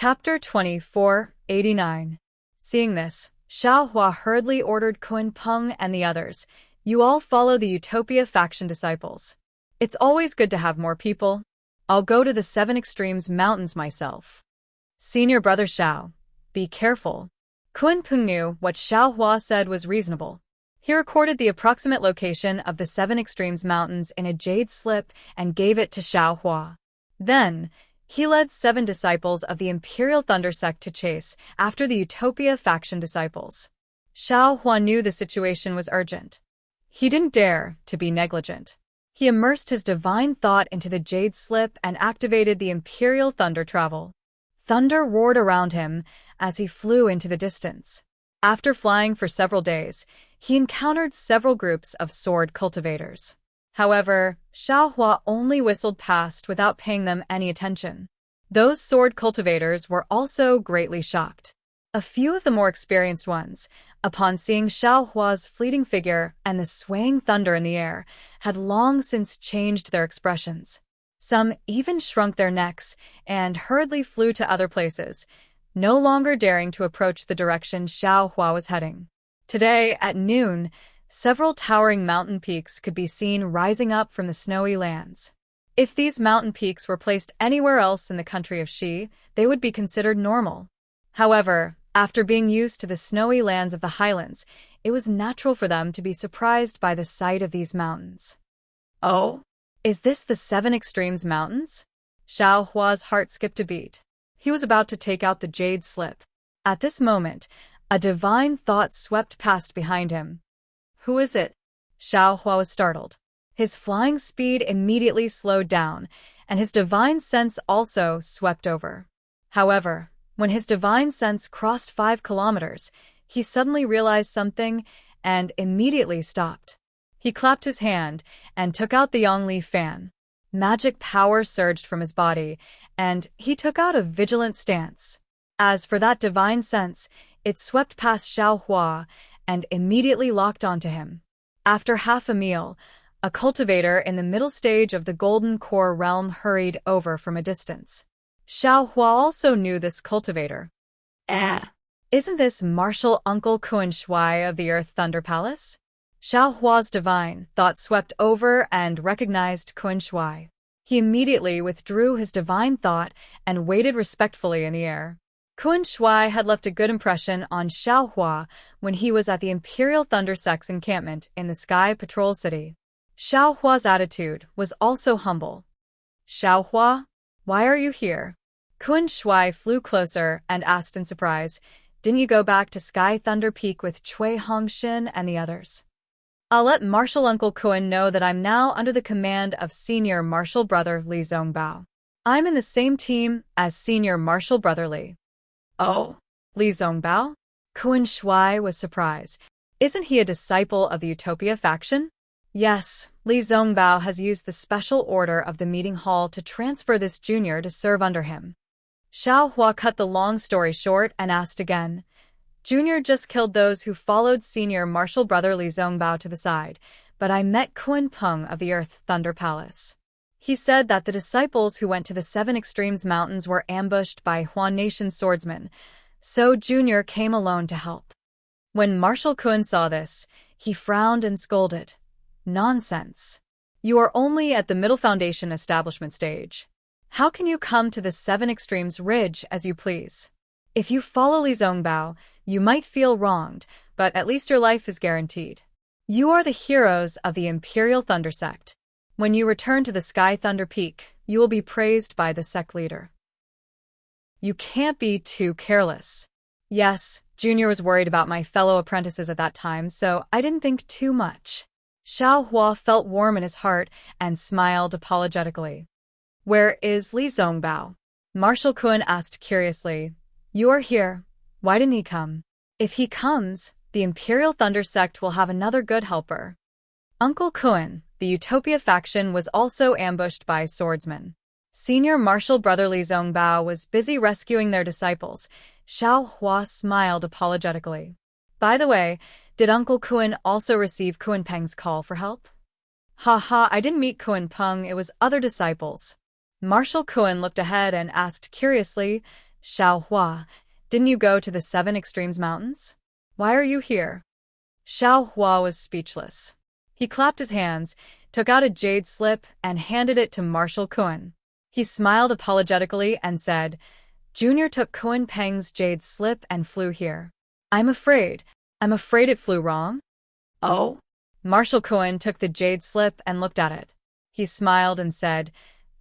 Chapter 2489. Seeing this, Xiao Hua hurriedly ordered Kun Peng and the others, "You all follow the Utopia faction disciples. It's always good to have more people. I'll go to the Seven Extremes Mountains myself. Senior brother Xiao, be careful." Kun Peng knew what Xiao Hua said was reasonable. He recorded the approximate location of the Seven Extremes Mountains in a jade slip and gave it to Xiao Hua. Then, he led 7 disciples of the Imperial Thunder Sect to chase after the Utopia faction disciples. Xiao Hua knew the situation was urgent. He didn't dare to be negligent. He immersed his divine thought into the jade slip and activated the Imperial Thunder Travel. Thunder roared around him as he flew into the distance. After flying for several days, he encountered several groups of sword cultivators. However, Xiao Hua only whistled past without paying them any attention. Those sword cultivators were also greatly shocked. A few of the more experienced ones, upon seeing Xiao Hua's fleeting figure and the swaying thunder in the air, had long since changed their expressions. Some even shrunk their necks and hurriedly flew to other places, no longer daring to approach the direction Xiao Hua was heading. Today, at noon, several towering mountain peaks could be seen rising up from the snowy lands. If these mountain peaks were placed anywhere else in the country of Xi, they would be considered normal. However, after being used to the snowy lands of the highlands, it was natural for them to be surprised by the sight of these mountains. "Oh, is this the Seven Extremes Mountains?" Xiao Hua's heart skipped a beat. He was about to take out the jade slip. At this moment, a divine thought swept past behind him. "Who is it?" Xiao Hua was startled. His flying speed immediately slowed down, and his divine sense also swept over. However, when his divine sense crossed 5 kilometers, he suddenly realized something and immediately stopped. He clapped his hand and took out the Yongli fan. Magic power surged from his body, and he took out a vigilant stance. As for that divine sense, it swept past Xiao Hua and immediately locked onto him. After half a meal, a cultivator in the middle stage of the Golden Core realm hurried over from a distance. Xiao Hua also knew this cultivator. Isn't this Martial Uncle Kun Shui of the Earth Thunder Palace?" Xiao Hua's divine thought swept over and recognized Kun Shui. He immediately withdrew his divine thought and waited respectfully in the air. Kun Shui had left a good impression on Xiao Hua when he was at the Imperial Thunder Sect's encampment in the Sky Patrol City. Xiao Hua's attitude was also humble. "Xiao Hua, why are you here?" Kun Shui flew closer and asked in surprise, "Didn't you go back to Sky Thunder Peak with Cui Hongxin and the others?" "I'll let Martial Uncle Kun know that I'm now under the command of Senior Martial Brother Li Zongbao. I'm in the same team as Senior Martial Brother Li." "Oh, Li Zongbao?" Kun Shui was surprised. "Isn't he a disciple of the Utopia faction?" "Yes, Li Zongbao has used the special order of the meeting hall to transfer this junior to serve under him." Xiao Hua cut the long story short and asked again. "Junior just killed those who followed Senior Martial Brother Li Zongbao to the side, but I met Kun Peng of the Earth Thunder Palace. He said that the disciples who went to the Seven Extremes Mountains were ambushed by Huan Nation swordsmen, so Junior came alone to help." When Martial Kun saw this, he frowned and scolded. "Nonsense. You are only at the Middle Foundation establishment stage. How can you come to the Seven Extremes Ridge as you please? If you follow Li Zongbao, you might feel wronged, but at least your life is guaranteed. You are the heroes of the Imperial Thunder Sect. When you return to the Sky Thunder Peak, you will be praised by the sect leader. You can't be too careless." "Yes, Junior was worried about my fellow apprentices at that time, so I didn't think too much." Xiao Hua felt warm in his heart and smiled apologetically. "Where is Li Zongbao?" Martial Kun asked curiously. "You are here. Why didn't he come?" "If he comes, the Imperial Thunder Sect will have another good helper." Uncle Kun, the Utopia faction, was also ambushed by swordsmen. Senior Martial Brother Li Zongbao was busy rescuing their disciples. Xiao Hua smiled apologetically. "By the way, did Uncle Kun also receive Kun Peng's call for help?" "Haha, I didn't meet Kun Peng, it was other disciples." Martial Kun looked ahead and asked curiously, Xiao Hua, didn't you go to the Seven Extremes Mountains? Why are you here? Xiao Hua was speechless. He clapped his hands, took out a jade slip, and handed it to Marshal Kun. He smiled apologetically and said, Junior took Kun Peng's jade slip and flew here. I'm afraid it flew wrong. Oh? Marshal Kun took the jade slip and looked at it. He smiled and said,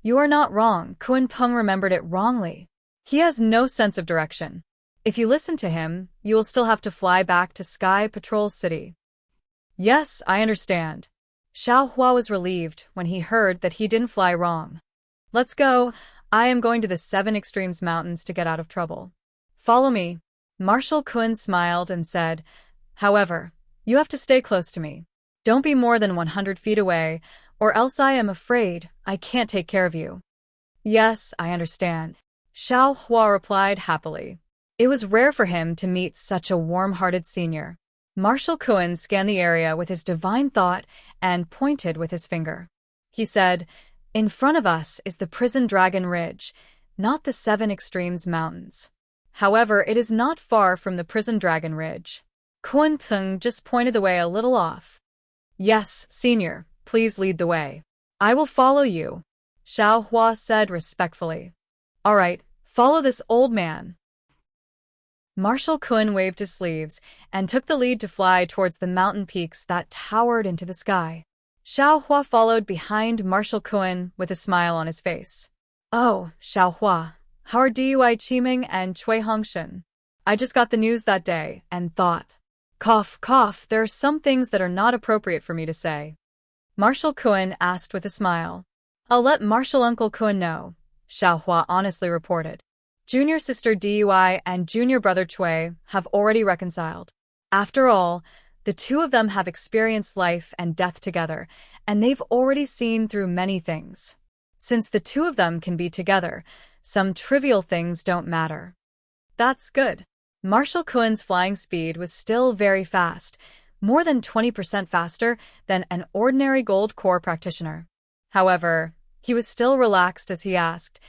You are not wrong. Kun Peng remembered it wrongly. He has no sense of direction. If you listen to him, you will still have to fly back to Sky Patrol City. Yes, I understand. Xiao Hua was relieved when he heard that he didn't fly wrong. Let's go. I am going to the Seven Extremes Mountains to get out of trouble. Follow me. Marshal Kun smiled and said, However, you have to stay close to me. Don't be more than 100 feet away, or else I am afraid I can't take care of you. Yes, I understand. Xiao Hua replied happily. It was rare for him to meet such a warm-hearted senior. Marshal Kun scanned the area with his divine thought and pointed with his finger. He said, In front of us is the Prison Dragon Ridge, not the Seven Extremes Mountains. However, it is not far from the Prison Dragon Ridge. Kun Peng just pointed the way a little off. Yes, senior, please lead the way. I will follow you, Xiao Hua said respectfully. All right, follow this old man. Marshal Kun waved his sleeves and took the lead to fly towards the mountain peaks that towered into the sky. Xiao Hua followed behind Marshal Kun with a smile on his face. Oh, Xiao Hua, how are Dui Qiming and Cui Hongshan? I just got the news that day and thought, cough, cough, there are some things that are not appropriate for me to say. Marshal Kun asked with a smile. I'll let Marshal Uncle Kun know, Xiao Hua honestly reported. Junior sister Dui and junior brother Cui have already reconciled. After all, the two of them have experienced life and death together, and they've already seen through many things. Since the two of them can be together, some trivial things don't matter. That's good. Marshal Kun's flying speed was still very fast, more than 20% faster than an ordinary gold core practitioner. However, he was still relaxed as he asked,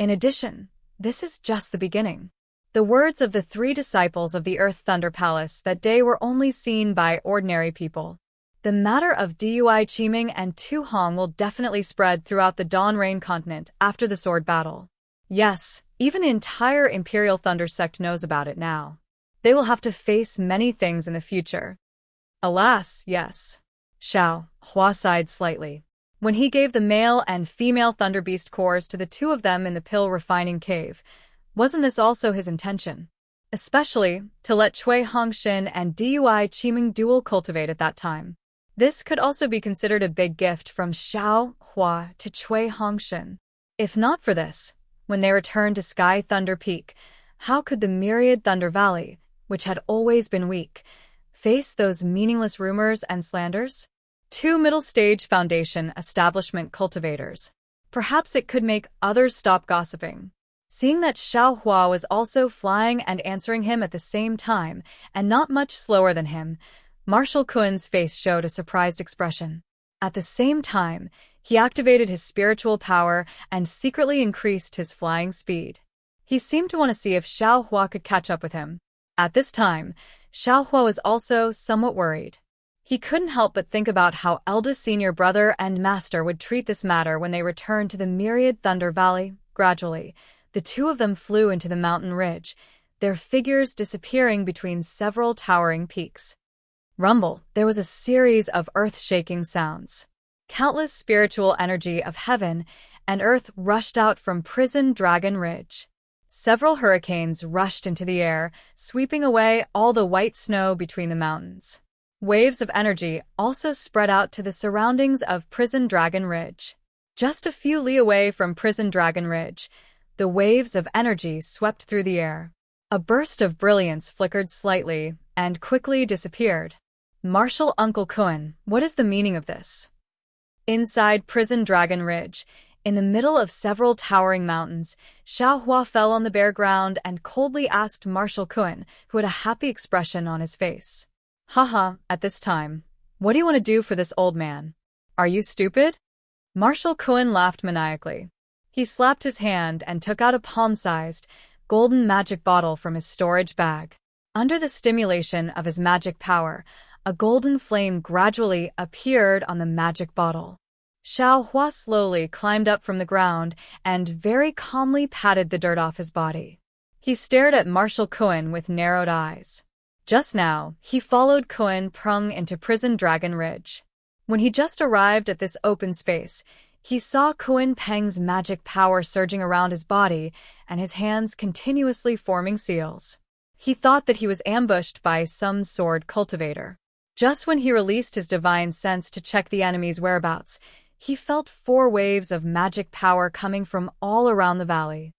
In addition, this is just the beginning. The words of the three disciples of the Earth Thunder Palace that day were only seen by ordinary people. The matter of Dui Qiming and Tu Hong will definitely spread throughout the Dawn Rain continent after the sword battle. Yes, even the entire Imperial Thunder sect knows about it now. They will have to face many things in the future. Alas, yes. Xiao Hua sighed slightly. When he gave the male and female Thunder Beast cores to the two of them in the pill refining cave, wasn't this also his intention? Especially to let Cui Hongshan and Dui Qiming dual cultivate at that time. This could also be considered a big gift from Xiao Hua to Cui Hongshan. If not for this, when they returned to Sky Thunder Peak, how could the myriad Thunder Valley, which had always been weak, face those meaningless rumors and slanders? Two middle-stage foundation establishment cultivators. Perhaps it could make others stop gossiping. Seeing that Xiao Hua was also flying and answering him at the same time, and not much slower than him, Marshal Kun's face showed a surprised expression. At the same time, he activated his spiritual power and secretly increased his flying speed. He seemed to want to see if Xiao Hua could catch up with him. At this time, Xiao Hua was also somewhat worried. He couldn't help but think about how eldest senior brother and master would treat this matter when they returned to the myriad Thunder Valley. Gradually, the two of them flew into the mountain ridge, their figures disappearing between several towering peaks. Rumble, there was a series of earth-shaking sounds. Countless spiritual energy of heaven and earth rushed out from Prison Dragon Ridge. Several hurricanes rushed into the air, sweeping away all the white snow between the mountains. Waves of energy also spread out to the surroundings of Prison Dragon Ridge. Just a few li away from Prison Dragon Ridge, the waves of energy swept through the air. A burst of brilliance flickered slightly and quickly disappeared. Marshal Uncle Kun, what is the meaning of this? Inside Prison Dragon Ridge, in the middle of several towering mountains, Xiao Hua fell on the bare ground and coldly asked Marshal Kun, who had a happy expression on his face. Haha, at this time, what do you want to do for this old man? Are you stupid? Marshal Kun laughed maniacally. He slapped his hand and took out a palm-sized, golden magic bottle from his storage bag. Under the stimulation of his magic power, a golden flame gradually appeared on the magic bottle. Xiao Hua slowly climbed up from the ground and very calmly patted the dirt off his body. He stared at Marshal Kun with narrowed eyes. Just now, he followed Kun Prung into Prison Dragon Ridge. When he just arrived at this open space, he saw Kun Peng's magic power surging around his body and his hands continuously forming seals. He thought that he was ambushed by some sword cultivator. Just when he released his divine sense to check the enemy's whereabouts, he felt 4 waves of magic power coming from all around the valley.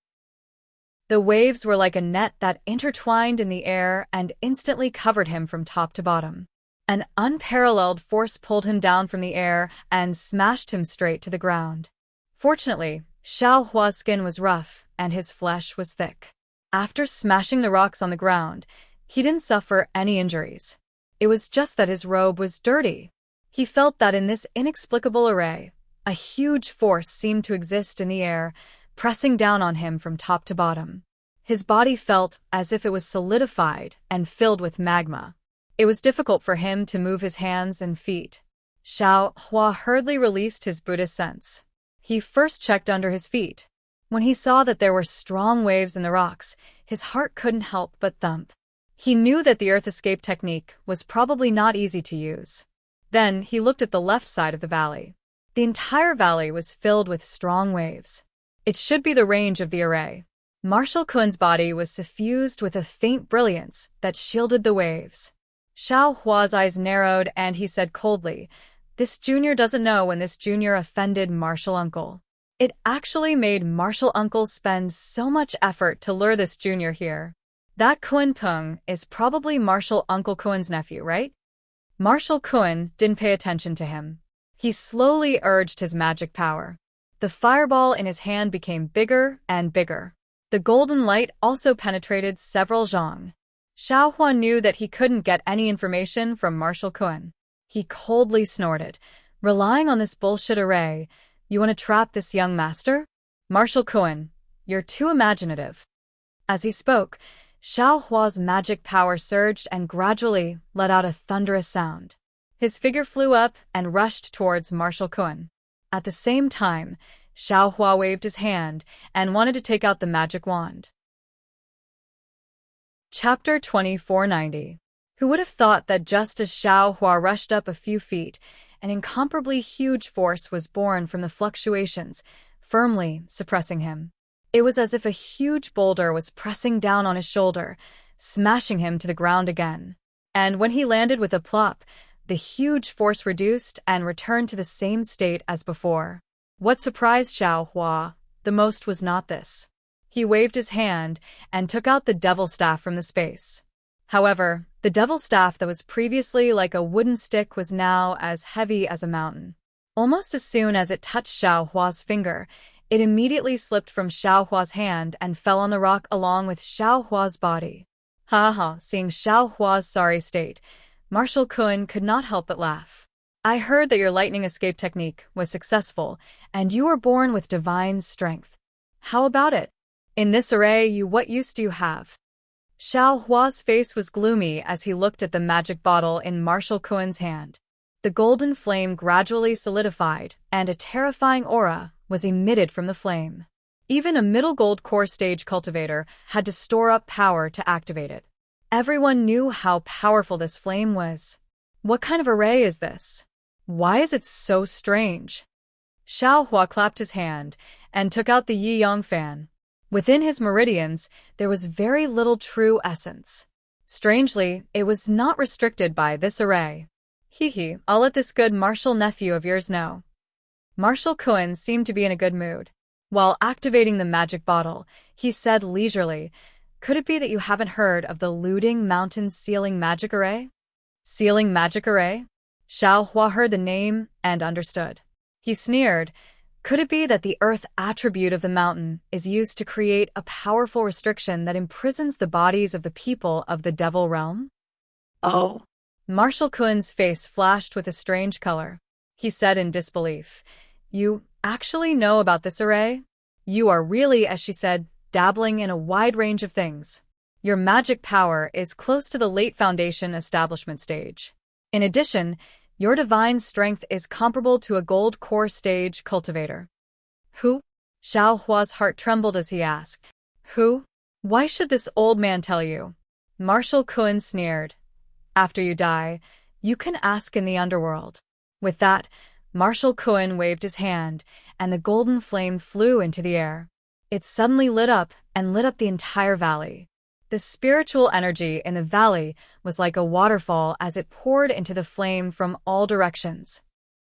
The waves were like a net that intertwined in the air and instantly covered him from top to bottom. An unparalleled force pulled him down from the air and smashed him straight to the ground. Fortunately, Xiao Hua's skin was rough and his flesh was thick. After smashing the rocks on the ground, he didn't suffer any injuries. It was just that his robe was dirty. He felt that in this inexplicable array, a huge force seemed to exist in the air, pressing down on him from top to bottom. His body felt as if it was solidified and filled with magma. It was difficult for him to move his hands and feet. Xiao Hua hurriedly released his Buddhist sense. He first checked under his feet. When he saw that there were strong waves in the rocks, his heart couldn't help but thump. He knew that the earth escape technique was probably not easy to use. Then he looked at the left side of the valley. The entire valley was filled with strong waves. It should be the range of the array. Marshal Kun's body was suffused with a faint brilliance that shielded the waves. Xiao Hua's eyes narrowed and he said coldly, "This junior doesn't know when this junior offended Marshal Uncle." It actually made Marshal Uncle spend so much effort to lure this junior here. That Kun Peng is probably Marshal Uncle Kun's nephew, right? Marshal Kun didn't pay attention to him. He slowly urged his magic power. The fireball in his hand became bigger and bigger. The golden light also penetrated several zhang. Xiao Hua knew that he couldn't get any information from Marshal Kun. He coldly snorted, "Relying on this bullshit array, you want to trap this young master? Marshal Kun, you're too imaginative." As he spoke, Xiao Hua's magic power surged and gradually let out a thunderous sound. His figure flew up and rushed towards Marshal Kun. At the same time, Xiao Hua waved his hand and wanted to take out the magic wand. Chapter 2490. Who would have thought that just as Xiao Hua rushed up a few feet, an incomparably huge force was born from the fluctuations, firmly suppressing him. It was as if a huge boulder was pressing down on his shoulder, smashing him to the ground again. And when he landed with a plop, the huge force reduced and returned to the same state as before. What surprised Xiao Hua the most was not this. He waved his hand and took out the devil staff from the space. However, the devil staff that was previously like a wooden stick was now as heavy as a mountain. Almost as soon as it touched Xiao Hua's finger, it immediately slipped from Xiao Hua's hand and fell on the rock along with Xiao Hua's body. Ha ha, seeing Xiao Hua's sorry state, Marshal Kun could not help but laugh. "I heard that your lightning escape technique was successful, and you were born with divine strength. How about it? In this array, what use do you have?" Xiao Hua's face was gloomy as he looked at the magic bottle in Marshal Kun's hand. The golden flame gradually solidified, and a terrifying aura was emitted from the flame. Even a middle gold core stage cultivator had to store up power to activate it. Everyone knew how powerful this flame was. What kind of array is this? Why is it so strange? Xiao Hua clapped his hand and took out the Yi-Yang fan. Within his meridians, there was very little true essence. Strangely, it was not restricted by this array. Hee, I'll let this good martial nephew of yours know. Marshal Kun seemed to be in a good mood. While activating the magic bottle, he said leisurely, "Could it be that you haven't heard of the Looting Mountain Sealing Magic Array?" Sealing Magic Array? Xiao Hua heard the name and understood. He sneered. Could it be that the earth attribute of the mountain is used to create a powerful restriction that imprisons the bodies of the people of the devil realm? Oh. Marshal Kun's face flashed with a strange color. He said in disbelief, "You actually know about this array? You are really, as she said, dabbling in a wide range of things. Your magic power is close to the late foundation establishment stage. In addition, your divine strength is comparable to a gold core stage cultivator. Who? Xiao Hua's heart trembled as he asked. Who? Why should this old man tell you? Marshal Kun sneered. After you die, you can ask in the underworld. With that, Marshal Kun waved his hand, and the golden flame flew into the air. It suddenly lit up the entire valley. The spiritual energy in the valley was like a waterfall as it poured into the flame from all directions.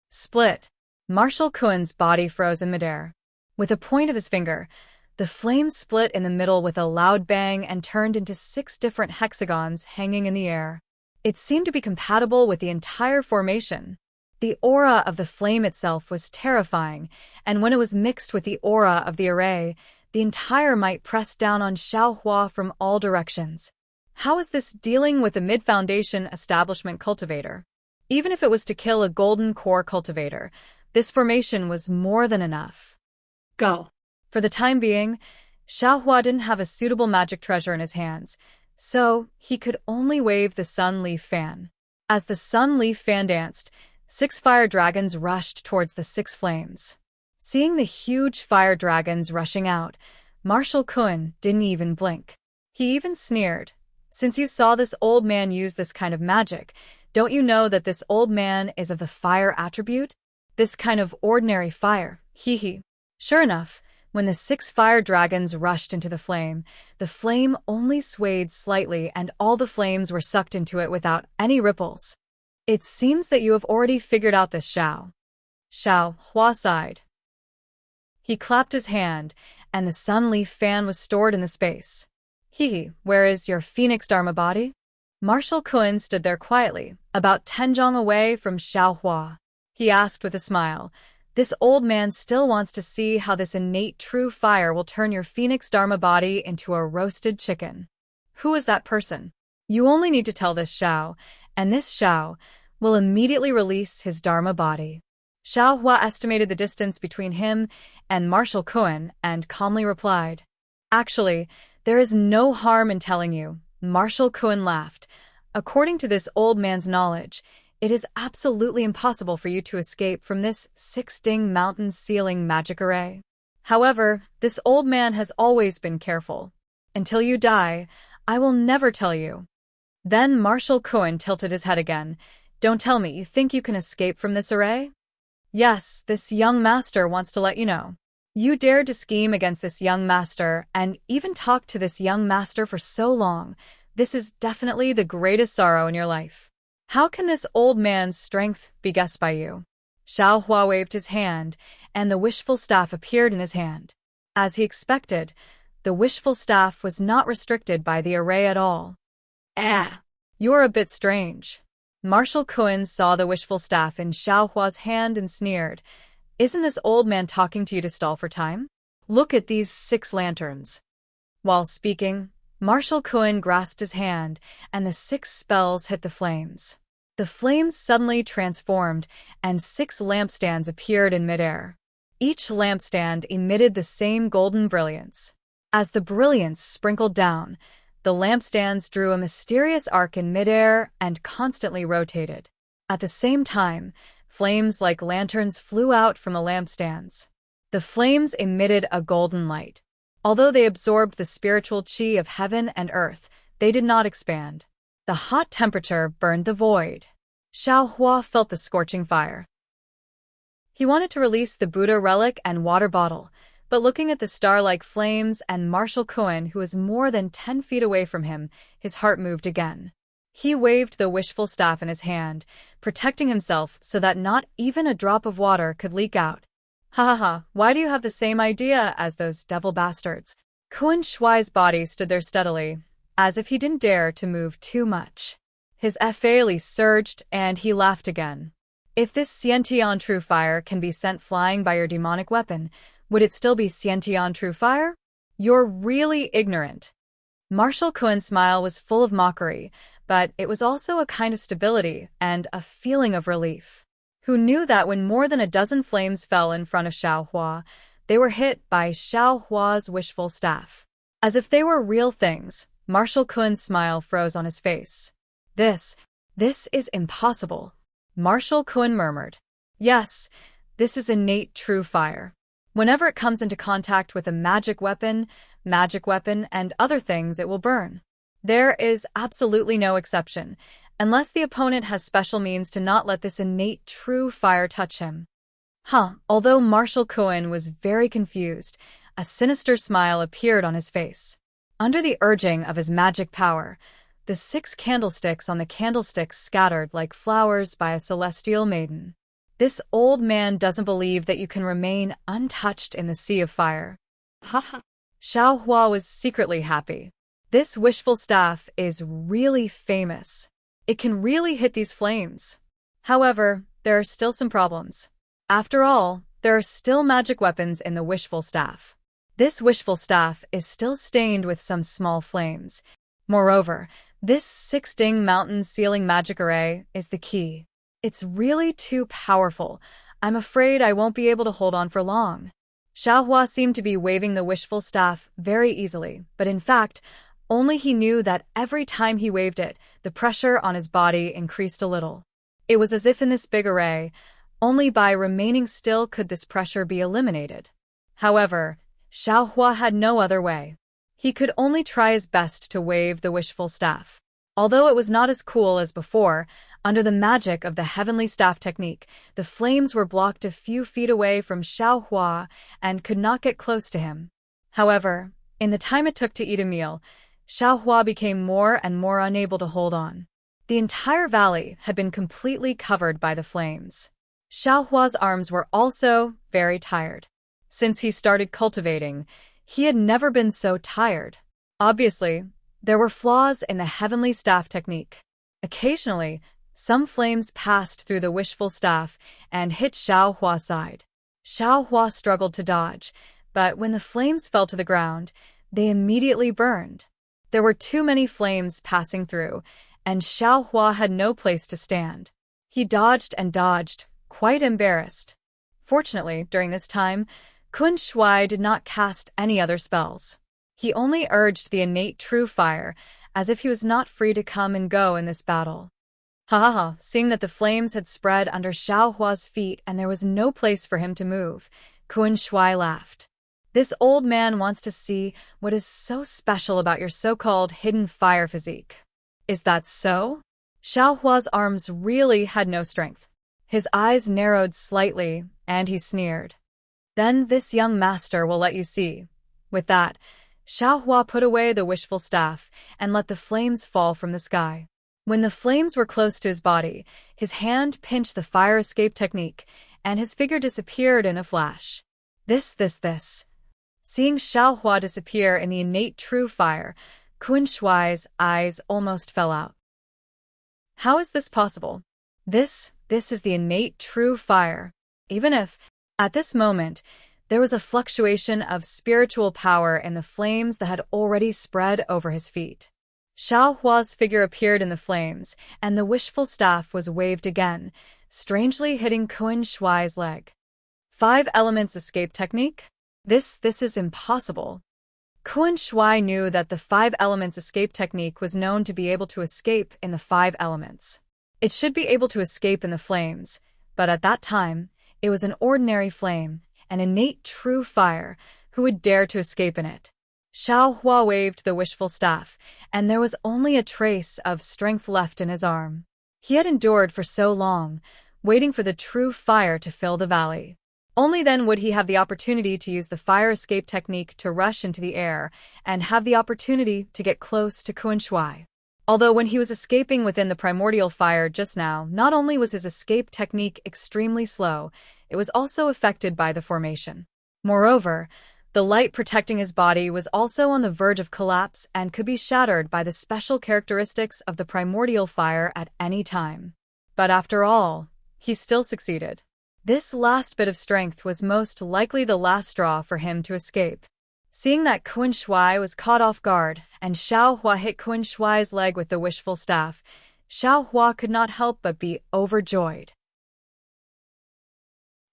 Split. Marshal Kun's body froze in midair. With a point of his finger, the flame split in the middle with a loud bang and turned into 6 different hexagons hanging in the air. It seemed to be compatible with the entire formation. The aura of the flame itself was terrifying, and when it was mixed with the aura of the array, the entire might pressed down on Xiao Hua from all directions. How is this dealing with a mid-foundation establishment cultivator? Even if it was to kill a golden core cultivator, this formation was more than enough. Go. For the time being, Xiao Hua didn't have a suitable magic treasure in his hands, so he could only wave the Sun Leaf Fan. As the Sun Leaf Fan danced, 6 fire dragons rushed towards the 6 flames. Seeing the huge fire dragons rushing out, Marshal Kun didn't even blink. He even sneered. Since you saw this old man use this kind of magic, don't you know that this old man is of the fire attribute? This kind of ordinary fire, hee hee. Sure enough, when the 6 fire dragons rushed into the flame only swayed slightly and all the flames were sucked into it without any ripples. It seems that you have already figured out this, Xiao. Xiao Hua sighed. He clapped his hand, and the Sun Leaf Fan was stored in the space. Hee, where is your Phoenix Dharma body? Marshal Kun stood there quietly, about 10 zhong away from Xiao Hua. He asked with a smile, this old man still wants to see how this innate true fire will turn your Phoenix Dharma body into a roasted chicken. Who is that person? You only need to tell this Xiao, and this Xiao will immediately release his Dharma body. Xiao Hua estimated the distance between him and Marshal Kun and calmly replied, Actually, there is no harm in telling you. Marshal Kun laughed. According to this old man's knowledge, it is absolutely impossible for you to escape from this 6-ding mountain ceiling magic array. However, this old man has always been careful. Until you die, I will never tell you. Then Marshal Kun tilted his head again. Don't tell me you think you can escape from this array? Yes, this young master wants to let you know. You dared to scheme against this young master and even talk to this young master for so long. This is definitely the greatest sorrow in your life. How can this old man's strength be guessed by you? Xiao Hua waved his hand, and the wishful staff appeared in his hand. As he expected, the wishful staff was not restricted by the array at all. You're a bit strange. Marshal Kun saw the wishful staff in Xiao Hua's hand and sneered. Isn't this old man talking to you to stall for time? Look at these 6 lanterns. While speaking, Marshal Kun grasped his hand, and the 6 spells hit the flames. The flames suddenly transformed, and 6 lampstands appeared in midair. Each lampstand emitted the same golden brilliance. As the brilliance sprinkled down, the lampstands drew a mysterious arc in midair and constantly rotated. At the same time, flames like lanterns flew out from the lampstands. The flames emitted a golden light. Although they absorbed the spiritual qi of heaven and earth, they did not expand. The hot temperature burned the void. Xiao Hua felt the scorching fire. He wanted to release the Buddha relic and water bottle, but looking at the star-like flames and Marshal Kun, who was more than 10 feet away from him, his heart moved again. He waved the wishful staff in his hand, protecting himself so that not even a drop of water could leak out. Ha ha ha, why do you have the same idea as those devil bastards? Kun Shuai's body stood there steadily, as if he didn't dare to move too much. His effet surged, and he laughed again. If this Xiantian true fire can be sent flying by your demonic weapon, would it still be Xiantian true fire? You're really ignorant. Marshal Kun's smile was full of mockery, but it was also a kind of stability and a feeling of relief. Who knew that when more than a dozen flames fell in front of Xiao Hua, they were hit by Xiao Hua's wishful staff. As if they were real things, Marshal Kun's smile froze on his face. This is impossible, Marshal Kun murmured. Yes, this is innate true fire. Whenever it comes into contact with a magic weapon, and other things, it will burn. There is absolutely no exception, unless the opponent has special means to not let this innate true fire touch him. Although Marshal Kun was very confused, a sinister smile appeared on his face. Under the urging of his magic power, the 6 candlesticks on the candlesticks scattered like flowers by a celestial maiden. This old man doesn't believe that you can remain untouched in the sea of fire. Xiao Hua was secretly happy. This wishful staff is really famous. It can really hit these flames. However, there are still some problems. After all, there are still magic weapons in the wishful staff. This wishful staff is still stained with some small flames. Moreover, this 6-ding mountain sealing magic array is the key. It's really too powerful. I'm afraid I won't be able to hold on for long. Xiao Hua seemed to be waving the wishful staff very easily, but in fact, only he knew that every time he waved it, the pressure on his body increased a little. It was as if in this big array, only by remaining still could this pressure be eliminated. However, Xiao Hua had no other way. He could only try his best to wave the wishful staff. Although it was not as cool as before, under the magic of the heavenly staff technique, the flames were blocked a few feet away from Xiao Hua and could not get close to him. However, in the time it took to eat a meal, Xiao Hua became more and more unable to hold on. The entire valley had been completely covered by the flames. Xiao Hua's arms were also very tired. Since he started cultivating, he had never been so tired. Obviously, there were flaws in the heavenly staff technique. Occasionally, some flames passed through the wishful staff and hit Xiao Hua's side. Xiao Hua struggled to dodge, but when the flames fell to the ground, they immediately burned. There were too many flames passing through, and Xiao Hua had no place to stand. He dodged and dodged, quite embarrassed. Fortunately, during this time, Kun Shuai did not cast any other spells. He only urged the innate true fire, as if he was not free to come and go in this battle. Seeing that the flames had spread under Xiao Hua's feet and there was no place for him to move, Kun Shuai laughed. This old man wants to see what is so special about your so-called hidden fire physique. Is that so? Xiao Hua's arms really had no strength. His eyes narrowed slightly, and he sneered. Then this young master will let you see. With that, Xiao Hua put away the wishful staff and let the flames fall from the sky. When the flames were close to his body, his hand pinched the fire escape technique, and his figure disappeared in a flash. This. Seeing Xiao Hua disappear in the innate true fire, Kun Shuai's eyes almost fell out. How is this possible? This is the innate true fire. Even if, at this moment, there was a fluctuation of spiritual power in the flames that had already spread over his feet. Xiao Hua's figure appeared in the flames, and the wishful staff was waved again, strangely hitting Kun Shuai's leg. 5 elements escape technique? This is impossible. Kun Shuai knew that the 5 elements escape technique was known to be able to escape in the 5 elements. It should be able to escape in the flames, but at that time, it was an ordinary flame, an innate true fire, who would dare to escape in it. Xiao Hua waved the wishful staff, and there was only a trace of strength left in his arm. He had endured for so long, waiting for the true fire to fill the valley. Only then would he have the opportunity to use the fire escape technique to rush into the air and have the opportunity to get close to Kun Shuai. Although when he was escaping within the primordial fire just now, not only was his escape technique extremely slow, it was also affected by the formation. Moreover, the light protecting his body was also on the verge of collapse and could be shattered by the special characteristics of the primordial fire at any time. But after all, he still succeeded. This last bit of strength was most likely the last straw for him to escape. Seeing that Kun Shuai was caught off guard and Xiao Hua hit Kun Shuai's leg with the wishful staff, Xiao Hua could not help but be overjoyed.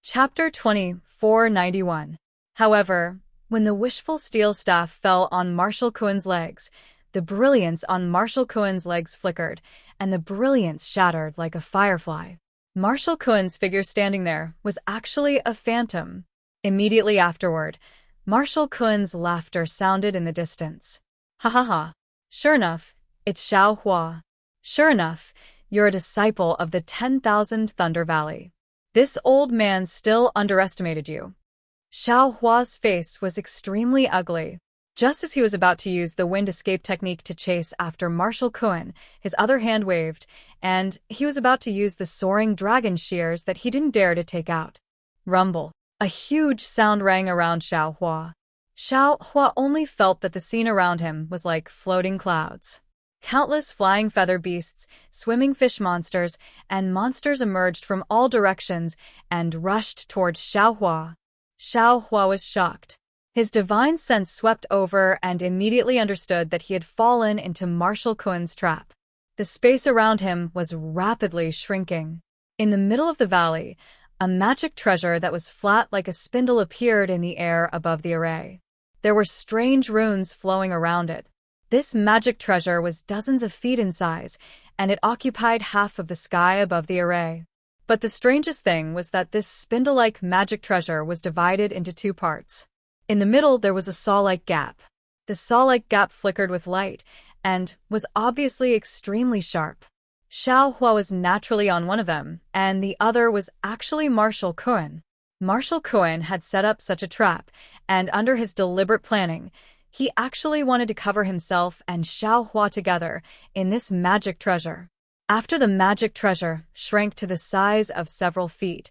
Chapter 20, 491. However, when the wishful steel staff fell on Marshal Kuen's legs, the brilliance on Marshal Kuen's legs flickered, and the brilliance shattered like a firefly. Marshal Kuen's figure standing there was actually a phantom. Immediately afterward, Marshal Kuen's laughter sounded in the distance. Ha ha ha. Sure enough, it's Xiao Hua. Sure enough, you're a disciple of the 10,000 Thunder Valley. This old man still underestimated you. Xiao Hua's face was extremely ugly. Just as he was about to use the wind escape technique to chase after Marshal Kuen, his other hand waved, and he was about to use the soaring dragon shears that he didn't dare to take out. Rumble. A huge sound rang around Xiao Hua. Xiao Hua only felt that the scene around him was like floating clouds. Countless flying feather beasts, swimming fish monsters, and monsters emerged from all directions and rushed towards Xiao Hua. Xiao Hua was shocked. His divine sense swept over and immediately understood that he had fallen into Marshal Kuen's trap. The space around him was rapidly shrinking. In the middle of the valley, a magic treasure that was flat like a spindle appeared in the air above the array. There were strange runes flowing around it. This magic treasure was dozens of feet in size, and it occupied half of the sky above the array. But the strangest thing was that this spindle-like magic treasure was divided into two parts. In the middle there was a saw-like gap. The saw-like gap flickered with light, and was obviously extremely sharp. Xiao Hua was naturally on one of them, and the other was actually Marshal Kuen. Marshal Kuen had set up such a trap, and under his deliberate planning, he actually wanted to cover himself and Xiao Hua together in this magic treasure. After the magic treasure shrank to the size of several feet,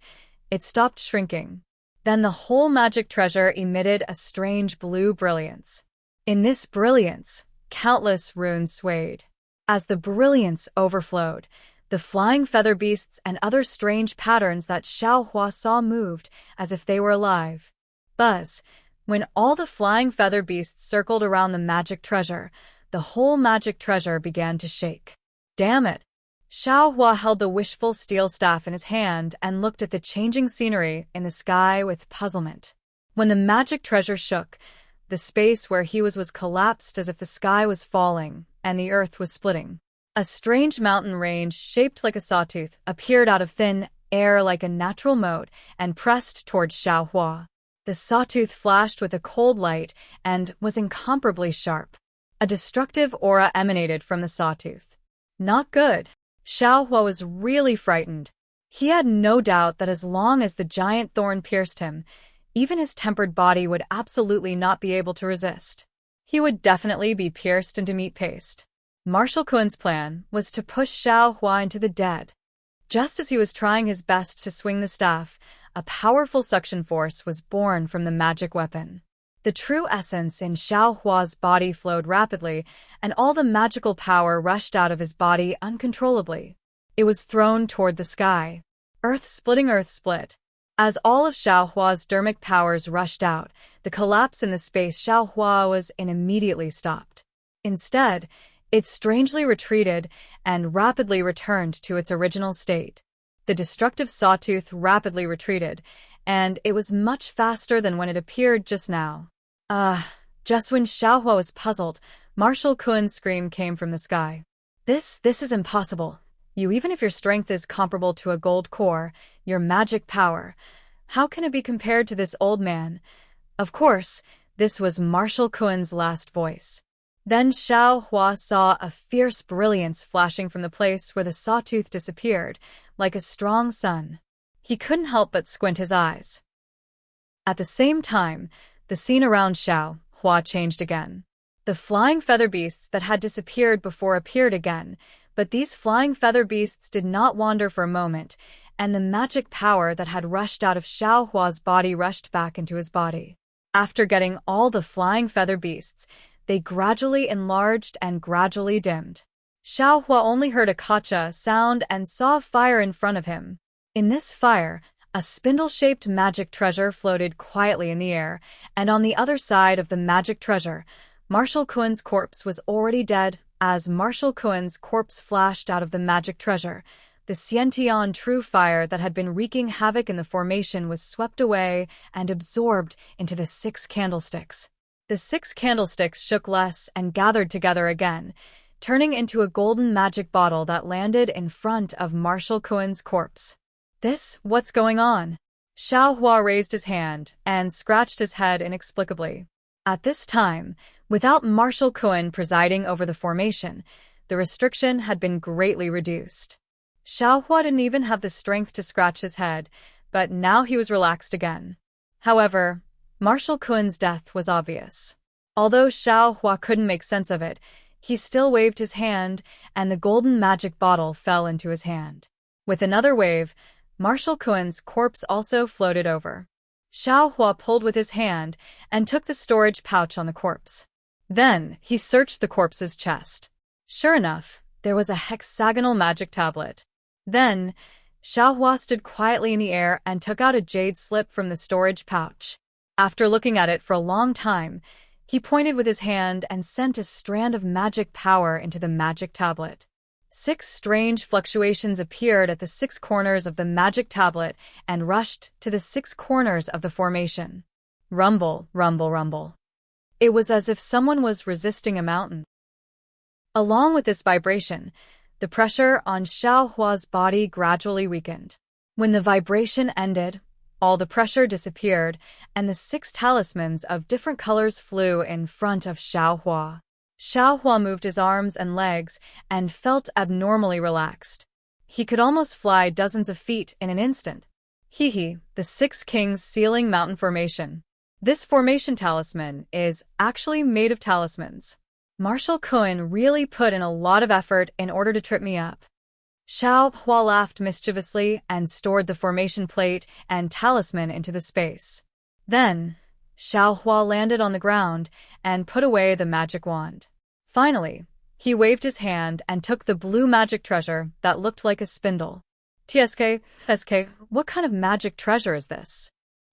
it stopped shrinking. Then the whole magic treasure emitted a strange blue brilliance. In this brilliance, countless runes swayed. As the brilliance overflowed, the flying feather beasts and other strange patterns that Xiao Hua saw moved as if they were alive. Buzz. When all the flying feather beasts circled around the magic treasure, the whole magic treasure began to shake. Damn it! Xiao Hua held the wishful steel staff in his hand and looked at the changing scenery in the sky with puzzlement. When the magic treasure shook, the space where he was collapsed as if the sky was falling and the earth was splitting. A strange mountain range shaped like a sawtooth appeared out of thin air like a natural moat and pressed towards Xiao Hua. The sawtooth flashed with a cold light and was incomparably sharp. A destructive aura emanated from the sawtooth. Not good. Xiao Hua was really frightened. He had no doubt that as long as the giant thorn pierced him, even his tempered body would absolutely not be able to resist. He would definitely be pierced into meat paste. Marshal Kuen's plan was to push Xiao Hua into the dead. Just as he was trying his best to swing the staff, a powerful suction force was born from the magic weapon. The true essence in Xiao Hua's body flowed rapidly, and all the magical power rushed out of his body uncontrollably. It was thrown toward the sky. Earth split. As all of Xiao Hua's dermic powers rushed out, the collapse in the space Xiao Hua was in immediately stopped. Instead, it strangely retreated and rapidly returned to its original state. The destructive sawtooth rapidly retreated, and it was much faster than when it appeared just now. Just when Xiao Hua was puzzled, Marshal Kuen's scream came from the sky. This is impossible. Even if your strength is comparable to a gold core, your magic power, how can it be compared to this old man? Of course, this was Marshal Kuen's last voice. Then Xiao Hua saw a fierce brilliance flashing from the place where the sawtooth disappeared, like a strong sun. He couldn't help but squint his eyes. At the same time, the scene around Xiao Hua changed again. The flying feather beasts that had disappeared before appeared again, but these flying feather beasts did not wander for a moment, and the magic power that had rushed out of Xiao Hua's body rushed back into his body. After getting all the flying feather beasts, they gradually enlarged and gradually dimmed. Xiao Hua only heard a kacha sound and saw fire in front of him. In this fire, a spindle-shaped magic treasure floated quietly in the air, and on the other side of the magic treasure, Marshal Kuen's corpse was already dead. As Marshal Kuen's corpse flashed out of the magic treasure, the Xiantian true fire that had been wreaking havoc in the formation was swept away and absorbed into the 6 candlesticks. The 6 candlesticks shook less and gathered together again, turning into a golden magic bottle that landed in front of Marshal Kuen's corpse. What's going on? Xiao Hua raised his hand and scratched his head inexplicably. At this time, without Marshal Kuen presiding over the formation, the restriction had been greatly reduced. Xiao Hua didn't even have the strength to scratch his head, but now he was relaxed again. However, Marshal Kuen's death was obvious. Although Xiao Hua couldn't make sense of it, he still waved his hand, and the golden magic bottle fell into his hand. With another wave, Marshal Kuen's corpse also floated over. Xiao Hua pulled with his hand and took the storage pouch on the corpse. Then, he searched the corpse's chest. Sure enough, there was a hexagonal magic tablet. Then, Xiao Hua stood quietly in the air and took out a jade slip from the storage pouch. After looking at it for a long time, he pointed with his hand and sent a strand of magic power into the magic tablet. 6 strange fluctuations appeared at the 6 corners of the magic tablet and rushed to the 6 corners of the formation. Rumble, rumble, rumble. It was as if someone was resisting a mountain. Along with this vibration, the pressure on Xiao Hua's body gradually weakened. When the vibration ended, all the pressure disappeared, and the 6 talismans of different colors flew in front of Xiao Hua. Xiao Hua moved his arms and legs and felt abnormally relaxed. He could almost fly dozens of feet in an instant. The 6 Kings Sealing Mountain Formation. This formation talisman is actually made of talismans. Marshal Kuen really put in a lot of effort in order to trip me up. Xiao Hua laughed mischievously and stored the formation plate and talisman into the space. Then, Xiao Hua landed on the ground and put away the magic wand. Finally, he waved his hand and took the blue magic treasure that looked like a spindle. "SK, what kind of magic treasure is this?"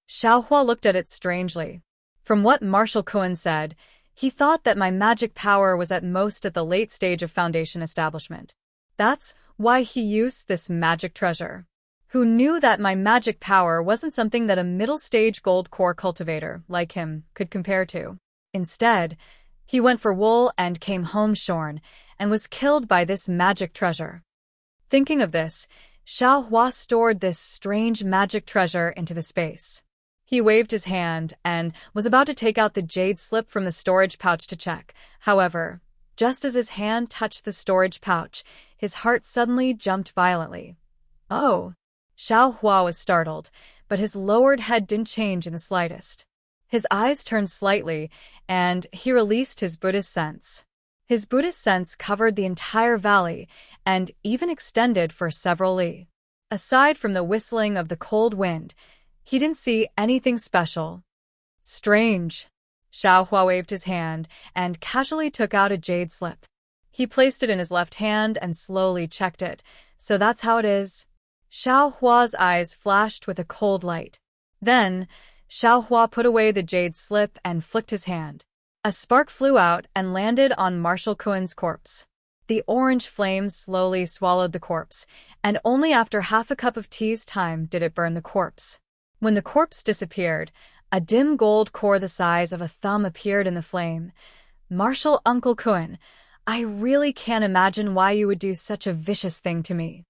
Xiao Hua looked at it strangely. From what Marshal Kuen said, he thought that my magic power was at most at the late stage of foundation establishment. That's why he used this magic treasure. Who knew that my magic power wasn't something that a middle-stage gold core cultivator like him could compare to? Instead, he went for wool and came home shorn, and was killed by this magic treasure. Thinking of this, Xiao Hua stored this strange magic treasure into the space. He waved his hand and was about to take out the jade slip from the storage pouch to check. However, just as his hand touched the storage pouch, his heart suddenly jumped violently. "Oh!" Xiao Hua was startled, but his lowered head didn't change in the slightest. His eyes turned slightly, and he released his Buddhist sense. His Buddhist sense covered the entire valley and even extended for several li. Aside from the whistling of the cold wind, he didn't see anything special. "Strange." Xiao Hua waved his hand and casually took out a jade slip. He placed it in his left hand and slowly checked it. "So that's how it is?" Xiao Hua's eyes flashed with a cold light. Then, Xiao Hua put away the jade slip and flicked his hand. A spark flew out and landed on Marshal Kuen's corpse. The orange flame slowly swallowed the corpse, and only after half a cup of tea's time did it burn the corpse. When the corpse disappeared, a dim gold core the size of a thumb appeared in the flame. "Marshal Uncle Kuen, I really can't imagine why you would do such a vicious thing to me."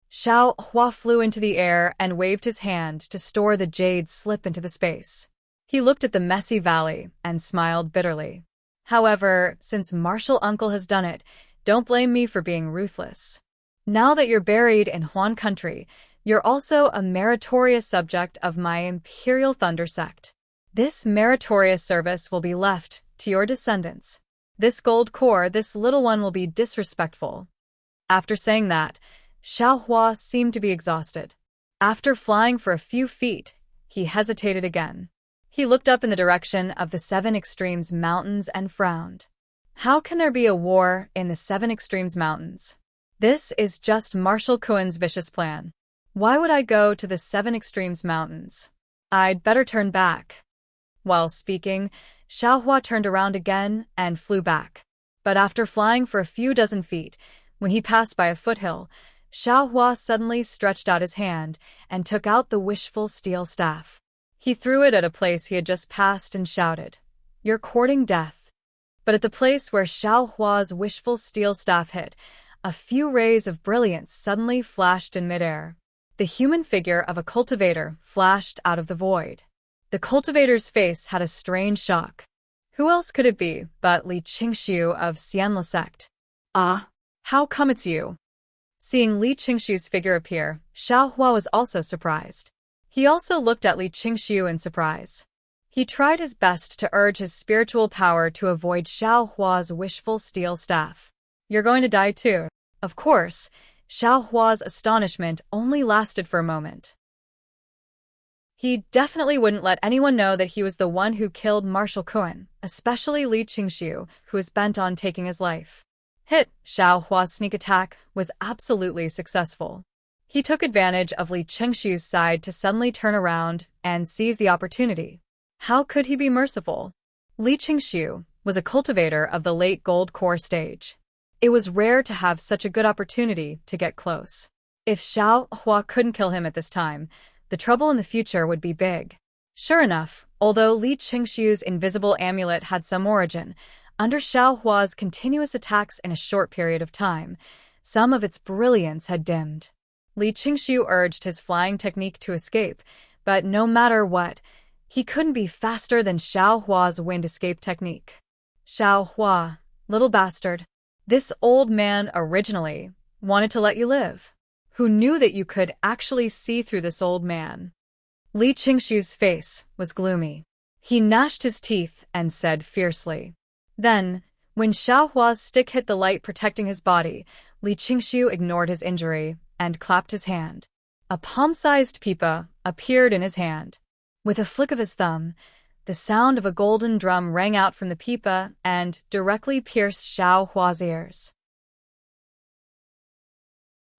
Xiao Hua flew into the air and waved his hand to store the jade slip into the space. He looked at the messy valley and smiled bitterly. "However, since Marshal Uncle has done it, don't blame me for being ruthless. Now that you're buried in Huan country, you're also a meritorious subject of my Imperial Thunder sect. This meritorious service will be left to your descendants. This gold core, this little one will be disrespectful." After saying that, Xiao Hua seemed to be exhausted. After flying for a few feet, he hesitated again. He looked up in the direction of the 7 Extremes Mountains and frowned. How can there be a war in the 7 Extremes Mountains? This is just Marshal Kuen's vicious plan. Why would I go to the 7 Extremes Mountains? I'd better turn back. While speaking, Xiao Hua turned around again and flew back. But after flying for a few dozen feet, when he passed by a foothill, Xiaohua suddenly stretched out his hand and took out the wishful steel staff. He threw it at a place he had just passed and shouted, "You're courting death." But at the place where Xiaohua's wishful steel staff hit, a few rays of brilliance suddenly flashed in midair. The human figure of a cultivator flashed out of the void. The cultivator's face had a strange shock. Who else could it be but Li Qingxiu of Xianle sect? "Ah, how come it's you?" Seeing Li Qingxiu's figure appear, Xiaohua was also surprised. He also looked at Li Qingxiu in surprise. He tried his best to urge his spiritual power to avoid Xiaohua's wishful steel staff. "You're going to die too." Of course, Xiaohua's astonishment only lasted for a moment. He definitely wouldn't let anyone know that he was the one who killed Marshal Kuan, especially Li Qingxiu, who was bent on taking his life. Xiaohua's sneak attack was absolutely successful. He took advantage of Li Qingxiu's side to suddenly turn around and seize the opportunity. How could he be merciful? Li Qingxiu was a cultivator of the late gold core stage. It was rare to have such a good opportunity to get close. If Xiaohua couldn't kill him at this time, the trouble in the future would be big. Sure enough, although Li Qingxiu's invisible amulet had some origin, under Xiaohua's continuous attacks in a short period of time, some of its brilliance had dimmed. Li Qingxiu urged his flying technique to escape, but no matter what, he couldn't be faster than Xiaohua's wind escape technique. "Xiaohua, little bastard. This old man originally wanted to let you live. Who knew that you could actually see through this old man?" Li Qingxiu's face was gloomy. He gnashed his teeth and said fiercely. Then, when Xiaohua's stick hit the light protecting his body, Li Qingxiu ignored his injury and clapped his hand. A palm-sized pipa appeared in his hand. With a flick of his thumb, the sound of a golden drum rang out from the pipa and directly pierced Xiaohua's ears.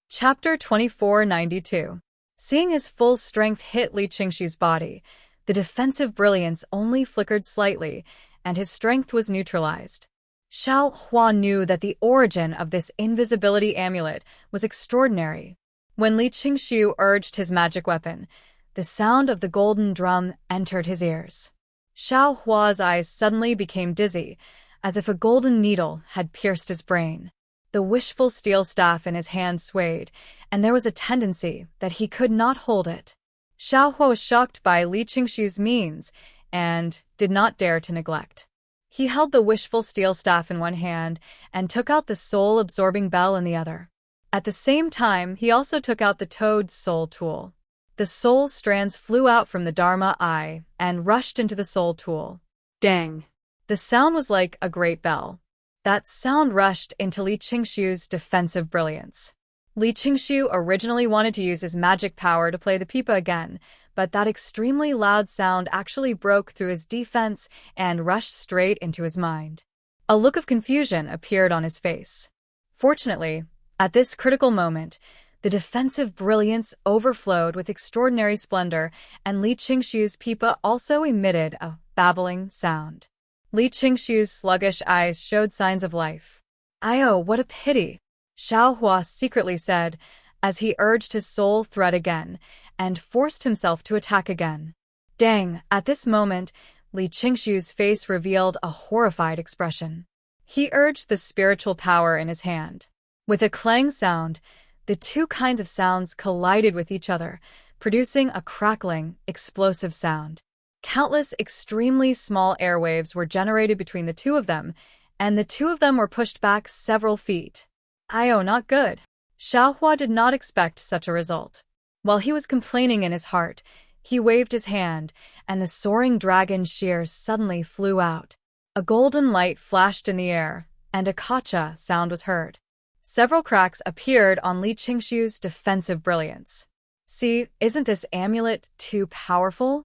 Chapter 2492. Seeing his full strength hit Li Qingxiu's body, the defensive brilliance only flickered slightly, and his strength was neutralized. Xiaohua knew that the origin of this invisibility amulet was extraordinary. When Li Qingxiu urged his magic weapon, the sound of the golden drum entered his ears. Xiaohua's eyes suddenly became dizzy, as if a golden needle had pierced his brain. The wishful steel staff in his hand swayed, and there was a tendency that he could not hold it. Xiaohua was shocked by Li Qingxiu's means and did not dare to neglect. He held the wishful steel staff in one hand and took out the soul-absorbing bell in the other. At the same time, he also took out the toad's soul tool. The soul strands flew out from the Dharma eye and rushed into the soul tool. Dang! The sound was like a great bell. That sound rushed into Li Qingxiu's defensive brilliance. Li Qingxiu originally wanted to use his magic power to play the pipa again, but that extremely loud sound actually broke through his defense and rushed straight into his mind. A look of confusion appeared on his face. Fortunately, at this critical moment, the defensive brilliance overflowed with extraordinary splendor, and Li Qingxiu's pipa also emitted a babbling sound. Li Qingxiu's sluggish eyes showed signs of life. "Oh, what a pity," Xiaohua secretly said, as he urged his soul thread again, and forced himself to attack again. Dang! At this moment, Li Qingxiu's face revealed a horrified expression. He urged the spiritual power in his hand. With a clang sound, the two kinds of sounds collided with each other, producing a crackling, explosive sound. Countless extremely small airwaves were generated between the two of them, and the two of them were pushed back several feet. Not good. Xiaohua did not expect such a result. While he was complaining in his heart, he waved his hand, and the soaring dragon shears suddenly flew out. A golden light flashed in the air, and a kacha sound was heard. Several cracks appeared on Li Qingxiu's defensive brilliance. "See, isn't this amulet too powerful?"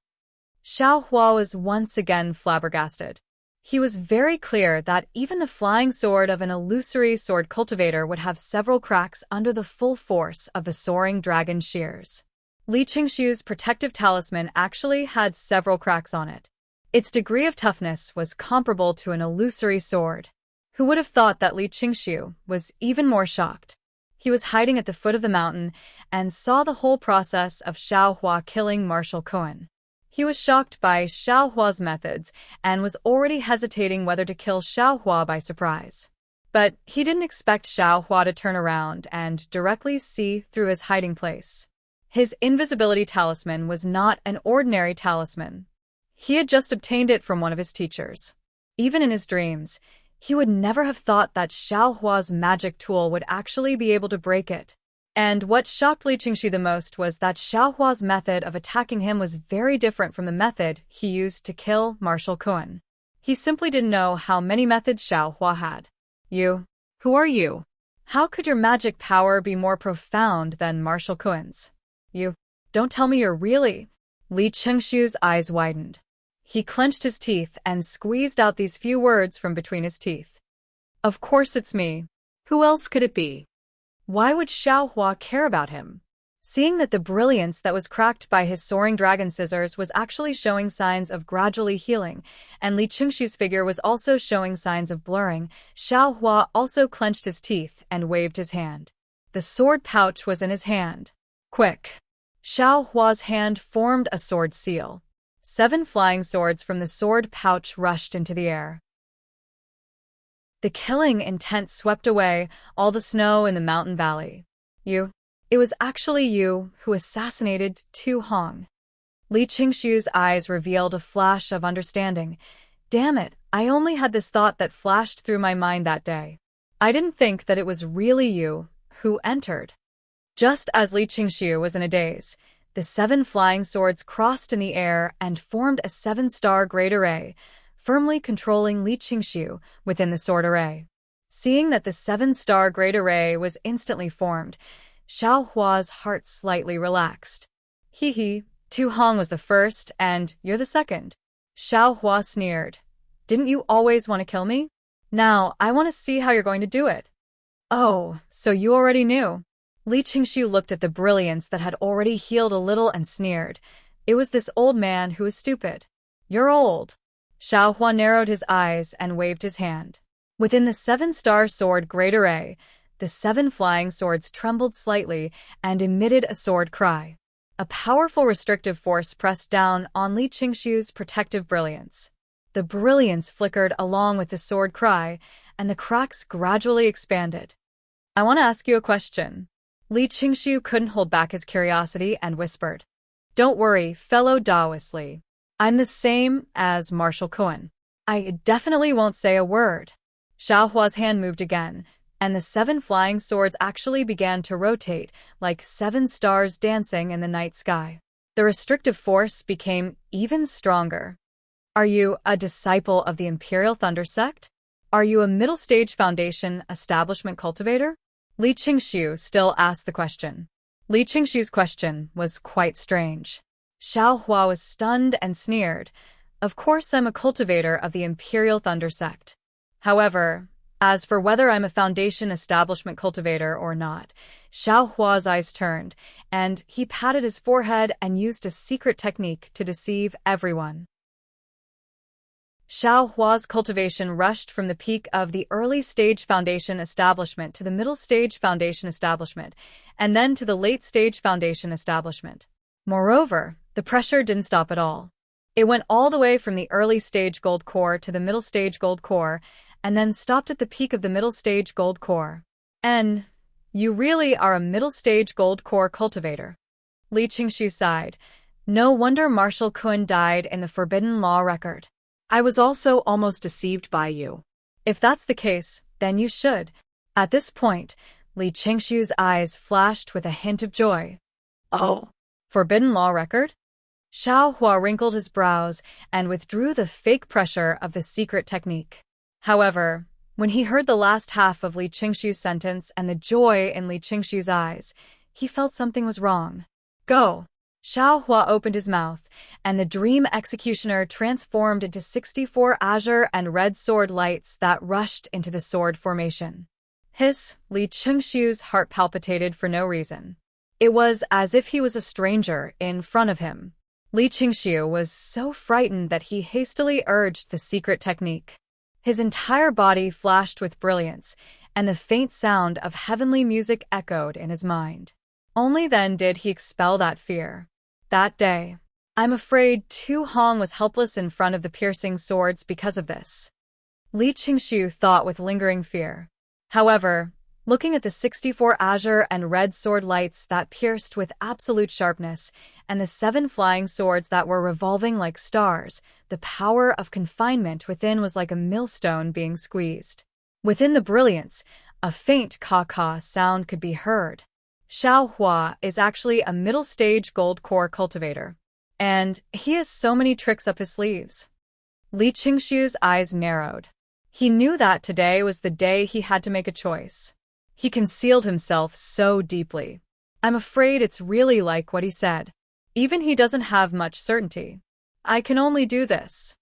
Xiaohua was once again flabbergasted. He was very clear that even the flying sword of an illusory sword cultivator would have several cracks under the full force of the soaring dragon shears. Li Qingxiu's protective talisman actually had several cracks on it. Its degree of toughness was comparable to an illusory sword. Who would have thought that Li Qingxiu was even more shocked? He was hiding at the foot of the mountain and saw the whole process of Xiaohua killing Marshal Kun. He was shocked by Xiaohua's methods and was already hesitating whether to kill Xiaohua by surprise. But he didn't expect Xiaohua to turn around and directly see through his hiding place. His invisibility talisman was not an ordinary talisman. He had just obtained it from one of his teachers. Even in his dreams, he would never have thought that Xiaohua's magic tool would actually be able to break it. And what shocked Li Qingxi the most was that Xiaohua's method of attacking him was very different from the method he used to kill Marshal Kun. He simply didn't know how many methods Xiaohua had. You? Who are you? How could your magic power be more profound than Marshal Kun's? You? Don't tell me you're really… Li Qingxi's eyes widened. He clenched his teeth and squeezed out these few words from between his teeth. Of course it's me. Who else could it be? Why would Xiaohua care about him? Seeing that the brilliance that was cracked by his soaring dragon scissors was actually showing signs of gradually healing, and Li Qingxi's figure was also showing signs of blurring, Xiaohua also clenched his teeth and waved his hand. The sword pouch was in his hand. Quick! Xiaohua's hand formed a sword seal. 7 flying swords from the sword pouch rushed into the air. The killing intent swept away all the snow in the mountain valley. You? It was actually you who assassinated Tu Hong. Li Qingxi's eyes revealed a flash of understanding. Damn it, I only had this thought that flashed through my mind that day. I didn't think that it was really you who entered. Just as Li Qingxi was in a daze, the 7 flying swords crossed in the air and formed a 7-star great array, firmly controlling Li Qingxi within the sword array. Seeing that the 7-star great array was instantly formed, Xiaohua's heart slightly relaxed. Hee, Tu Hong was the first, and you're the second. Xiaohua sneered. Didn't you always want to kill me? Now, I want to see how you're going to do it. Oh, so you already knew. Li Qingxi looked at the brilliance that had already healed a little and sneered. It was this old man who was stupid. You're old. Xiaohua narrowed his eyes and waved his hand. Within the 7-star sword great array, the 7 flying swords trembled slightly and emitted a sword cry. A powerful restrictive force pressed down on Li Qingxi's protective brilliance. The brilliance flickered along with the sword cry, and the cracks gradually expanded. I want to ask you a question. Li Qingxi couldn't hold back his curiosity and whispered. Don't worry, fellow Taoist Li. I'm the same as Marshal Kun. I definitely won't say a word. Xiaohua's hand moved again, and the 7 flying swords actually began to rotate like 7 stars dancing in the night sky. The restrictive force became even stronger. Are you a disciple of the Imperial Thunder Sect? Are you a middle stage foundation establishment cultivator? Li Qingxi still asked the question. Li Qingxi's question was quite strange. Xiaohua was stunned and sneered. Of course I'm a cultivator of the Imperial Thunder Sect. However, as for whether I'm a foundation establishment cultivator or not, Xiaohua's eyes turned, and he patted his forehead and used a secret technique to deceive everyone. Xiaohua's cultivation rushed from the peak of the early stage foundation establishment to the middle stage foundation establishment, and then to the late stage foundation establishment. Moreover, the pressure didn't stop at all. It went all the way from the early stage gold core to the middle stage gold core, and then stopped at the peak of the middle stage gold core. And you really are a middle stage gold core cultivator. Li Qingxi sighed. No wonder Marshal Kun died in the Forbidden Law record. I was also almost deceived by you. If that's the case, then you should. At this point, Li Qingxi's eyes flashed with a hint of joy. Oh, Forbidden Law record? Xiaohua wrinkled his brows and withdrew the fake pressure of the secret technique. However, when he heard the last half of Li Qingxi's sentence and the joy in Li Qingxi's eyes, he felt something was wrong. Go! Xiaohua opened his mouth, and the Dream Executioner transformed into 64 azure and red sword lights that rushed into the sword formation. Hiss! Li Qingxi's heart palpitated for no reason. It was as if he was a stranger in front of him. Li Qingxi was so frightened that he hastily urged the secret technique. His entire body flashed with brilliance, and the faint sound of heavenly music echoed in his mind. Only then did he expel that fear. That day, I'm afraid Tu Hong was helpless in front of the piercing swords because of this. Li Qingshu thought with lingering fear. However, looking at the 64 azure and red sword lights that pierced with absolute sharpness, and the 7 flying swords that were revolving like stars, the power of confinement within was like a millstone being squeezed. Within the brilliance, a faint caw-caw sound could be heard. Xiao Hua is actually a middle-stage gold core cultivator, and he has so many tricks up his sleeves. Li Qingshu's eyes narrowed. He knew that today was the day he had to make a choice. He concealed himself so deeply. I'm afraid it's really like what he said. Even he doesn't have much certainty. I can only do this.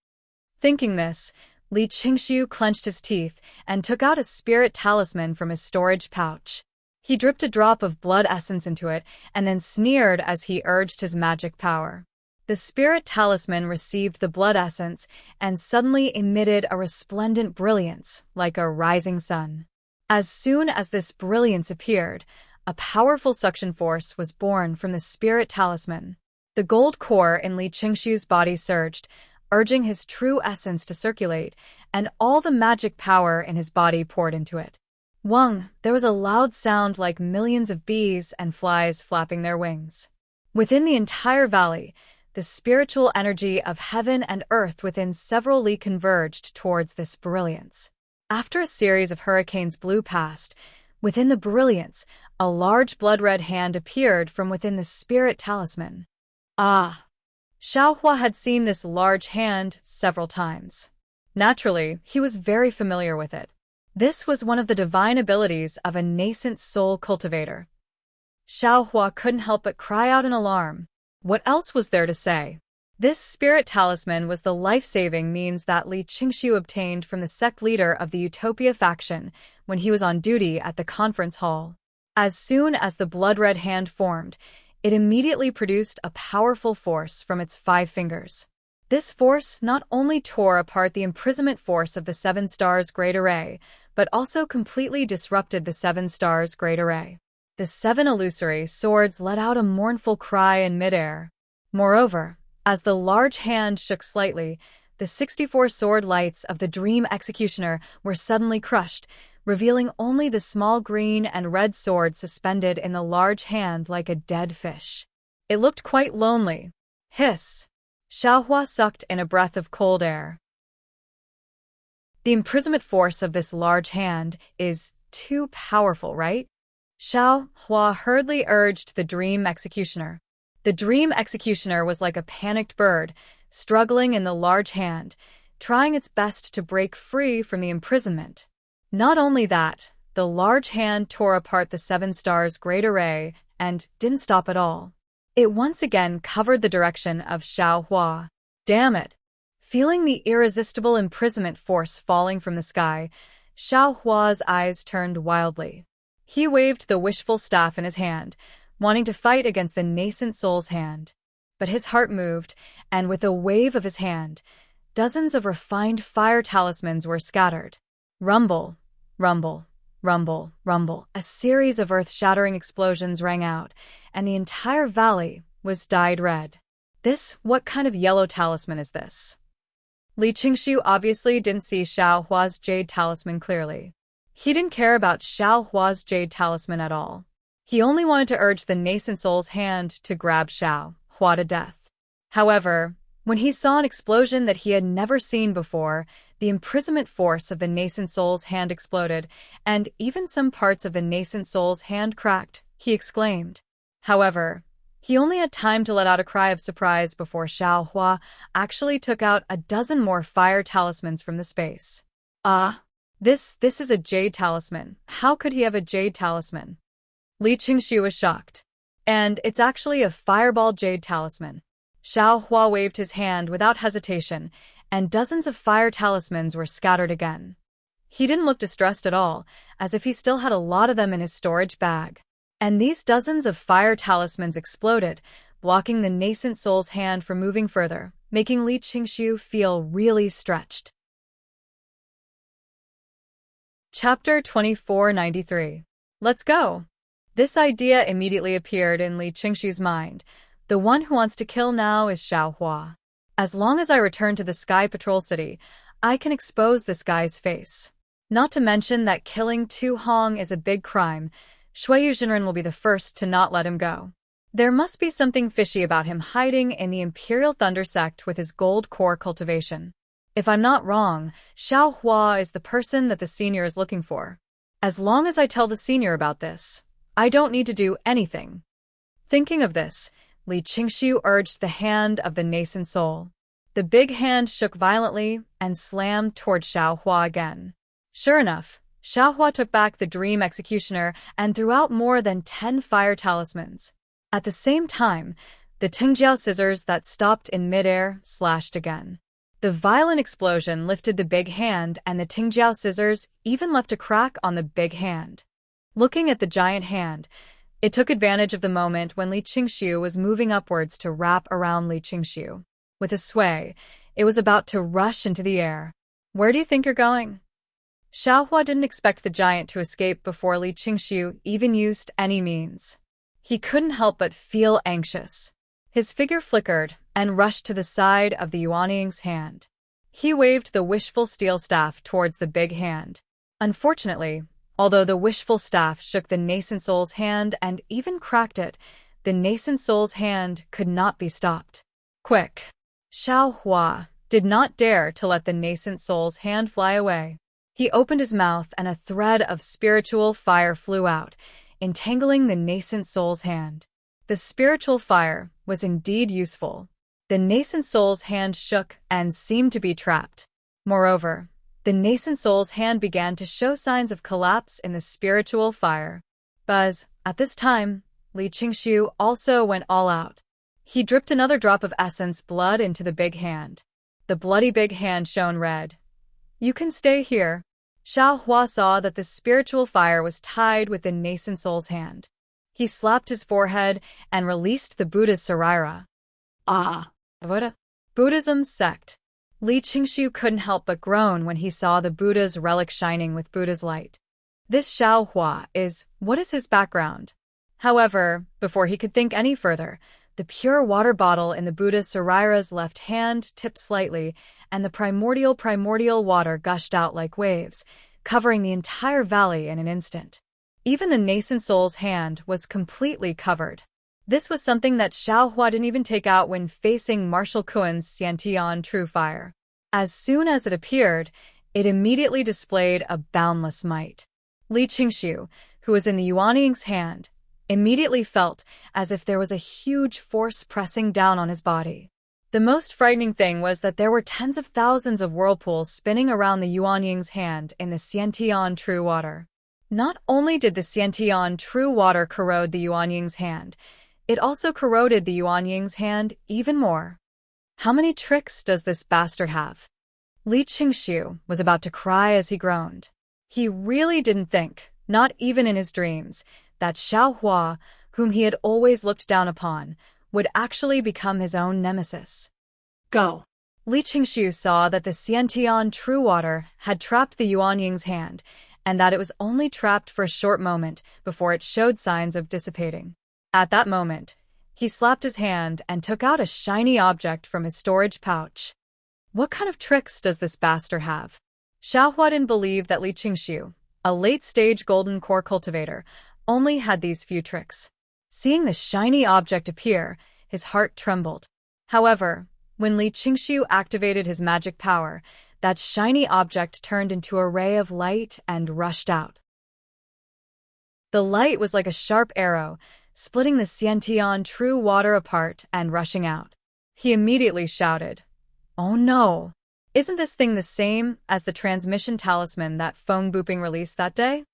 Thinking this, Li Qingshu clenched his teeth and took out a spirit talisman from his storage pouch. He dripped a drop of blood essence into it and then sneered as he urged his magic power. The spirit talisman received the blood essence and suddenly emitted a resplendent brilliance like a rising sun. As soon as this brilliance appeared, a powerful suction force was born from the spirit talisman. The gold core in Li Qingshu's body surged, urging his true essence to circulate, and all the magic power in his body poured into it. Wang, there was a loud sound like millions of bees and flies flapping their wings. Within the entire valley, the spiritual energy of heaven and earth within several li converged towards this brilliance. After a series of hurricanes blew past, within the brilliance, a large blood-red hand appeared from within the spirit talisman. Ah! Xiao Hua had seen this large hand several times. Naturally, he was very familiar with it. This was one of the divine abilities of a nascent soul cultivator. Xiao Hua couldn't help but cry out in alarm. What else was there to say? This spirit talisman was the life-saving means that Li Qingshu obtained from the sect leader of the Utopia faction when he was on duty at the conference hall. As soon as the blood-red hand formed, it immediately produced a powerful force from its 5 fingers. This force not only tore apart the imprisonment force of the 7 stars Great Array, but also completely disrupted the 7 stars Great Array. The 7 illusory swords let out a mournful cry in midair. Moreover, as the large hand shook slightly, the 64 sword lights of the Dream Executioner were suddenly crushed, revealing only the small green and red sword suspended in the large hand like a dead fish. It looked quite lonely. Hiss! Xiao Hua sucked in a breath of cold air. The imprisonment force of this large hand is too powerful, right? Xiao Hua hurriedly urged the Dream Executioner. The Dream Executioner was like a panicked bird, struggling in the large hand, trying its best to break free from the imprisonment. Not only that, the large hand tore apart the 7 stars Great Array and didn't stop at all. It once again covered the direction of Xiao Hua. Damn it! Feeling the irresistible imprisonment force falling from the sky, Xiao Hua's eyes turned wildly. He waved the wishful staff in his hand, wanting to fight against the nascent soul's hand. But his heart moved, and with a wave of his hand, dozens of refined fire talismans were scattered. Rumble, rumble, rumble, rumble. A series of earth-shattering explosions rang out, and the entire valley was dyed red. What kind of yellow talisman is this? Li Qingshu obviously didn't see Xiao Hua's jade talisman clearly. He didn't care about Xiao Hua's jade talisman at all. He only wanted to urge the nascent soul's hand to grab Xiao Hua to death. However, when he saw an explosion that he had never seen before, the imprisonment force of the nascent soul's hand exploded, and even some parts of the nascent soul's hand cracked, he exclaimed. However, he only had time to let out a cry of surprise before Xiao Hua actually took out a dozen more fire talismans from the space. This is a jade talisman. How could he have a jade talisman? Li Qingshu was shocked. And it's actually a fireball jade talisman. Xiao Hua waved his hand without hesitation, and dozens of fire talismans were scattered again. He didn't look distressed at all, as if he still had a lot of them in his storage bag. And these dozens of fire talismans exploded, blocking the nascent soul's hand from moving further, making Li Qingshu feel really stretched. Chapter 2493. Let's go. This idea immediately appeared in Li Qingxiu's mind. The one who wants to kill now is Xiaohua. As long as I return to the Sky Patrol City, I can expose this guy's face. Not to mention that killing Tu Hong is a big crime. Shuiyu Jinren will be the first to not let him go. There must be something fishy about him hiding in the Imperial Thunder Sect with his gold core cultivation. If I'm not wrong, Xiaohua is the person that the senior is looking for. As long as I tell the senior about this, I don't need to do anything. Thinking of this, Li Qingxiu urged the hand of the nascent soul. The big hand shook violently and slammed toward Xiaohua again. Sure enough, Xiaohua took back the Dream Executioner and threw out more than 10 fire talismans. At the same time, the Tingjiao scissors that stopped in midair slashed again. The violent explosion lifted the big hand, and the Tingjiao scissors even left a crack on the big hand. Looking at the giant hand, it took advantage of the moment when Li Qingxiu was moving upwards to wrap around Li Qingxiu. With a sway, it was about to rush into the air. Where do you think you're going? Xiaohua didn't expect the giant to escape before Li Qingxiu even used any means. He couldn't help but feel anxious. His figure flickered and rushed to the side of the Yuanying's hand. He waved the wishful steel staff towards the big hand. Unfortunately, although the wishful staff shook the nascent soul's hand and even cracked it, the nascent soul's hand could not be stopped. Quick! Xiaohua did not dare to let the nascent soul's hand fly away. He opened his mouth and a thread of spiritual fire flew out, entangling the nascent soul's hand. The spiritual fire was indeed useful. The nascent soul's hand shook and seemed to be trapped. Moreover, the nascent soul's hand began to show signs of collapse in the spiritual fire. Buzz, at this time, Li Qingxiu also went all out. He dripped another drop of essence blood into the big hand. The bloody big hand shone red. You can stay here. Xiaohua saw that the spiritual fire was tied with the nascent soul's hand. He slapped his forehead and released the Buddha's Saraira. Ah! Buddhism's sect. Li Qingxiu couldn't help but groan when he saw the Buddha's relic shining with Buddha's light. This Xiaohua what is his background? However, before he could think any further, the pure water bottle in the Buddha's Saraira's left hand tipped slightly, and the primordial water gushed out like waves, covering the entire valley in an instant. Even the nascent soul's hand was completely covered. This was something that Xiaohua didn't even take out when facing Marshal Kuen's Xiantian True Fire. As soon as it appeared, it immediately displayed a boundless might. Li Qingxiu, who was in the Yuanying's hand, immediately felt as if there was a huge force pressing down on his body. The most frightening thing was that there were tens of thousands of whirlpools spinning around the Yuanying's hand in the Xiantian True Water. Not only did the Xiantian True Water corrode the Yuanying's hand, it also corroded the Yuanying's hand even more. How many tricks does this bastard have? Li Qingxiu was about to cry as he groaned. He really didn't think, not even in his dreams, that Xiaohua, whom he had always looked down upon, would actually become his own nemesis. Go! Li Qingxiu saw that the Xiantian True Water had trapped the Yuanying's hand, and that it was only trapped for a short moment before it showed signs of dissipating. At that moment, he slapped his hand and took out a shiny object from his storage pouch. What kind of tricks does this bastard have? Xiaohua didn't believe that Li Qingxiu, a late-stage golden core cultivator, only had these few tricks. Seeing the shiny object appear, his heart trembled. However, when Li Qingxiu activated his magic power, that shiny object turned into a ray of light and rushed out. The light was like a sharp arrow, splitting the Xiantian True Water apart and rushing out. He immediately shouted, "Oh no! Isn't this thing the same as the transmission talisman that Feng Buping released that day?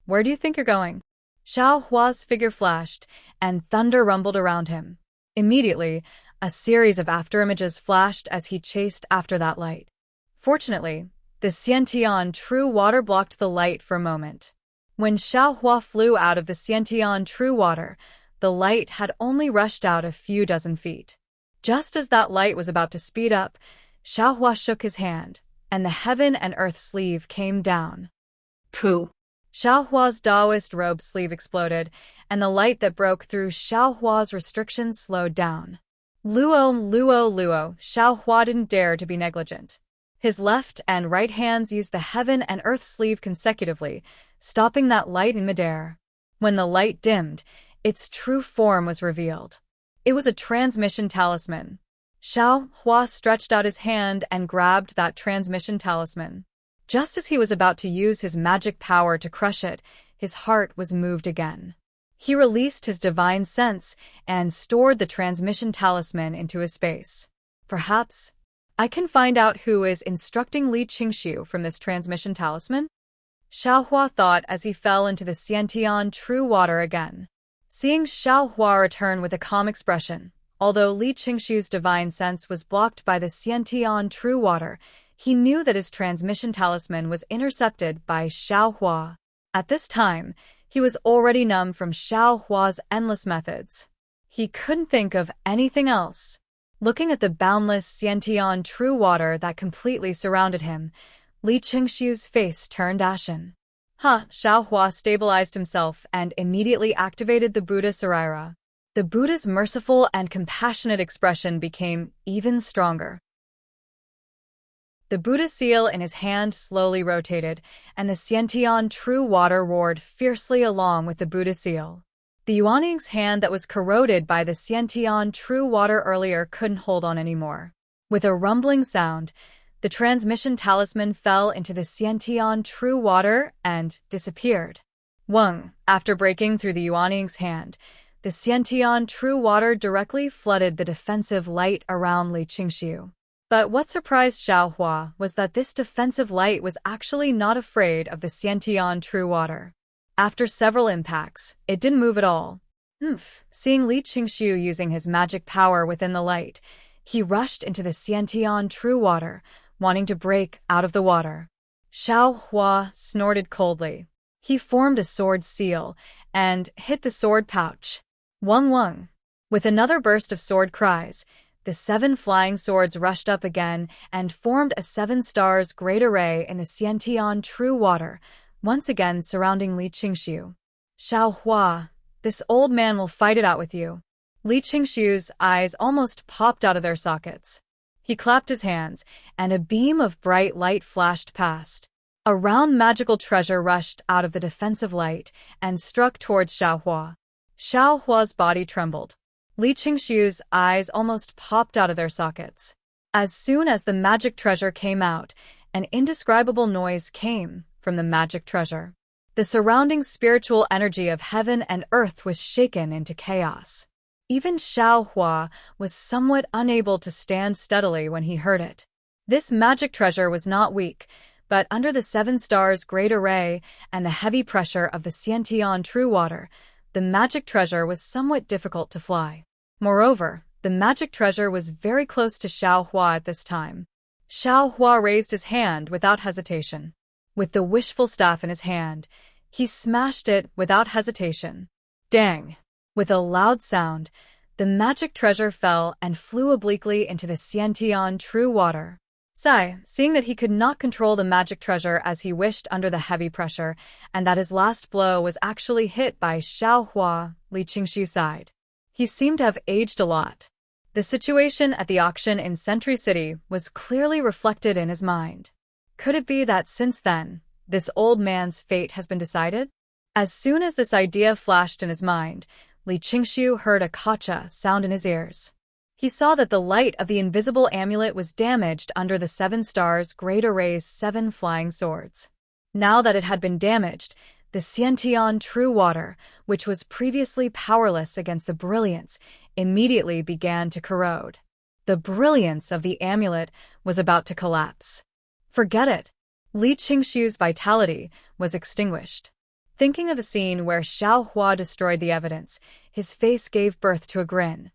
Where do you think you're going?" Xiaohua's figure flashed, and thunder rumbled around him. Immediately, a series of afterimages flashed as he chased after that light. Fortunately, the Xiantian True Water blocked the light for a moment. When Xiaohua flew out of the Xiantian True Water, the light had only rushed out a few dozen feet. Just as that light was about to speed up, Xiaohua shook his hand, and the heaven and earth sleeve came down. Pooh. Xiaohua's Taoist robe sleeve exploded, and the light that broke through Xiaohua's restrictions slowed down. Luo, Luo, Luo, Xiaohua didn't dare to be negligent. His left and right hands used the heaven and earth sleeve consecutively, stopping that light in midair. When the light dimmed, its true form was revealed. It was a transmission talisman. Xiaohua stretched out his hand and grabbed that transmission talisman. Just as he was about to use his magic power to crush it, his heart was moved again. He released his divine sense and stored the transmission talisman into his space. Perhaps I can find out who is instructing Li Qingxiu from this transmission talisman? Xiaohua thought as he fell into the Xiantian true water again. Seeing Xiaohua return with a calm expression, although Li Qingxiu's divine sense was blocked by the Xiantian true water, he knew that his transmission talisman was intercepted by Xiaohua. At this time, he was already numb from Xiaohua's endless methods. He couldn't think of anything else. Looking at the boundless Xiantian true water that completely surrounded him, Li Qingxiu's face turned ashen. Xiaohua stabilized himself and immediately activated the Buddha Saraira. The Buddha's merciful and compassionate expression became even stronger. The Buddha seal in his hand slowly rotated, and the Xiantian true water roared fiercely along with the Buddha seal. The Yuanning's hand that was corroded by the Xiantian true water earlier couldn't hold on anymore. With a rumbling sound, the transmission talisman fell into the Xiantian true water and disappeared. After breaking through the Yuanning's hand, the Xiantian true water directly flooded the defensive light around Li Qingxiu. But what surprised Xiaohua was that this defensive light was actually not afraid of the Xiantian true water. After several impacts, it didn't move at all. Seeing Li Qingxiu using his magic power within the light, he rushed into the Xiantian true water, wanting to break out of the water. Xiaohua snorted coldly. He formed a sword seal and hit the sword pouch. Wung. With another burst of sword cries, the 7 flying swords rushed up again and formed a 7 stars great array in the Xiantian true water, once again surrounding Li Qingxiu. Xiaohua, this old man will fight it out with you. Li Qingxiu's eyes almost popped out of their sockets. He clapped his hands, and a beam of bright light flashed past. A round magical treasure rushed out of the defensive light and struck towards Xiaohua. Xiaohua's body trembled. Li Qingxiu's eyes almost popped out of their sockets. As soon as the magic treasure came out, an indescribable noise came from the magic treasure. The surrounding spiritual energy of heaven and earth was shaken into chaos. Even Xiaohua was somewhat unable to stand steadily when he heard it. This magic treasure was not weak, but under the 7 stars great array and the heavy pressure of the Xiantian true water, the magic treasure was somewhat difficult to fly. Moreover, the magic treasure was very close to Xiaohua at this time. Xiaohua raised his hand without hesitation. With the wishful staff in his hand, he smashed it without hesitation. Dang! With a loud sound, the magic treasure fell and flew obliquely into the Xiantian true water. Sai, seeing that he could not control the magic treasure as he wished under the heavy pressure, and that his last blow was actually hit by Xiaohua, Li Qingxiu sighed. He seemed to have aged a lot. The situation at the auction in Sentry City was clearly reflected in his mind. Could it be that since then, this old man's fate has been decided? As soon as this idea flashed in his mind, Li Qingxiu heard a kacha sound in his ears. He saw that the light of the invisible amulet was damaged under the 7 stars great array's 7 flying swords. Now that it had been damaged, the Xiantian true water, which was previously powerless against the brilliance, immediately began to corrode. The brilliance of the amulet was about to collapse. Forget it. Li Qingxiu's vitality was extinguished. Thinking of the scene where Xiaohua destroyed the evidence, his face gave birth to a grin.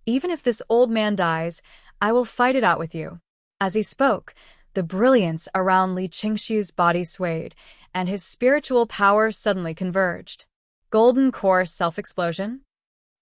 Even if this old man dies, I will fight it out with you. As he spoke, the brilliance around Li Qingxiu's body swayed, and his spiritual power suddenly converged. Golden core self-explosion?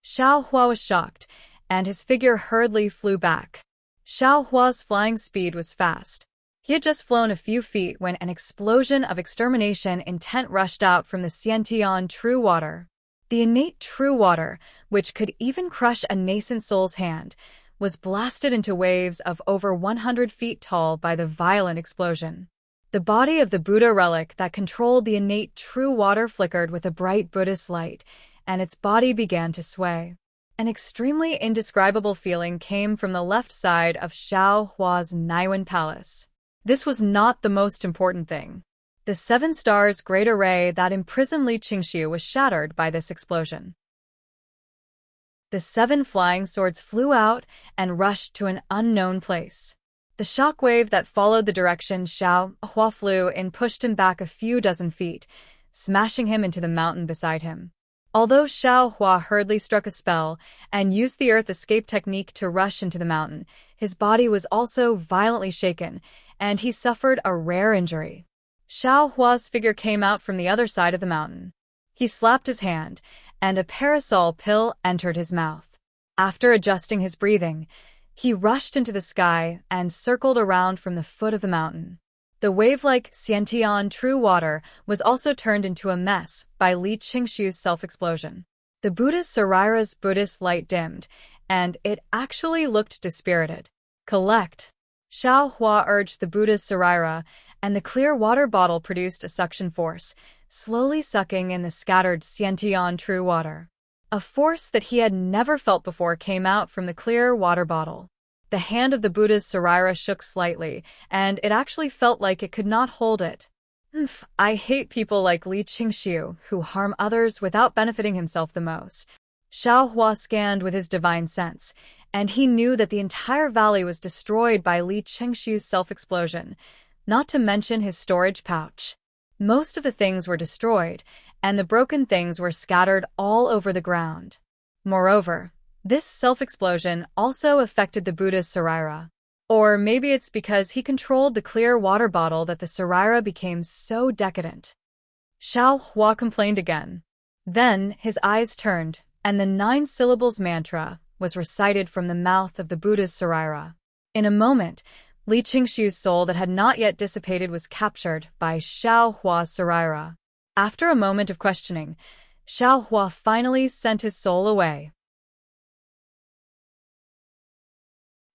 Xiaohua was shocked, and his figure hurriedly flew back. Xiaohua's flying speed was fast. He had just flown a few feet when an explosion of extermination intent rushed out from the Enchanting true water. The innate true water, which could even crush a nascent soul's hand, was blasted into waves of over 100 feet tall by the violent explosion. The body of the Buddha relic that controlled the innate true water flickered with a bright Buddhist light, and its body began to sway. An extremely indescribable feeling came from the left side of Xiao Hua's Naiwan Palace. This was not the most important thing. The 7 stars great array that imprisoned Li Qingxiu was shattered by this explosion. The 7 flying swords flew out and rushed to an unknown place. The shockwave that followed the direction Xiao Hua flew in pushed him back a few dozen feet, smashing him into the mountain beside him. Although Xiao Hua hurriedly struck a spell and used the earth escape technique to rush into the mountain, his body was also violently shaken, and he suffered a rare injury. Xiao Hua's figure came out from the other side of the mountain. He slapped his hand, and a parasol pill entered his mouth. After adjusting his breathing, he rushed into the sky and circled around from the foot of the mountain. The wave-like Enchanting true water was also turned into a mess by Li Qingxiu's self-explosion. The Buddha Sarira's Buddhist light dimmed, and it actually looked dispirited. Collect! Xiao Hua urged the Buddha's Sarira, and the clear water bottle produced a suction force, slowly sucking in the scattered Enchanting true water. A force that he had never felt before came out from the clear water bottle. The hand of the Buddha's Sarira shook slightly, and it actually felt like it could not hold it. I hate people like Li Qingxiu, who harm others without benefiting himself the most. Xiao Hua scanned with his divine sense, and he knew that the entire valley was destroyed by Li Qingxiu's self-explosion, not to mention his storage pouch. Most of the things were destroyed, and the broken things were scattered all over the ground. Moreover, this self-explosion also affected the Buddha's Sarira. Or maybe it's because he controlled the clear water bottle that the Sarira became so decadent. Xiao Hua complained again. Then his eyes turned, and the 9 syllables mantra was recited from the mouth of the Buddha's Sarira. In a moment, Li Qingxiu's soul that had not yet dissipated was captured by Xiao Hua's Sarira. After a moment of questioning, Xiao Hua finally sent his soul away.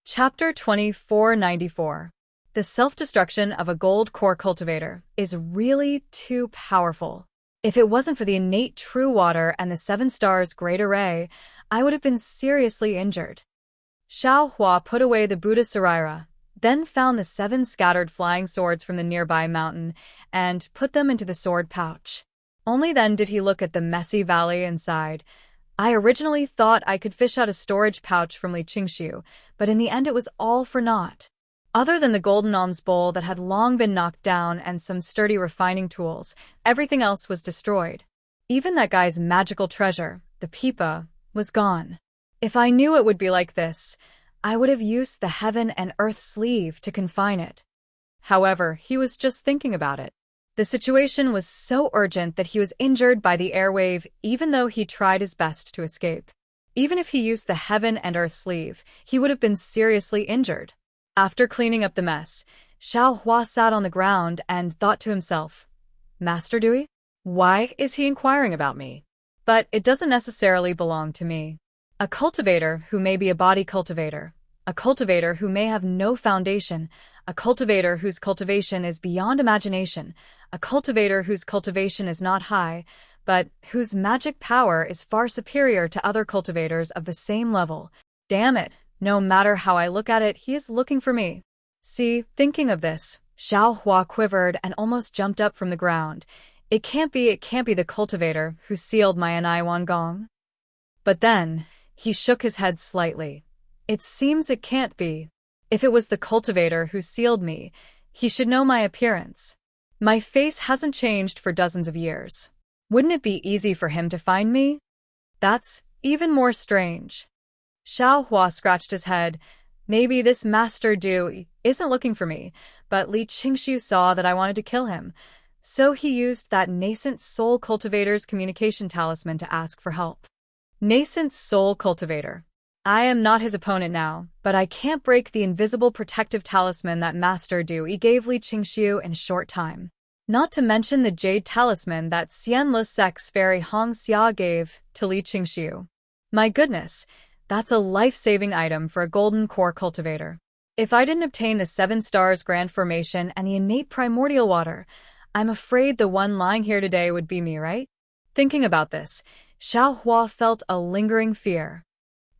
Chapter 2494. The self-destruction of a gold core cultivator is really too powerful. If it wasn't for the innate true water and the 7 stars great array, I would have been seriously injured. Xiao Hua put away the Buddha Sarira, then found the 7 scattered flying swords from the nearby mountain and put them into the sword pouch. Only then did he look at the messy valley inside. I originally thought I could fish out a storage pouch from Li Qingxiu, but in the end it was all for naught. Other than the golden alms bowl that had long been knocked down and some sturdy refining tools, everything else was destroyed. Even that guy's magical treasure, the pipa, was gone. If I knew it would be like this, I would have used the heaven and earth sleeve to confine it. However, he was just thinking about it. The situation was so urgent that he was injured by the airwave even though he tried his best to escape. Even if he used the heaven and earth sleeve, he would have been seriously injured. After cleaning up the mess, Xiao Hua sat on the ground and thought to himself, Master Dewey? Why is he inquiring about me? But it doesn't necessarily belong to me. A cultivator who may be a body cultivator, a cultivator who may have no foundation, a cultivator whose cultivation is beyond imagination, a cultivator whose cultivation is not high, but whose magic power is far superior to other cultivators of the same level. Damn it, no matter how I look at it, he is looking for me. See, thinking of this, Xiao Hua quivered and almost jumped up from the ground. It can't be the cultivator who sealed my Naiwan gong. But then, he shook his head slightly. It seems it can't be. If it was the cultivator who sealed me, he should know my appearance. My face hasn't changed for dozens of years. Wouldn't it be easy for him to find me? That's even more strange. Xiao Hua scratched his head. Maybe this Master Du isn't looking for me, but Li Qingxiu saw that I wanted to kill him, so he used that nascent soul cultivator's communication talisman to ask for help. Nascent soul cultivator. I am not his opponent now, but I can't break the invisible protective talisman that Master Dui gave Li Qingxiu in a short time. Not to mention the jade talisman that Xian Le Sec's fairy Hong Xia gave to Li Qingxiu. My goodness, that's a life-saving item for a golden core cultivator. If I didn't obtain the 7 stars grand formation and the innate primordial water, I'm afraid the one lying here today would be me, right? Thinking about this, Xiao Hua felt a lingering fear.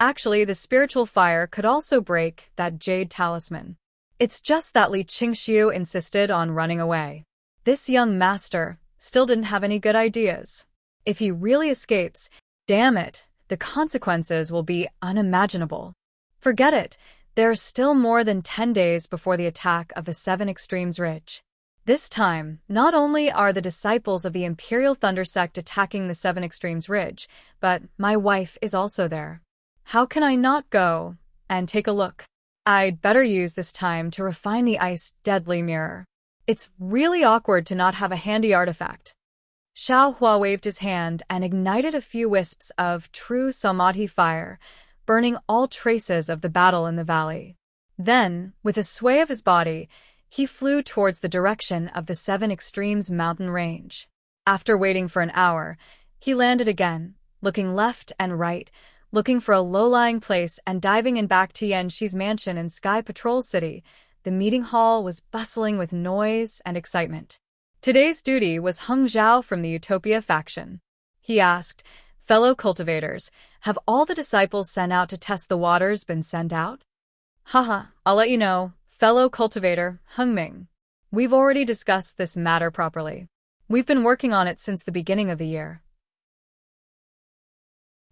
Actually, the spiritual fire could also break that jade talisman. It's just that Li Qingxiu insisted on running away. This young master still didn't have any good ideas. If he really escapes, damn it, the consequences will be unimaginable. Forget it, there are still more than 10 days before the attack of the 7 Extremes Ridge. This time, not only are the disciples of the Imperial Thunder Sect attacking the 7 Extremes Ridge, but my wife is also there. How can I not go and take a look? I'd better use this time to refine the ice deadly mirror. It's really awkward to not have a handy artifact. Xiao Hua waved his hand and ignited a few wisps of true Samadhi fire, burning all traces of the battle in the valley. Then, with a sway of his body, he flew towards the direction of the 7 Extremes mountain range. After waiting for an hour, he landed again, looking left and right, looking for a low-lying place and diving in back to Yanxi's mansion in Sky Patrol City. The meeting hall was bustling with noise and excitement. Today's duty was Heng Zhao from the Utopia faction. He asked, "Fellow cultivators, have all the disciples sent out to test the waters been sent out?" "Haha, I'll let you know, fellow cultivator, Heng Ming. We've already discussed this matter properly. We've been working on it since the beginning of the year."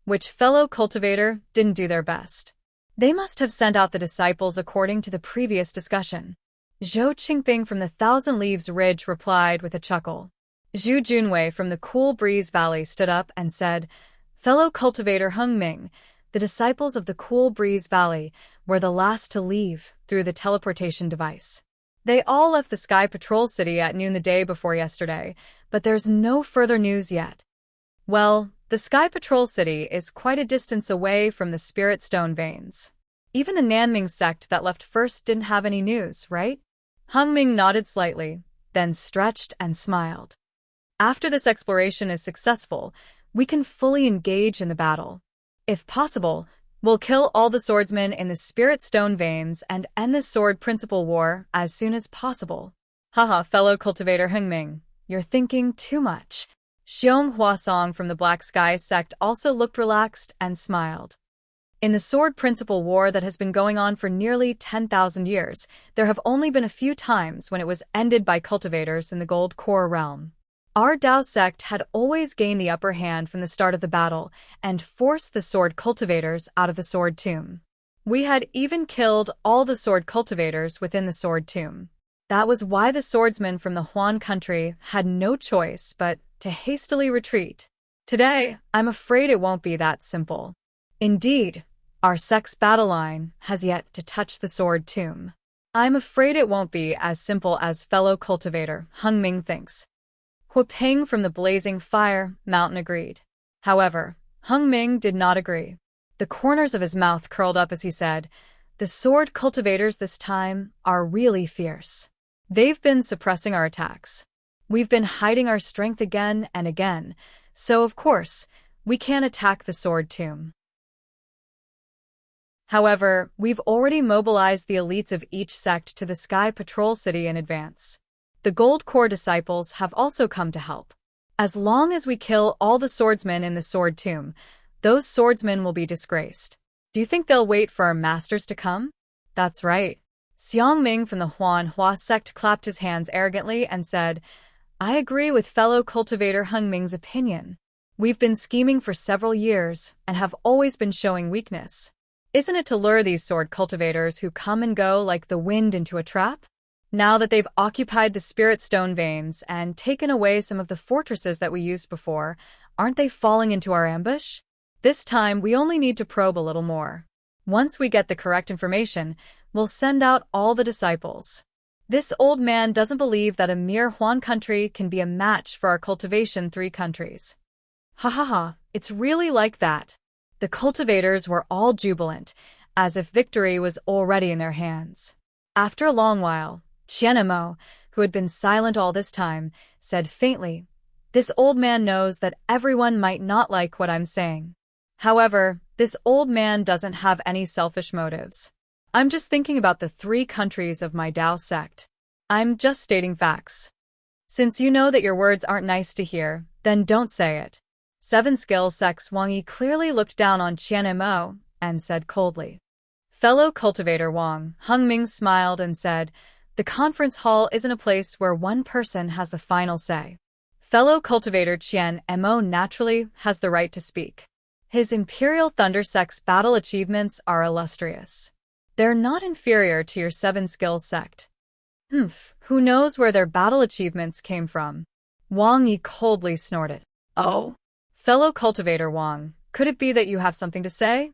Which fellow cultivator didn't do their best? They must have sent out the disciples according to the previous discussion. Zhou Qingping from the Thousand Leaves Ridge replied with a chuckle. Zhu Junwei from the Cool Breeze Valley stood up and said, "Fellow cultivator Heng Ming, the disciples of the Cool Breeze Valley were the last to leave through the teleportation device. They all left the Sky Patrol City at noon the day before yesterday, but there's no further news yet." Well, the Sky Patrol City is quite a distance away from the Spirit Stone Veins. Even the Nanming sect that left first didn't have any news, right? Heng Ming nodded slightly, then stretched and smiled. After this exploration is successful, we can fully engage in the battle. If possible, we'll kill all the swordsmen in the Spirit Stone Veins and end the Sword Principal War as soon as possible. Haha, fellow cultivator Heng Ming, you're thinking too much. Xiong Huasong from the Black Sky sect also looked relaxed and smiled. In the Sword Principal War that has been going on for nearly 10,000 years, there have only been a few times when it was ended by cultivators in the Gold Core realm. Our Dao sect had always gained the upper hand from the start of the battle and forced the sword cultivators out of the sword tomb. We had even killed all the sword cultivators within the sword tomb. That was why the swordsmen from the Huan country had no choice but to hastily retreat. Today, I'm afraid it won't be that simple. Indeed, our sect's battle line has yet to touch the sword tomb. I'm afraid it won't be as simple as fellow cultivator Heng Ming thinks. Hu Ping from the Blazing Fire Mountain agreed. However, Heng Ming did not agree. The corners of his mouth curled up as he said, "The sword cultivators this time are really fierce. They've been suppressing our attacks. We've been hiding our strength again and again, so of course, we can't attack the sword tomb. However, we've already mobilized the elites of each sect to the Sky Patrol City in advance. The Gold Core disciples have also come to help. As long as we kill all the swordsmen in the sword tomb, those swordsmen will be disgraced. Do you think they'll wait for our masters to come?" "That's right." Xiang Ming from the Hua sect clapped his hands arrogantly and said, "I agree with fellow cultivator Heng Ming's opinion. We've been scheming for several years and have always been showing weakness. Isn't it to lure these sword cultivators who come and go like the wind into a trap? Now that they've occupied the Spirit Stone Veins and taken away some of the fortresses that we used before, aren't they falling into our ambush? This time we only need to probe a little more. Once we get the correct information, we'll send out all the disciples. This old man doesn't believe that a mere Huan country can be a match for our cultivation 3 countries. Ha ha ha, it's really like that. The cultivators were all jubilant, as if victory was already in their hands. After a long while, Qianemo, who had been silent all this time, said faintly, "This old man knows that everyone might not like what I'm saying. However, this old man doesn't have any selfish motives. I'm just thinking about the 3 countries of my Tao sect. I'm just stating facts. Since you know that your words aren't nice to hear, then don't say it." 7 Skill Sects Wang Yi clearly looked down on Qianemo and said coldly. Fellow cultivator Wang Hongming smiled and said, "The conference hall isn't a place where one person has the final say. Fellow cultivator Qian Mo naturally has the right to speak. His Imperial Thunder Sect's battle achievements are illustrious. They're not inferior to your 7 Skills sect." Who knows where their battle achievements came from? Wang Yi coldly snorted. "Oh? Fellow cultivator Wang, could it be that you have something to say?"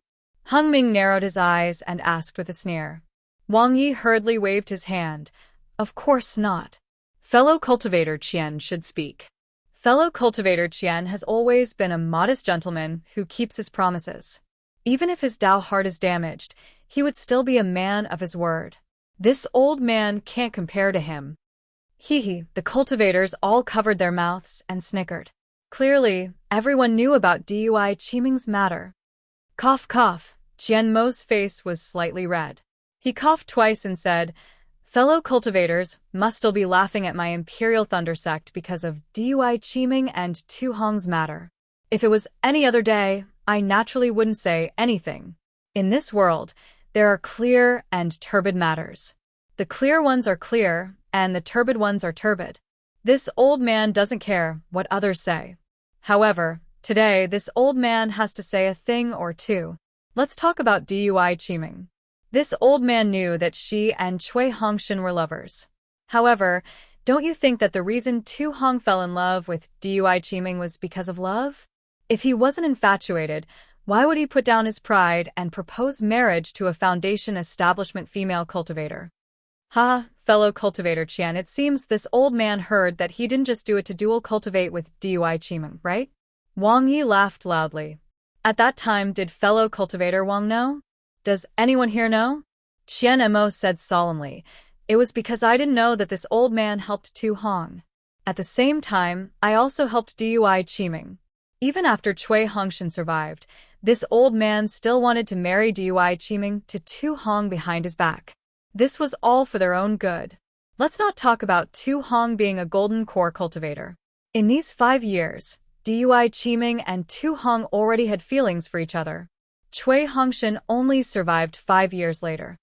Hongming narrowed his eyes and asked with a sneer. Wang Yi hurriedly waved his hand. "Of course not. Fellow cultivator Qian should speak." Fellow cultivator Qian has always been a modest gentleman who keeps his promises. Even if his Tao heart is damaged, he would still be a man of his word. This old man can't compare to him. The cultivators all covered their mouths and snickered. Clearly, everyone knew about Dui Qiming's matter. Cough, cough. Qian Mo's face was slightly red. He coughed twice and said, "Fellow cultivators must still be laughing at my Imperial Thunder Sect because of Dui Qiming and Tu Hong's matter. If it was any other day, I naturally wouldn't say anything. In this world, there are clear and turbid matters. The clear ones are clear, and the turbid ones are turbid. This old man doesn't care what others say. However, today this old man has to say a thing or two. Let's talk about Dui Qiming." This old man knew that she and Cui Hongshan were lovers. However, don't you think that the reason Tu Hong fell in love with Dui Qiming was because of love? If he wasn't infatuated, why would he put down his pride and propose marriage to a foundation establishment female cultivator? Fellow cultivator Qian, it seems this old man heard that he didn't just do it to dual cultivate with Dui Qiming, right? Wang Yi laughed loudly. At that time, did fellow cultivator Wang know? Does anyone here know? Qian Mo said solemnly, "It was because I didn't know that this old man helped Tu Hong. At the same time, I also helped Dui Qiming. Even after Cui Hongshan survived, this old man still wanted to marry Dui Qiming to Tu Hong behind his back. This was all for their own good. Let's not talk about Tu Hong being a golden core cultivator. In these 5 years, Dui Qiming and Tu Hong already had feelings for each other. Cui Hongshan only survived 5 years later.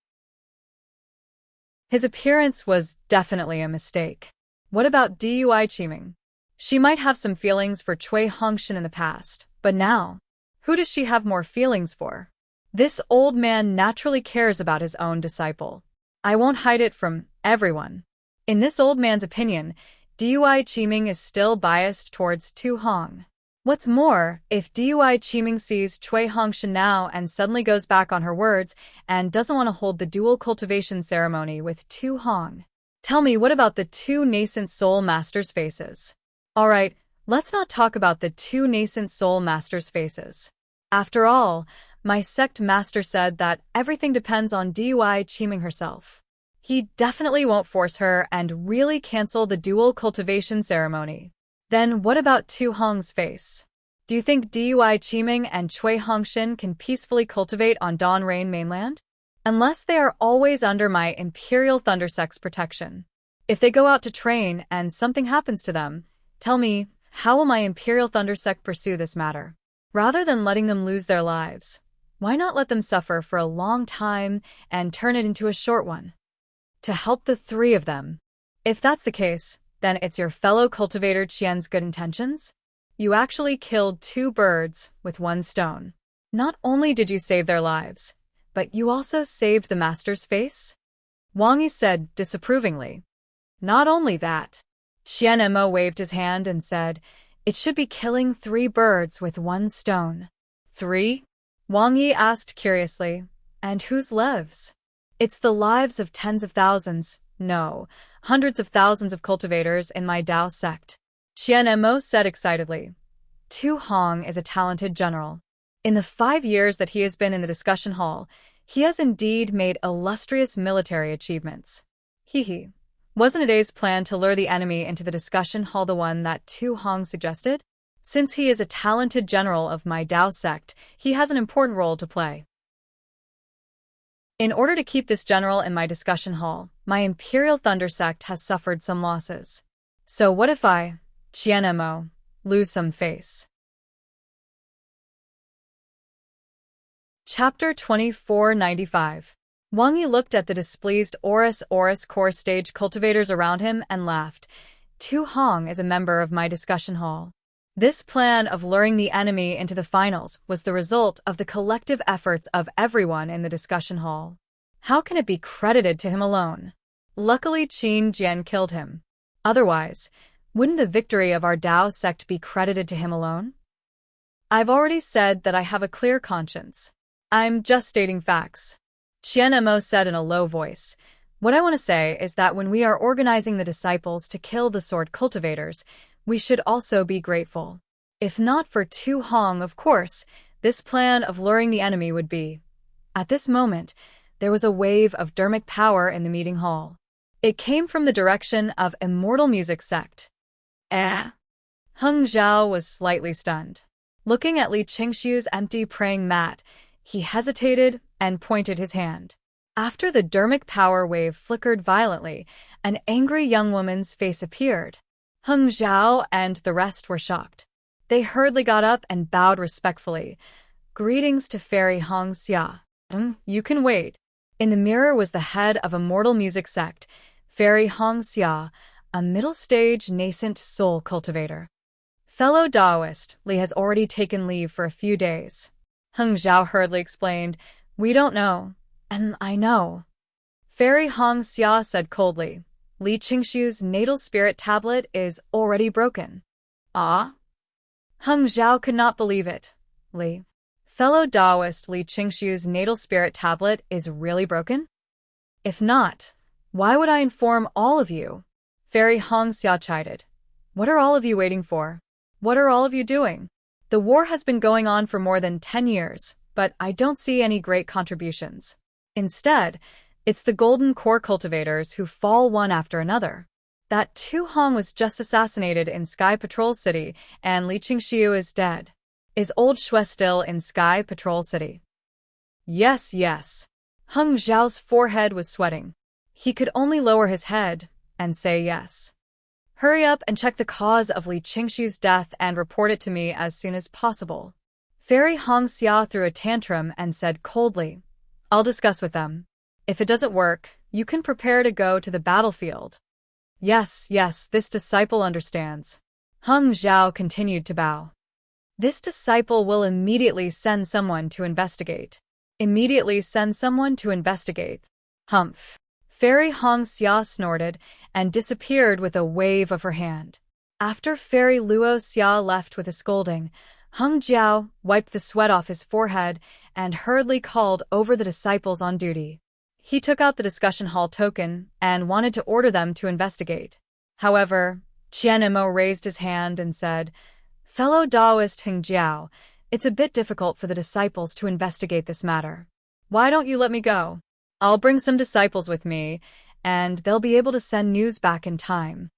His appearance was definitely a mistake. What about Dui Qiming? She might have some feelings for Cui Hongshan in the past, but now, who does she have more feelings for? This old man naturally cares about his own disciple. I won't hide it from everyone. In this old man's opinion, Dui Qiming is still biased towards Tu Hong. What's more, if Dui Qiming sees Cui Hongshan now and suddenly goes back on her words and doesn't want to hold the dual cultivation ceremony with Tu Hong. Tell me, what about the 2 nascent soul masters' faces? Alright, let's not talk about the 2 nascent soul masters' faces. After all, my sect master said that everything depends on Dui Qiming herself. He definitely won't force her and really cancel the dual cultivation ceremony. Then what about Tu Hong's face? Do you think Dui Qiming and Cui Hongshan can peacefully cultivate on Dawn Rain mainland? Unless they are always under my Imperial Thunder Sect's protection. If they go out to train and something happens to them, tell me, how will my Imperial Thunder Sect pursue this matter? Rather than letting them lose their lives, why not let them suffer for a long time and turn it into a short one? To help the 3 of them. If that's the case, then it's your fellow cultivator Qian's good intentions? You actually killed 2 birds with 1 stone. Not only did you save their lives, but you also saved the master's face? Wang Yi said disapprovingly. Not only that. Qian Mo waved his hand and said, "It should be killing 3 birds with 1 stone." 3? Wang Yi asked curiously, "And whose lives?" "It's the lives of tens of thousands, no, hundreds of thousands of cultivators in my Tao sect," Qian Mo said excitedly. Tu Hong is a talented general. In the 5 years that he has been in the discussion hall, he has indeed made illustrious military achievements. He. Wasn't Ada's plan to lure the enemy into the discussion hall the one that Tu Hong suggested? Since he is a talented general of my Dao sect, he has an important role to play. In order to keep this general in my discussion hall, my Imperial Thunder sect has suffered some losses. So what if I, Qianmo, lose some face? Chapter 2495. Wang Yi looked at the displeased Oris core stage cultivators around him and laughed. Tu Hong is a member of my discussion hall. This plan of luring the enemy into the finals was the result of the collective efforts of everyone in the discussion hall. How can it be credited to him alone? Luckily, Qin Jian killed him. Otherwise, wouldn't the victory of our Dao sect be credited to him alone? I've already said that I have a clear conscience. I'm just stating facts. Qianmo said in a low voice. What I want to say is that when we are organizing the disciples to kill the sword cultivators, we should also be grateful. If not for Tu Hong, of course, this plan of luring the enemy would be. At this moment, there was a wave of dermic power in the meeting hall. It came from the direction of Immortal Music Sect. Heng Zhao was slightly stunned. Looking at Li Qingshu's empty praying mat, he hesitated and pointed his hand. After the dermic power wave flickered violently, an angry young woman's face appeared. Heng Zhao and the rest were shocked. They hurriedly got up and bowed respectfully. Greetings to Fairy Hong Xia. You can wait. In the mirror was the head of Immortal Music Sect, Fairy Hong Xia, a middle-stage nascent soul cultivator. Fellow Daoist, Li has already taken leave for a few days. Heng Zhao hurriedly explained, We don't know. And I know. Fairy Hong Xia said coldly, Li Qingshu's natal spirit tablet is already broken. Ah? Heng Zhao could not believe it. Li. Fellow Daoist Li Qingshu's natal spirit tablet is really broken? If not, why would I inform all of you? Fairy Hong Xia chided. What are all of you waiting for? What are all of you doing? The war has been going on for more than 10 years, but I don't see any great contributions. Instead, it's the golden core cultivators who fall one after another. That Tu Hong was just assassinated in Sky Patrol City, and Li Qingshu is dead. Is old Shui still in Sky Patrol City? Yes, yes. Heng Zhao's forehead was sweating. He could only lower his head and say yes. Hurry up and check the cause of Li Qingshu's death and report it to me as soon as possible. Fairy Hong Xia threw a tantrum and said coldly, I'll discuss with them. If it doesn't work, you can prepare to go to the battlefield. Yes, yes, this disciple understands. Heng Zhao continued to bow. This disciple will immediately send someone to investigate. Immediately send someone to investigate. Humph. Fairy Hong Xia snorted and disappeared with a wave of her hand. After Fairy Luo Xia left with a scolding, Heng Zhao wiped the sweat off his forehead and hurriedly called over the disciples on duty. He took out the discussion hall token and wanted to order them to investigate. However, Qianmo raised his hand and said, Fellow Daoist Heng Zhao, it's a bit difficult for the disciples to investigate this matter. Why don't you let me go? I'll bring some disciples with me, and they'll be able to send news back in time.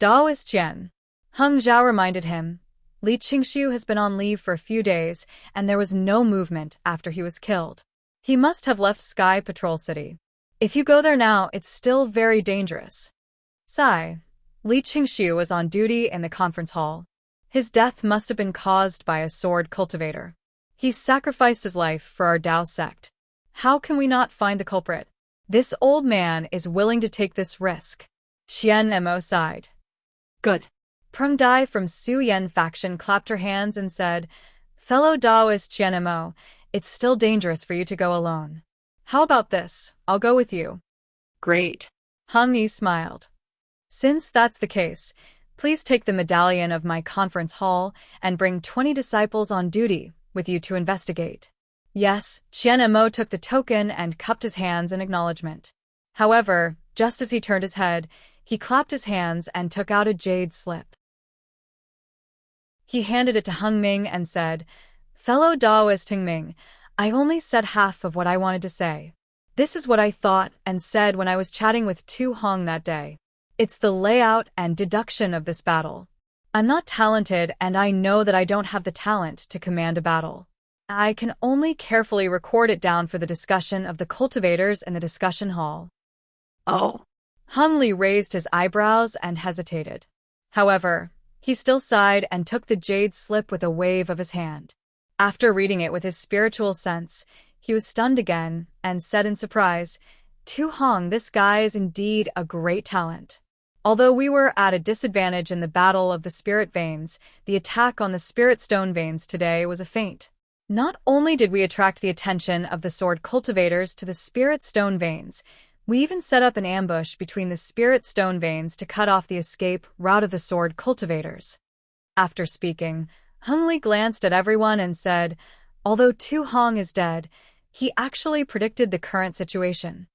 Daoist Qian. Heng Zhao reminded him. Li Qingshu has been on leave for a few days, and there was no movement after he was killed. He must have left Sky Patrol City. If you go there now, it's still very dangerous. Sigh. Li Qingshu was on duty in the conference hall. His death must have been caused by a sword cultivator. He sacrificed his life for our Dao sect. How can we not find the culprit? This old man is willing to take this risk. Qianmo sighed. Good. Prung Dai from Su Yan faction clapped her hands and said, Fellow Daoist Qianmo, it's still dangerous for you to go alone. How about this? I'll go with you. Great. Heng Yi smiled. Since that's the case, please take the medallion of my conference hall and bring 20 disciples on duty with you to investigate. Yes, Qianmo took the token and cupped his hands in acknowledgement. However, just as he turned his head, he clapped his hands and took out a jade slip. He handed it to Heng Ming and said, Fellow Taoist Ming, I only said half of what I wanted to say. This is what I thought and said when I was chatting with Tu Hong that day. It's the layout and deduction of this battle. I'm not talented, and I know that I don't have the talent to command a battle. I can only carefully record it down for the discussion of the cultivators in the discussion hall. Oh. Hung Li raised his eyebrows and hesitated. However, he still sighed and took the jade slip with a wave of his hand. After reading it with his spiritual sense, he was stunned again and said in surprise, Tu Hong, this guy is indeed a great talent. Although we were at a disadvantage in the Battle of the Spirit Veins, the attack on the Spirit Stone Veins today was a feint. Not only did we attract the attention of the sword cultivators to the Spirit Stone Veins, we even set up an ambush between the Spirit Stone Veins to cut off the escape route of the sword cultivators. After speaking, Hung Li glanced at everyone and said, although Tu Hong is dead, he actually predicted the current situation.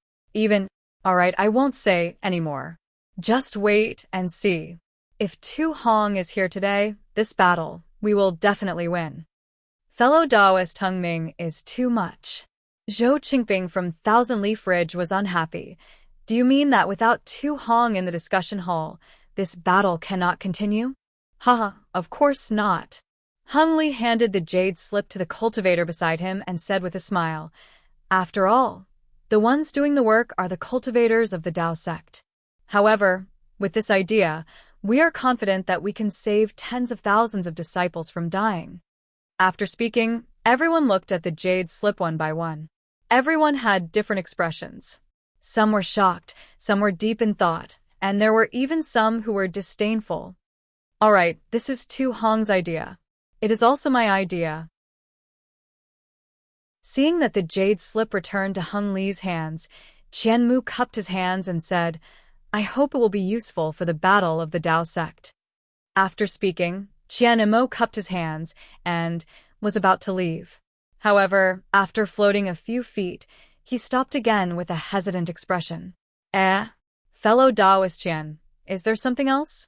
Alright, I won't say anymore. Just wait and see. If Tu Hong is here today, this battle, we will definitely win. Fellow Taoist Hung Ming is too much. Zhou Qingping from Thousand Leaf Ridge was unhappy. Do you mean that without Tu Hong in the discussion hall, this battle cannot continue? Haha, of course not. Hung Li handed the jade slip to the cultivator beside him and said with a smile, after all, the ones doing the work are the cultivators of the Tao sect. However, with this idea, we are confident that we can save tens of thousands of disciples from dying. After speaking, everyone looked at the jade slip one by one. Everyone had different expressions. Some were shocked, some were deep in thought, and there were even some who were disdainful. Alright, this is Tu Hong's idea. It is also my idea. Seeing that the jade slip returned to Hung Li's hands, Qianmu cupped his hands and said, I hope it will be useful for the battle of the Tao sect. After speaking, Qianmu cupped his hands and was about to leave. However, after floating a few feet, he stopped again with a hesitant expression. Fellow Taoist Qian, is there something else?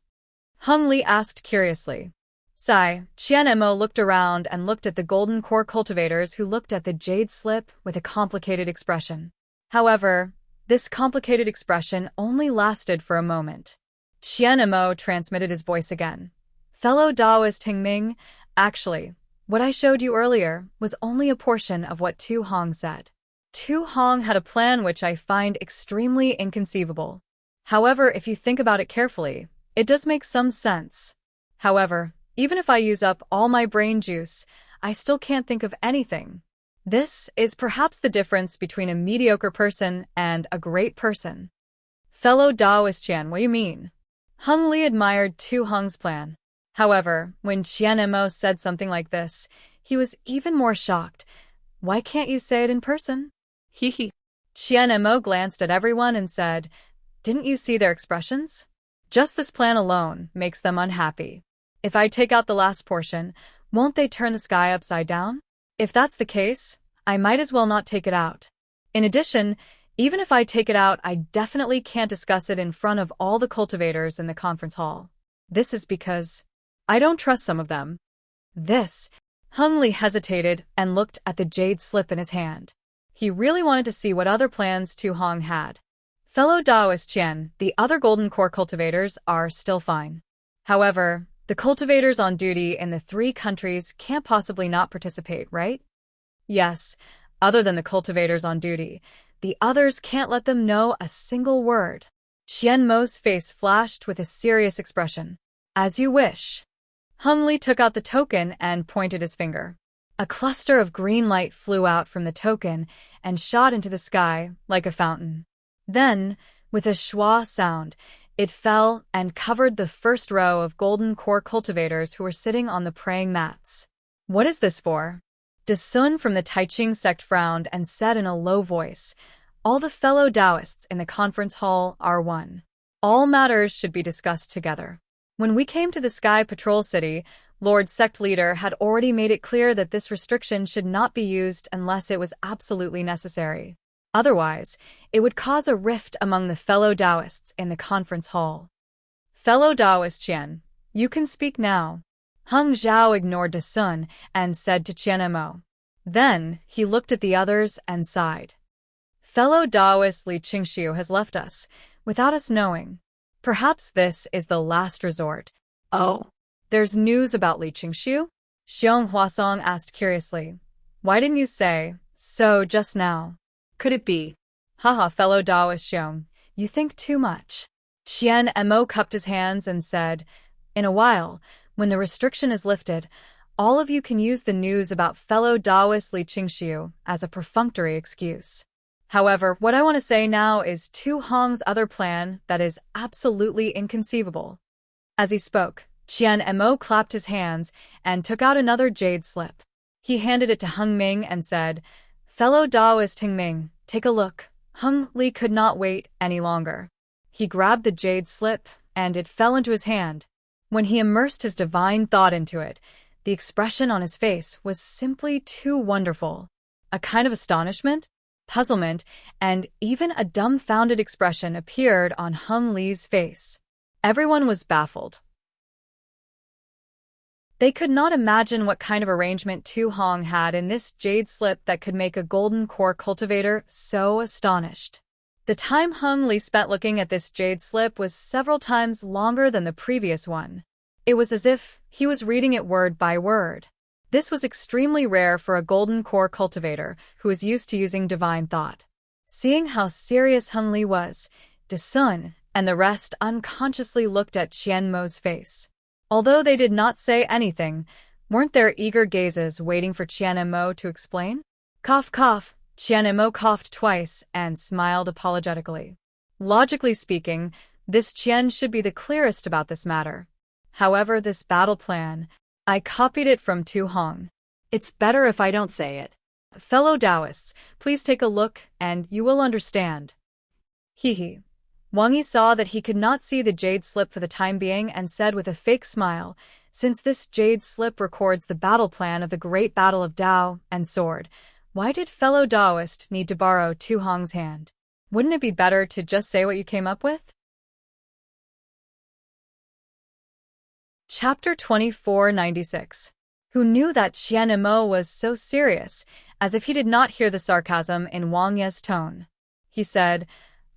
Hung Li asked curiously. Qianmu looked around and looked at the golden core cultivators who looked at the jade slip with a complicated expression. However, this complicated expression only lasted for a moment. Qianmu transmitted his voice again. Fellow Taoist Ming, actually, what I showed you earlier was only a portion of what Tu Hong said. Tu Hong had a plan which I find extremely inconceivable. However, if you think about it carefully, it does make some sense. However, even if I use up all my brain juice, I still can't think of anything. This is perhaps the difference between a mediocre person and a great person. Fellow Taoist Qian, what do you mean? Hung Li admired Tu Hong's plan. However, when Qianmu said something like this, he was even more shocked. Why can't you say it in person? He. Qianmu glanced at everyone and said, didn't you see their expressions? Just this plan alone makes them unhappy. If I take out the last portion, won't they turn the sky upside down? If that's the case, I might as well not take it out. In addition, even if I take it out, I definitely can't discuss it in front of all the cultivators in the conference hall. This is because I don't trust some of them. Hung Li hesitated and looked at the jade slip in his hand. He really wanted to see what other plans Tu Hong had. Fellow Taoist Qian, the other golden core cultivators are still fine. However, the cultivators on duty in the 3 countries can't possibly not participate, right? Yes, other than the cultivators on duty, the others can't let them know a single word. Qianmu's face flashed with a serious expression. As you wish. Hung Li took out the token and pointed his finger. A cluster of green light flew out from the token and shot into the sky like a fountain. Then, with a schwa sound, it fell and covered the first row of golden core cultivators who were sitting on the praying mats. What is this for? De Sun from the Taiching sect frowned and said in a low voice, all the fellow Taoists in the conference hall are one. All matters should be discussed together. When we came to the Sky Patrol City, Lord Sect Leader had already made it clear that this restriction should not be used unless it was absolutely necessary. Otherwise, it would cause a rift among the fellow Taoists in the conference hall. Fellow Taoist Qian, you can speak now. Hung Zhao ignored De Sun and said to Qian Mo. Then he looked at the others and sighed. Fellow Taoist Li Qingxiu has left us, without us knowing. Perhaps this is the last resort. Oh, there's news about Li Qingxiu? Xiong Huasong asked curiously. Why didn't you say so just now? Could it be? Haha, fellow Taoist Xiong, you think too much. Qian Mo cupped his hands and said, in a while, when the restriction is lifted, all of you can use the news about fellow Taoist Li Qingxiu as a perfunctory excuse. However, what I want to say now is Tu Hong's other plan that is absolutely inconceivable. As he spoke, Qian Mo clapped his hands and took out another jade slip. He handed it to Hung Ming and said, fellow Taoist Hung Ming, take a look. Hung Li could not wait any longer. He grabbed the jade slip, and it fell into his hand. When he immersed his divine thought into it, the expression on his face was simply too wonderful. A kind of astonishment, puzzlement, and even a dumbfounded expression appeared on Hung Li's face. Everyone was baffled. They could not imagine what kind of arrangement Tu Hong had in this jade slip that could make a golden core cultivator so astonished. The time Hung Li spent looking at this jade slip was several times longer than the previous one. It was as if he was reading it word by word. This was extremely rare for a golden core cultivator who is used to using divine thought. Seeing how serious Hung Li was, De Sun and the rest unconsciously looked at Qian Mo's face. Although they did not say anything, weren't their eager gazes waiting for Qian Mo to explain? Cough, cough. Qian Mo coughed twice and smiled apologetically. Logically speaking, this Qian should be the clearest about this matter. However, this battle plan, I copied it from Tu Hong. It's better if I don't say it. Fellow Taoists, please take a look and you will understand. Hee. Wang Yi saw that he could not see the jade slip for the time being and said with a fake smile, since this jade slip records the battle plan of the Great Battle of Dao and Sword, why did fellow Taoist need to borrow Tu Hong's hand? Wouldn't it be better to just say what you came up with? Chapter 2496. Who knew that Qian Mo was so serious, as if he did not hear the sarcasm in Wang Yi's tone. He said,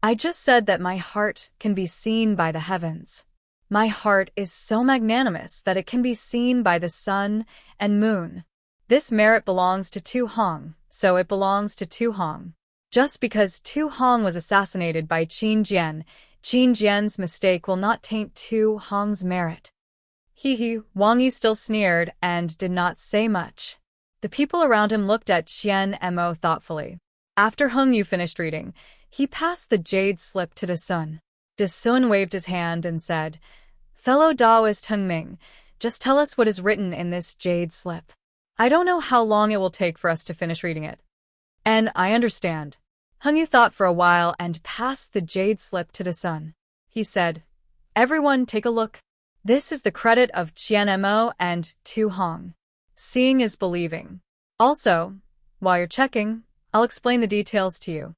I just said that my heart can be seen by the heavens. My heart is so magnanimous that it can be seen by the sun and moon. This merit belongs to Tu Hong, so it belongs to Tu Hong. Just because Tu Hong was assassinated by Qin Jian, Qin Jian's mistake will not taint Tu Hong's merit. Hee. Wang Yi still sneered and did not say much. The people around him looked at Qian Mo thoughtfully. After Hung Yu finished reading, he passed the jade slip to De Sun. De Sun waved his hand and said, fellow Taoist Hung Ming, just tell us what is written in this jade slip. I don't know how long it will take for us to finish reading it. And I understand. Hung Yu thought for a while and passed the jade slip to De Sun. He said, everyone take a look. This is the credit of Qian Mo and Tu Hong. Seeing is believing. Also, while you're checking, I'll explain the details to you.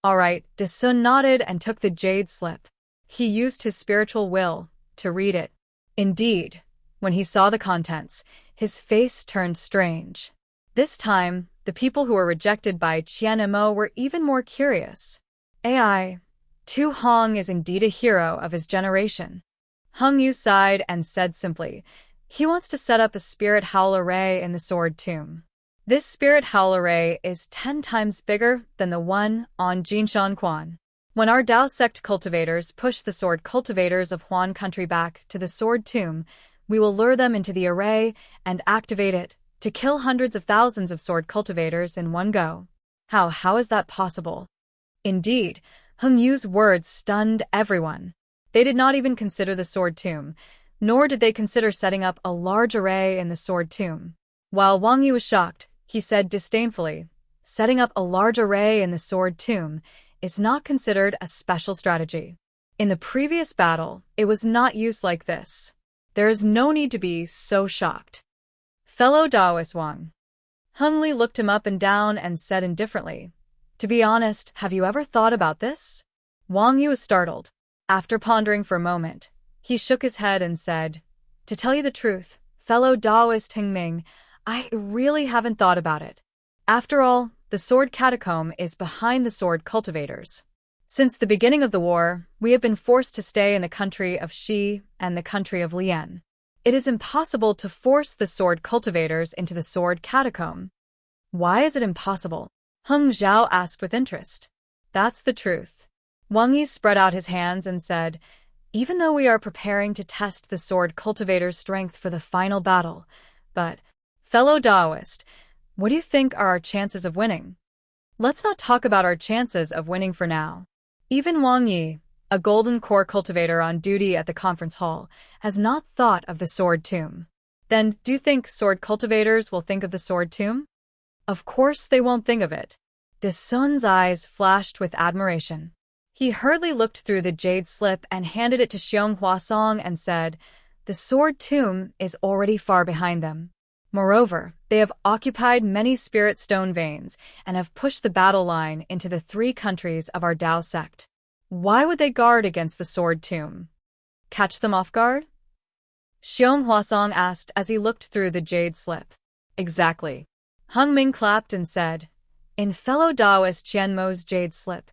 All right, De Sun nodded and took the jade slip. He used his spiritual will to read it. Indeed, when he saw the contents, his face turned strange. This time, the people who were rejected by Qian Mo were even more curious. AI, Tu Hong is indeed a hero of his generation. Hung Yu sighed and said simply, he wants to set up a spirit howl array in the sword tomb. This spirit howl array is 10 times bigger than the one on Jinshan Quan. When our Dao sect cultivators push the sword cultivators of Huan country back to the sword tomb, we will lure them into the array and activate it to kill hundreds of thousands of sword cultivators in one go. How is that possible? Indeed, Hung Yu's words stunned everyone. They did not even consider the sword tomb, nor did they consider setting up a large array in the sword tomb. While Wang Yi was shocked, he said disdainfully, setting up a large array in the sword tomb is not considered a special strategy. In the previous battle, it was not used like this. There is no need to be so shocked. Fellow Taoist Wang. Hung Li looked him up and down and said indifferently, to be honest, have you ever thought about this? Wang Yu was startled. After pondering for a moment, he shook his head and said, to tell you the truth, fellow Taoist Hengming, I really haven't thought about it. After all, the sword catacomb is behind the sword cultivators. Since the beginning of the war, we have been forced to stay in the country of Shi and the country of Lian. It is impossible to force the sword cultivators into the sword catacomb. Why is it impossible? Heng Zhao asked with interest. That's the truth. Wang Yi spread out his hands and said, even though we are preparing to test the sword cultivator's strength for the final battle, but, fellow Taoist, what do you think are our chances of winning? Let's not talk about our chances of winning for now. Even Wang Yi, a golden core cultivator on duty at the conference hall, has not thought of the sword tomb. Then, do you think sword cultivators will think of the sword tomb? Of course they won't think of it. De Sun's eyes flashed with admiration. He hurriedly looked through the jade slip and handed it to Xiong Huasong and said, the sword tomb is already far behind them. Moreover, they have occupied many spirit stone veins and have pushed the battle line into the 3 countries of our Dao sect. Why would they guard against the sword tomb? Catch them off guard? Xiong Huasong asked as he looked through the jade slip. Exactly. Heng Ming clapped and said, in fellow Taoist Qian Mo's jade slip,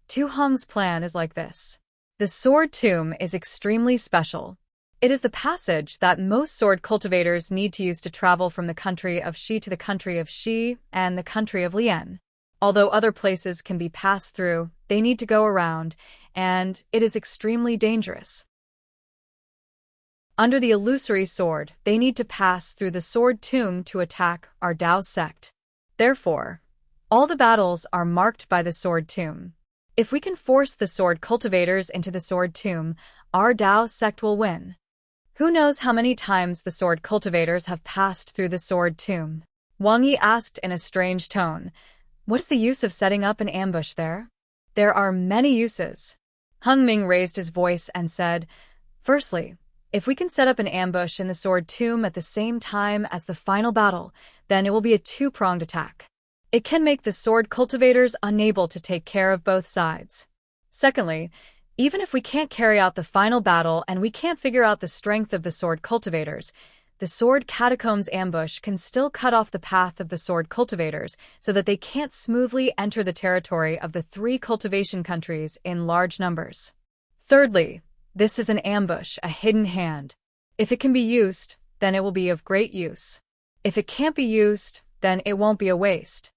Tu Hong's plan is like this. The sword tomb is extremely special. It is the passage that most sword cultivators need to use to travel from the country of Shi to the country of Shi and the country of Lian. Although other places can be passed through, they need to go around, and it is extremely dangerous. Under the illusory sword, they need to pass through the sword tomb to attack our Dao sect. Therefore, all the battles are marked by the sword tomb. If we can force the sword cultivators into the sword tomb, our Dao sect will win. Who knows how many times the sword cultivators have passed through the sword tomb? Wang Yi asked in a strange tone. What is the use of setting up an ambush there? There are many uses. Heng Ming raised his voice and said, firstly, if we can set up an ambush in the sword tomb at the same time as the final battle, then it will be a 2-pronged attack. It can make the sword cultivators unable to take care of both sides. Secondly, even if we can't carry out the final battle and we can't figure out the strength of the sword cultivators, the sword catacombs ambush can still cut off the path of the sword cultivators so that they can't smoothly enter the territory of the 3 cultivation countries in large numbers. Thirdly, this is an ambush, a hidden hand. If it can be used, then it will be of great use. If it can't be used, then it won't be a waste.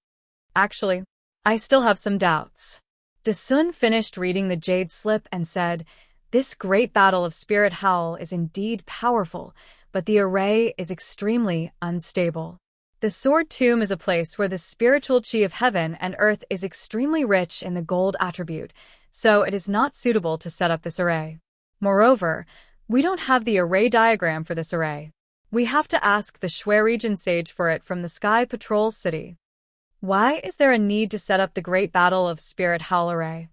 Actually, I still have some doubts. De Sun finished reading the jade slip and said, this great battle of Spirit Howl is indeed powerful, but the array is extremely unstable. The sword tomb is a place where the spiritual chi of heaven and earth is extremely rich in the gold attribute, so it is not suitable to set up this array. Moreover, we don't have the array diagram for this array. We have to ask the Shui region sage for it from the Sky Patrol City. Why is there a need to set up the Great Battle of Spirit Howl Array?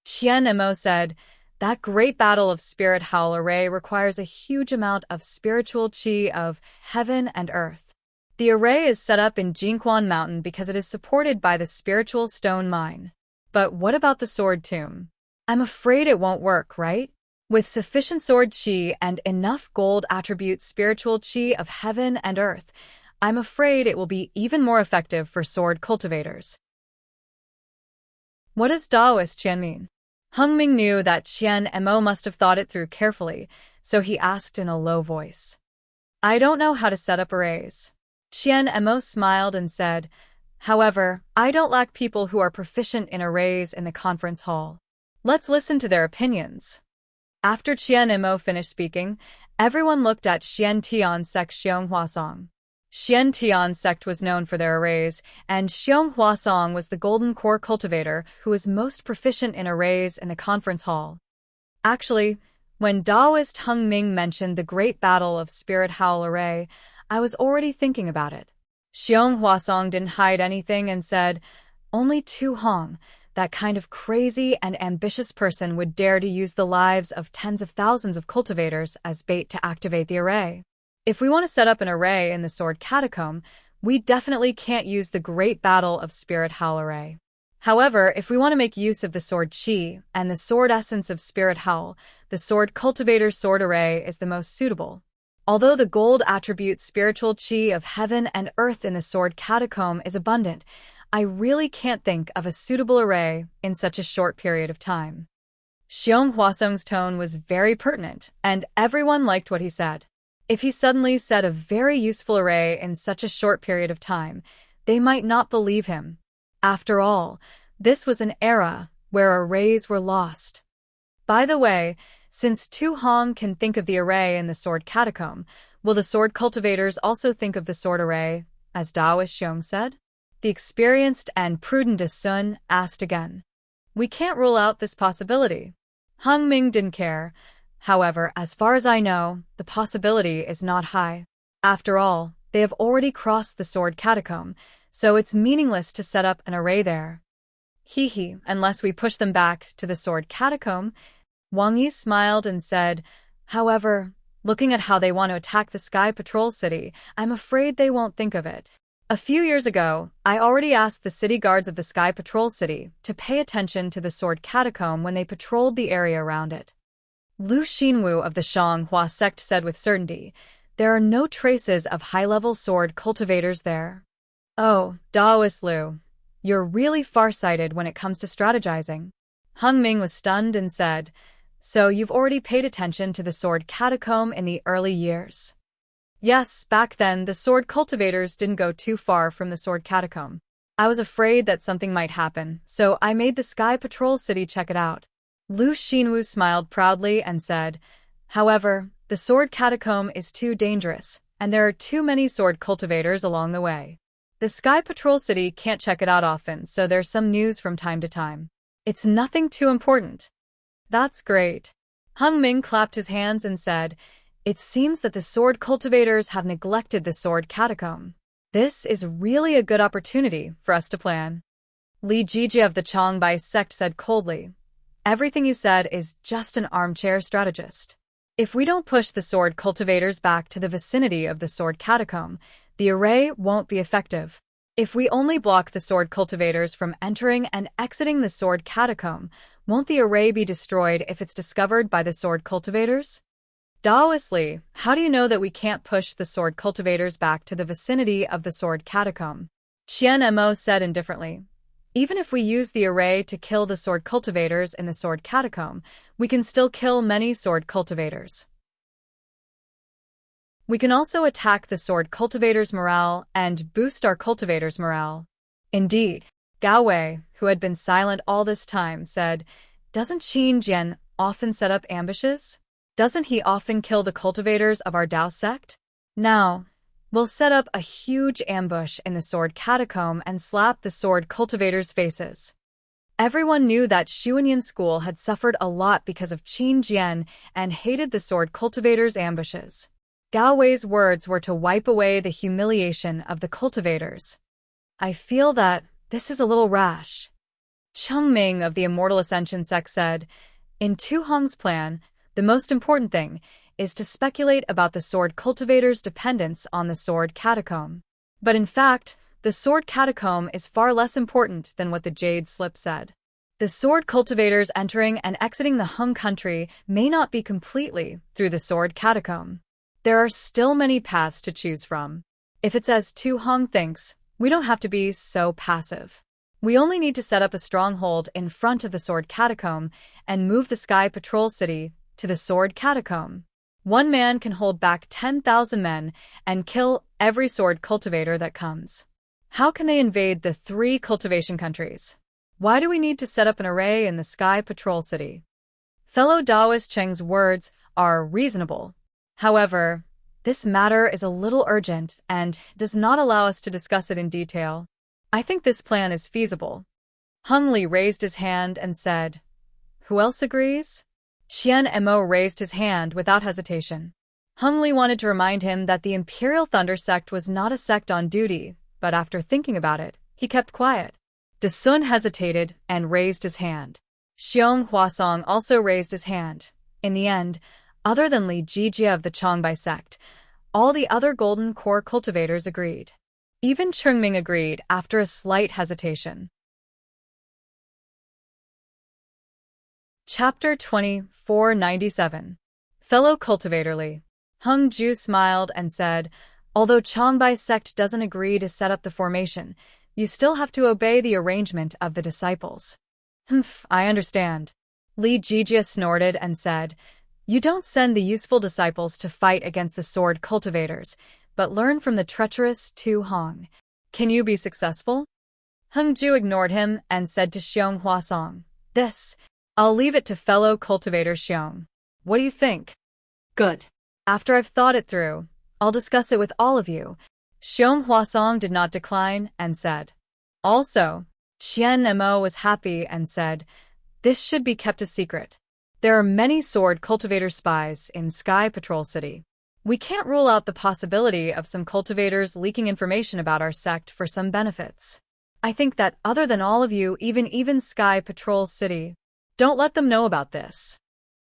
Qian Mo said, that Great Battle of Spirit Howl Array requires a huge amount of spiritual chi of heaven and earth. The array is set up in Jingquan Mountain because it is supported by the spiritual stone mine. But what about the sword tomb? I'm afraid it won't work, right? With sufficient sword chi and enough gold attribute spiritual chi of heaven and earth, I'm afraid it will be even more effective for sword cultivators. What does Taoist Qian mean? Heng Ming knew that Qian Mo must have thought it through carefully, so he asked in a low voice. I don't know how to set up arrays. Qian Mo smiled and said, however, I don't lack people who are proficient in arrays in the conference hall. Let's listen to their opinions. After Qian Mo finished speaking, everyone looked at Xian Tian's sect Xiong Huasong. Xian Tian's sect was known for their arrays, and Xiong Huasong was the golden core cultivator who was most proficient in arrays in the conference hall. Actually, when Taoist Heng Ming mentioned the Great Battle of Spirit Howl Array, I was already thinking about it. Xiong Huasong didn't hide anything and said, only Tu Hong, that kind of crazy and ambitious person, would dare to use the lives of tens of thousands of cultivators as bait to activate the array. If we want to set up an array in the sword catacomb, we definitely can't use the Great Battle of Spirit Howl Array. However, if we want to make use of the sword chi and the sword essence of Spirit Howl, the sword cultivator's sword array is the most suitable. Although the gold attribute spiritual qi of heaven and earth in the sword catacomb is abundant, I really can't think of a suitable array in such a short period of time. Xiong Huasong's tone was very pertinent, and everyone liked what he said. If he suddenly said a very useful array in such a short period of time, they might not believe him. After all, this was an era where arrays were lost. By the way, since Tu Hong can think of the array in the sword catacomb, will the sword cultivators also think of the sword array, as Daoist Xiong said? The experienced and prudent De Sun asked again. We can't rule out this possibility. Hung Ming didn't care. However, as far as I know, the possibility is not high. After all, they have already crossed the sword catacomb, so it's meaningless to set up an array there. Hee, unless we push them back to the sword catacomb. Wang Yi smiled and said, however, looking at how they want to attack the Sky Patrol City, I'm afraid they won't think of it. A few years ago, I already asked the city guards of the Sky Patrol City to pay attention to the sword catacomb when they patrolled the area around it. Lu Xinwu of the Xianghua sect said with certainty, there are no traces of high-level sword cultivators there. Oh, Daoist Lu, you're really far-sighted when it comes to strategizing. Hung Ming was stunned and said, so you've already paid attention to the sword catacomb in the early years? Yes, back then the sword cultivators didn't go too far from the sword catacomb. I was afraid that something might happen, so I made the Sky Patrol City check it out. Lu Xinwu smiled proudly and said, however, the sword catacomb is too dangerous, and there are too many sword cultivators along the way. The Sky Patrol City can't check it out often, so there's some news from time to time. It's nothing too important. That's great. Hung Ming clapped his hands and said, it seems that the sword cultivators have neglected the sword catacomb. This is really a good opportunity for us to plan. Li Jijia of the Changbai sect said coldly, everything you said is just an armchair strategist. If we don't push the sword cultivators back to the vicinity of the sword catacomb, the array won't be effective. If we only block the sword cultivators from entering and exiting the sword catacomb, won't the array be destroyed if it's discovered by the sword cultivators? Daoist Li, how do you know that we can't push the sword cultivators back to the vicinity of the sword catacomb? Qian Mo said indifferently, even if we use the array to kill the sword cultivators in the sword catacomb, we can still kill many sword cultivators. We can also attack the sword cultivators' morale and boost our cultivators' morale. Indeed, Gao Wei, who had been silent all this time, said, doesn't Qin Jian often set up ambushes? Doesn't he often kill the cultivators of our Dao sect? Now, we'll set up a huge ambush in the sword catacomb and slap the sword cultivators' faces. Everyone knew that Xuanyan school had suffered a lot because of Qin Jian and hated the sword cultivators' ambushes. Gao Wei's words were to wipe away the humiliation of the cultivators. I feel that this is a little rash. Cheng Ming of the Immortal Ascension sect said, in Tu Hong's plan, the most important thing is to speculate about the sword cultivators' dependence on the sword catacomb. But in fact, the sword catacomb is far less important than what the Jade Slip said. The sword cultivators entering and exiting the Hung country may not be completely through the sword catacomb. There are still many paths to choose from. If it's as Tu Hong thinks, we don't have to be so passive. We only need to set up a stronghold in front of the sword catacomb and move the Sky Patrol City to the sword catacomb. One man can hold back 10,000 men and kill every sword cultivator that comes. How can they invade the 3 cultivation countries? Why do we need to set up an array in the Sky Patrol City? Fellow Daoist Cheng's words are reasonable. However, this matter is a little urgent and does not allow us to discuss it in detail. I think this plan is feasible. Hung Li raised his hand and said, who else agrees? Qian Mo raised his hand without hesitation. Hung Li wanted to remind him that the Imperial Thunder sect was not a sect on duty, but after thinking about it, he kept quiet. De Sun hesitated and raised his hand. Xiong Huasong also raised his hand. In the end, other than Li Jijia of the Changbai sect, all the other Golden Core cultivators agreed. Even Chengming agreed after a slight hesitation. Chapter 2497. Fellow Cultivator Li. Hung Ju smiled and said, although Changbai sect doesn't agree to set up the formation, you still have to obey the arrangement of the disciples. Humph, I understand. Li Jijia snorted and said, you don't send the useful disciples to fight against the sword cultivators, but learn from the treacherous Tu Hong. Can you be successful? Hung Ju ignored him and said to Xiong Huasong, I'll leave it to fellow cultivator Xiong. What do you think? Good. After I've thought it through, I'll discuss it with all of you. Xiong Huasong did not decline and said. Also, Qian Mo was happy and said, this should be kept a secret. There are many sword cultivator spies in Sky Patrol City. We can't rule out the possibility of some cultivators leaking information about our sect for some benefits. I think that other than all of you, even Sky Patrol City, don't let them know about this.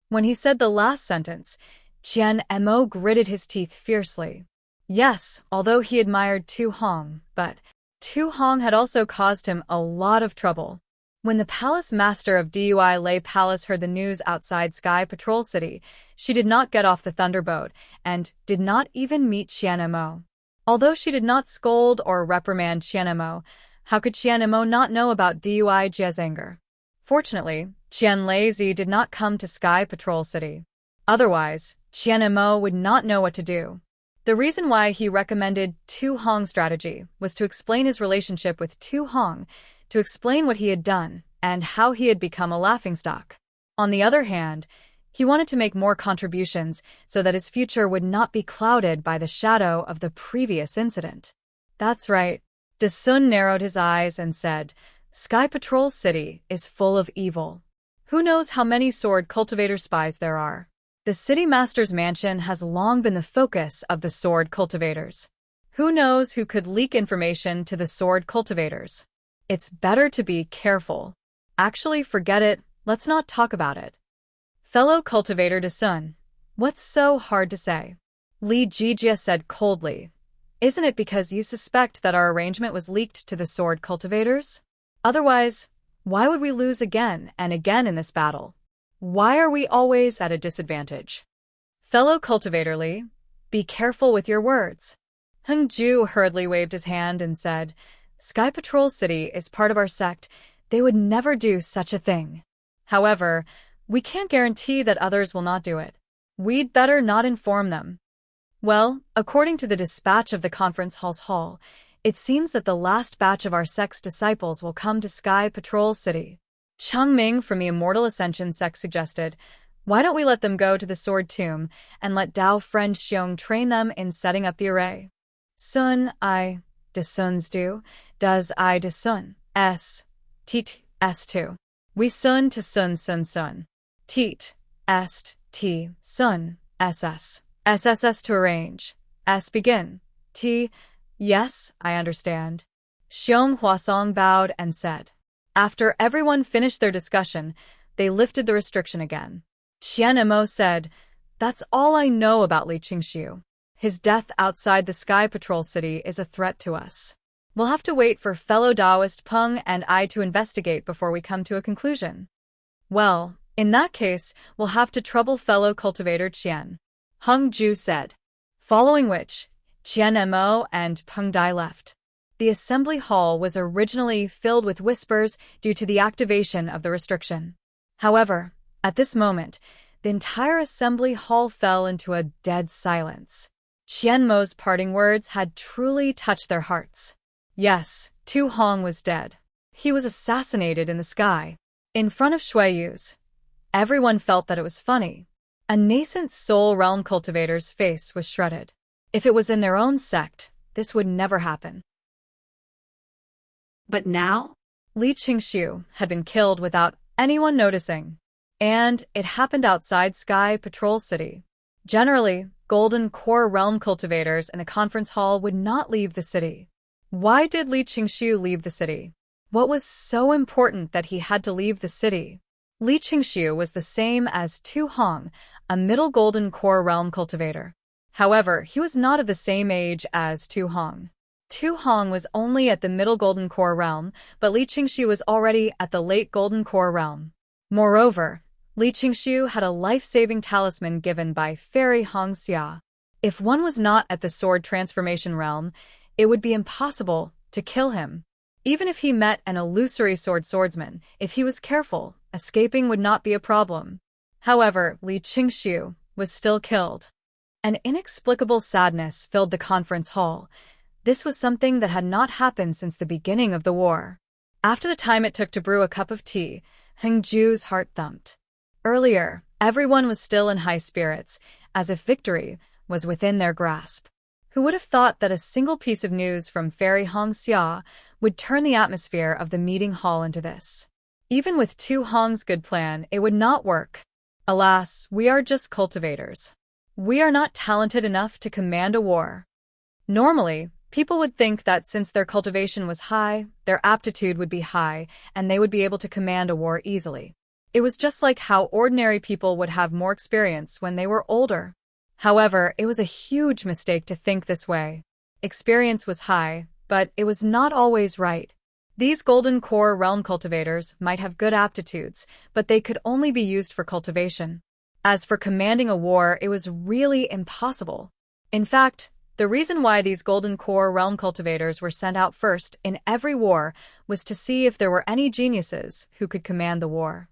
When he said the last sentence, Qian Mo gritted his teeth fiercely. Yes, although he admired Tu Hong, but Tu Hong had also caused him a lot of trouble. When the palace master of Dui Lei Palace heard the news outside Sky Patrol City, she did not get off the thunderboat and did not even meet Qian Mo. Although she did not scold or reprimand Qian Mo, how could Qian Mo not know about Dui Jie's anger? Fortunately, Qian Lazy did not come to Sky Patrol City. Otherwise, Qian Mo would not know what to do. The reason why he recommended Tu Hong's strategy was to explain his relationship with Tu Hong, to explain what he had done and how he had become a laughingstock. On the other hand, he wanted to make more contributions so that his future would not be clouded by the shadow of the previous incident. That's right. De Sun narrowed his eyes and said, Sky Patrol City is full of evil. Who knows how many sword cultivator spies there are? The city master's mansion has long been the focus of the sword cultivators. Who knows who could leak information to the sword cultivators? It's better to be careful. Actually, forget it. Let's not talk about it. Fellow cultivator De Sun, what's so hard to say? Li Jijia said coldly. Isn't it because you suspect that our arrangement was leaked to the sword cultivators? Otherwise, why would we lose again and again in this battle? Why are we always at a disadvantage? Fellow cultivator Li, be careful with your words. Hung Ju hurriedly waved his hand and said, Sky Patrol City is part of our sect. They would never do such a thing. However, we can't guarantee that others will not do it. We'd better not inform them. Well, according to the dispatch of the conference hall's hall, it seems that the last batch of our sect's disciples will come to Sky Patrol City. Cheng Ming from the Immortal Ascension sect suggested, why don't we let them go to the Sword Tomb and let Dao friend Xiong train them in setting up the array? De Sun's do, does I De Sun, S, Teet, S2. We Sun to Sun. Teet, Est, T, Sun, SS. SSS to arrange. S begin. T, yes, I understand. Xiong Huasong bowed and said. After everyone finished their discussion, they lifted the restriction again. Qian Mo said, that's all I know about Li Qingxiu. His death outside the Sky Patrol City is a threat to us. We'll have to wait for fellow Taoist Peng and I to investigate before we come to a conclusion. Well, in that case, we'll have to trouble fellow cultivator Qian. Hung Ju said. Following which, Qian Mo and Peng Dai left. The assembly hall was originally filled with whispers due to the activation of the restriction. However, at this moment, the entire assembly hall fell into a dead silence. Qian Mo's parting words had truly touched their hearts. Yes, Tu Hong was dead. He was assassinated in the sky, in front of Shui Yu's. Everyone felt that it was funny. A nascent soul realm cultivator's face was shredded. If it was in their own sect, this would never happen. But now? Li Qingxiu had been killed without anyone noticing. And it happened outside Sky Patrol City. Generally, Golden Core Realm cultivators in the conference hall would not leave the city. Why did Li Qingxiu leave the city? What was so important that he had to leave the city? Li Qingxiu was the same as Tu Hong, a middle Golden Core Realm cultivator. However, he was not of the same age as Tu Hong. Tu Hong was only at the middle Golden Core Realm, but Li Qingxiu was already at the late Golden Core Realm. Moreover, Li Qingxiu had a life-saving talisman given by Fairy Hong Xia. If one was not at the sword transformation realm, it would be impossible to kill him. Even if he met an illusory swordsman, if he was careful, escaping would not be a problem. However, Li Qingxiu was still killed. An inexplicable sadness filled the conference hall. This was something that had not happened since the beginning of the war. After the time it took to brew a cup of tea, Heng Ju's heart thumped. Earlier, everyone was still in high spirits, as if victory was within their grasp. Who would have thought that a single piece of news from Fairy Hong Xia would turn the atmosphere of the meeting hall into this? Even with Tu Hong's good plan, it would not work. Alas, we are just cultivators. We are not talented enough to command a war. Normally, people would think that since their cultivation was high, their aptitude would be high, and they would be able to command a war easily. It was just like how ordinary people would have more experience when they were older. However, it was a huge mistake to think this way. Experience was high, but it was not always right. These Golden Core Realm cultivators might have good aptitudes, but they could only be used for cultivation. As for commanding a war, it was really impossible. In fact, the reason why these Golden Core Realm cultivators were sent out first in every war was to see if there were any geniuses who could command the war.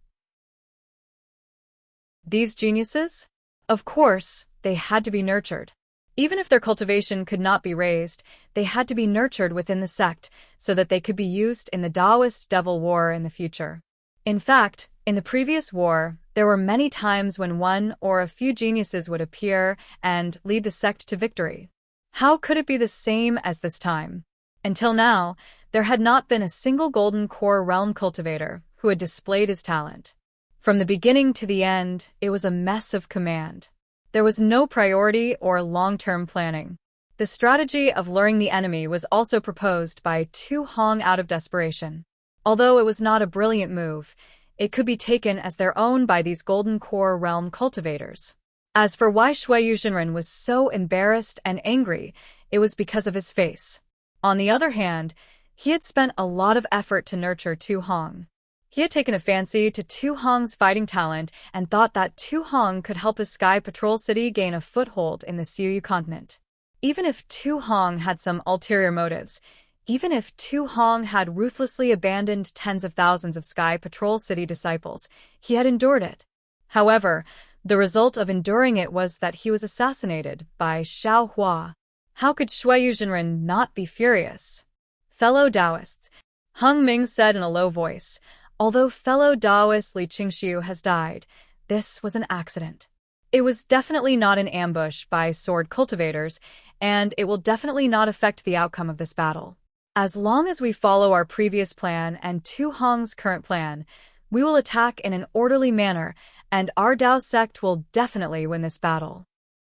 These geniuses? Of course, they had to be nurtured. Even if their cultivation could not be raised, they had to be nurtured within the sect so that they could be used in the Taoist Devil War in the future. In fact, in the previous war, there were many times when one or a few geniuses would appear and lead the sect to victory. How could it be the same as this time? Until now, there had not been a single Golden Core Realm cultivator who had displayed his talent. From the beginning to the end, it was a mess of command. There was no priority or long-term planning. The strategy of luring the enemy was also proposed by Tu Hong out of desperation. Although it was not a brilliant move, it could be taken as their own by these Golden Core Realm cultivators. As for why Shui Yuzhenren was so embarrassed and angry, it was because of his face. On the other hand, he had spent a lot of effort to nurture Tu Hong. He had taken a fancy to Tu Hong's fighting talent and thought that Tu Hong could help his Sky Patrol City gain a foothold in the Xiuyu continent. Even if Tu Hong had some ulterior motives, even if Tu Hong had ruthlessly abandoned tens of thousands of Sky Patrol City disciples, he had endured it. However, the result of enduring it was that he was assassinated by Xiao Hua. How could Shui Yuzhenren not be furious? Fellow Taoists, Heng Ming said in a low voice, although fellow Taoist Li Qingxiu has died, this was an accident. It was definitely not an ambush by sword cultivators, and it will definitely not affect the outcome of this battle. As long as we follow our previous plan and Tu Hong's current plan, we will attack in an orderly manner, and our Dao sect will definitely win this battle.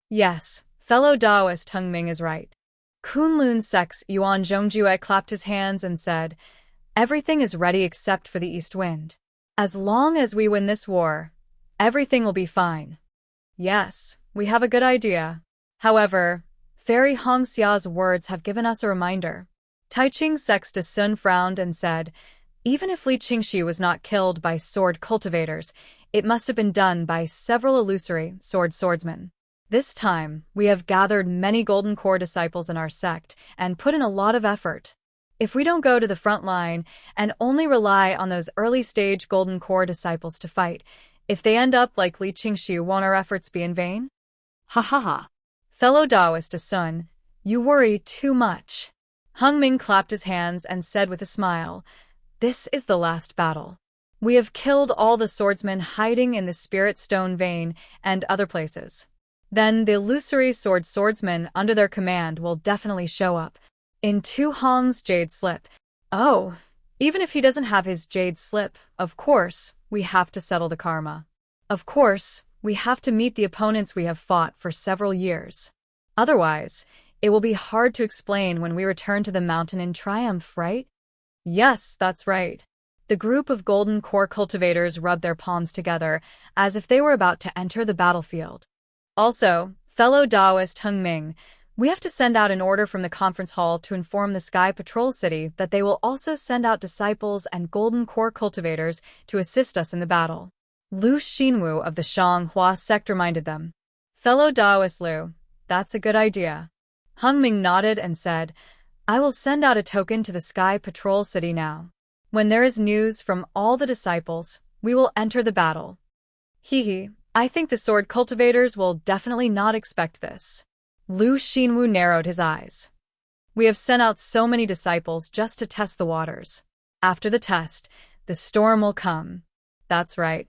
Yes, fellow Taoist Heng Ming is right. Kunlun sect's Yuan Zhongjue clapped his hands and said, everything is ready except for the east wind. As long as we win this war, everything will be fine. Yes, we have a good idea. However, Fairy Hong Xia's words have given us a reminder. Taiching sect's De Sun frowned and said, even if Li Qingxi was not killed by sword cultivators, it must have been done by several illusory swordsmen. This time, we have gathered many Golden Core disciples in our sect and put in a lot of effort. If we don't go to the front line and only rely on those early-stage Golden Core disciples to fight, if they end up like Li Qingxi, won't our efforts be in vain? Ha ha ha. Fellow Taoist Sun, you worry too much. Heng Ming clapped his hands and said with a smile, this is the last battle. We have killed all the swordsmen hiding in the Spirit Stone Vein and other places. Then the illusory swordsmen under their command will definitely show up. In Tu Hong's Jade Slip. Oh, even if he doesn't have his Jade Slip, of course, we have to settle the karma. Of course, we have to meet the opponents we have fought for several years. Otherwise, it will be hard to explain when we return to the mountain in triumph, right? Yes, that's right. The group of Golden Core cultivators rubbed their palms together as if they were about to enter the battlefield. Also, fellow Taoist Heng Ming, we have to send out an order from the conference hall to inform the Sky Patrol City that they will also send out disciples and Golden Core cultivators to assist us in the battle. Lu Xinwu of the Shanghua sect reminded them. Fellow Taoist Lu, That's a good idea. Hung Ming nodded and said, I will send out a token to the Sky Patrol City now. When there is news from all the disciples, we will enter the battle. Hee, I think the sword cultivators will definitely not expect this. Lu Xinwu narrowed his eyes. We have sent out so many disciples just to test the waters. After the test, the storm will come. That's right.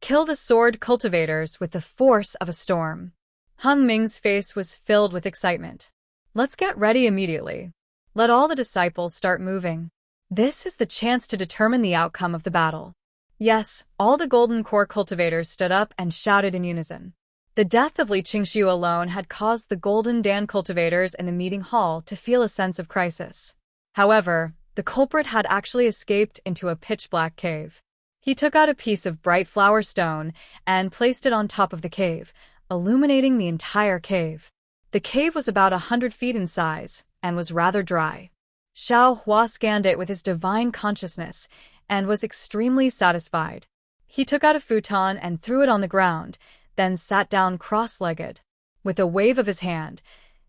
Kill the sword cultivators with the force of a storm. Hung Ming's face was filled with excitement. Let's get ready immediately. Let all the disciples start moving. This is the chance to determine the outcome of the battle. Yes, all the Golden Core cultivators stood up and shouted in unison. The death of Li Qingxiu alone had caused the Golden Dan cultivators in the meeting hall to feel a sense of crisis. However, the culprit had actually escaped into a pitch-black cave. He took out a piece of bright flower stone and placed it on top of the cave, illuminating the entire cave. The cave was about 100 feet in size and was rather dry. Xiao Hua scanned it with his divine consciousness and was extremely satisfied. He took out a futon and threw it on the ground, then sat down cross-legged. With a wave of his hand,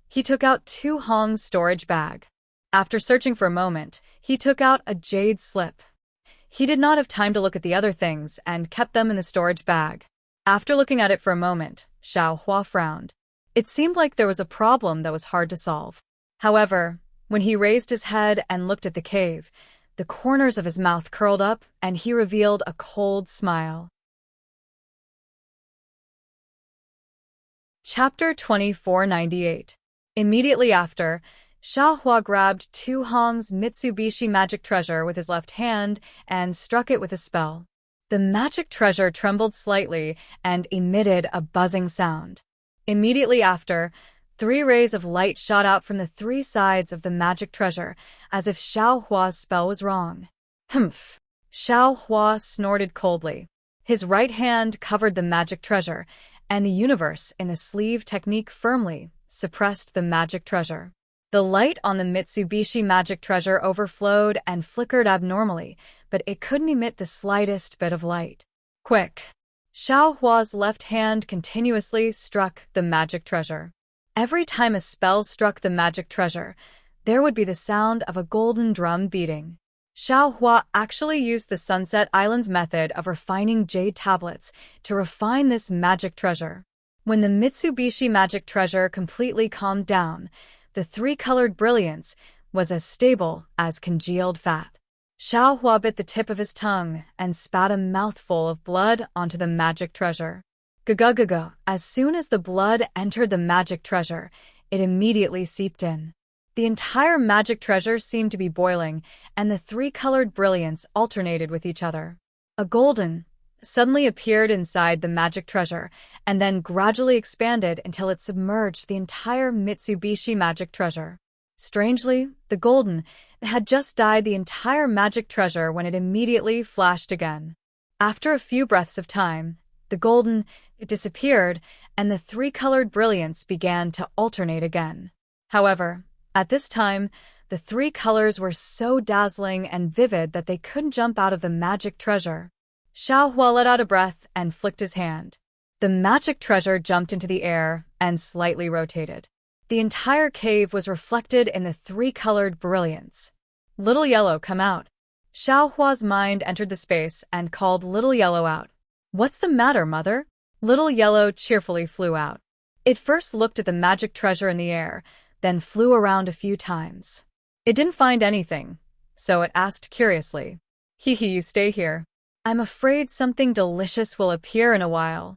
he took out Tu Hong's storage bag. After searching for a moment, he took out a jade slip. He did not have time to look at the other things and kept them in the storage bag. After looking at it for a moment, Xiao Hua frowned. It seemed like there was a problem that was hard to solve. However, when he raised his head and looked at the cave, the corners of his mouth curled up and he revealed a cold smile. Chapter 2498. Immediately after, Xiao Hua grabbed Tu Hong's Mitsubishi magic treasure with his left hand and struck it with a spell. The magic treasure trembled slightly and emitted a buzzing sound. Immediately after, 3 rays of light shot out from the 3 sides of the magic treasure, as if Xiao Hua's spell was wrong. Humph! Xiao Hua snorted coldly. His right hand covered the magic treasure, and the universe in the sleeve technique firmly suppressed the magic treasure. The light on the Mitsubishi magic treasure overflowed and flickered abnormally, but it couldn't emit the slightest bit of light. Quick! Xiao Hua's left hand continuously struck the magic treasure. Every time a spell struck the magic treasure, there would be the sound of a golden drum beating. Xiao Hua actually used the Sunset Islands method of refining jade tablets to refine this magic treasure. When the Mitsubishi magic treasure completely calmed down, the 3-colored brilliance was as stable as congealed fat. Xiao Hua bit the tip of his tongue and spat a mouthful of blood onto the magic treasure. Go. As soon as the blood entered the magic treasure, it immediately seeped in. The entire magic treasure seemed to be boiling, and the 3-colored brilliance alternated with each other. A golden suddenly appeared inside the magic treasure, and then gradually expanded until it submerged the entire Mitsubishi magic treasure. Strangely, the golden had just dyed the entire magic treasure when it immediately flashed again. After a few breaths of time, the golden disappeared, and the 3-colored brilliance began to alternate again. However, at this time, the 3 colors were so dazzling and vivid that they couldn't jump out of the magic treasure. Xiao Hua let out a breath and flicked his hand. The magic treasure jumped into the air and slightly rotated. The entire cave was reflected in the 3-colored brilliance. Little Yellow, come out. Xiao Hua's mind entered the space and called Little Yellow out. What's the matter, mother? Little Yellow cheerfully flew out. It first looked at the magic treasure in the air, then flew around a few times. It didn't find anything, so it asked curiously, you stay here. I'm afraid something delicious will appear in a while.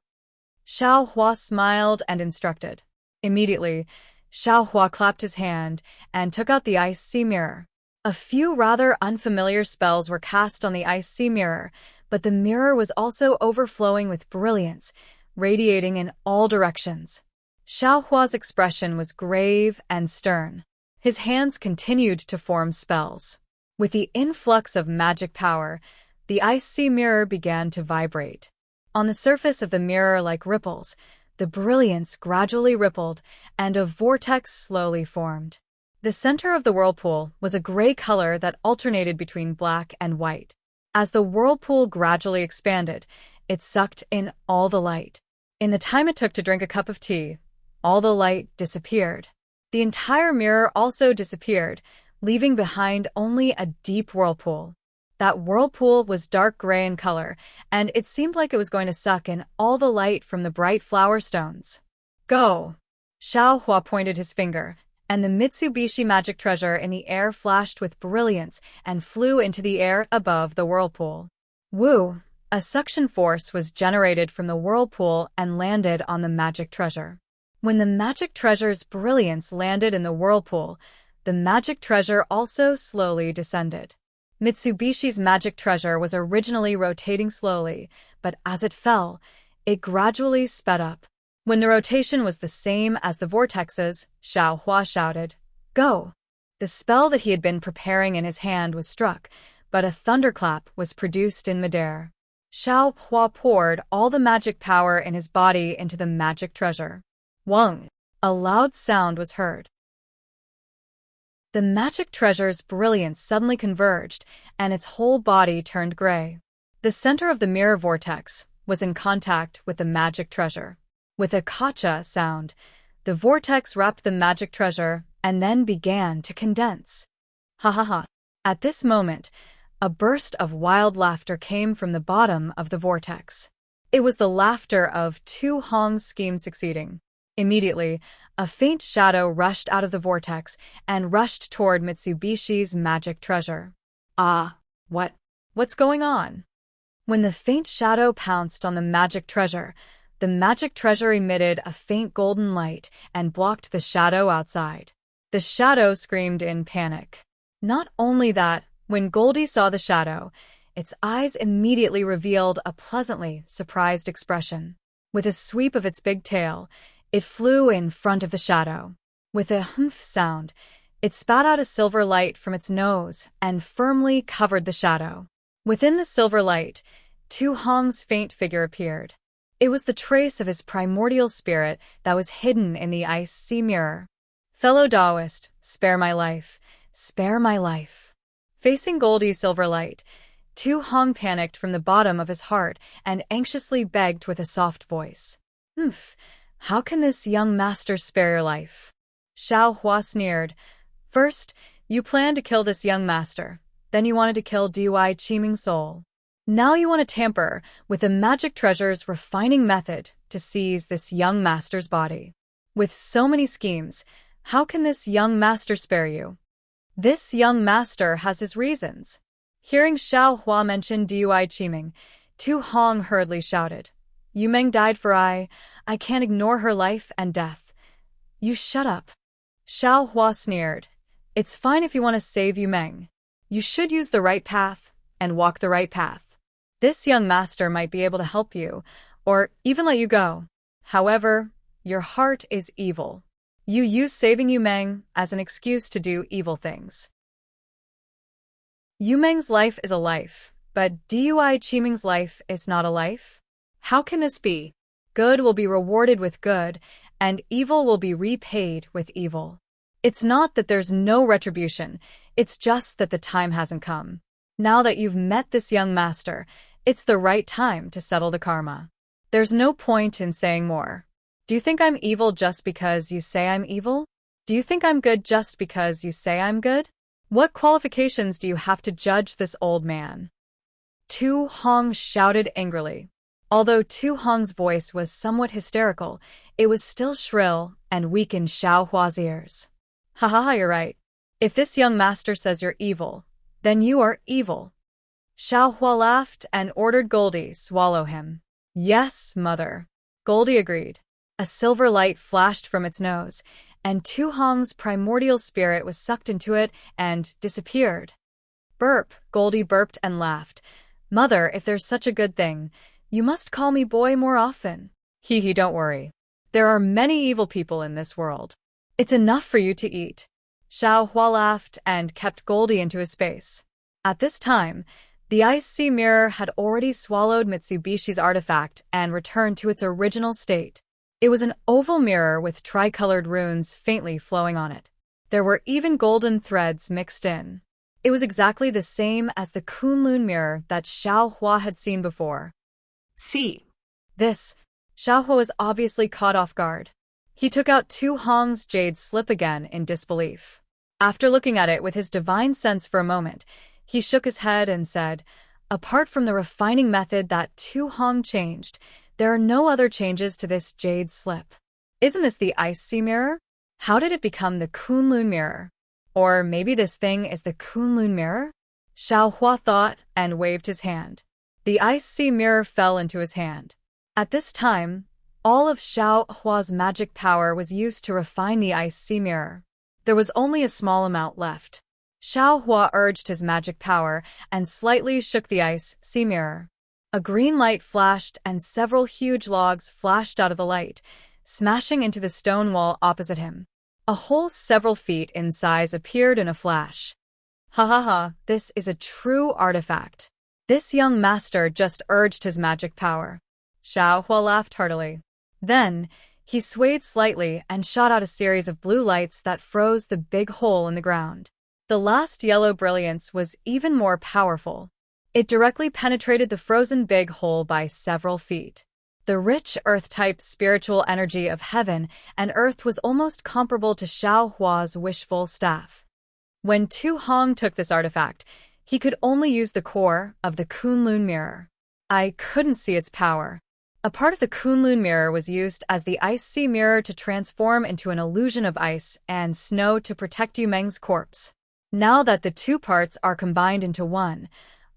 Xiao Hua smiled and instructed. Immediately, Xiao Hua clapped his hand and took out the ice sea mirror. A few rather unfamiliar spells were cast on the ice sea mirror, but the mirror was also overflowing with brilliance, radiating in all directions. Xiao Hua's expression was grave and stern. His hands continued to form spells. With the influx of magic power, the ice sea mirror began to vibrate. On the surface of the mirror, like ripples, the brilliance gradually rippled and a vortex slowly formed. The center of the whirlpool was a gray color that alternated between black and white. As the whirlpool gradually expanded, it sucked in all the light. In the time it took to drink a cup of tea, all the light disappeared. The entire mirror also disappeared, leaving behind only a deep whirlpool. That whirlpool was dark gray in color, and it seemed like it was going to suck in all the light from the bright flower stones. Go! Xiao Hua pointed his finger, and the Mitsubishi magic treasure in the air flashed with brilliance and flew into the air above the whirlpool. Woo! A suction force was generated from the whirlpool and landed on the magic treasure. When the magic treasure's brilliance landed in the whirlpool, the magic treasure also slowly descended. Mitsubishi's magic treasure was originally rotating slowly, but as it fell, it gradually sped up. When the rotation was the same as the vortexes, Xiao Hua shouted, "Go!" The spell that he had been preparing in his hand was struck, but a thunderclap was produced in midair. Xiao Hua poured all the magic power in his body into the magic treasure. Wang! A loud sound was heard. The magic treasure's brilliance suddenly converged, and its whole body turned gray. The center of the mirror vortex was in contact with the magic treasure. With a kacha sound, the vortex wrapped the magic treasure and then began to condense. Ha ha ha! At this moment, a burst of wild laughter came from the bottom of the vortex. It was the laughter of Tu Hong's scheme succeeding. Immediately, a faint shadow rushed out of the vortex and rushed toward Mitsubishi's magic treasure. Ah, what's going on? When the faint shadow pounced on the magic treasure emitted a faint golden light and blocked the shadow outside. The shadow screamed in panic. Not only that, when Goldie saw the shadow, its eyes immediately revealed a pleasantly surprised expression. With a sweep of its big tail, it flew in front of the shadow. With a humph sound, it spat out a silver light from its nose and firmly covered the shadow. Within the silver light, Tu Hong's faint figure appeared. It was the trace of his primordial spirit that was hidden in the ice sea mirror. Fellow Taoist, spare my life, spare my life. Facing Goldie's silver light, Tu Hong panicked from the bottom of his heart and anxiously begged with a soft voice. How can this young master spare your life? Xiao Hua sneered. First, you planned to kill this young master. Then you wanted to kill Dui Qiming's soul. Now you want to tamper with the magic treasure's refining method to seize this young master's body. With so many schemes, how can this young master spare you? This young master has his reasons. Hearing Xiao Hua mention Dui Qiming, Tu Hong hurriedly shouted. Yu Meng died for I can't ignore her life and death. You shut up. Xiao Hua sneered. It's fine if you want to save Yu Meng. You should use the right path and walk the right path. This young master might be able to help you, or even let you go. However, your heart is evil. You use saving Yu Meng as an excuse to do evil things. Yu Meng's life is a life, but Dui Qiming's life is not a life? How can this be? Good will be rewarded with good, and evil will be repaid with evil. It's not that there's no retribution, it's just that the time hasn't come. Now that you've met this young master, it's the right time to settle the karma. There's no point in saying more. Do you think I'm evil just because you say I'm evil? Do you think I'm good just because you say I'm good? What qualifications do you have to judge this old man? Tu Hong shouted angrily. Although Tu Hong's voice was somewhat hysterical, it was still shrill and weakened Xiao Hua's ears. Ha ha ha, you're right. If this young master says you're evil, then you are evil. Xiao Hua laughed and ordered Goldie swallow him. Yes, mother. Goldie agreed. A silver light flashed from its nose, and Tu Hong's primordial spirit was sucked into it and disappeared. Burp, Goldie burped and laughed. Mother, if there's such a good thing, you must call me boy more often. Hee, don't worry. There are many evil people in this world. It's enough for you to eat. Xiao Hua laughed and kept Goldie into his space. At this time, the ice sea mirror had already swallowed Mitsubishi's artifact and returned to its original state. It was an oval mirror with tricolored runes faintly flowing on it. There were even golden threads mixed in. It was exactly the same as the Kunlun mirror that Xiao Hua had seen before. See. This Xiaohua was obviously caught off guard. He took out Tu Hong's jade slip again in disbelief. After looking at it with his divine sense for a moment, he shook his head and said, "Apart from the refining method that Tu Hong changed, there are no other changes to this jade slip. Isn't this the ice sea mirror? How did it become the Kunlun mirror? Or maybe this thing is the Kunlun mirror?" Xiaohua thought and waved his hand. The ice sea mirror fell into his hand. At this time, all of Xiaohua's magic power was used to refine the ice sea mirror. There was only a small amount left. Xiaohua urged his magic power and slightly shook the ice sea mirror. A green light flashed and several huge logs flashed out of the light, smashing into the stone wall opposite him. A hole several feet in size appeared in a flash. "Ha ha ha, this is a true artifact. This young master just urged his magic power." Xiaohua laughed heartily. Then, he swayed slightly and shot out a series of blue lights that froze the big hole in the ground. The last yellow brilliance was even more powerful. It directly penetrated the frozen big hole by several feet. The rich earth-type spiritual energy of heaven and earth was almost comparable to Xiaohua's wishful staff. When Tu Hong took this artifact, he could only use the core of the Kunlun mirror. I couldn't see its power. A part of the Kunlun mirror was used as the ice sea mirror to transform into an illusion of ice and snow to protect Yu Meng's corpse. Now that the two parts are combined into one,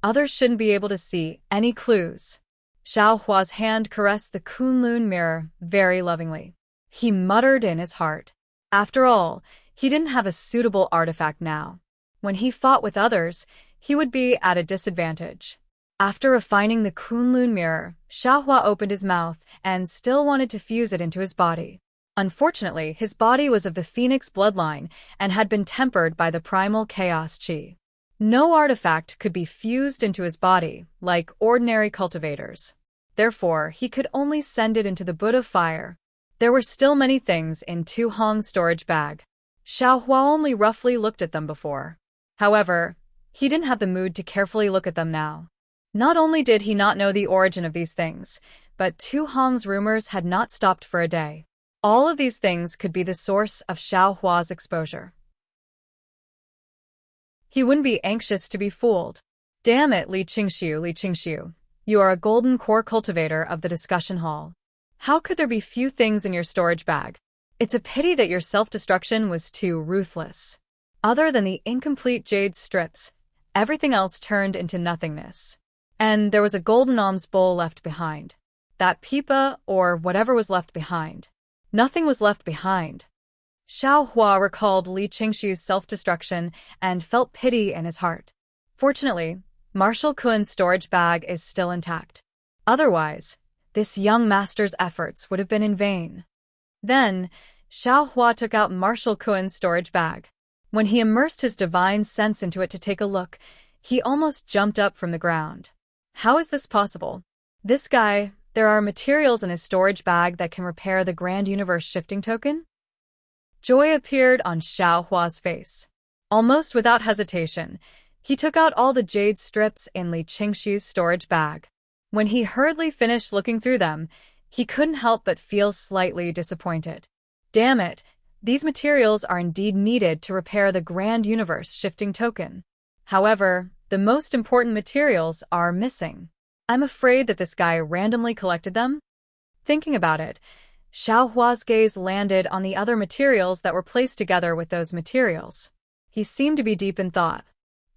others shouldn't be able to see any clues. Xiaohua's hand caressed the Kunlun mirror very lovingly. He muttered in his heart. After all, he didn't have a suitable artifact now. When he fought with others, he would be at a disadvantage. After refining the Kunlun mirror, Xiaohua opened his mouth and still wanted to fuse it into his body. Unfortunately, his body was of the phoenix bloodline and had been tempered by the primal chaos qi. No artifact could be fused into his body, like ordinary cultivators. Therefore, he could only send it into the Buddha fire. There were still many things in Tu Hong's storage bag. Xiaohua only roughly looked at them before. However, he didn't have the mood to carefully look at them now. Not only did he not know the origin of these things, but Tu Hong's rumors had not stopped for a day. All of these things could be the source of Xiaohua's exposure. He wouldn't be anxious to be fooled. Damn it, Li Qingxiu, you are a golden core cultivator of the discussion hall. How could there be few things in your storage bag? It's a pity that your self-destruction was too ruthless. Other than the incomplete jade strips, everything else turned into nothingness. And there was a golden alms bowl left behind. That pipa, or whatever was left behind. Nothing was left behind. Xiaohua recalled Li Qingxiu's self-destruction and felt pity in his heart. Fortunately, Marshal Kuen's storage bag is still intact. Otherwise, this young master's efforts would have been in vain. Then, Xiaohua took out Marshal Kuen's storage bag. When he immersed his divine sense into it to take a look, he almost jumped up from the ground. How is this possible? This guy, there are materials in his storage bag that can repair the Grand Universe shifting token? Joy appeared on Xiaohua's face. Almost without hesitation, he took out all the jade strips in Li Qingxiu's storage bag. When he hurriedly finished looking through them, he couldn't help but feel slightly disappointed. Damn it, these materials are indeed needed to repair the Grand Universe shifting token. However, the most important materials are missing. I'm afraid that this guy randomly collected them? Thinking about it, Xiaohua's gaze landed on the other materials that were placed together with those materials. He seemed to be deep in thought.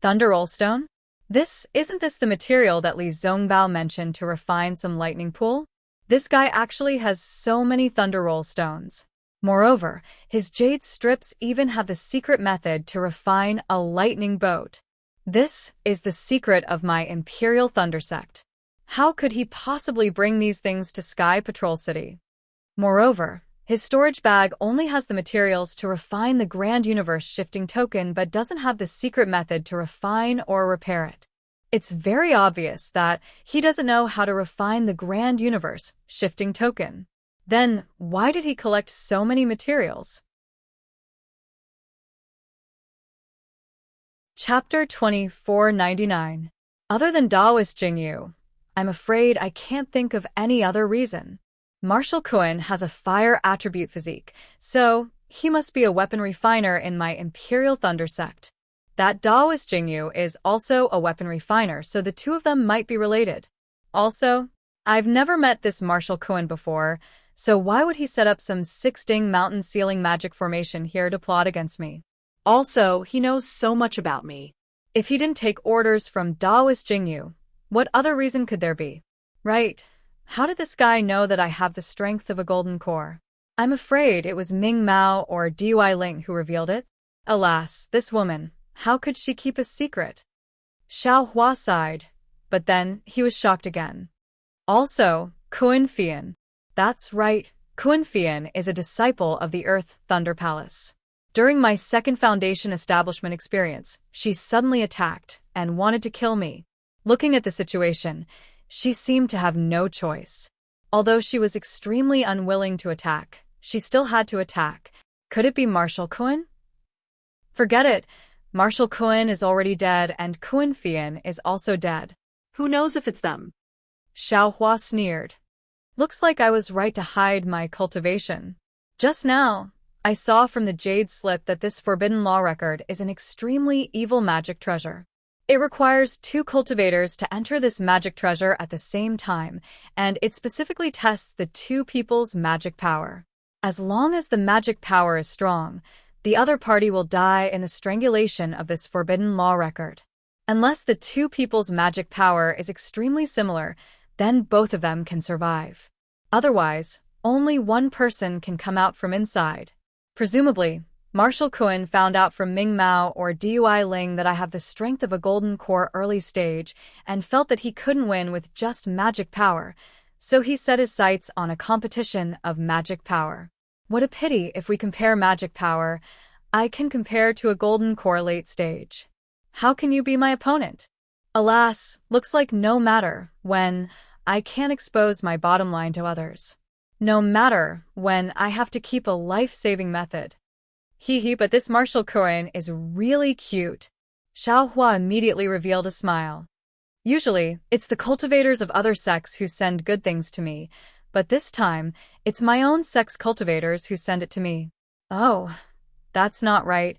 Thunder Rollstone? Isn't this the material that Li Zongbao mentioned to refine some lightning pool? This guy actually has so many Thunder Rollstones. Moreover, his jade strips even have the secret method to refine a lightning boat. This is the secret of my Imperial Thunder Sect. How could he possibly bring these things to Sky Patrol City? Moreover, his storage bag only has the materials to refine the Grand Universe shifting token but doesn't have the secret method to refine or repair it. It's very obvious that he doesn't know how to refine the Grand Universe shifting token. Then, why did he collect so many materials? Chapter 2499. Other than Daoist Jingyu, I'm afraid I can't think of any other reason. Marshal Kuan has a fire attribute physique, so he must be a weapon refiner in my Imperial Thunder sect. That Daoist Jingyu is also a weapon refiner, so the two of them might be related. Also, I've never met this Marshal Kuan before, so why would he set up some six-ding mountain ceiling magic formation here to plot against me? Also, he knows so much about me. If he didn't take orders from Daoist Jingyu, what other reason could there be? Right. How did this guy know that I have the strength of a golden core? I'm afraid it was Ming Mao or Dui Ling who revealed it. Alas, this woman, how could she keep a secret? Xiao Hua sighed, but then he was shocked again. Also, Kuan Fian. That's right, Kuan Fian is a disciple of the Earth Thunder Palace. During my second Foundation establishment experience, she suddenly attacked and wanted to kill me. Looking at the situation, she seemed to have no choice. Although she was extremely unwilling to attack, she still had to attack. Could it be Marshal Kuan? Forget it. Marshal Kuan is already dead and Kuan Fian is also dead. Who knows if it's them? Xiao Hua sneered. Looks like I was right to hide my cultivation. Just now, I saw from the Jade Slip that this Forbidden Law record is an extremely evil magic treasure. It requires 2 cultivators to enter this magic treasure at the same time, and it specifically tests the 2 people's magic power. As long as the magic power is strong, the other party will die in the strangulation of this Forbidden Law record. Unless the 2 people's magic power is extremely similar, then both of them can survive. Otherwise, only one person can come out from inside. Presumably, Marshal Kuan found out from Ming Mao or Dui Ling that I have the strength of a golden core early stage and felt that he couldn't win with just magic power, so he set his sights on a competition of magic power. What a pity if we compare magic power, I can compare to a golden core late stage. How can you be my opponent? Alas, looks like no matter when I can't expose my bottom line to others. No matter when I have to keep a life-saving method. Hee, but this Marshal Kuan is really cute. Xiao Hua immediately revealed a smile. Usually, it's the cultivators of other sects who send good things to me, but this time, it's my own sect's cultivators who send it to me. Oh, that's not right.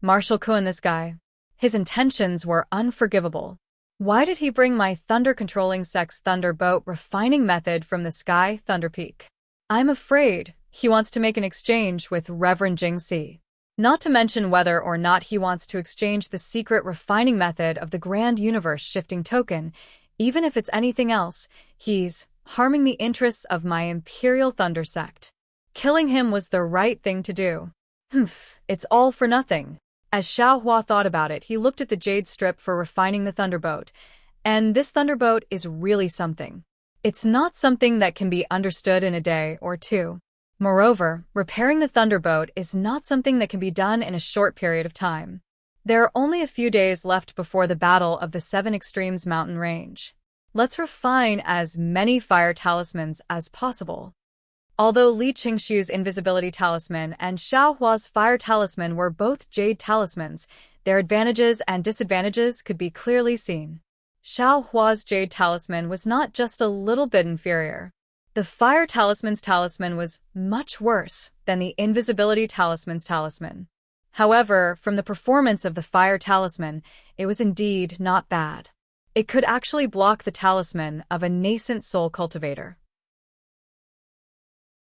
Marshal Kuan, this guy. His intentions were unforgivable. Why did he bring my thunder-controlling sect's thunderboat refining method from the sky Thunder Peak? I'm afraid he wants to make an exchange with Reverend Jingxi. Not to mention whether or not he wants to exchange the secret refining method of the Grand Universe Shifting Token. Even if it's anything else, he's harming the interests of my Imperial Thunder sect. Killing him was the right thing to do. It's all for nothing. As Xiao Hua thought about it, he looked at the jade strip for refining the thunderboat. And this thunderboat is really something. It's not something that can be understood in a day or two. Moreover, repairing the thunderboat is not something that can be done in a short period of time. There are only a few days left before the battle of the 7 Extremes mountain range. Let's refine as many fire talismans as possible. Although Li Qingxiu's invisibility talisman and Xiao Hua's fire talisman were both jade talismans, their advantages and disadvantages could be clearly seen. Xiao Hua's jade talisman was not just a little bit inferior. The fire talisman's talisman was much worse than the invisibility talisman's talisman. However, from the performance of the fire talisman, it was indeed not bad. It could actually block the talisman of a nascent soul cultivator.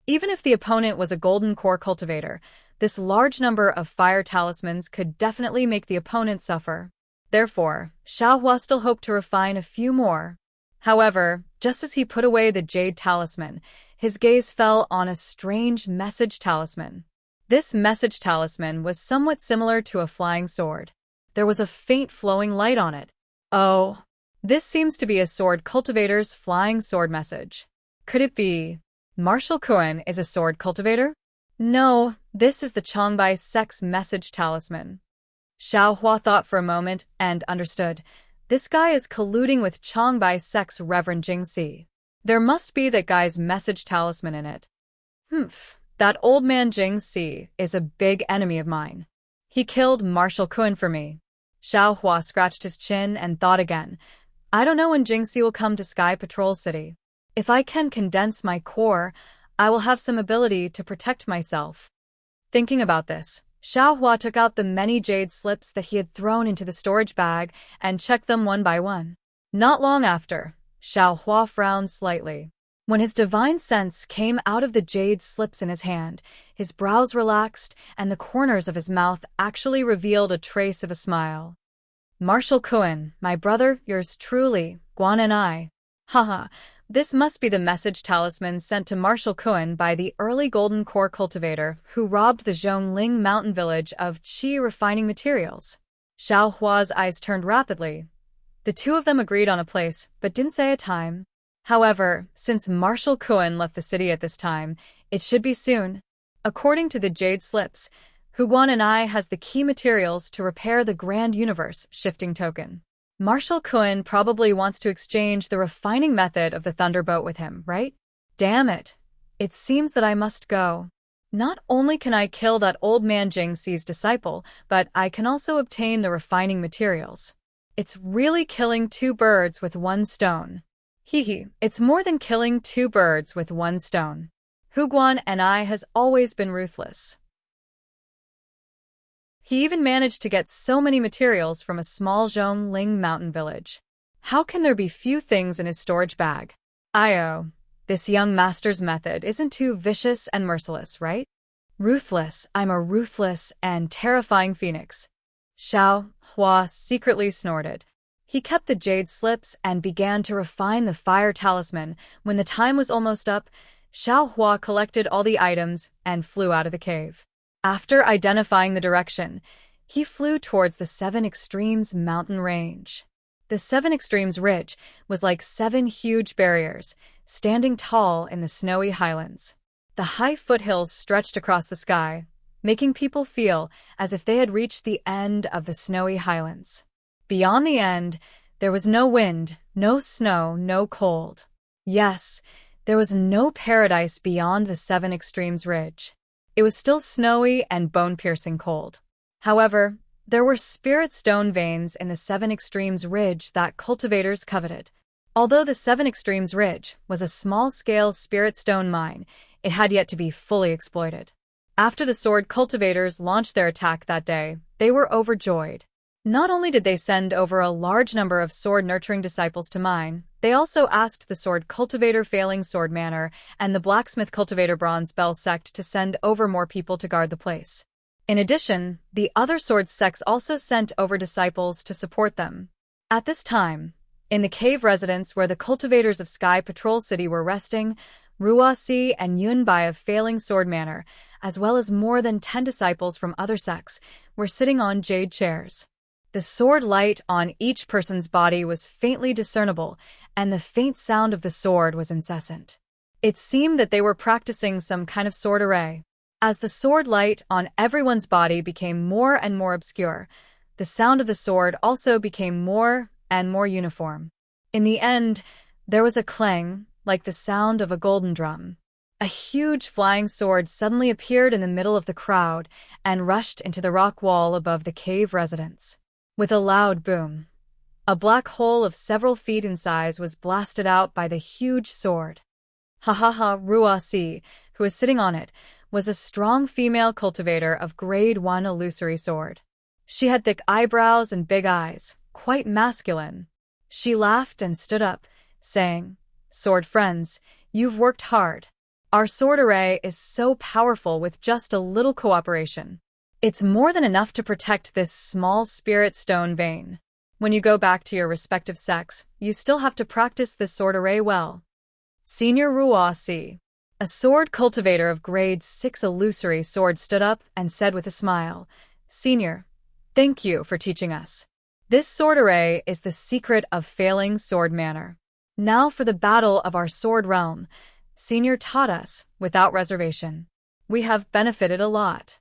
Even if the opponent was a golden core cultivator, this large number of fire talismans could definitely make the opponent suffer. Therefore, Xiao Hua still hoped to refine a few more. However, just as he put away the jade talisman, his gaze fell on a strange message talisman. This message talisman was somewhat similar to a flying sword. There was a faint flowing light on it. Oh, this seems to be a sword cultivator's flying sword message. Could it be Marshal Kuan is a sword cultivator? No, this is the Changbai sect's message talisman. Xiao Hua thought for a moment and understood. This guy is colluding with Changbai sect's Reverend Jingxi. There must be that guy's message talisman in it. That old man Jingxi is a big enemy of mine. He killed Marshal Kuan for me. Xiao Hua scratched his chin and thought again. I don't know when Jingxi will come to Sky Patrol City. If I can condense my core, I will have some ability to protect myself. Thinking about this, Xiaohua took out the many jade slips that he had thrown into the storage bag and checked them one by one. Not long after, Xiaohua frowned slightly. When his divine sense came out of the jade slips in his hand, his brows relaxed and the corners of his mouth actually revealed a trace of a smile. Marshal Kuan, my brother, yours truly, Guan and I. Haha, this must be the message talisman sent to Marshal Kuan by the early golden core cultivator who robbed the Zhongling mountain village of qi refining materials. Xiaohua's eyes turned rapidly. The two of them agreed on a place, but didn't say a time. However, since Marshal Kuan left the city at this time, it should be soon. According to the jade slips, Huguan and I has the key materials to repair the Grand Universe shifting token. Marshal Kuan probably wants to exchange the refining method of the Thunderboat with him, right? Damn it. It seems that I must go. Not only can I kill that old man Jingxi's disciple, but I can also obtain the refining materials. It's really killing two birds with one stone. It's more than killing two birds with one stone. Huguan and I has always been ruthless. He even managed to get so many materials from a small Zhongling mountain village. How can there be few things in his storage bag? This young master's method isn't too vicious and merciless, right? Ruthless, I'm a ruthless and terrifying phoenix. Xiao Hua secretly snorted. He kept the jade slips and began to refine the fire talisman. When the time was almost up, Xiao Hua collected all the items and flew out of the cave. After identifying the direction, he flew towards the Seven Extremes mountain range. The Seven Extremes Ridge was like 7 huge barriers, standing tall in the snowy highlands. The high foothills stretched across the sky, making people feel as if they had reached the end of the snowy highlands. Beyond the end, there was no wind, no snow, no cold. Yes, there was no paradise beyond the Seven Extremes Ridge. It was still snowy and bone-piercing cold. However, there were spirit stone veins in the Seven Extremes Ridge that cultivators coveted. Although the Seven Extremes Ridge was a small-scale spirit stone mine, it had yet to be fully exploited. After the sword cultivators launched their attack that day, they were overjoyed. Not only did they send over a large number of sword-nurturing disciples to mine, they also asked the sword cultivator Failing Sword Manor and the blacksmith cultivator Bronze Bell sect to send over more people to guard the place. In addition, the other sword sects also sent over disciples to support them. At this time, in the cave residence where the cultivators of Sky Patrol City were resting, Ruasi and Yunbai of Failing Sword Manor, as well as more than 10 disciples from other sects, were sitting on jade chairs. The sword light on each person's body was faintly discernible, and the faint sound of the sword was incessant. It seemed that they were practicing some kind of sword array. As the sword light on everyone's body became more and more obscure, the sound of the sword also became more and more uniform. In the end, there was a clang, like the sound of a golden drum. A huge flying sword suddenly appeared in the middle of the crowd and rushed into the rock wall above the cave residence. With a loud boom, a black hole of several feet in size was blasted out by the huge sword. Ruasi, who was sitting on it, was a strong female cultivator of Grade 1 illusory sword. She had thick eyebrows and big eyes, quite masculine. She laughed and stood up, saying, "Sword friends, you've worked hard. Our sword array is so powerful with just a little cooperation. It's more than enough to protect this small spirit stone vein. When you go back to your respective sects, you still have to practice this sword array well." Senior Ruasi, a sword cultivator of Grade 6 illusory sword, stood up and said with a smile, "Senior, thank you for teaching us. This sword array is the secret of Failing Sword Manor. Now for the battle of our sword realm. Senior taught us, without reservation. We have benefited a lot."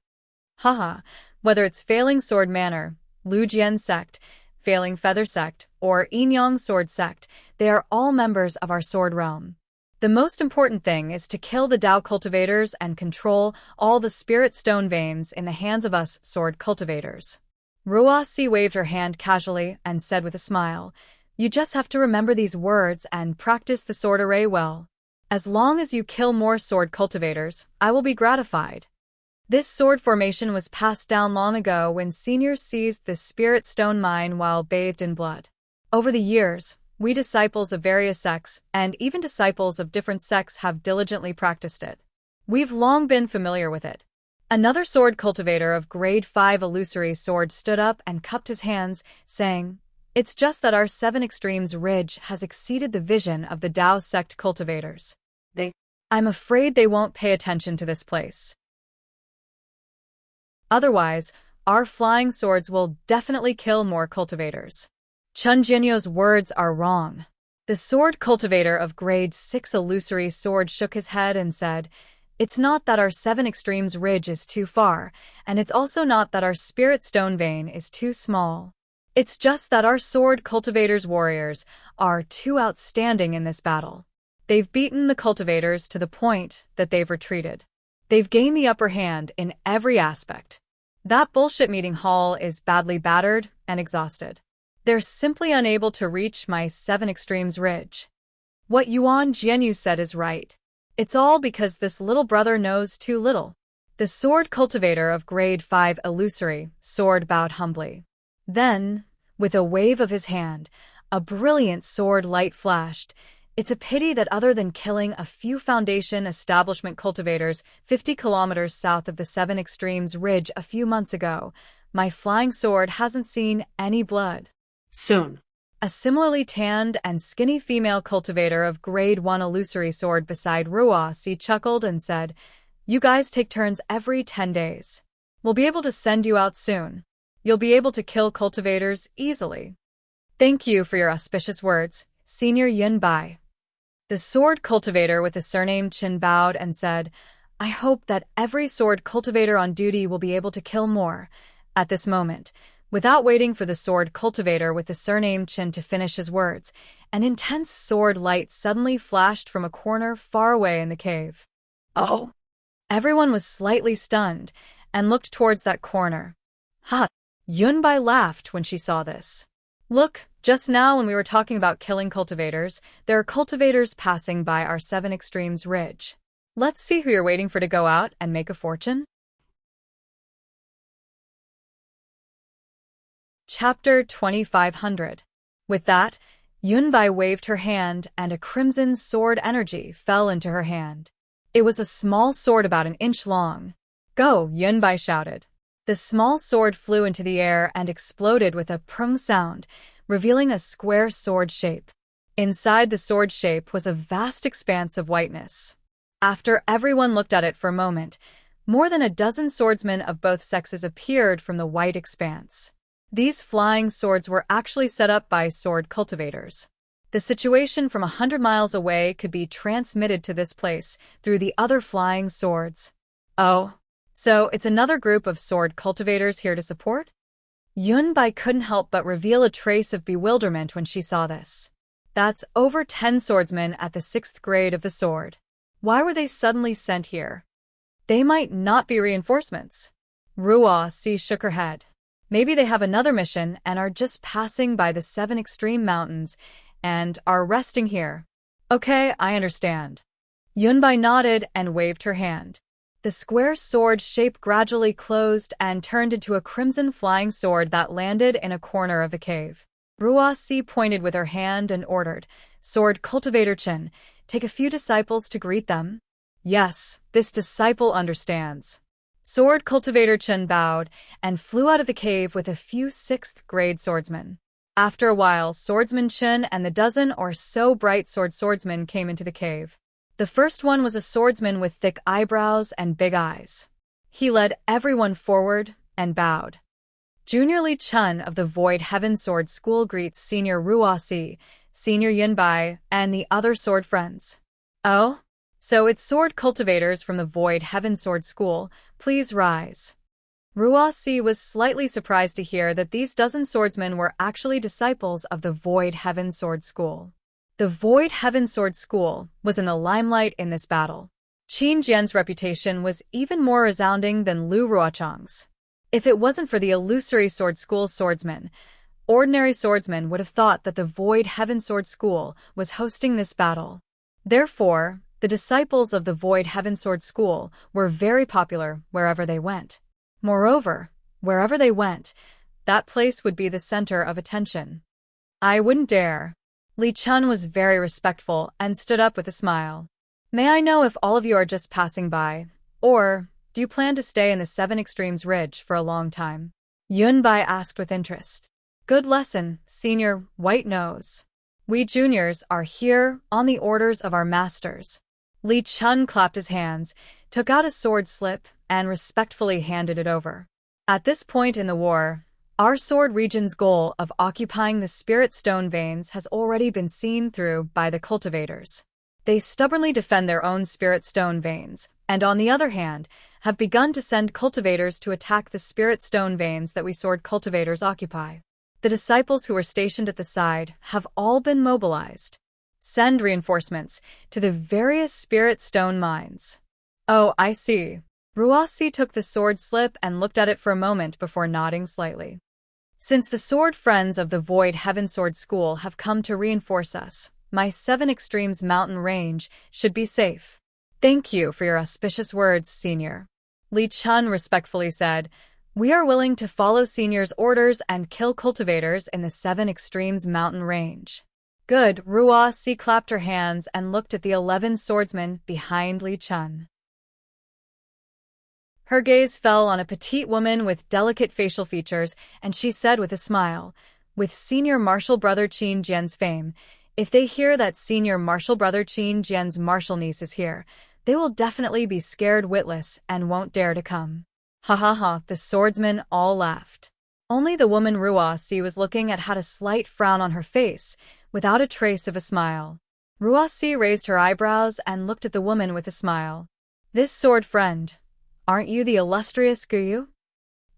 Whether it's Failing Sword Manor, Lujian Sect, Failing Feather Sect, or Yinyang Sword Sect, they are all members of our sword realm. The most important thing is to kill the Dao cultivators and control all the spirit stone veins in the hands of us sword cultivators. Ruasi waved her hand casually and said with a smile, You just have to remember these words and practice the sword array well. As long as you kill more sword cultivators, I will be gratified. This sword formation was passed down long ago when seniors seized the spirit stone mine while bathed in blood. Over the years, we disciples of various sects, and even disciples of different sects, have diligently practiced it. We've long been familiar with it. Another sword cultivator of grade 5 illusory sword stood up and cupped his hands, saying, "It's just that our 7 Extremes Ridge has exceeded the vision of the Tao sect cultivators. I'm afraid they won't pay attention to this place. Otherwise, our flying swords will definitely kill more cultivators." Chun Jianyo's words are wrong. The sword cultivator of grade 6 illusory sword shook his head and said, "It's not that our 7 Extremes Ridge is too far, and it's also not that our spirit stone vein is too small. It's just that our sword cultivators' warriors are too outstanding in this battle. They've beaten the cultivators to the point that they've retreated. They've gained the upper hand in every aspect. That bullshit meeting hall is badly battered and exhausted. They're simply unable to reach my 7 Extremes Ridge." What Yuan Jianyu said is right. It's all because this little brother knows too little. The sword cultivator of grade 5 illusory sword bowed humbly. Then, with a wave of his hand, a brilliant sword light flashed. "It's a pity that other than killing a few Foundation establishment cultivators 50 kilometers south of the 7 Extremes Ridge a few months ago, my flying sword hasn't seen any blood." Soon. A similarly tanned and skinny female cultivator of grade 1 illusory sword beside Ruasi chuckled and said, "You guys take turns every 10 days. We'll be able to send you out soon. You'll be able to kill cultivators easily." "Thank you for your auspicious words, Senior Yun Bai." The sword cultivator with the surname Qin bowed and said, "I hope that every sword cultivator on duty will be able to kill more." At this moment, without waiting for the sword cultivator with the surname Qin to finish his words, an intense sword light suddenly flashed from a corner far away in the cave. Oh. Everyone was slightly stunned and looked towards that corner. "Ha!" Yunbai laughed when she saw this. "Look, just now when we were talking about killing cultivators, there are cultivators passing by our 7 Extremes Ridge. Let's see who you're waiting for to go out and make a fortune." Chapter 2500. With that, Yunbai waved her hand and a crimson sword energy fell into her hand. It was a small sword about an inch long. "Go!" Yunbai shouted. The small sword flew into the air and exploded with a prung sound, revealing a square sword shape. Inside the sword shape was a vast expanse of whiteness. After everyone looked at it for a moment, more than a dozen swordsmen of both sexes appeared from the white expanse. These flying swords were actually set up by sword cultivators. The situation from 100 miles away could be transmitted to this place through the other flying swords. "Oh, so it's another group of sword cultivators here to support?" Yunbai couldn't help but reveal a trace of bewilderment when she saw this. That's over 10 swordsmen at the 6th grade of the sword. Why were they suddenly sent here? They might not be reinforcements. Ruasi shook her head. Maybe they have another mission and are just passing by the 7 extreme mountains and are resting here. Okay, I understand. Yunbai nodded and waved her hand. The square sword shape gradually closed and turned into a crimson flying sword that landed in a corner of the cave. Ruasi pointed with her hand and ordered, "Sword Cultivator Chen, take a few disciples to greet them." "Yes, this disciple understands." Sword Cultivator Chen bowed and flew out of the cave with a few 6th grade swordsmen. After a while, Swordsman Chen and the dozen or so bright swordsmen came into the cave. The first one was a swordsman with thick eyebrows and big eyes. He led everyone forward and bowed. Junior Li Chun of the Void Heaven Sword School greets Senior Ruasi, Senior Yunbai, and the other sword friends. "Oh? So it's sword cultivators from the Void Heaven Sword School. Please rise." Ruasi was slightly surprised to hear that these dozen swordsmen were actually disciples of the Void Heaven Sword School. The Void Heaven Sword School was in the limelight in this battle. Qin Jian's reputation was even more resounding than Lu Ruochang's. If it wasn't for the illusory sword school swordsmen, Ordinary swordsmen would have thought that the Void Heaven Sword School was hosting this battle. Therefore, the disciples of the Void Heaven Sword School were very popular wherever they went. Moreover, wherever they went, that place would be the center of attention. I wouldn't dare. Li Chun was very respectful and stood up with a smile. May I know if all of you are just passing by, or do you plan to stay in the Seven Extremes Ridge for a long time? Yun Bai asked with interest. Good lesson, Senior White Nose. We juniors are here on the orders of our masters. Li Chun clapped his hands, took out a sword slip, and respectfully handed it over. At this point in the war, our sword region's goal of occupying the spirit stone veins has already been seen through by the cultivators. They stubbornly defend their own spirit stone veins, and on the other hand, have begun to send cultivators to attack the spirit stone veins that we sword cultivators occupy. The disciples who were stationed at the side have all been mobilized. Send reinforcements to the various spirit stone mines. Oh, I see. Ruasi took the sword slip and looked at it for a moment before nodding slightly. Since the sword friends of the Void Heaven Sword School have come to reinforce us, my Seven Extremes mountain range should be safe. Thank you for your auspicious words, Senior. Li Chun respectfully said, We are willing to follow Senior's orders and kill cultivators in the Seven Extremes mountain range. Good. Ruasi clapped her hands and looked at the 11 swordsmen behind Li Chun. Her gaze fell on a petite woman with delicate facial features, and she said with a smile, with Senior Martial Brother Qin Jian's fame, if they hear that Senior Martial Brother Qin Jian's martial niece is here, they will definitely be scared witless and won't dare to come. Ha ha ha, the swordsmen all laughed. Only the woman Ruasi was looking at had a slight frown on her face, without a trace of a smile. Ruasi raised her eyebrows and looked at the woman with a smile. This sword friend, aren't you the illustrious Guyu?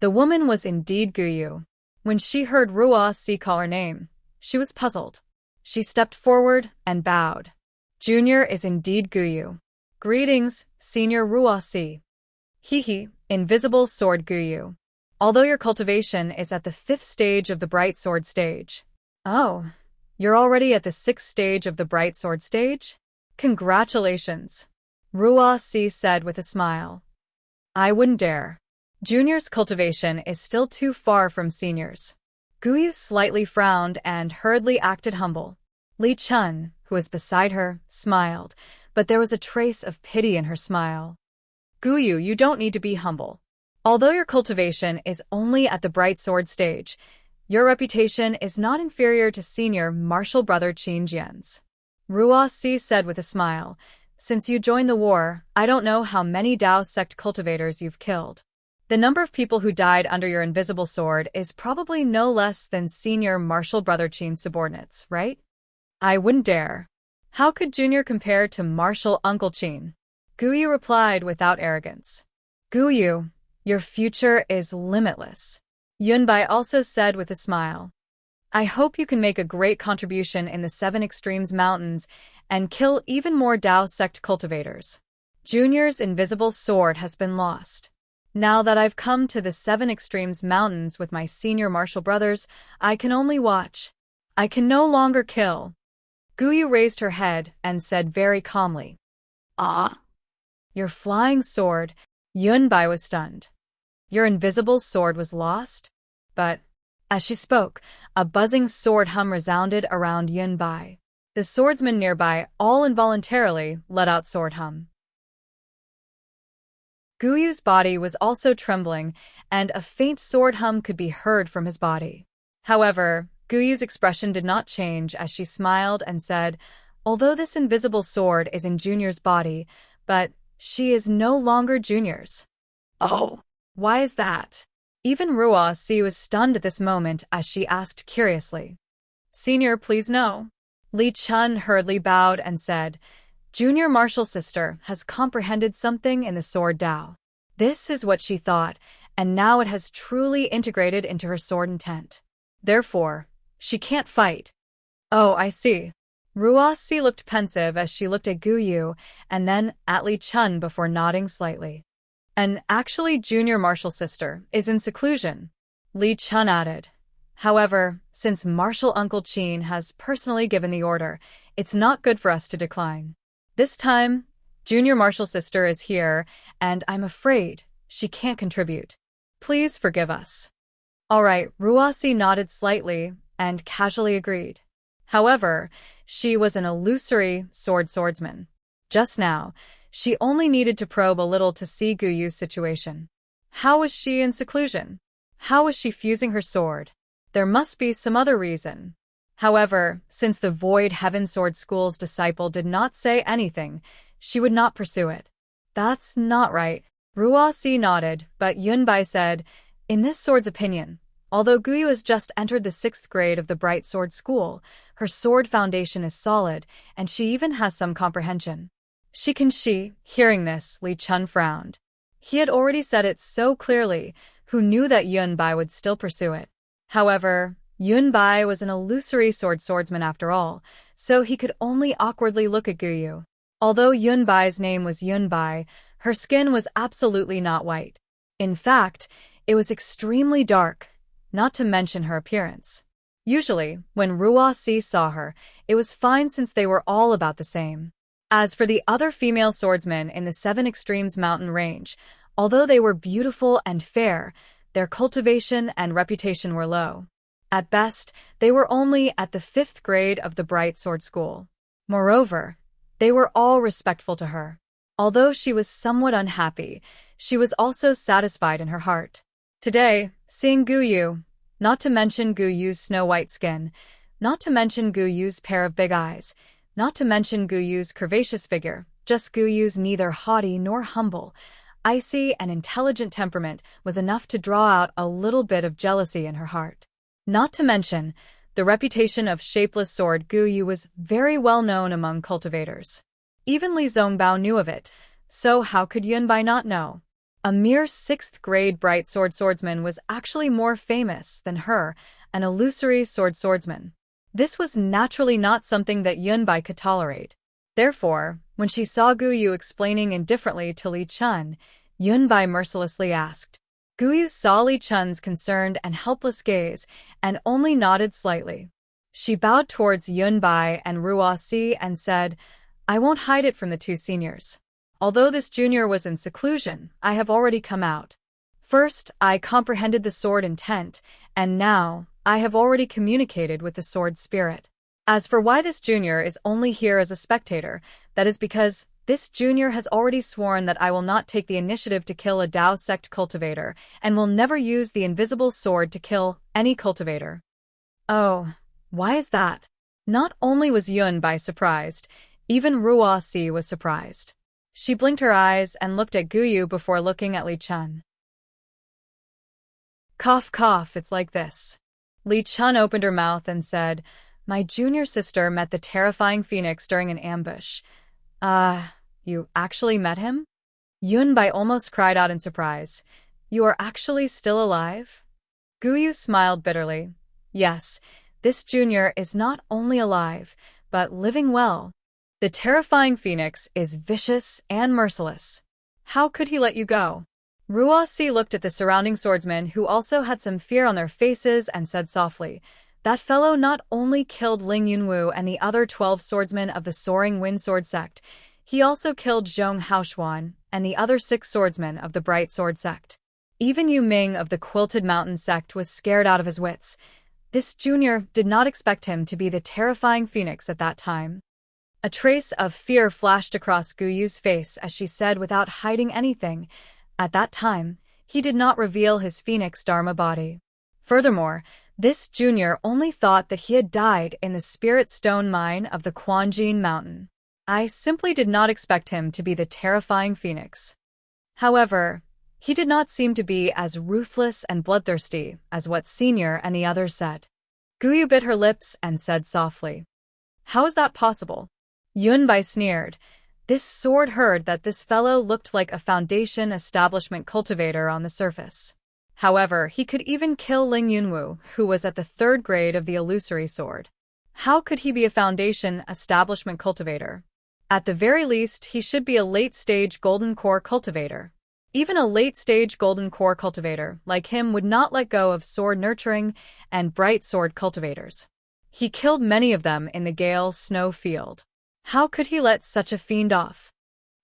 The woman was indeed Guyu. When she heard Ruasi call her name, she was puzzled. She stepped forward and bowed. Junior is indeed Guyu. Greetings, Senior Ruasi. Hehe, invisible sword Guyu. Although your cultivation is at the 5th stage of the Bright Sword stage. Oh, you're already at the 6th stage of the Bright Sword stage? Congratulations, Ruasi said with a smile. I wouldn't dare. Junior's cultivation is still too far from Senior's. Guyu slightly frowned and hurriedly acted humble. Li Chun, who was beside her, smiled, but there was a trace of pity in her smile. Guyu, you don't need to be humble. Although your cultivation is only at the Bright Sword stage, your reputation is not inferior to Senior Martial Brother Qin Jian's. Ruasi said with a smile, Since you joined the war, I don't know how many Dao sect cultivators you've killed. The number of people who died under your invisible sword is probably no less than Senior Martial Brother Qin's subordinates, right? I wouldn't dare. How could Junior compare to Martial Uncle Qin? Guyu replied without arrogance. Guyu, your future is limitless. Yunbai also said with a smile. I hope you can make a great contribution in the Seven Extremes Mountains and kill even more Dao sect cultivators. Junior's invisible sword has been lost. Now that I've come to the Seven Extremes Mountains with my senior martial brothers, I can only watch. I can no longer kill. Guyu raised her head and said very calmly. Ah. Your flying sword. Yunbai was stunned. Your invisible sword was lost? But, as she spoke, a buzzing sword hum resounded around Yunbai. The swordsmen nearby all involuntarily let out sword hum. Guyu's body was also trembling, and a faint sword hum could be heard from his body. However, Guyu's expression did not change as she smiled and said, although this invisible sword is in Junior's body, but she is no longer Junior's. Oh, why is that? Even Ruasi was stunned at this moment as she asked curiously. Senior, please no. Li Chun hurriedly bowed and said, Junior Martial Sister has comprehended something in the sword Dao. This is what she thought, and now it has truly integrated into her sword intent. Therefore, she can't fight. Oh, I see. Ruasi looked pensive as she looked at Guyu and then at Li Chun before nodding slightly. And actually Junior Martial Sister is in seclusion, Li Chun added. However, since Marshal Uncle Chin has personally given the order, it's not good for us to decline. This time, Junior Marshal's sister is here, and I'm afraid she can't contribute. Please forgive us. All right, Ruasi nodded slightly and casually agreed. However, she was an illusory swordsman. Just now, she only needed to probe a little to see Guyu's situation. How was she in seclusion? How was she fusing her sword? There must be some other reason. However, since the Void Heaven Sword School's disciple did not say anything, she would not pursue it. That's not right. Ruasi nodded, but Yunbai said, in this sword's opinion, although Guyu has just entered the 6th grade of the Bright Sword School, her sword foundation is solid, and she even has some comprehension. Hearing this, Li Chun frowned. He had already said it so clearly, who knew that Yunbai would still pursue it. However, Yunbai was an illusory swordsman after all, so he could only awkwardly look at Guyu. Although Yunbai's name was Yunbai, her skin was absolutely not white. In fact, it was extremely dark, not to mention her appearance. Usually, when Ruasi saw her, it was fine since they were all about the same. As for the other female swordsmen in the 7 Extremes mountain range, although they were beautiful and fair, their cultivation and reputation were low. At best, they were only at the 5th grade of the Bright Sword School. Moreover, they were all respectful to her. Although she was somewhat unhappy, she was also satisfied in her heart. Today, seeing Guyu, not to mention Guyu's snow-white skin, not to mention Guyu's pair of big eyes, not to mention Guyu's curvaceous figure, just Guyu's neither haughty nor humble, icy and intelligent temperament was enough to draw out a little bit of jealousy in her heart. Not to mention, the reputation of shapeless sword Guyu was very well known among cultivators. Even Li Zongbao knew of it, so how could Yunbai not know? A mere 6th grade bright swordsman was actually more famous than her, an illusory swordsman. This was naturally not something that Yunbai could tolerate. Therefore, when she saw Guyu explaining indifferently to Li Chun, Yunbai mercilessly asked. Guyu saw Li Chun's concerned and helpless gaze and only nodded slightly. She bowed towards Yunbai and Ruasi and said, I won't hide it from the 2 seniors. Although this junior was in seclusion, I have already come out. First, I comprehended the sword intent, and now, I have already communicated with the sword spirit. As for why this junior is only here as a spectator, that is because this junior has already sworn that I will not take the initiative to kill a Dao sect cultivator and will never use the invisible sword to kill any cultivator. Oh, why is that? Not only was Yunbai surprised, even Ruasi was surprised. She blinked her eyes and looked at Guyu before looking at Li Chun. Cough, cough, it's like this. Li Chun opened her mouth and said, My junior sister met the terrifying phoenix during an ambush. You actually met him? Yunbai almost cried out in surprise. You are actually still alive? Guyu smiled bitterly. Yes, this junior is not only alive, but living well. The terrifying phoenix is vicious and merciless. How could he let you go? Ruasi looked at the surrounding swordsmen who also had some fear on their faces and said softly, That fellow not only killed Ling Yunwu and the other 12 swordsmen of the Soaring Wind Sword sect, he also killed Zhong Haoshuan and the other 6 swordsmen of the Bright Sword sect. Even Yu Ming of the Quilted Mountain sect was scared out of his wits. This junior did not expect him to be the terrifying phoenix at that time. A trace of fear flashed across Guyu's face as she said without hiding anything, At that time, he did not reveal his phoenix Dharma body. Furthermore, this junior only thought that he had died in the spirit stone mine of the Quanjin Mountain. I simply did not expect him to be the terrifying phoenix. However, he did not seem to be as ruthless and bloodthirsty as what Senior and the others said. Guyu bit her lips and said softly, How is that possible? Yunbai sneered. This sword heard that this fellow looked like a foundation establishment cultivator on the surface. However, he could even kill Ling Yunwu, who was at the 3rd grade of the illusory sword. How could he be a foundation establishment cultivator? At the very least, he should be a late-stage golden core cultivator. Even a late-stage golden core cultivator like him would not let go of sword nurturing and bright sword cultivators. He killed many of them in the Gale Snow Field. How could he let such a fiend off?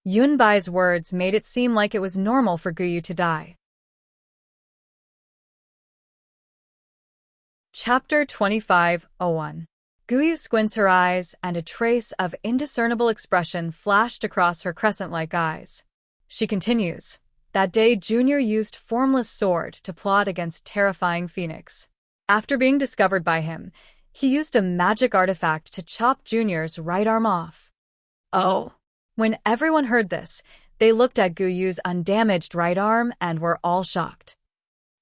Yunbai's words made it seem like it was normal for Guyu to die. Chapter 25:01. Guyu squints her eyes, and a trace of indiscernible expression flashed across her crescent-like eyes. She continues, "That day Junior used Formless Sword to plot against Terrifying Phoenix. After being discovered by him, he used a magic artifact to chop Junior's right arm off." Oh. When everyone heard this, they looked at Guyu's undamaged right arm and were all shocked.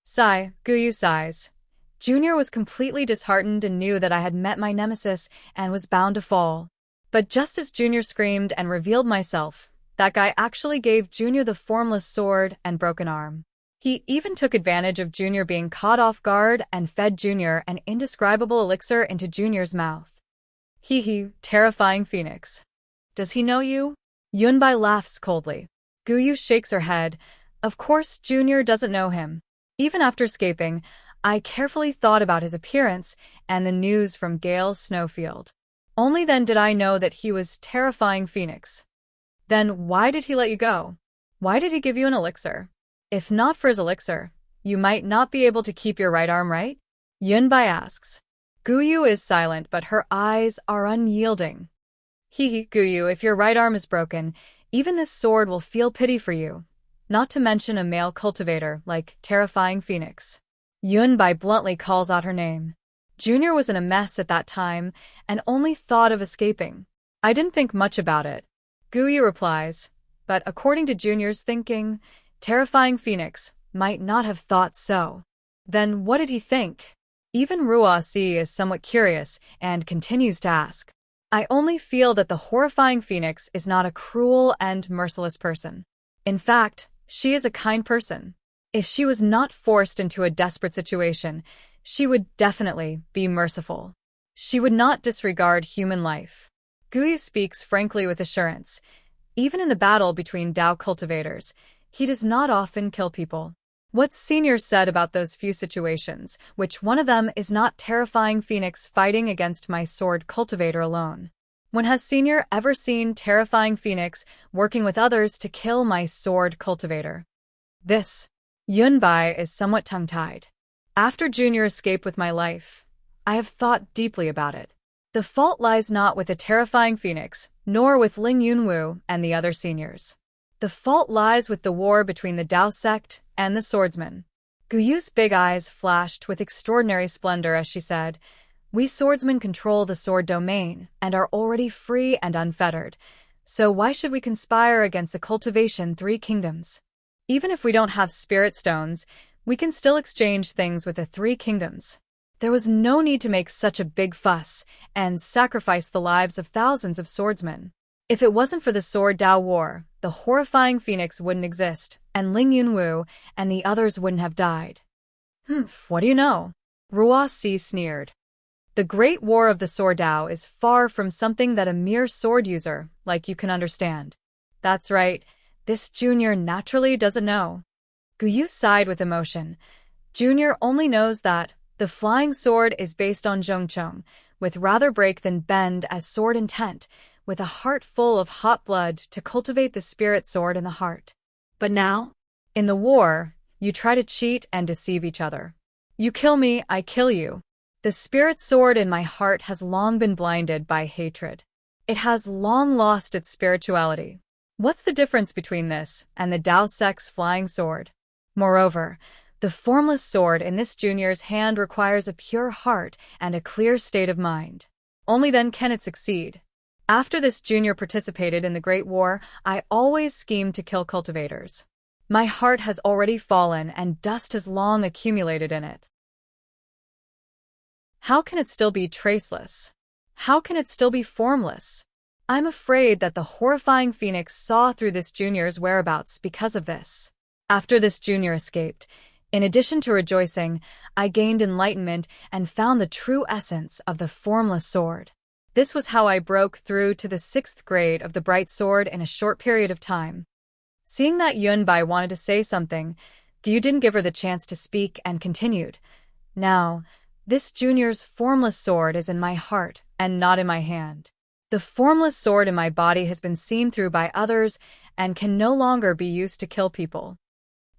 Sigh, Guyu sighs. Junior was completely disheartened and knew that I had met my nemesis and was bound to fall. But just as Junior screamed and revealed myself, that guy actually gave Junior the Formless Sword and broken arm. He even took advantage of Junior being caught off guard and fed Junior an indescribable elixir into Junior's mouth. Hee hee, Terrifying Phoenix. Does he know you? Yunbai laughs coldly. Guyu shakes her head. Of course Junior doesn't know him. Even after escaping, I carefully thought about his appearance and the news from Gale Snowfield. Only then did I know that he was Terrifying Phoenix. Then why did he let you go? Why did he give you an elixir? If not for his elixir, you might not be able to keep your right arm, right? Yunbai asks. Guyu is silent, but her eyes are unyielding. Hee, Guyu, if your right arm is broken, even this sword will feel pity for you. Not to mention a male cultivator like Terrifying Phoenix. Yunbai bluntly calls out her name. Junior was in a mess at that time and only thought of escaping. I didn't think much about it. Guyu replies, but according to Junior's thinking, Terrifying Phoenix might not have thought so. Then what did he think? Even Ruasi is somewhat curious and continues to ask. I only feel that the Horrifying Phoenix is not a cruel and merciless person. In fact, she is a kind person. If she was not forced into a desperate situation, she would definitely be merciful. She would not disregard human life. Guyu speaks frankly with assurance. Even in the battle between Dao cultivators, he does not often kill people. What Senior said about those few situations, which one of them is not Terrifying Phoenix fighting against my sword cultivator alone. When has Senior ever seen Terrifying Phoenix working with others to kill my sword cultivator? This. Yunbai is somewhat tongue-tied. After Junior escaped with my life, I have thought deeply about it. The fault lies not with the Terrifying Phoenix, nor with Ling Yunwu and the other seniors. The fault lies with the war between the Dao sect and the swordsmen. Guyu's big eyes flashed with extraordinary splendor as she said, "We swordsmen control the sword domain and are already free and unfettered, so why should we conspire against the cultivation three kingdoms? Even if we don't have spirit stones, we can still exchange things with the three kingdoms." There was no need to make such a big fuss and sacrifice the lives of thousands of swordsmen. If it wasn't for the Sword Dao War, the Horrifying Phoenix wouldn't exist, and Ling Yunwu and the others wouldn't have died. What do you know? Ruasi sneered. The Great War of the Sword Dao is far from something that a mere sword user like you can understand. That's right, this Junior naturally doesn't know. Guyu sighed with emotion. Junior only knows that the flying sword is based on Zhongcheng, with rather break than bend as sword intent, with a heart full of hot blood to cultivate the spirit sword in the heart. But now? In the war, you try to cheat and deceive each other. You kill me, I kill you. The spirit sword in my heart has long been blinded by hatred. It has long lost its spirituality. What's the difference between this and the Dao sect's flying sword? Moreover, the formless sword in this Junior's hand requires a pure heart and a clear state of mind. Only then can it succeed. After this Junior participated in the Great War, I always schemed to kill cultivators. My heart has already fallen and dust has long accumulated in it. How can it still be traceless? How can it still be formless? I'm afraid that the Horrifying Phoenix saw through this Junior's whereabouts because of this. After this Junior escaped, in addition to rejoicing, I gained enlightenment and found the true essence of the formless sword. This was how I broke through to the 6th grade of the bright sword in a short period of time. Seeing that Yunbai wanted to say something, Gyu didn't give her the chance to speak and continued. Now, this junior's formless sword is in my heart and not in my hand. The formless sword in my body has been seen through by others and can no longer be used to kill people.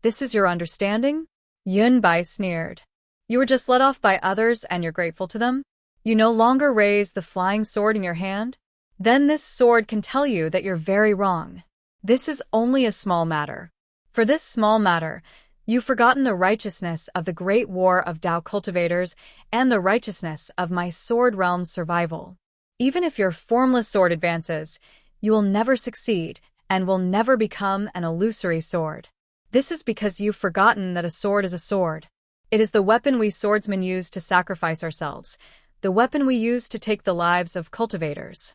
This is your understanding? Yunbai sneered. You were just let off by others and you're grateful to them? You no longer raise the flying sword in your hand? Then this sword can tell you that you're very wrong. This is only a small matter. For this small matter, you've forgotten the righteousness of the great war of Tao cultivators and the righteousness of my sword realm's survival. Even if your formless sword advances, you will never succeed and will never become an illusory sword. This is because you've forgotten that a sword is a sword. It is the weapon we swordsmen use to sacrifice ourselves, the weapon we use to take the lives of cultivators.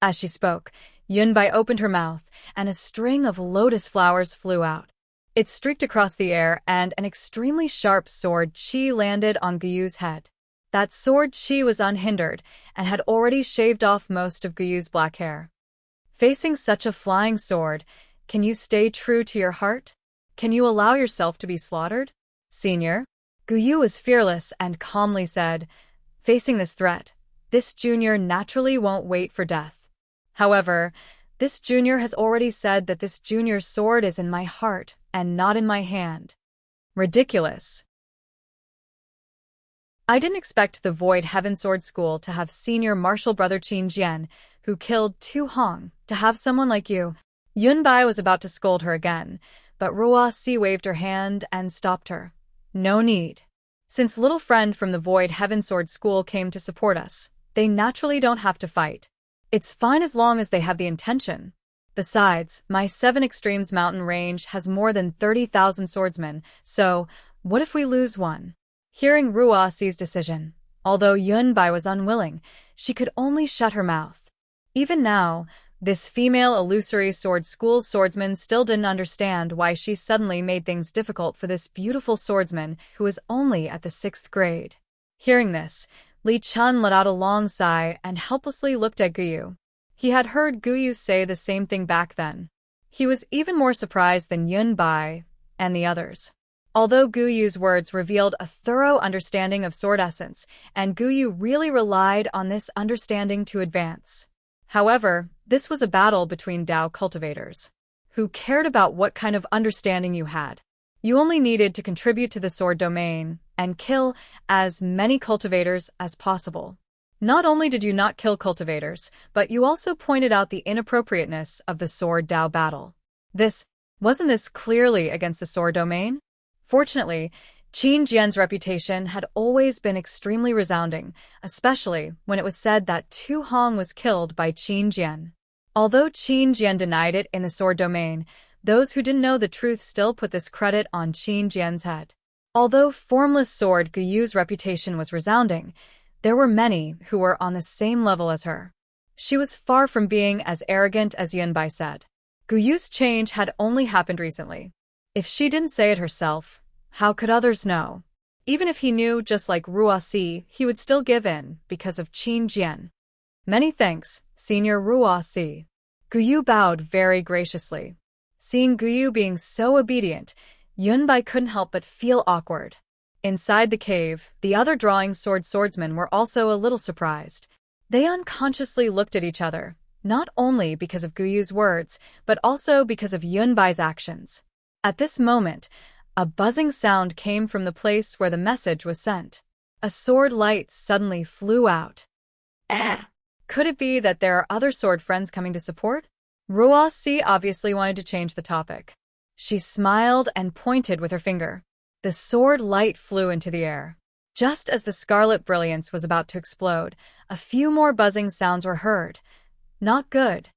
As she spoke, Yunbai opened her mouth, and a string of lotus flowers flew out. It streaked across the air, and an extremely sharp sword chi landed on Gyu's head. That sword chi was unhindered, and had already shaved off most of Gyu's black hair. Facing such a flying sword, can you stay true to your heart? Can you allow yourself to be slaughtered? Senior? Gyu was fearless and calmly said, facing this threat, this junior naturally won't wait for death. However, this junior has already said that this junior's sword is in my heart and not in my hand. Ridiculous. I didn't expect the Void Heaven Sword School to have senior martial brother Qin Jian, who killed Tu Hong, to have someone like you. Yunbai was about to scold her again, but Ruo Si waved her hand and stopped her. No need. Since little friend from the Void Heaven Sword School came to support us, they naturally don't have to fight. It's fine as long as they have the intention. Besides, my 7 Extremes mountain range has more than 30,000 swordsmen, so what if we lose one? Hearing Ruo Si's decision, although Yunbai was unwilling, she could only shut her mouth. Even now, this female illusory sword school swordsman still didn't understand why she suddenly made things difficult for this beautiful swordsman who was only at the 6th grade. Hearing this, Li Chun let out a long sigh and helplessly looked at Gyu. He had heard Gyu say the same thing back then. He was even more surprised than Yunbai and the others. Although Gyu's words revealed a thorough understanding of sword essence, and Gyu really relied on this understanding to advance. However, this was a battle between Tao cultivators. Who cared about what kind of understanding you had? You only needed to contribute to the sword domain and kill as many cultivators as possible. Not only did you not kill cultivators, but you also pointed out the inappropriateness of the sword Tao battle. Wasn't this clearly against the sword domain? Fortunately, Qin Jian's reputation had always been extremely resounding, especially when it was said that Tu Hong was killed by Qin Jian. Although Qin Jian denied it in the sword domain, those who didn't know the truth still put this credit on Qin Jian's head. Although formless sword Gyu's reputation was resounding, there were many who were on the same level as her. She was far from being as arrogant as Yunbai said. Gyu's change had only happened recently. If she didn't say it herself, how could others know? Even if he knew, just like Ruo Si, he would still give in because of Qin Jian. Many thanks, Senior Ruo Si. Gyu bowed very graciously. Seeing Gyu being so obedient, Yunbai couldn't help but feel awkward. Inside the cave, the other drawing sword swordsmen were also a little surprised. They unconsciously looked at each other, not only because of Gyu's words, but also because of Yunbai's actions. At this moment, a buzzing sound came from the place where the message was sent. A sword light suddenly flew out. Could it be that there are other sword friends coming to support? Ruo Si obviously wanted to change the topic. She smiled and pointed with her finger. The sword light flew into the air. Just as the scarlet brilliance was about to explode, a few more buzzing sounds were heard. Not good.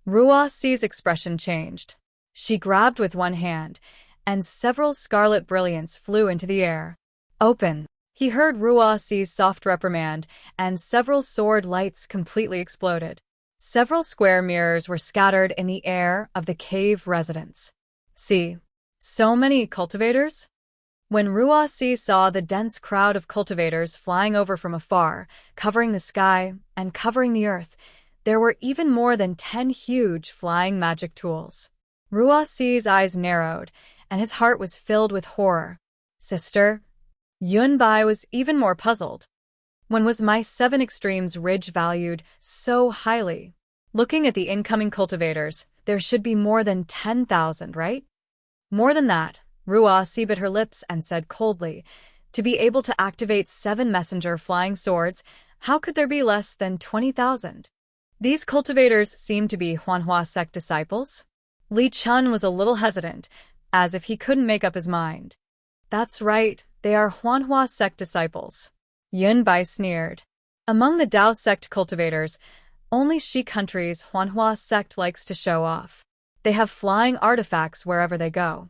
Ruo Si's expression changed. She grabbed with one hand, and several scarlet brilliance flew into the air. Open. He heard Ruo Si's soft reprimand, and several sword lights completely exploded. Several square mirrors were scattered in the air of the cave residence. See, so many cultivators? When Ruo Si saw the dense crowd of cultivators flying over from afar, covering the sky and covering the earth, there were even more than 10 huge flying magic tools. Rua's eyes narrowed, and his heart was filled with horror. Sister? Yunbai was even more puzzled. When was my 7 Extremes Ridge valued so highly? Looking at the incoming cultivators, there should be more than 10,000, right? More than that, Ruasi bit her lips and said coldly, to be able to activate 7 messenger flying swords, how could there be less than 20,000? These cultivators seemed to be Huanhua sect disciples? Li Chun was a little hesitant, as if he couldn't make up his mind. That's right, they are Huanhua sect disciples. Yunbai sneered. Among the Dao sect cultivators, only Shi country's Huanhua sect likes to show off. They have flying artifacts wherever they go.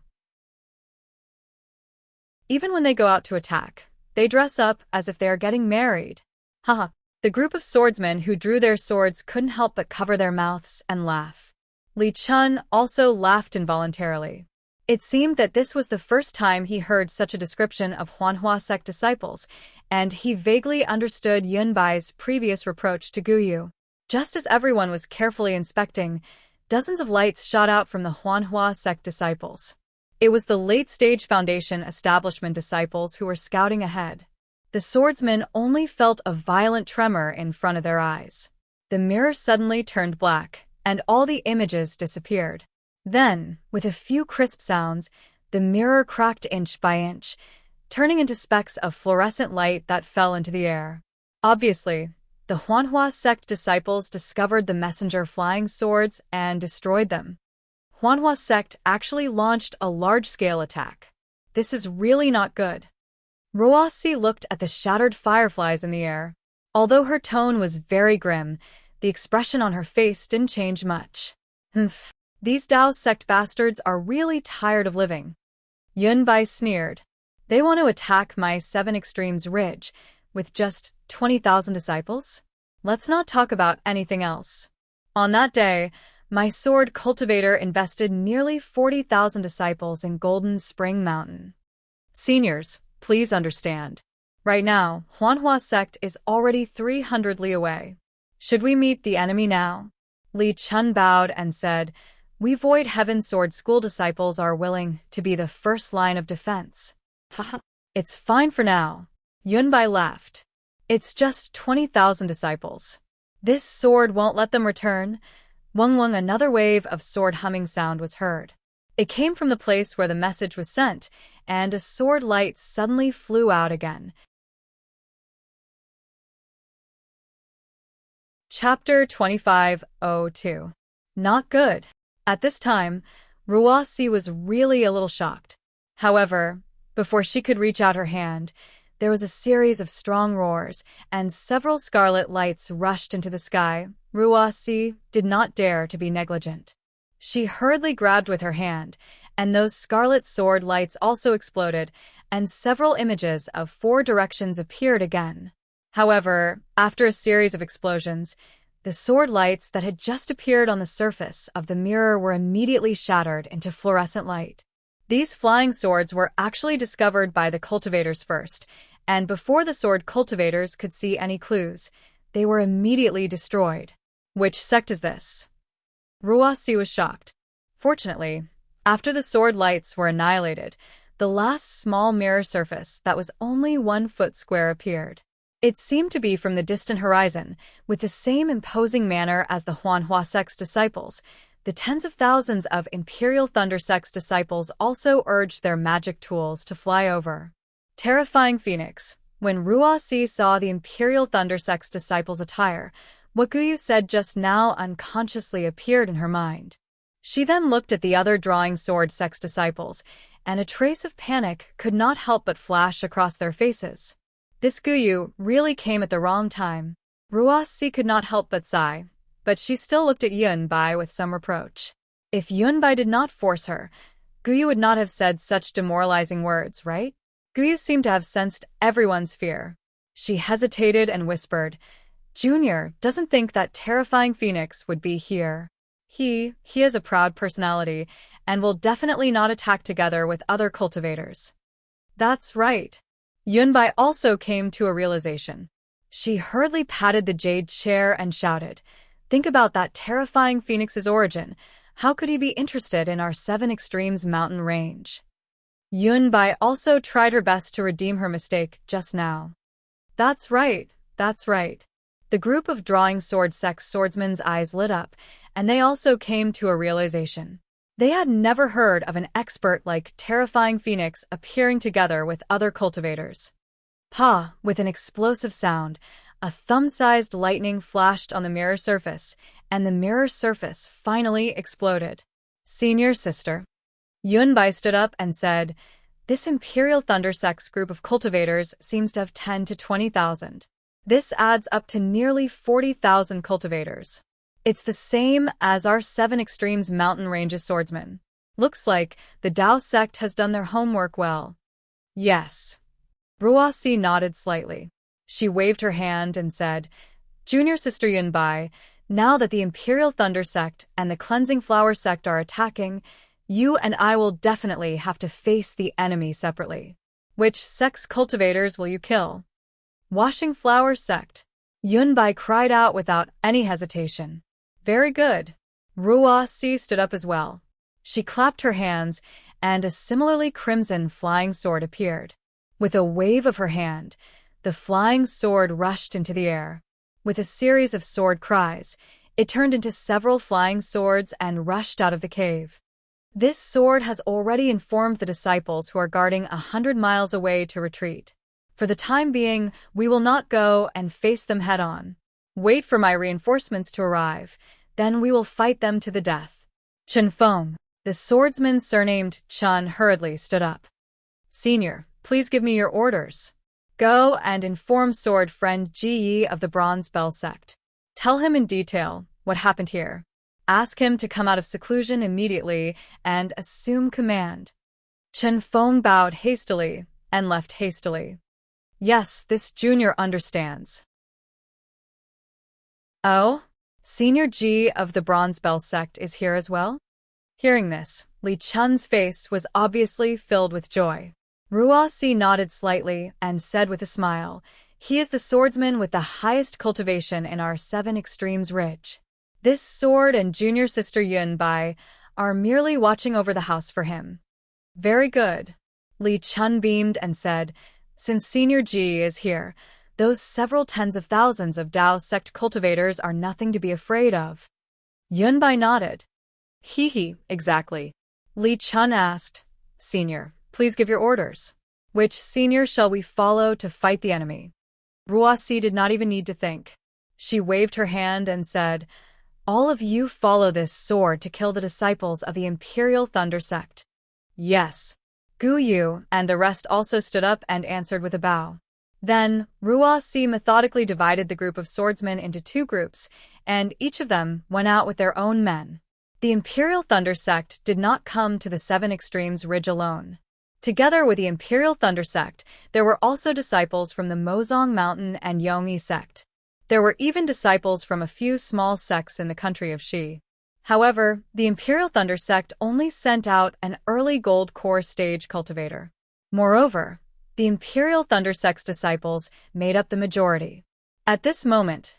Even when they go out to attack, they dress up as if they are getting married. Haha. The group of swordsmen who drew their swords couldn't help but cover their mouths and laugh. Li Chun also laughed involuntarily. It seemed that this was the first time he heard such a description of Huanhua sect disciples, and he vaguely understood Yunbai's previous reproach to Guyu. Just as everyone was carefully inspecting, dozens of lights shot out from the Huanhua sect disciples. It was the late-stage Foundation establishment disciples who were scouting ahead. The swordsmen only felt a violent tremor in front of their eyes. The mirror suddenly turned black, and all the images disappeared. Then, with a few crisp sounds, the mirror cracked inch by inch, turning into specks of fluorescent light that fell into the air. Obviously, the Huanhua sect disciples discovered the messenger flying swords and destroyed them. Huanhua sect actually launched a large-scale attack. This is really not good. Ruasi looked at the shattered fireflies in the air. Although her tone was very grim, the expression on her face didn't change much. Humph. These Dao sect bastards are really tired of living. Yunbai sneered. They want to attack my 7 Extremes Ridge with just 20,000 disciples? Let's not talk about anything else. On that day, my sword cultivator invested nearly 40,000 disciples in Golden Spring Mountain. Seniors, please understand. Right now, Huanhua sect is already 300 li away. Should we meet the enemy now? Li Chun bowed and said, we Void Heaven Sword School disciples are willing to be the first line of defense. Haha. It's fine for now. Yunbai laughed. It's just 20,000 disciples. This sword won't let them return. Wung wung, another wave of sword humming sound was heard. It came from the place where the message was sent, and a sword light suddenly flew out again. Chapter 25:02. Not good. At this time, Ruasi was really a little shocked. However, before she could reach out her hand, there was a series of strong roars, and several scarlet lights rushed into the sky. Ruasi did not dare to be negligent. She hurriedly grabbed with her hand, and those scarlet sword lights also exploded, and several images of 4 directions appeared again. However, after a series of explosions, the sword lights that had just appeared on the surface of the mirror were immediately shattered into fluorescent light. These flying swords were actually discovered by the cultivators first, and before the sword cultivators could see any clues, they were immediately destroyed. Which sect is this? Ruasi was shocked. Fortunately, after the sword lights were annihilated, the last small mirror surface that was only 1 foot square appeared. It seemed to be from the distant horizon, with the same imposing manner as the Huanhua sect's disciples. The tens of thousands of Imperial Thunder sect's disciples also urged their magic tools to fly over. Terrifying Phoenix. When Ruasi saw the Imperial Thunder sect's disciples' attire, what Guyu said just now unconsciously appeared in her mind. She then looked at the other drawing sword sect's disciples, and a trace of panic could not help but flash across their faces. This Guyu really came at the wrong time. Ruasi could not help but sigh, but she still looked at Yunbai with some reproach. If Yunbai did not force her, Guyu would not have said such demoralizing words, right? Guyu seemed to have sensed everyone's fear. She hesitated and whispered, Junior doesn't think that terrifying Phoenix would be here. He is a proud personality, and will definitely not attack together with other cultivators. That's right. Yunbai also came to a realization. She hurriedly patted the jade chair and shouted, think about that terrifying Phoenix's origin. How could he be interested in our Seven Extremes mountain range? Yunbai also tried her best to redeem her mistake just now. That's right, that's right. The group of drawing sword sect swordsmen's eyes lit up, and they also came to a realization. They had never heard of an expert like Terrifying Phoenix appearing together with other cultivators. Pa, with an explosive sound, a thumb-sized lightning flashed on the mirror surface, and the mirror surface finally exploded. Senior sister. Yunbai stood up and said, "This Imperial Thunder Sect's group of cultivators seems to have 10 to 20,000. This adds up to nearly 40,000 cultivators. It's the same as our Seven Extremes mountain ranges swordsmen. Looks like the Dao sect has done their homework well." Yes. Ruasi nodded slightly. She waved her hand and said, "Junior Sister Yunbai, now that the Imperial Thunder Sect and the Cleansing Flower Sect are attacking, you and I will definitely have to face the enemy separately. Which sect's cultivators will you kill?" "Washing Flower Sect," Yunbai cried out without any hesitation. "Very good." Ruasi stood up as well. She clapped her hands, and a similarly crimson flying sword appeared. With a wave of her hand, the flying sword rushed into the air. With a series of sword cries, it turned into several flying swords and rushed out of the cave. This sword has already informed the disciples who are guarding 100 miles away to retreat. For the time being, we will not go and face them head-on. Wait for my reinforcements to arrive, then we will fight them to the death. Chen Feng, the swordsman surnamed Chun, hurriedly stood up. "Senior, please give me your orders. Go and inform sword friend Ji Yi of the Bronze Bell Sect. Tell him in detail what happened here. Ask him to come out of seclusion immediately and assume command." Chen Feng bowed hastily and left hastily. Yes, this junior understands. Oh? Senior Ji of the Bronze Bell Sect is here as well? Hearing this, Li Chun's face was obviously filled with joy. Ruasi nodded slightly and said with a smile, "He is the swordsman with the highest cultivation in our Seven Extremes Ridge. This sword and junior sister Yunbai are merely watching over the house for him." "Very good." Li Chun beamed and said, "Since Senior Ji is here, those several tens of thousands of Dao sect cultivators are nothing to be afraid of." Yunbai nodded. "Hee, exactly." Li Chun asked, "Senior, please give your orders. Which senior shall we follow to fight the enemy?" Ruasi did not even need to think. She waved her hand and said, "All of you follow this sword to kill the disciples of the Imperial Thunder Sect." "Yes." Gu Yu and the rest also stood up and answered with a bow. Then, Ruasi methodically divided the group of swordsmen into two groups, and each of them went out with their own men. The Imperial Thunder Sect did not come to the Seven Extremes Ridge alone. Together with the Imperial Thunder Sect, there were also disciples from the Mozong Mountain and Yongyi Sect. There were even disciples from a few small sects in the country of Shi. However, the Imperial Thunder Sect only sent out an early gold core stage cultivator. Moreover, the Imperial Thunder Sect's disciples made up the majority. At this moment,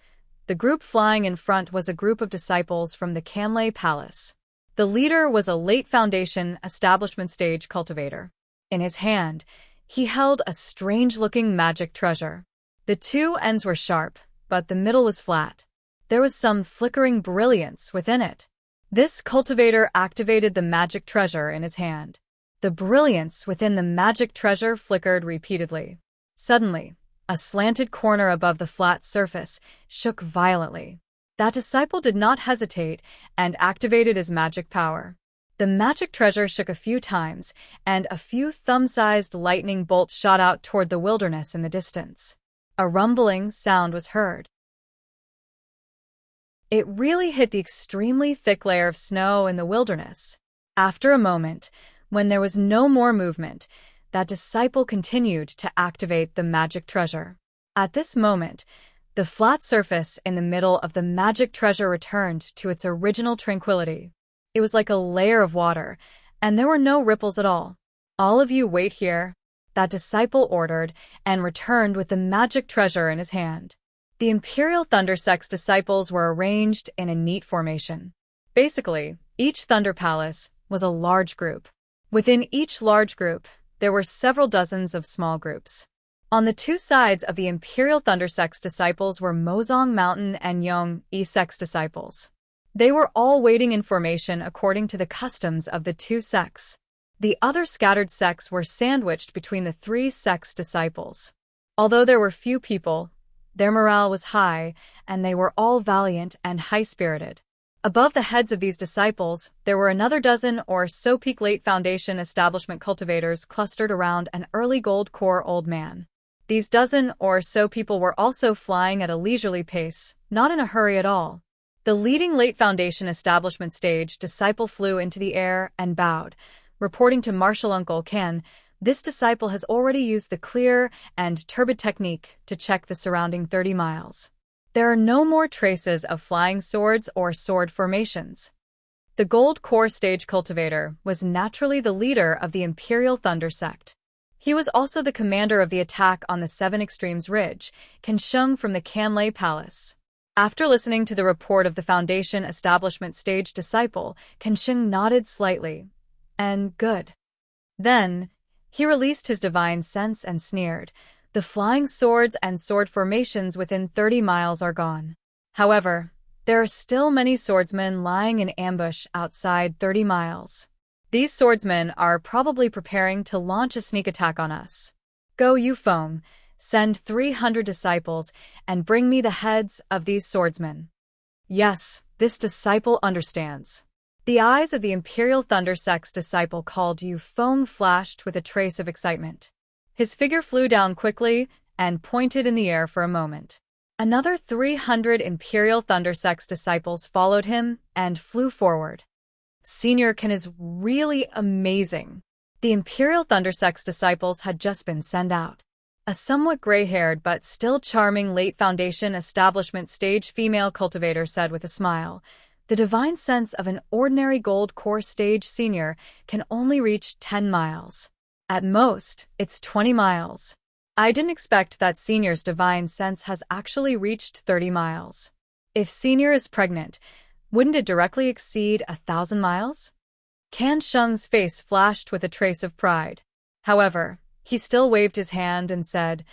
the group flying in front was a group of disciples from the Kanlei Palace. The leader was a late Foundation establishment stage cultivator. In his hand, he held a strange-looking magic treasure. The two ends were sharp, but the middle was flat. There was some flickering brilliance within it. This cultivator activated the magic treasure in his hand. The brilliance within the magic treasure flickered repeatedly. Suddenly, a slanted corner above the flat surface shook violently. That disciple did not hesitate and activated his magic power. The magic treasure shook a few times, and a few thumb-sized lightning bolts shot out toward the wilderness in the distance. A rumbling sound was heard. It really hit the extremely thick layer of snow in the wilderness. After a moment, when there was no more movement, that disciple continued to activate the magic treasure. At this moment, the flat surface in the middle of the magic treasure returned to its original tranquility. It was like a layer of water, and there were no ripples at all. "All of you wait here," that disciple ordered, and returned with the magic treasure in his hand. The Imperial Thunder Sect's disciples were arranged in a neat formation. Basically, Each Thunder Palace was a large group. Within each large group, there were several dozens of small groups. On the two sides of the Imperial Thunder Sect's disciples were Mozong Mountain and Yong-E Sect's disciples. They were all waiting in formation according to the customs of the two sects. The other scattered sects were sandwiched between the three sects' disciples. Although there were few people, their morale was high, and they were all valiant and high-spirited. Above the heads of these disciples, there were another dozen or so peak late foundation establishment cultivators clustered around an early gold core old man. These dozen or so people were also flying at a leisurely pace, not in a hurry at all. The leading late foundation establishment stage disciple flew into the air and bowed, reporting to Marshal Uncle Ken. This disciple has already used the clear and turbid technique to check the surrounding 30 miles. There are no more traces of flying swords or sword formations. The Gold Core Stage Cultivator was naturally the leader of the Imperial Thunder Sect. He was also the commander of the attack on the Seven Extremes Ridge, Kensheng from the Canlei Palace. After listening to the report of the Foundation Establishment Stage Disciple, Kensheng nodded slightly. And good. Then, he released his divine sense and sneered. The flying swords and sword formations within 30 miles are gone. However, there are still many swordsmen lying in ambush outside 30 miles. These swordsmen are probably preparing to launch a sneak attack on us. Go Yufeng, send 300 disciples and bring me the heads of these swordsmen. Yes, this disciple understands. The eyes of the Imperial Thunder Sect's disciple called Yufeng flashed with a trace of excitement. His figure flew down quickly and pointed in the air for a moment. Another 300 Imperial Thunder Sect's disciples followed him and flew forward. Senior Ken is really amazing. The Imperial Thunder Sect's disciples had just been sent out. A somewhat gray-haired but still charming late foundation establishment stage female cultivator said with a smile, "The divine sense of an ordinary gold core stage senior can only reach 10 miles. At most, it's 20 miles. I didn't expect that Senior's divine sense has actually reached 30 miles. If Senior is pregnant, wouldn't it directly exceed 1,000 miles?" Kan Sheng's face flashed with a trace of pride. However, he still waved his hand and said,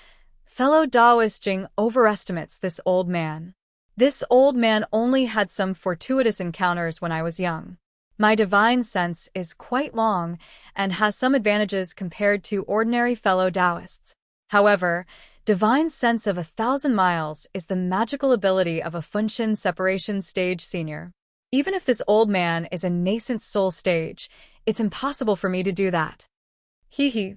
"Fellow Daoist Jing overestimates this old man. This old man only had some fortuitous encounters when I was young. My divine sense is quite long and has some advantages compared to ordinary fellow Taoists. However, divine sense of 1,000 miles is the magical ability of a Funshin separation stage senior. Even if this old man is a nascent soul stage, it's impossible for me to do that."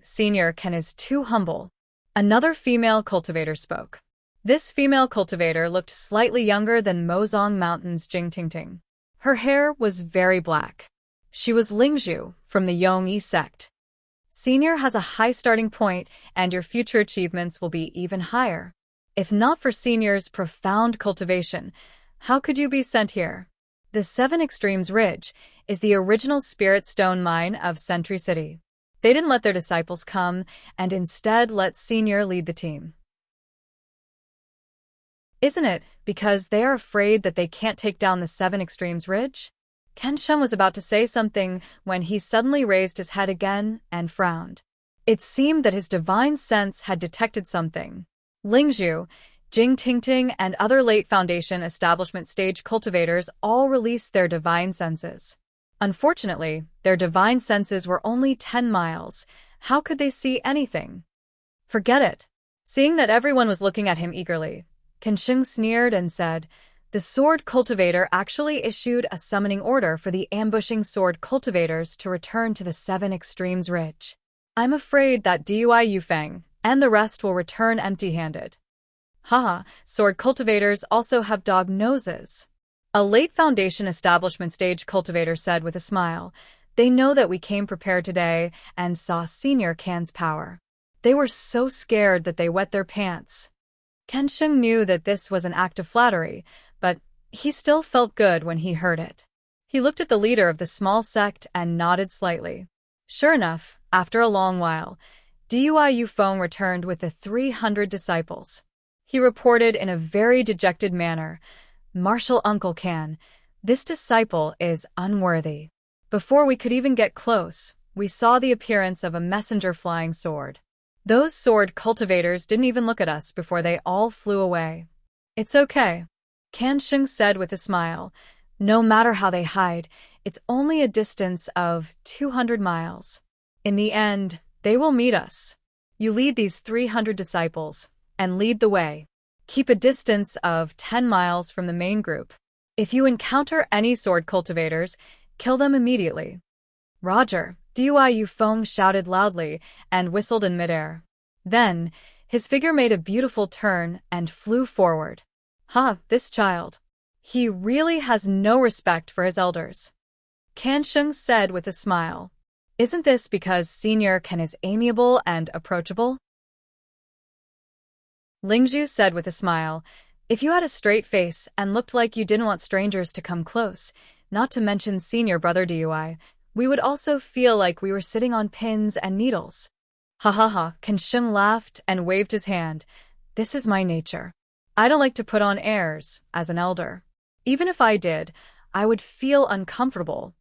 Senior Ken is too humble. Another female cultivator spoke. This female cultivator looked slightly younger than Mozong Mountain's Jingtingting. Her hair was very black. She was Lingzhu from the Yong-E sect. Senior has a high starting point, and your future achievements will be even higher. If not for Senior's profound cultivation, how could you be sent here? The Seven Extremes Ridge is the original spirit stone mine of Sentry City. They didn't let their disciples come, and instead let Senior lead the team. Isn't it because they are afraid that they can't take down the Seven Extremes Ridge? Kensheng was about to say something when he suddenly raised his head again and frowned. It seemed that his divine sense had detected something. Lingzhu, Jing Tingting, and other late Foundation establishment stage cultivators all released their divine senses. Unfortunately, their divine senses were only 10 miles. How could they see anything? Forget it. Seeing that everyone was looking at him eagerly, Kensheng sneered and said, "The sword cultivator actually issued a summoning order for the ambushing sword cultivators to return to the Seven Extremes Ridge. I'm afraid that Dui Yufeng and the rest will return empty-handed." Haha, sword cultivators also have dog noses. A late Foundation establishment stage cultivator said with a smile, "They know that we came prepared today and saw Senior Kan's power. They were so scared that they wet their pants." Kensheng knew that this was an act of flattery, but he still felt good when he heard it. He looked at the leader of the small sect and nodded slightly. Sure enough, after a long while, Dui Yufeng returned with the 300 disciples. He reported in a very dejected manner, "Marshal Uncle Kan, This disciple is unworthy. Before we could even get close, we saw the appearance of a messenger flying sword. Those sword cultivators didn't even look at us before they all flew away. It's okay, Kansheng said with a smile. No matter how they hide, it's only a distance of 200 miles. In the end, they will meet us. You lead these 300 disciples, and lead the way. Keep a distance of 10 miles from the main group. If you encounter any sword cultivators, kill them immediately. Roger, Dui Yufeng shouted loudly and whistled in midair. Then, his figure made a beautiful turn and flew forward. This child. He really has no respect for his elders. Kansheng said with a smile. Isn't this because Senior Ken is amiable and approachable? Lingzhu said with a smile. If you had a straight face and looked like you didn't want strangers to come close, not to mention senior brother Dui, we would also feel like we were sitting on pins and needles. Kansheng laughed and waved his hand. This is my nature. I don't like to put on airs as an elder. Even if I did, I would feel uncomfortable.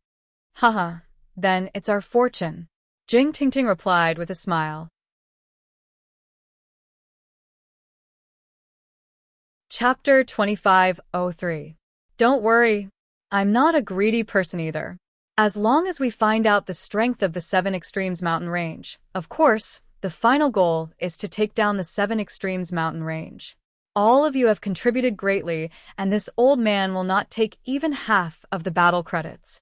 Then it's our fortune, Jing Tingting replied with a smile. Chapter 2503. Don't worry, I'm not a greedy person either. As long as we find out the strength of the Seven Extremes mountain range, of course, the final goal is to take down the Seven Extremes mountain range. All of you have contributed greatly, and this old man will not take even half of the battle credits.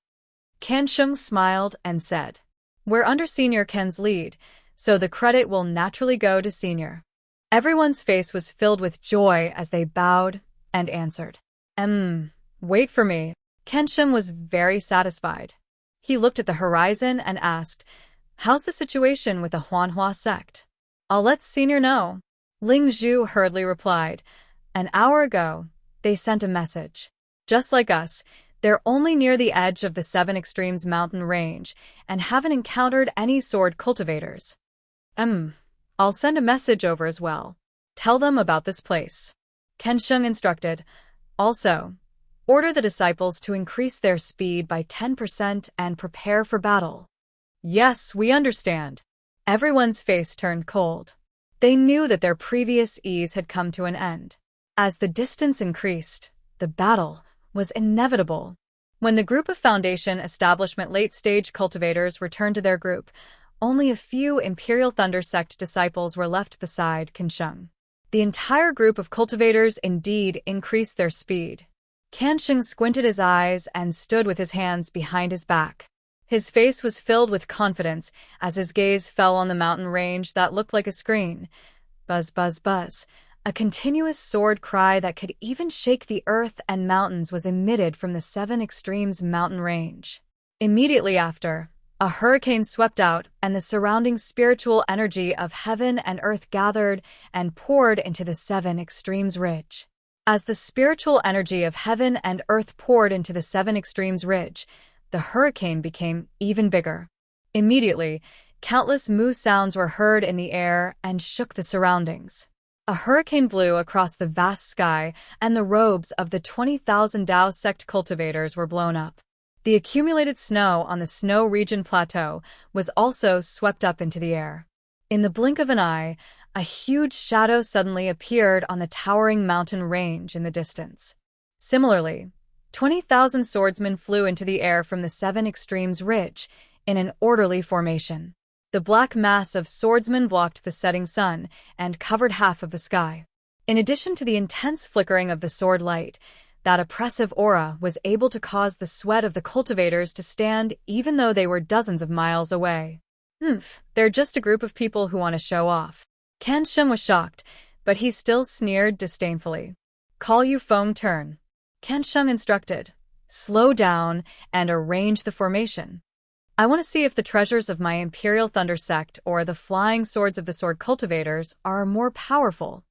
Kansheng smiled and said, We're under Senior Ken's lead, so the credit will naturally go to Senior. Everyone's face was filled with joy as they bowed and answered. Wait for me. Kansheng was very satisfied. He looked at the horizon and asked, How's the situation with the Huanhua sect? I'll let Senior know. Lingzhu hurriedly replied. An hour ago, they sent a message. Just like us, they're only near the edge of the Seven Extremes mountain range and haven't encountered any sword cultivators. I'll send a message over as well. Tell them about this place. Kansheng instructed. Also, order the disciples to increase their speed by 10% and prepare for battle. Yes, we understand. Everyone's face turned cold. They knew that their previous ease had come to an end. As the distance increased, the battle was inevitable. When the group of Foundation Establishment late-stage cultivators returned to their group, only a few Imperial Thunder Sect disciples were left beside Kansheng. The entire group of cultivators indeed increased their speed. Kansheng squinted his eyes and stood with his hands behind his back. His face was filled with confidence as his gaze fell on the mountain range that looked like a screen. Buzz, buzz, buzz. A continuous sword cry that could even shake the earth and mountains was emitted from the Seven Extremes mountain range. Immediately after, a hurricane swept out and the surrounding spiritual energy of heaven and earth gathered and poured into the Seven Extremes Ridge. As the spiritual energy of heaven and earth poured into the Seven Extremes Ridge, the hurricane became even bigger. Immediately, countless moo sounds were heard in the air and shook the surroundings. A hurricane blew across the vast sky, and the robes of the 20,000 Dao sect cultivators were blown up. The accumulated snow on the snow region plateau was also swept up into the air. In the blink of an eye, a huge shadow suddenly appeared on the towering mountain range in the distance. Similarly, 20,000 swordsmen flew into the air from the Seven Extremes Ridge in an orderly formation. The black mass of swordsmen blocked the setting sun and covered half of the sky. In addition to the intense flickering of the sword light, that oppressive aura was able to cause the sweat of the cultivators to stand even though they were dozens of miles away. They're just a group of people who want to show off. Kansheng was shocked, but he still sneered disdainfully. Call Yufeng turn. Kansheng instructed. Slow down and arrange the formation. I want to see if the treasures of my Imperial Thunder Sect or the flying swords of the sword cultivators are more powerful.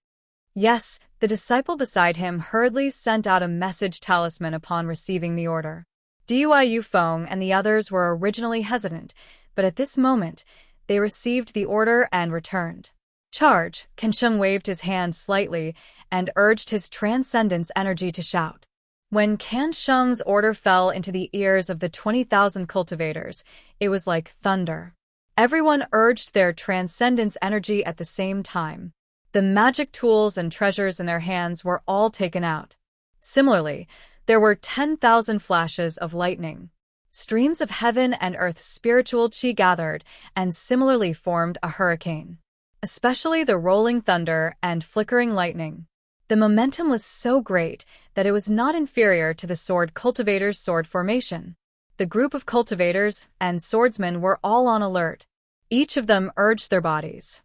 Yes, the disciple beside him hurriedly sent out a message talisman upon receiving the order. Dui Yufeng and the others were originally hesitant, but at this moment, they received the order and returned. Charge! Kansheng waved his hand slightly and urged his transcendence energy to shout. When Kan Sheng's order fell into the ears of the 20,000 cultivators, it was like thunder. Everyone urged their transcendence energy at the same time. The magic tools and treasures in their hands were all taken out. Similarly, there were 10,000 flashes of lightning. Streams of heaven and earth's spiritual chi gathered and similarly formed a hurricane. Especially the rolling thunder and flickering lightning. The momentum was so great that it was not inferior to the sword cultivators' sword formation. The group of cultivators and swordsmen were all on alert. Each of them urged their bodies.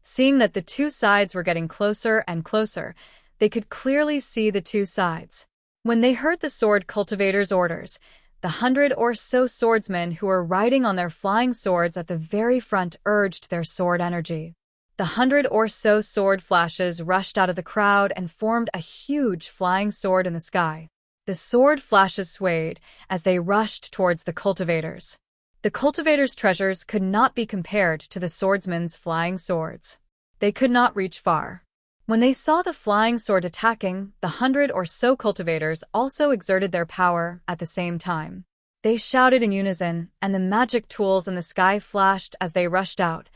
Seeing that the two sides were getting closer and closer, they could clearly see the two sides. When they heard the sword cultivators' orders, the 100 or so swordsmen who were riding on their flying swords at the very front urged their sword energy. The 100 or so sword flashes rushed out of the crowd and formed a huge flying sword in the sky. The sword flashes swayed as they rushed towards the cultivators. The cultivators' treasures could not be compared to the swordsmen's flying swords. They could not reach far. When they saw the flying sword attacking, the 100 or so cultivators also exerted their power at the same time. They shouted in unison, and the magic tools in the sky flashed as they rushed out.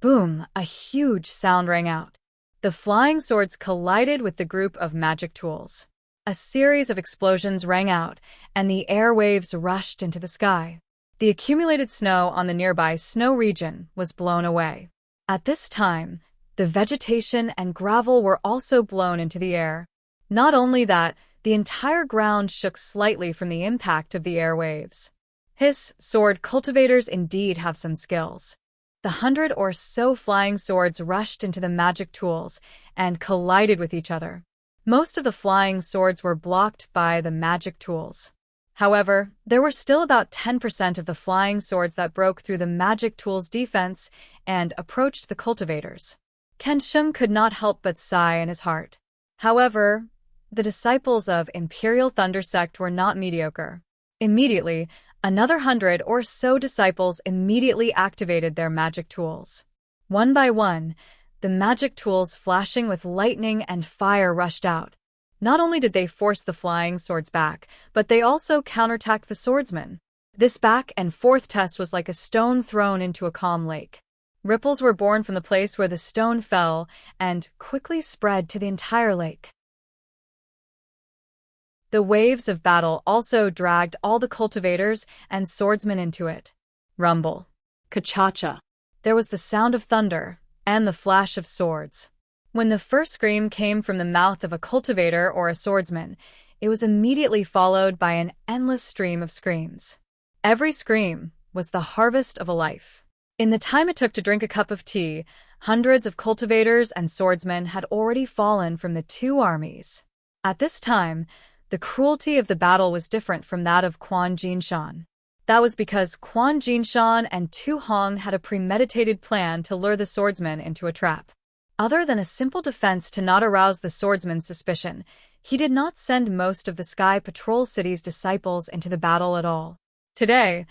Boom! A huge sound rang out. The flying swords collided with the group of magic tools. A series of explosions rang out, and the airwaves rushed into the sky. The accumulated snow on the nearby snow region was blown away. At this time, the vegetation and gravel were also blown into the air. Not only that, the entire ground shook slightly from the impact of the airwaves. His sword cultivators indeed have some skills. The 100 or so flying swords rushed into the magic tools and collided with each other. Most of the flying swords were blocked by the magic tools. However, there were still about 10% of the flying swords that broke through the magic tool's defense and approached the cultivators. Kan Sheng could not help but sigh in his heart. However, the disciples of Imperial Thunder Sect were not mediocre. Immediately, another 100 or so disciples immediately activated their magic tools. One by one, the magic tools flashing with lightning and fire rushed out. Not only did they force the flying swords back, but they also counterattacked the swordsmen. This back and forth test was like a stone thrown into a calm lake. Ripples were born from the place where the stone fell and quickly spread to the entire lake. The waves of battle also dragged all the cultivators and swordsmen into it. Rumble. Ka-cha-cha. There was the sound of thunder and the flash of swords. When the first scream came from the mouth of a cultivator or a swordsman, it was immediately followed by an endless stream of screams. Every scream was the harvest of a life. In the time it took to drink a cup of tea, hundreds of cultivators and swordsmen had already fallen from the two armies. At this time, the cruelty of the battle was different from that of Quan Jinshan. That was because Quan Jinshan and Tu Hong had a premeditated plan to lure the swordsmen into a trap. Other than a simple defense to not arouse the swordsman's suspicion, he did not send most of the Sky Patrol City's disciples into the battle at all. Today,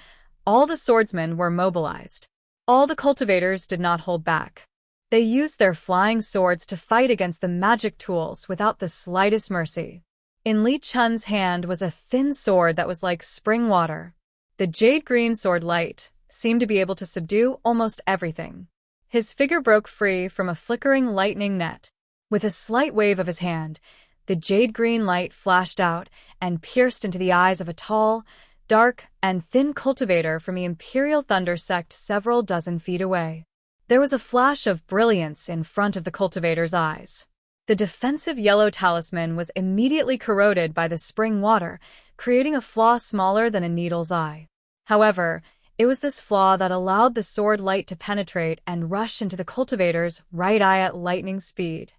all the swordsmen were mobilized. All the cultivators did not hold back. They used their flying swords to fight against the magic tools without the slightest mercy. In Li Chun's hand was a thin sword that was like spring water. The jade-green sword light seemed to be able to subdue almost everything. His figure broke free from a flickering lightning net. With a slight wave of his hand, the jade-green light flashed out and pierced into the eyes of a tall, dark, and thin cultivator from the Imperial Thunder Sect several dozen feet away. There was a flash of brilliance in front of the cultivator's eyes. The defensive yellow talisman was immediately corroded by the spring water, creating a flaw smaller than a needle's eye. However, it was this flaw that allowed the sword light to penetrate and rush into the cultivator's right eye at lightning speed.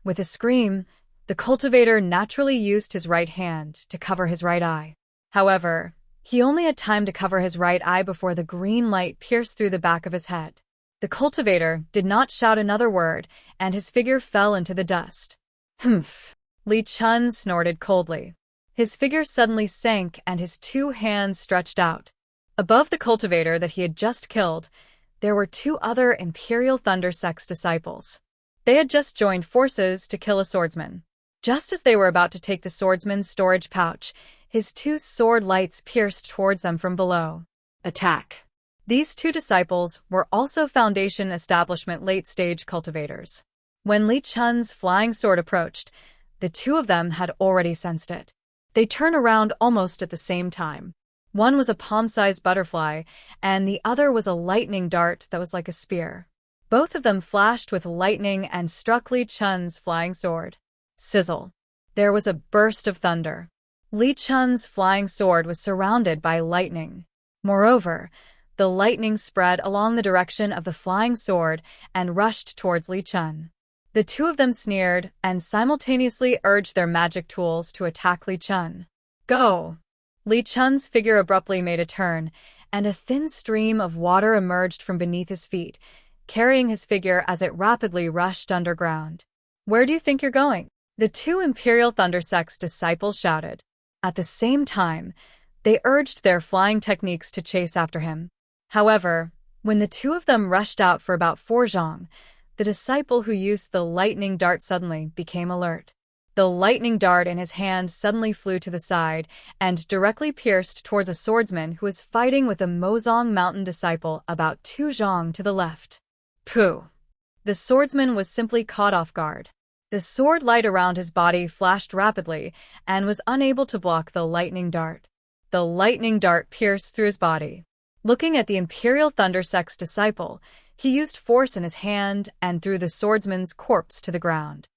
With a scream, the cultivator naturally used his right hand to cover his right eye. However, he only had time to cover his right eye before the green light pierced through the back of his head. The cultivator did not shout another word, and his figure fell into the dust. Humph! Li Chun snorted coldly. His figure suddenly sank and his two hands stretched out. Above the cultivator that he had just killed, there were two other Imperial Thunder Sect's disciples. They had just joined forces to kill a swordsman. Just as they were about to take the swordsman's storage pouch, his two sword lights pierced towards them from below. Attack. These two disciples were also Foundation Establishment late-stage cultivators. When Li Chun's flying sword approached, the two of them had already sensed it. They turned around almost at the same time. One was a palm-sized butterfly, and the other was a lightning dart that was like a spear. Both of them flashed with lightning and struck Li Chun's flying sword. Sizzle. There was a burst of thunder. Li Chun's flying sword was surrounded by lightning. Moreover, the lightning spread along the direction of the flying sword and rushed towards Li Chun. The two of them sneered and simultaneously urged their magic tools to attack Li Chun. Go! Li Chun's figure abruptly made a turn, and a thin stream of water emerged from beneath his feet, carrying his figure as it rapidly rushed underground. Where do you think you're going? The two Imperial Thundersect's disciples shouted. At the same time, they urged their flying techniques to chase after him. However, when the two of them rushed out for about 4 zhang, the disciple who used the lightning dart suddenly became alert. The lightning dart in his hand suddenly flew to the side and directly pierced towards a swordsman who was fighting with a Mozong Mountain disciple about 2 zhang to the left. Pooh! The swordsman was simply caught off guard. The sword light around his body flashed rapidly and was unable to block the lightning dart. The lightning dart pierced through his body. Looking at the Imperial Thundersect's disciple, he used force in his hand and threw the swordsman's corpse to the ground.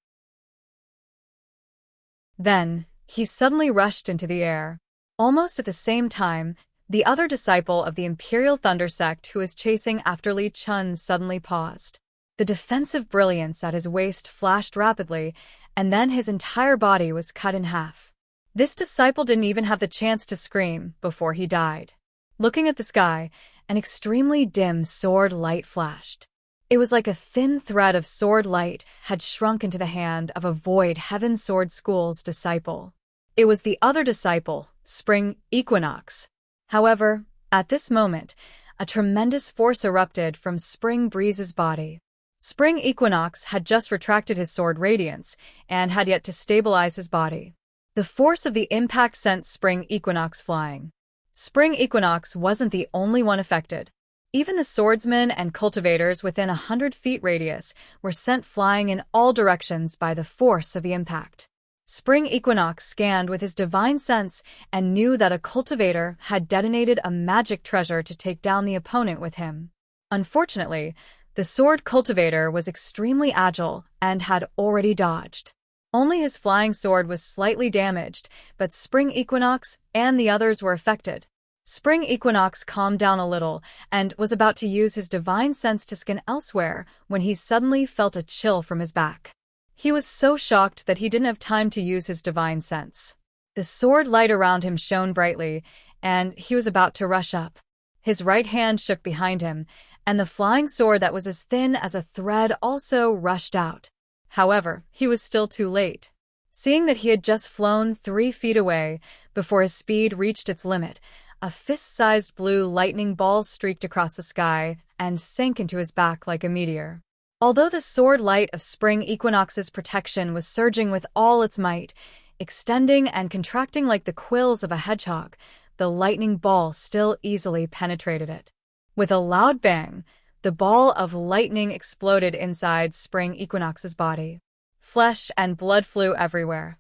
Then, he suddenly rushed into the air. Almost at the same time, the other disciple of the Imperial Thundersect who was chasing after Li Chun suddenly paused. The defensive brilliance at his waist flashed rapidly, and then his entire body was cut in half. This disciple didn't even have the chance to scream before he died. Looking at the sky, an extremely dim sword light flashed. It was like a thin thread of sword light had shrunk into the hand of a Void Heaven Sword School's disciple. It was the other disciple, Spring Equinox. However, at this moment, a tremendous force erupted from Spring Breeze's body. Spring Equinox had just retracted his sword Radiance and had yet to stabilize his body. The force of the impact sent Spring Equinox flying. Spring Equinox wasn't the only one affected. Even the swordsmen and cultivators within 100 feet radius were sent flying in all directions by the force of the impact. Spring Equinox scanned with his divine sense and knew that a cultivator had detonated a magic treasure to take down the opponent with him. Unfortunately, the sword cultivator was extremely agile and had already dodged. Only his flying sword was slightly damaged, but Spring Equinox and the others were affected. Spring Equinox calmed down a little and was about to use his divine sense to scan elsewhere when he suddenly felt a chill from his back. He was so shocked that he didn't have time to use his divine sense. The sword light around him shone brightly, and he was about to rush up. His right hand shook behind him, and the flying sword that was as thin as a thread also rushed out. However, he was still too late. Seeing that he had just flown 3 feet away before his speed reached its limit, a fist-sized blue lightning ball streaked across the sky and sank into his back like a meteor. Although the sword light of Spring Equinox's protection was surging with all its might, extending and contracting like the quills of a hedgehog, the lightning ball still easily penetrated it. With a loud bang, the ball of lightning exploded inside Spring Equinox's body. Flesh and blood flew everywhere.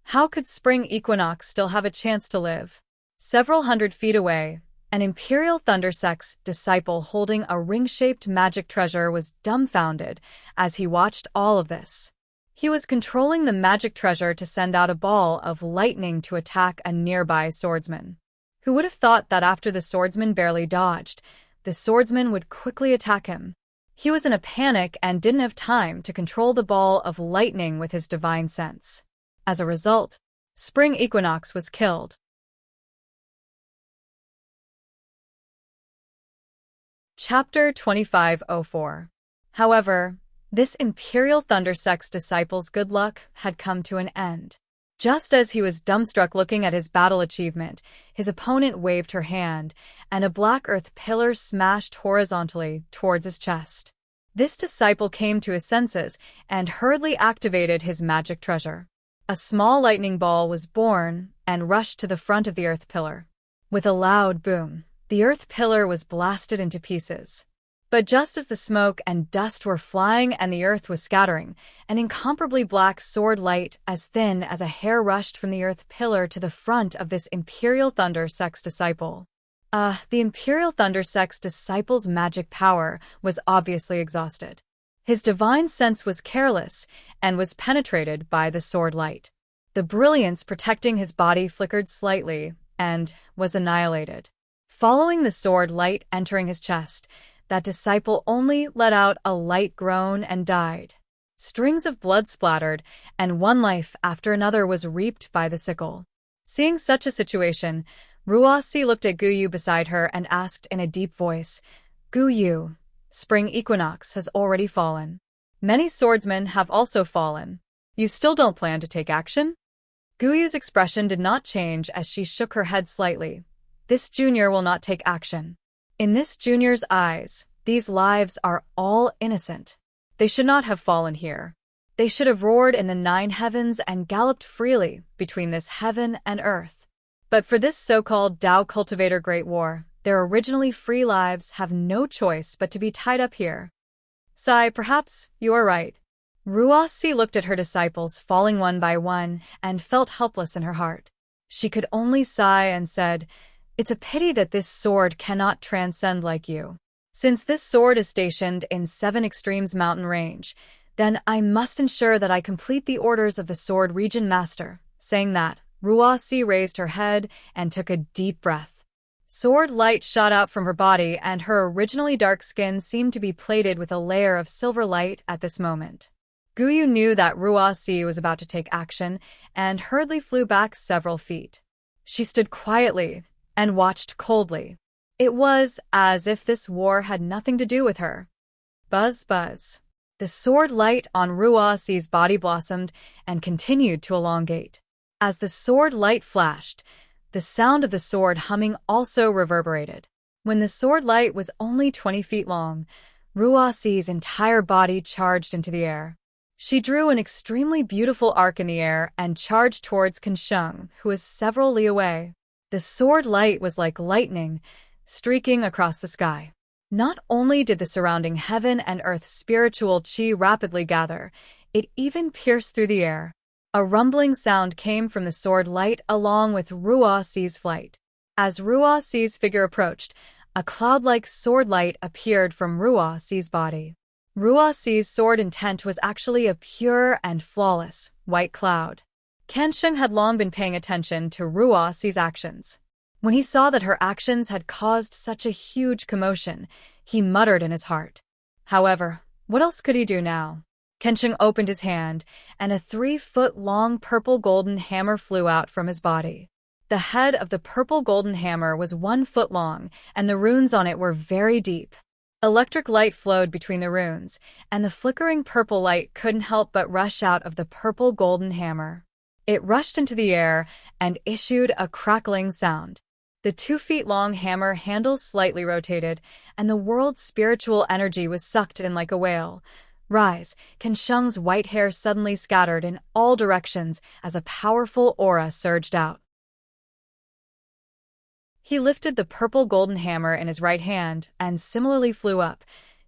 How could Spring Equinox still have a chance to live? Several hundred feet away, an Imperial Thundersect's disciple holding a ring-shaped magic treasure was dumbfounded as he watched all of this. He was controlling the magic treasure to send out a ball of lightning to attack a nearby swordsman. Who would have thought that after the swordsman barely dodged, the swordsman would quickly attack him? He was in a panic and didn't have time to control the ball of lightning with his divine sense. As a result, Spring Equinox was killed. Chapter 2504. However, this Imperial Thundersect's disciple's good luck had come to an end. Just as he was dumbstruck looking at his battle achievement, his opponent waved her hand, and a black earth pillar smashed horizontally towards his chest. This disciple came to his senses and hurriedly activated his magic treasure. A small lightning ball was born and rushed to the front of the earth pillar. With a loud boom, the earth pillar was blasted into pieces. But just as the smoke and dust were flying and the earth was scattering, an incomparably black sword light as thin as a hair rushed from the earth pillar to the front of this Imperial Thunder Sect's disciple. The Imperial Thunder Sect's disciple's magic power was obviously exhausted. His divine sense was careless and was penetrated by the sword light. The brilliance protecting his body flickered slightly and was annihilated. Following the sword light entering his chest, that disciple only let out a light groan and died. Strings of blood splattered, and one life after another was reaped by the sickle. Seeing such a situation, Ruasi looked at Guyu beside her and asked in a deep voice, "Guyu, spring equinox has already fallen. Many swordsmen have also fallen. You still don't plan to take action?" Guyu's expression did not change as she shook her head slightly. This junior will not take action. In this junior's eyes, these lives are all innocent. They should not have fallen here. They should have roared in the 9 heavens and galloped freely between this heaven and earth. But for this so-called Tao cultivator Great War, their originally free lives have no choice but to be tied up here. Sai, perhaps you are right. Ruasi looked at her disciples falling one by one and felt helpless in her heart. She could only sigh and said, "It's a pity that this sword cannot transcend like you. Since this sword is stationed in 7 Extremes mountain range, then I must ensure that I complete the orders of the Sword Region Master." Saying that, Ruasi raised her head and took a deep breath. Sword light shot out from her body and her originally dark skin seemed to be plated with a layer of silver light at this moment. Guyu knew that Ruasi was about to take action and hurriedly flew back several feet. She stood quietly and watched coldly. It was as if this war had nothing to do with her. Buzz, buzz. The sword light on Ruasi's body blossomed and continued to elongate. As the sword light flashed, the sound of the sword humming also reverberated. When the sword light was only 20 feet long, Ruasi's entire body charged into the air. She drew an extremely beautiful arc in the air and charged towards Kensheng, who was several li away. The sword light was like lightning, streaking across the sky. Not only did the surrounding heaven and earth spiritual qi rapidly gather, it even pierced through the air. A rumbling sound came from the sword light along with Ruasi's flight. As Ruasi's figure approached, a cloud-like sword light appeared from Ruasi's body. Ruasi's sword intent was actually a pure and flawless white cloud. Kensheng had long been paying attention to Ruasi's actions. When he saw that her actions had caused such a huge commotion, he muttered in his heart. However, what else could he do now? Kensheng opened his hand, and a 3-foot-long purple-golden hammer flew out from his body. The head of the purple-golden hammer was 1 foot long, and the runes on it were very deep. Electric light flowed between the runes, and the flickering purple light couldn't help but rush out of the purple-golden hammer. It rushed into the air and issued a crackling sound. The 2-feet-long hammer handle slightly rotated, and the world's spiritual energy was sucked in like a whale. Rise! Kensheng's white hair suddenly scattered in all directions as a powerful aura surged out. He lifted the purple-golden hammer in his right hand and similarly flew up,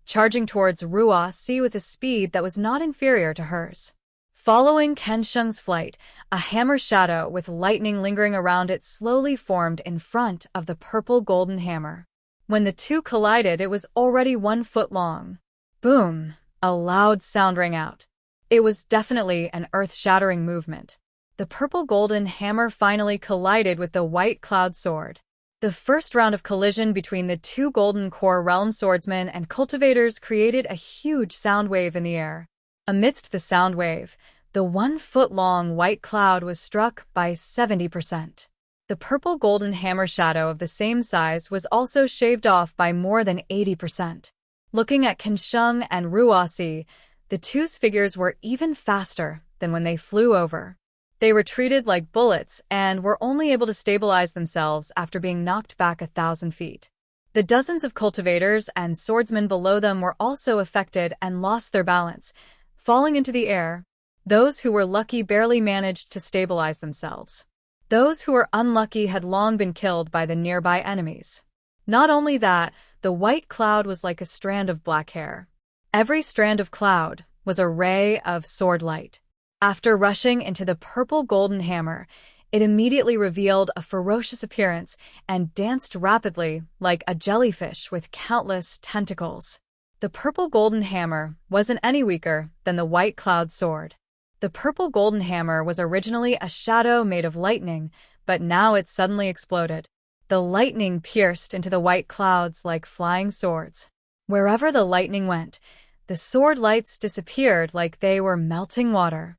charging towards Ruasi with a speed that was not inferior to hers. Following Kensheng's flight, a hammer shadow with lightning lingering around it slowly formed in front of the purple-golden hammer. When the two collided, it was already 1 foot long. Boom! A loud sound rang out. It was definitely an earth-shattering movement. The purple-golden hammer finally collided with the white cloud sword. The first round of collision between the two Golden Core Realm swordsmen and cultivators created a huge sound wave in the air. Amidst the sound wave, the 1 foot long white cloud was struck by 70%. The purple-golden hammer shadow of the same size was also shaved off by more than 80%. Looking at Kensheng and Ruasi, the two's figures were even faster than when they flew over. They retreated like bullets and were only able to stabilize themselves after being knocked back 1,000 feet. The dozens of cultivators and swordsmen below them were also affected and lost their balance, falling into the air. Those who were lucky barely managed to stabilize themselves. Those who were unlucky had long been killed by the nearby enemies. Not only that, the white cloud was like a strand of black hair. Every strand of cloud was a ray of sword light. After rushing into the purple golden hammer, it immediately revealed a ferocious appearance and danced rapidly like a jellyfish with countless tentacles. The purple golden hammer wasn't any weaker than the white cloud sword. The purple golden hammer was originally a shadow made of lightning, but now it suddenly exploded. The lightning pierced into the white clouds like flying swords. Wherever the lightning went, the sword lights disappeared like they were melting water.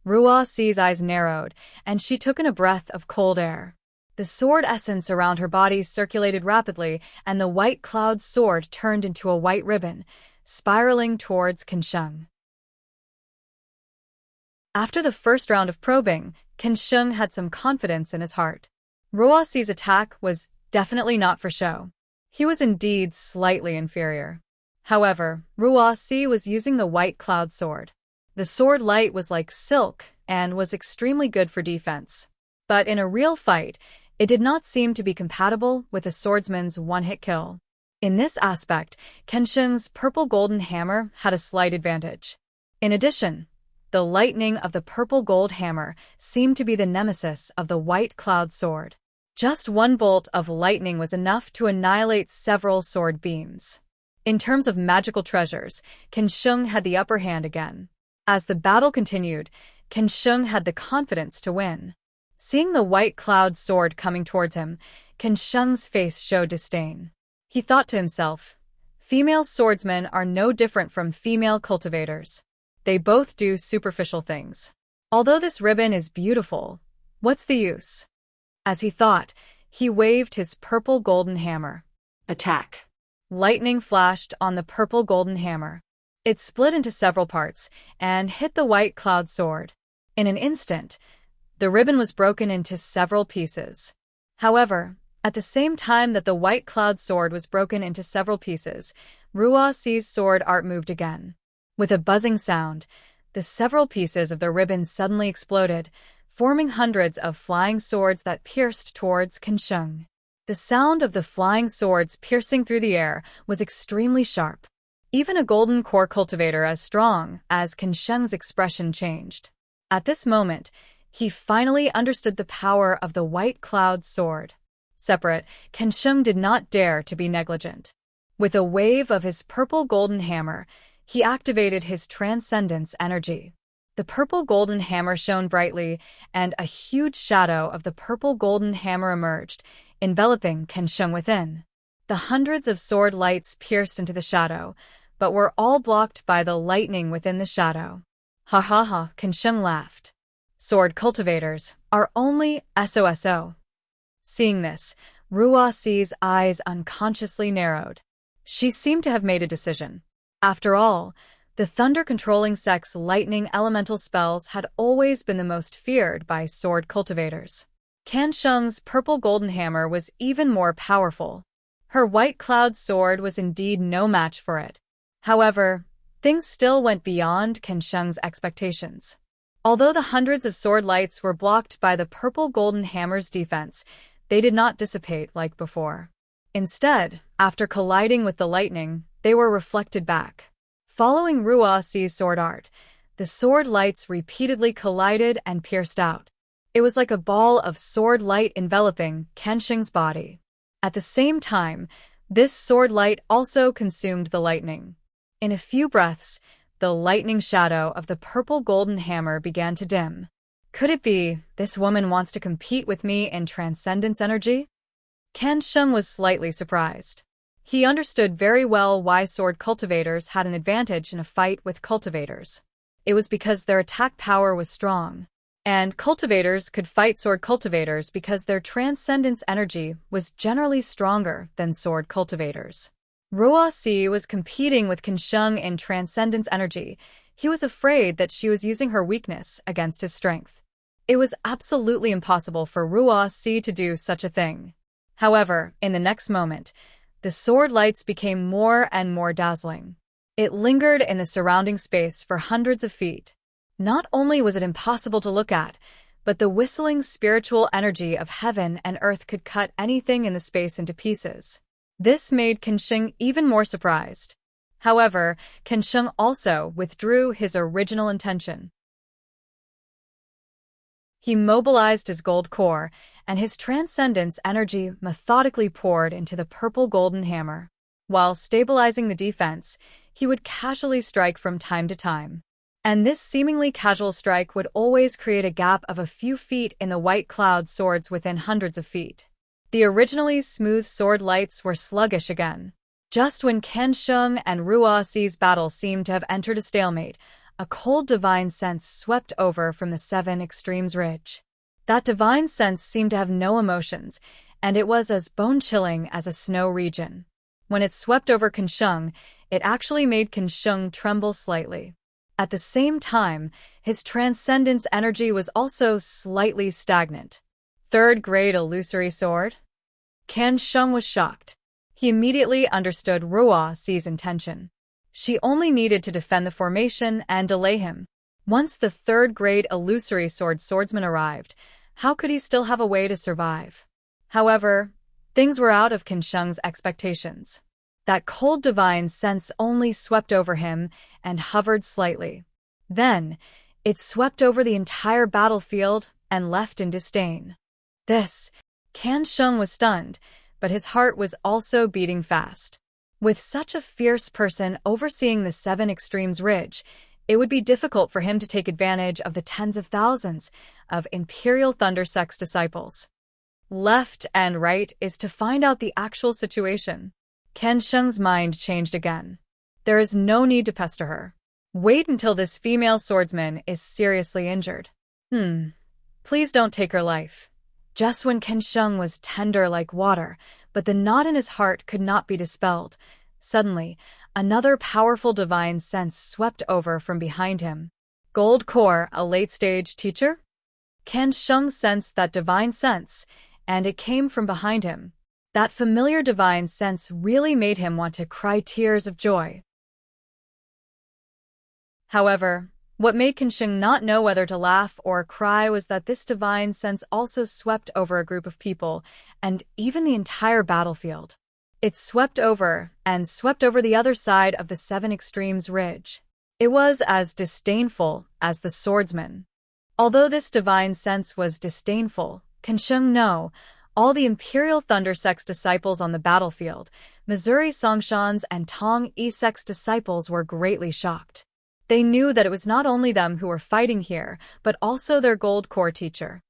Rua's eyes narrowed, and she took in a breath of cold air. The sword essence around her body circulated rapidly, and the white cloud sword turned into a white ribbon, spiraling towards Kensheng. After the first round of probing, Kensheng had some confidence in his heart. Rua's attack was definitely not for show. He was indeed slightly inferior. However, Ruasi was using the white cloud sword. The sword light was like silk and was extremely good for defense. But in a real fight, it did not seem to be compatible with a swordsman's one-hit kill. In this aspect, Kensheng's purple golden hammer had a slight advantage. In addition, the lightning of the purple gold hammer seemed to be the nemesis of the white cloud sword. Just one bolt of lightning was enough to annihilate several sword beams. In terms of magical treasures, Kensheng had the upper hand again. As the battle continued, Kensheng had the confidence to win. Seeing the white cloud sword coming towards him, Kensheng's face showed disdain. He thought to himself, female swordsmen are no different from female cultivators. They both do superficial things. Although this ribbon is beautiful, what's the use? As he thought, he waved his purple golden hammer. Attack. Lightning flashed on the purple golden hammer. It split into several parts and hit the white cloud sword. In an instant, the ribbon was broken into several pieces. However, at the same time that the white cloud sword was broken into several pieces, Rua's sword art moved again. With a buzzing sound, the several pieces of the ribbon suddenly exploded, forming hundreds of flying swords that pierced towards Kensheng. The sound of the flying swords piercing through the air was extremely sharp. Even a golden core cultivator as strong as Kensheng's expression changed. At this moment, he finally understood the power of the white cloud sword. Separate, Kensheng did not dare to be negligent. With a wave of his purple golden hammer, he activated his transcendence energy. The purple golden hammer shone brightly, and a huge shadow of the purple golden hammer emerged, enveloping Kensheng within. The hundreds of sword lights pierced into the shadow, but were all blocked by the lightning within the shadow. Ha ha ha, Kensheng laughed. Sword cultivators are only SOSO. Seeing this, Rua's eyes unconsciously narrowed. She seemed to have made a decision. After all, the thunder-controlling sex lightning elemental spells had always been the most feared by sword cultivators. Kensheng's purple golden hammer was even more powerful. Her white cloud sword was indeed no match for it. However, things still went beyond Kensheng's expectations. Although the hundreds of sword lights were blocked by the purple golden hammer's defense, they did not dissipate like before. Instead, after colliding with the lightning, they were reflected back. Following Rua's sword art, the sword lights repeatedly collided and pierced out. It was like a ball of sword light enveloping Kensheng's body. At the same time, this sword light also consumed the lightning. In a few breaths, the lightning shadow of the purple golden hammer began to dim. Could it be this woman wants to compete with me in transcendence energy? Kensheng was slightly surprised. He understood very well why sword cultivators had an advantage in a fight with cultivators. It was because their attack power was strong. And cultivators could fight sword cultivators because their transcendence energy was generally stronger than sword cultivators. Ruasi was competing with Kensheng in transcendence energy. He was afraid that she was using her weakness against his strength. It was absolutely impossible for Ruasi to do such a thing. However, in the next moment, The sword lights became more and more dazzling. It lingered in the surrounding space for hundreds of feet. Not only was it impossible to look at, but the whistling spiritual energy of heaven and earth could cut anything in the space into pieces. This made Kenshin even more surprised. However, Kenshin also withdrew his original intention. He mobilized his gold core, and his transcendence energy methodically poured into the purple golden hammer. While stabilizing the defense, he would casually strike from time to time. And this seemingly casual strike would always create a gap of a few feet in the white cloud swords within hundreds of feet. The originally smooth sword lights were sluggish again. Just when Kenshin and Rua's battle seemed to have entered a stalemate, a cold divine sense swept over from the Seven Extremes Ridge. That divine sense seemed to have no emotions, and it was as bone-chilling as a snow region. When it swept over Kenshin, it actually made Kenshin tremble slightly. At the same time, his transcendence energy was also slightly stagnant. Third-grade illusory sword? Kenshin was shocked. He immediately understood Rua's intention. She only needed to defend the formation and delay him. Once the third-grade illusory swordsman arrived, how could he still have a way to survive? However, things were out of Kenshin's expectations. That cold divine sense only swept over him and hovered slightly. Then, it swept over the entire battlefield and left in disdain. Kenshin was stunned, but his heart was also beating fast. With such a fierce person overseeing the Seven Extremes Ridge, it would be difficult for him to take advantage of the tens of thousands of Imperial Thundersex disciples. Left and right is to find out the actual situation. Kenshin's mind changed again. There is no need to pester her. Wait until this female swordsman is seriously injured. Please don't take her life. Just when Kenshin was tender like water, but the knot in his heart could not be dispelled, suddenly, another powerful divine sense swept over from behind him. Gold Core, a late-stage teacher? Kenshin sensed that divine sense, and it came from behind him. That familiar divine sense really made him want to cry tears of joy. However, what made Kenshin not know whether to laugh or cry was that this divine sense also swept over a group of people, and even the entire battlefield. It swept over the other side of the Seven Extremes Ridge. It was as disdainful as the swordsman. Although this divine sense was disdainful, Kenshin knew all the Imperial Thundersex disciples on the battlefield, Missouri Songshan's and Tong Isek's disciples were greatly shocked. They knew that it was not only them who were fighting here, but also their Gold Core teacher.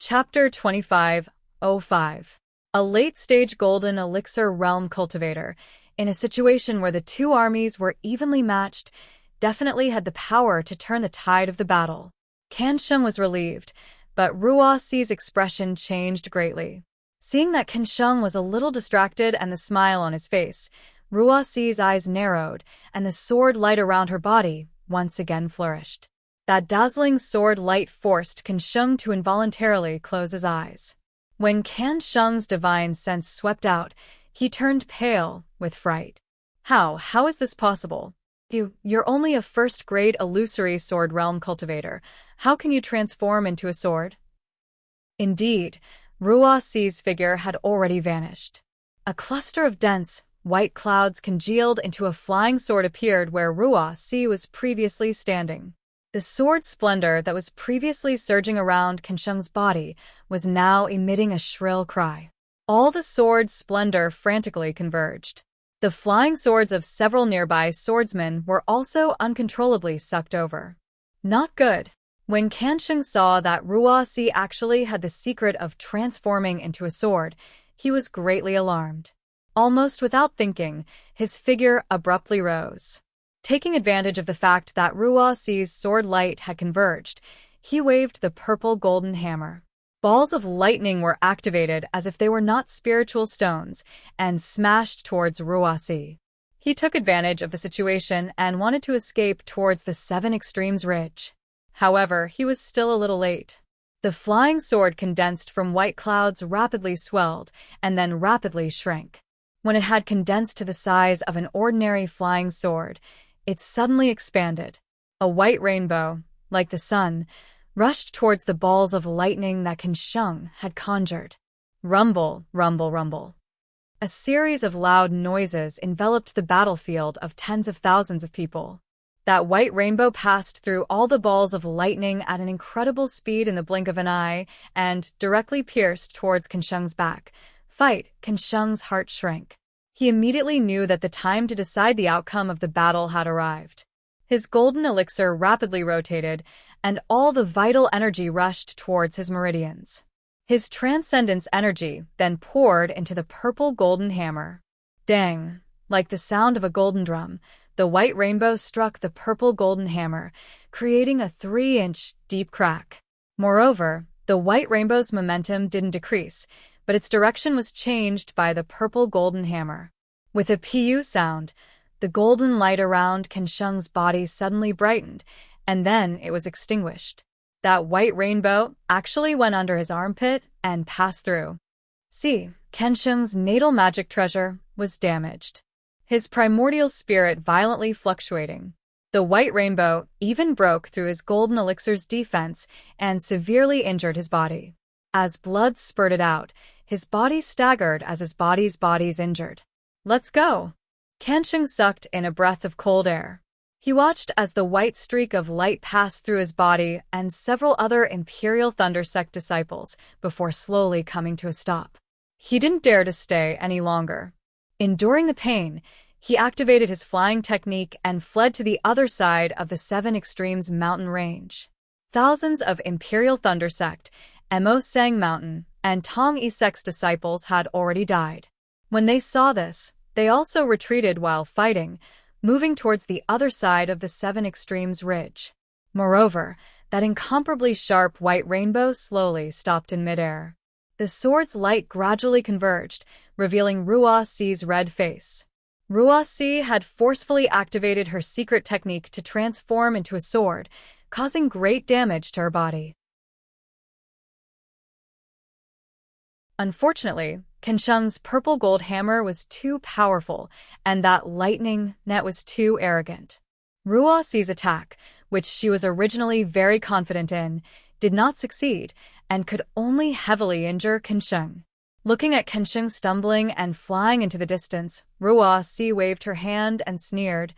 Chapter 25:05. A late-stage golden elixir realm cultivator, in a situation where the two armies were evenly matched, definitely had the power to turn the tide of the battle. Kenshin was relieved, but Rua's expression changed greatly. Seeing that Kenshin was a little distracted and the smile on his face, Rua's eyes narrowed, and the sword light around her body once again flourished. That dazzling sword light forced Kenshin to involuntarily close his eyes. When Kenshin's divine sense swept out, he turned pale with fright. How is this possible? You're only a first-grade illusory sword realm cultivator. How can you transform into a sword? Indeed, Rua's figure had already vanished. A cluster of dense, white clouds congealed into a flying sword appeared where Rua's was previously standing. The sword splendor that was previously surging around Kenshin's body was now emitting a shrill cry. All the sword's splendor frantically converged. The flying swords of several nearby swordsmen were also uncontrollably sucked over. Not good. When Kenshin saw that Rua's actually had the secret of transforming into a sword, he was greatly alarmed. Almost without thinking, his figure abruptly rose. Taking advantage of the fact that Rua's sword light had converged, he waved the purple golden hammer. Balls of lightning were activated as if they were not spiritual stones and smashed towards Rua's. He took advantage of the situation and wanted to escape towards the Seven Extremes Ridge. However, he was still a little late. The flying sword condensed from white clouds rapidly swelled and then rapidly shrank. When it had condensed to the size of an ordinary flying sword, it suddenly expanded. A white rainbow, like the sun, rushed towards the balls of lightning that Kanshung had conjured. Rumble, rumble, rumble. A series of loud noises enveloped the battlefield of tens of thousands of people. That white rainbow passed through all the balls of lightning at an incredible speed in the blink of an eye and directly pierced towards Kanshung's back. Kanshung's heart shrank. He immediately knew that the time to decide the outcome of the battle had arrived. His golden elixir rapidly rotated, and all the vital energy rushed towards his meridians. His transcendence energy then poured into the purple golden hammer. Dang! Like the sound of a golden drum, the white rainbow struck the purple golden hammer, creating a 3-inch deep crack. Moreover, the white rainbow's momentum didn't decrease, but its direction was changed by the purple golden hammer. With a pu sound, the golden light around Kanshung's body suddenly brightened, and then it was extinguished. That white rainbow actually went under his armpit and passed through. See, Kanshung's natal magic treasure was damaged, his primordial spirit violently fluctuating. The white rainbow even broke through his golden elixir's defense and severely injured his body. As blood spurted out, his body staggered as his body's injured. Let's go! Kanshung sucked in a breath of cold air. He watched as the white streak of light passed through his body and several other Imperial Thunder Sect disciples before slowly coming to a stop. He didn't dare to stay any longer. Enduring the pain, he activated his flying technique and fled to the other side of the Seven Extremes mountain range. Thousands of Imperial Thunder Sect, Mo Sang Mountain, and Tong Isek's disciples had already died. When they saw this, they also retreated while fighting, moving towards the other side of the Seven Extremes ridge. Moreover, that incomparably sharp white rainbow slowly stopped in midair. The sword's light gradually converged, revealing Ruo Si's red face. Ruo Si had forcefully activated her secret technique to transform into a sword, causing great damage to her body. Unfortunately, Kanshung's purple gold hammer was too powerful, and that lightning net was too arrogant. Ruo Si's attack, which she was originally very confident in, did not succeed, and could only heavily injure Kanshung. Looking at Kanshung stumbling and flying into the distance, Ruo Si waved her hand and sneered,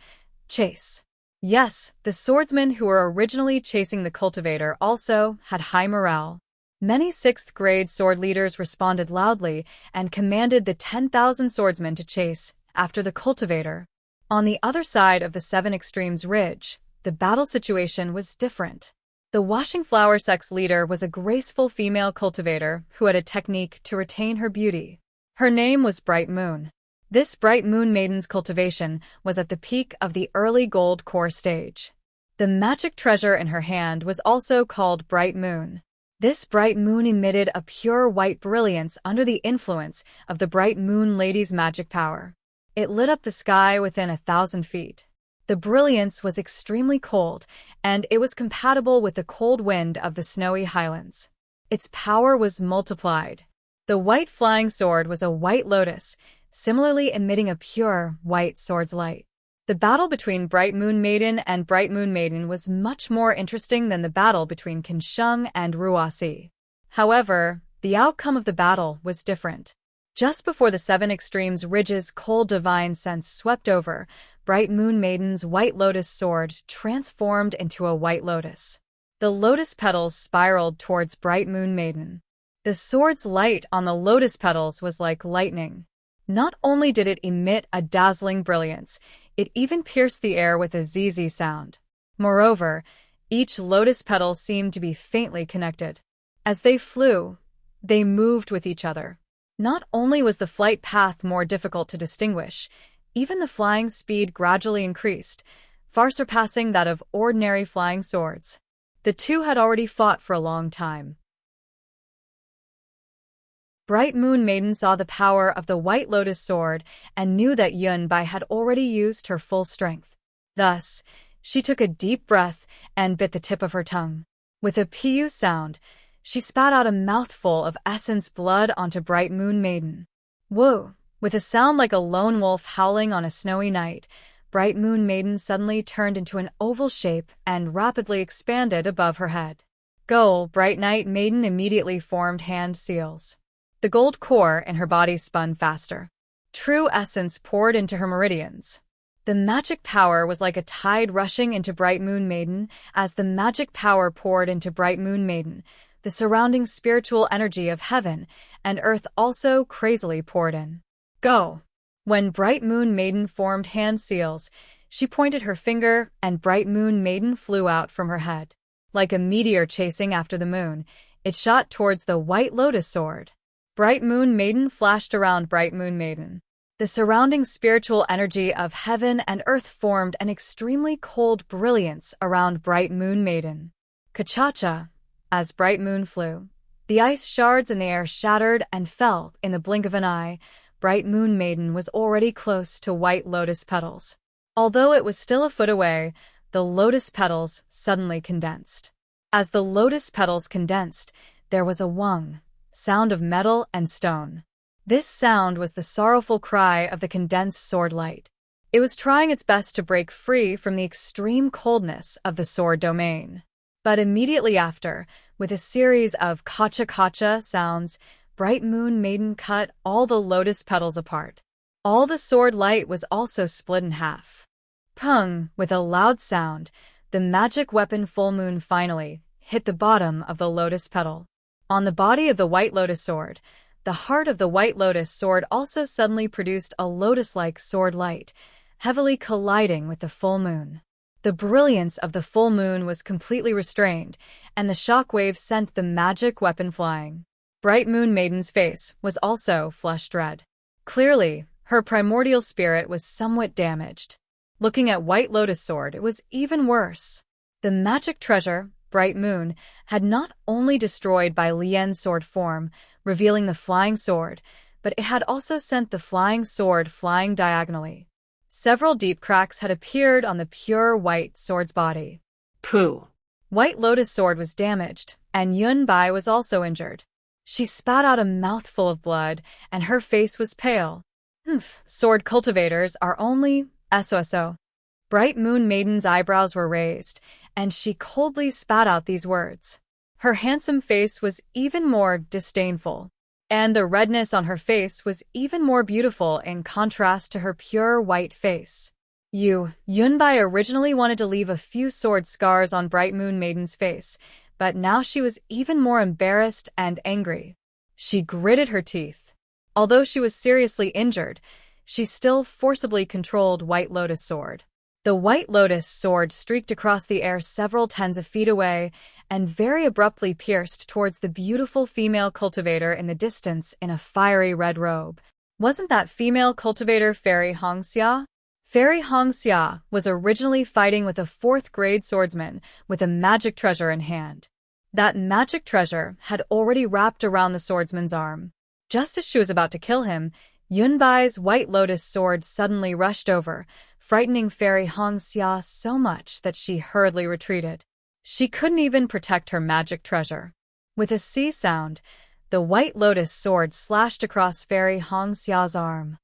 "Chase." Yes, the swordsmen who were originally chasing the cultivator also had high morale. Many 6th-grade sword leaders responded loudly and commanded the 10,000 swordsmen to chase after the cultivator. On the other side of the Seven Extremes ridge, the battle situation was different. The Washing Flower Sect's leader was a graceful female cultivator who had a technique to retain her beauty. Her name was Bright Moon. This Bright Moon Maiden's cultivation was at the peak of the early gold core stage. The magic treasure in her hand was also called Bright Moon. This bright moon emitted a pure white brilliance under the influence of the Bright Moon Lady's magic power. It lit up the sky within 1,000 feet. The brilliance was extremely cold, and it was compatible with the cold wind of the snowy highlands. Its power was multiplied. The white flying sword was a white lotus, similarly emitting a pure white sword's light. The battle between Bright Moon Maiden and Bright Moon Maiden was much more interesting than the battle between Kanshung and Ruo Si. However, the outcome of the battle was different. Just before the Seven Extremes ridge's cold divine sense swept over, Bright Moon Maiden's white lotus sword transformed into a white lotus. The lotus petals spiraled towards Bright Moon Maiden. The sword's light on the lotus petals was like lightning. Not only did it emit a dazzling brilliance, it even pierced the air with a zzz sound. Moreover, each lotus petal seemed to be faintly connected. As they flew, they moved with each other. Not only was the flight path more difficult to distinguish, even the flying speed gradually increased, far surpassing that of ordinary flying swords. The two had already fought for a long time. Bright Moon Maiden saw the power of the White Lotus sword and knew that Yunbai had already used her full strength. Thus, she took a deep breath and bit the tip of her tongue. With a pu sound, she spat out a mouthful of essence blood onto Bright Moon Maiden. Whoa! With a sound like a lone wolf howling on a snowy night, Bright Moon Maiden suddenly turned into an oval shape and rapidly expanded above her head. Go, Bright Night Maiden immediately formed hand seals. The gold core in her body spun faster. True essence poured into her meridians. The magic power was like a tide rushing into Bright Moon Maiden. As the magic power poured into Bright Moon Maiden, the surrounding spiritual energy of heaven and earth also crazily poured in. Go! When Bright Moon Maiden formed hand seals, she pointed her finger and Bright Moon Maiden flew out from her head. Like a meteor chasing after the moon, it shot towards the White Lotus Sword. Bright Moon Maiden flashed around Bright Moon Maiden. The surrounding spiritual energy of heaven and earth formed an extremely cold brilliance around Bright Moon Maiden. Ka-cha-cha! As Bright Moon flew, the ice shards in the air shattered and fell in the blink of an eye. Bright Moon Maiden was already close to White Lotus petals. Although it was still a foot away, the lotus petals suddenly condensed. As the lotus petals condensed, there was a whung sound of metal and stone. This sound was the sorrowful cry of the condensed sword light. It was trying its best to break free from the extreme coldness of the sword domain. But immediately after, with a series of kacha-kacha sounds, Bright Moon Maiden cut all the lotus petals apart. All the sword light was also split in half. Pung! With a loud sound, the magic weapon Full Moon finally hit the bottom of the lotus petal. On the body of the White Lotus Sword, the heart of the White Lotus Sword also suddenly produced a lotus-like sword light, heavily colliding with the full moon. The brilliance of the full moon was completely restrained, and the shockwave sent the magic weapon flying. Bright Moon Maiden's face was also flushed red. Clearly, her primordial spirit was somewhat damaged. Looking at White Lotus Sword, it was even worse. The magic treasure, Bright Moon, had not only destroyed by Lien's sword form, revealing the flying sword, but it had also sent the flying sword flying diagonally. Several deep cracks had appeared on the pure white sword's body. Pooh! White Lotus Sword was damaged, and Yunbai was also injured. She spat out a mouthful of blood, and her face was pale. Sword cultivators are only SOSO. Bright Moon Maiden's eyebrows were raised, and she coldly spat out these words. Her handsome face was even more disdainful, and the redness on her face was even more beautiful in contrast to her pure white face. Yunbai originally wanted to leave a few sword scars on Bright Moon Maiden's face, but now she was even more embarrassed and angry. She gritted her teeth. Although she was seriously injured, she still forcibly controlled White Lotus Sword. The White Lotus Sword streaked across the air several tens of feet away and very abruptly pierced towards the beautiful female cultivator in the distance in a fiery red robe. Wasn't that female cultivator Fairy Hongxia? Fairy Hongxia was originally fighting with a 4th-grade swordsman with a magic treasure in hand. That magic treasure had already wrapped around the swordsman's arm. Just as she was about to kill him, Yunbai's White Lotus Sword suddenly rushed over, frightening Fairy Hongxia so much that she hurriedly retreated. She couldn't even protect her magic treasure. With a C sound, the White Lotus Sword slashed across Fairy Hongxia's arm.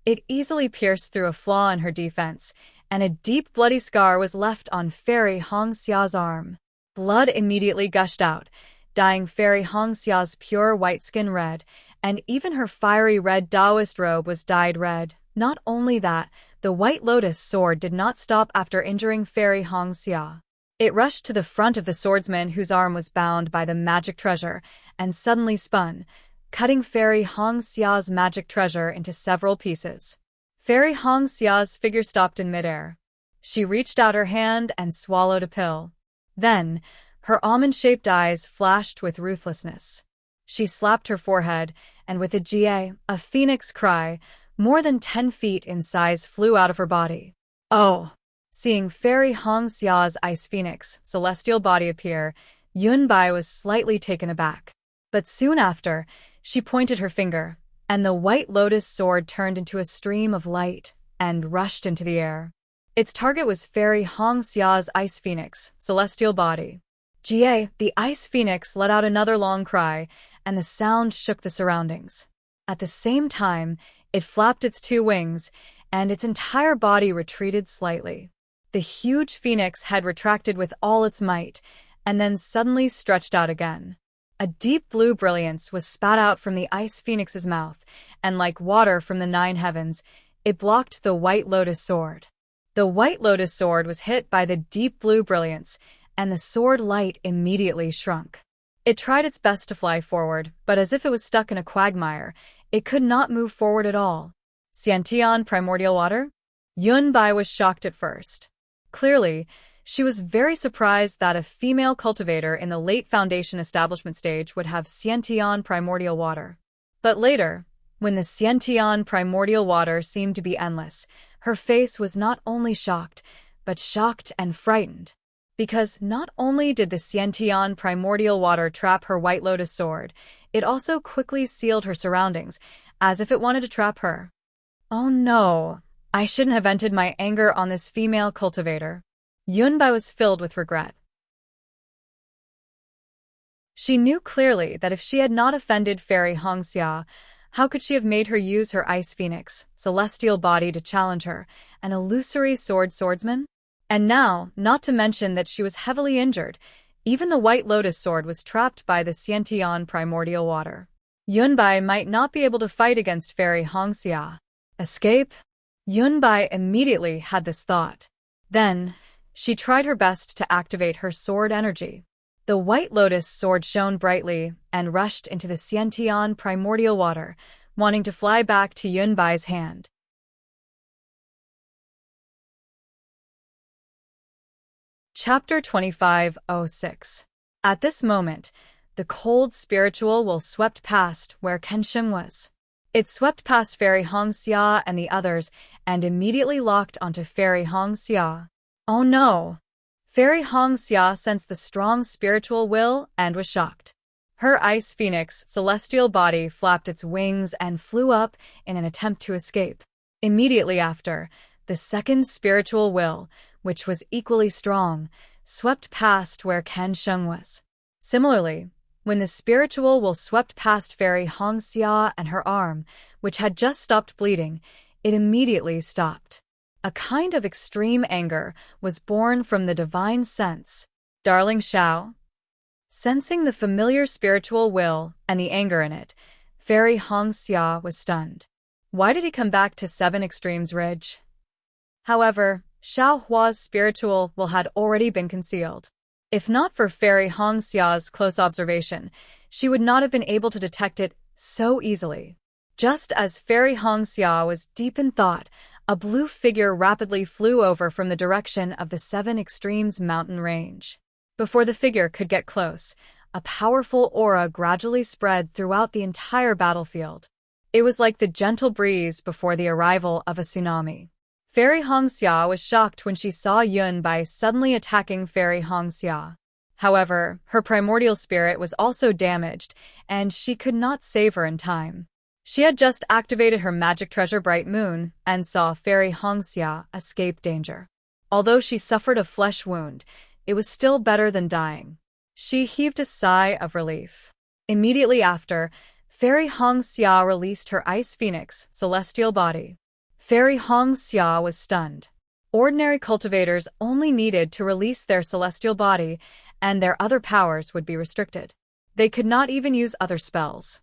It easily pierced through a flaw in her defense, and a deep bloody scar was left on Fairy Hongxia's arm. Blood immediately gushed out, dyeing Fairy Hongxia's pure white skin red, and even her fiery red Taoist robe was dyed red. Not only that, the White Lotus Sword did not stop after injuring Fairy Hongxia. It rushed to the front of the swordsman whose arm was bound by the magic treasure, and suddenly spun, cutting Fairy Hongxia's magic treasure into several pieces. Fairy Hongxia's figure stopped in midair. She reached out her hand and swallowed a pill. Then, her almond-shaped eyes flashed with ruthlessness. She slapped her forehead, and with a phoenix cry, more than 10 feet in size flew out of her body. Oh! Seeing Fairy Hongxia's ice phoenix, celestial body appear, Yunbai was slightly taken aback. But soon after, she pointed her finger, and the White Lotus Sword turned into a stream of light and rushed into the air. Its target was Fairy Hongxia's ice phoenix, celestial body. The ice phoenix let out another long cry, and the sound shook the surroundings. At the same time, it flapped its two wings, and its entire body retreated slightly. The huge phoenix had retracted with all its might, and then suddenly stretched out again. A deep blue brilliance was spat out from the ice phoenix's mouth, and like water from the nine heavens, it blocked the White Lotus sword. The White Lotus sword was hit by the deep blue brilliance, and the sword light immediately shrunk. It tried its best to fly forward, but as if it was stuck in a quagmire, it could not move forward at all. Xiantian primordial water? Yunbai was shocked at first. Clearly, she was very surprised that a female cultivator in the late foundation establishment stage would have Xiantian primordial water. But later, when the Xiantian primordial water seemed to be endless, her face was not only shocked, but shocked and frightened. Because not only did the Xiantian primordial water trap her White Lotus sword, it also quickly sealed her surroundings, as if it wanted to trap her. Oh no, I shouldn't have vented my anger on this female cultivator. Yunbai was filled with regret. She knew clearly that if she had not offended Fairy Hongxia, how could she have made her use her ice phoenix, celestial body to challenge her, an illusory swordsman? And now, not to mention that she was heavily injured, even the White Lotus sword was trapped by the Xiantian primordial water. Yunbai might not be able to fight against Fairy Hongxia. Escape? Yunbai immediately had this thought. Then, she tried her best to activate her sword energy. The White Lotus sword shone brightly and rushed into the Xiantian primordial water, wanting to fly back to Yunbai's hand. Chapter 25:06. At this moment, the cold spiritual will swept past where Kensheng was. It swept past Fairy Hongxia and the others and immediately locked onto Fairy Hongxia. Oh no! Fairy Hongxia sensed the strong spiritual will and was shocked. Her ice phoenix celestial body flapped its wings and flew up in an attempt to escape. Immediately after, the second spiritual will, which was equally strong, swept past where Kensheng was. Similarly, when the spiritual will swept past Fairy Hongxia and her arm, which had just stopped bleeding, it immediately stopped. A kind of extreme anger was born from the divine sense. Darling Xiao? Sensing the familiar spiritual will and the anger in it, Fairy Hongxia was stunned. Why did he come back to Seven Extremes Ridge? However, Xiao Hua's spiritual will had already been concealed. If not for Fairy Hongxia's close observation, she would not have been able to detect it so easily. Just as Fairy Hongxia was deep in thought, a blue figure rapidly flew over from the direction of the Seven Extremes mountain range. Before the figure could get close, a powerful aura gradually spread throughout the entire battlefield. It was like the gentle breeze before the arrival of a tsunami. Fairy Hongxia was shocked when she saw Yunbai suddenly attacking Fairy Hongxia. However, her primordial spirit was also damaged, and she could not save her in time. She had just activated her magic treasure Bright Moon and saw Fairy Hongxia escape danger. Although she suffered a flesh wound, it was still better than dying. She heaved a sigh of relief. Immediately after, Fairy Hongxia released her ice phoenix, celestial body. Fairy Hongxia was stunned. Ordinary cultivators only needed to release their celestial body, and their other powers would be restricted. They could not even use other spells.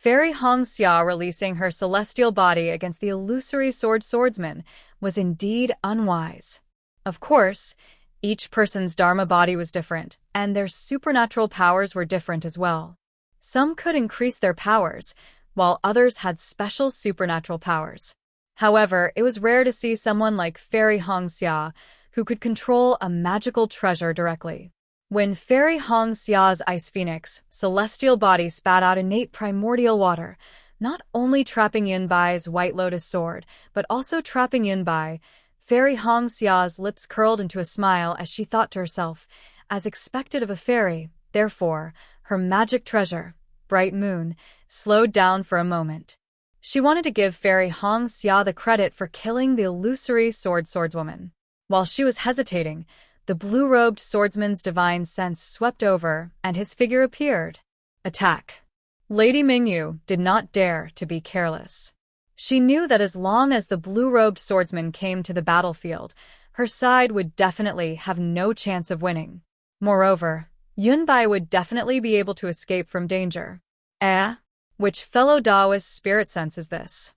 Fairy Hongxia releasing her celestial body against the illusory swordsman was indeed unwise. Of course, each person's Dharma body was different, and their supernatural powers were different as well. Some could increase their powers, while others had special supernatural powers. However, it was rare to see someone like Fairy Hongxia who could control a magical treasure directly. When Fairy Hongxia's ice phoenix, celestial body spat out innate primordial water, not only trapping Yunbai's White Lotus sword, but also trapping Yunbai, Fairy Hongxia's lips curled into a smile as she thought to herself, as expected of a fairy, therefore, her magic treasure, Bright Moon, slowed down for a moment. She wanted to give Fairy Hongxia the credit for killing the illusory swordswoman. While she was hesitating, the blue-robed swordsman's divine sense swept over, and his figure appeared. Attack! Lady Mingyu did not dare to be careless. She knew that as long as the blue-robed swordsman came to the battlefield, her side would definitely have no chance of winning. Moreover, Yunbai would definitely be able to escape from danger. Which fellow Daoist spirit sense is this?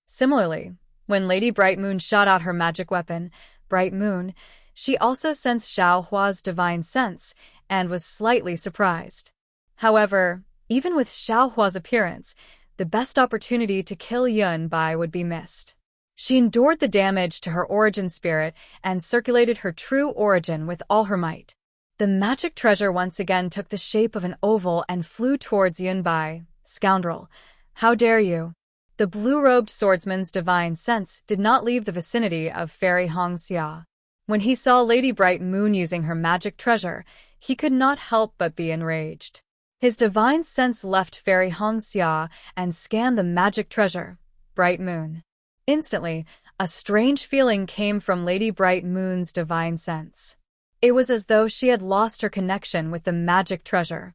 Similarly, when Lady Bright Moon shot out her magic weapon, Bright Moon, she also sensed Xiao Hua's divine sense and was slightly surprised. However, even with Xiao Hua's appearance, the best opportunity to kill Yun Bai would be missed. She endured the damage to her origin spirit and circulated her true origin with all her might. The magic treasure once again took the shape of an oval and flew towards Yun Bai. Scoundrel! How dare you! The blue-robed swordsman's divine sense did not leave the vicinity of Fairy Hongxia. When he saw Lady Bright Moon using her magic treasure, he could not help but be enraged. His divine sense left Fairy Hongxia and scanned the magic treasure, Bright Moon. Instantly, a strange feeling came from Lady Bright Moon's divine sense. It was as though she had lost her connection with the magic treasure.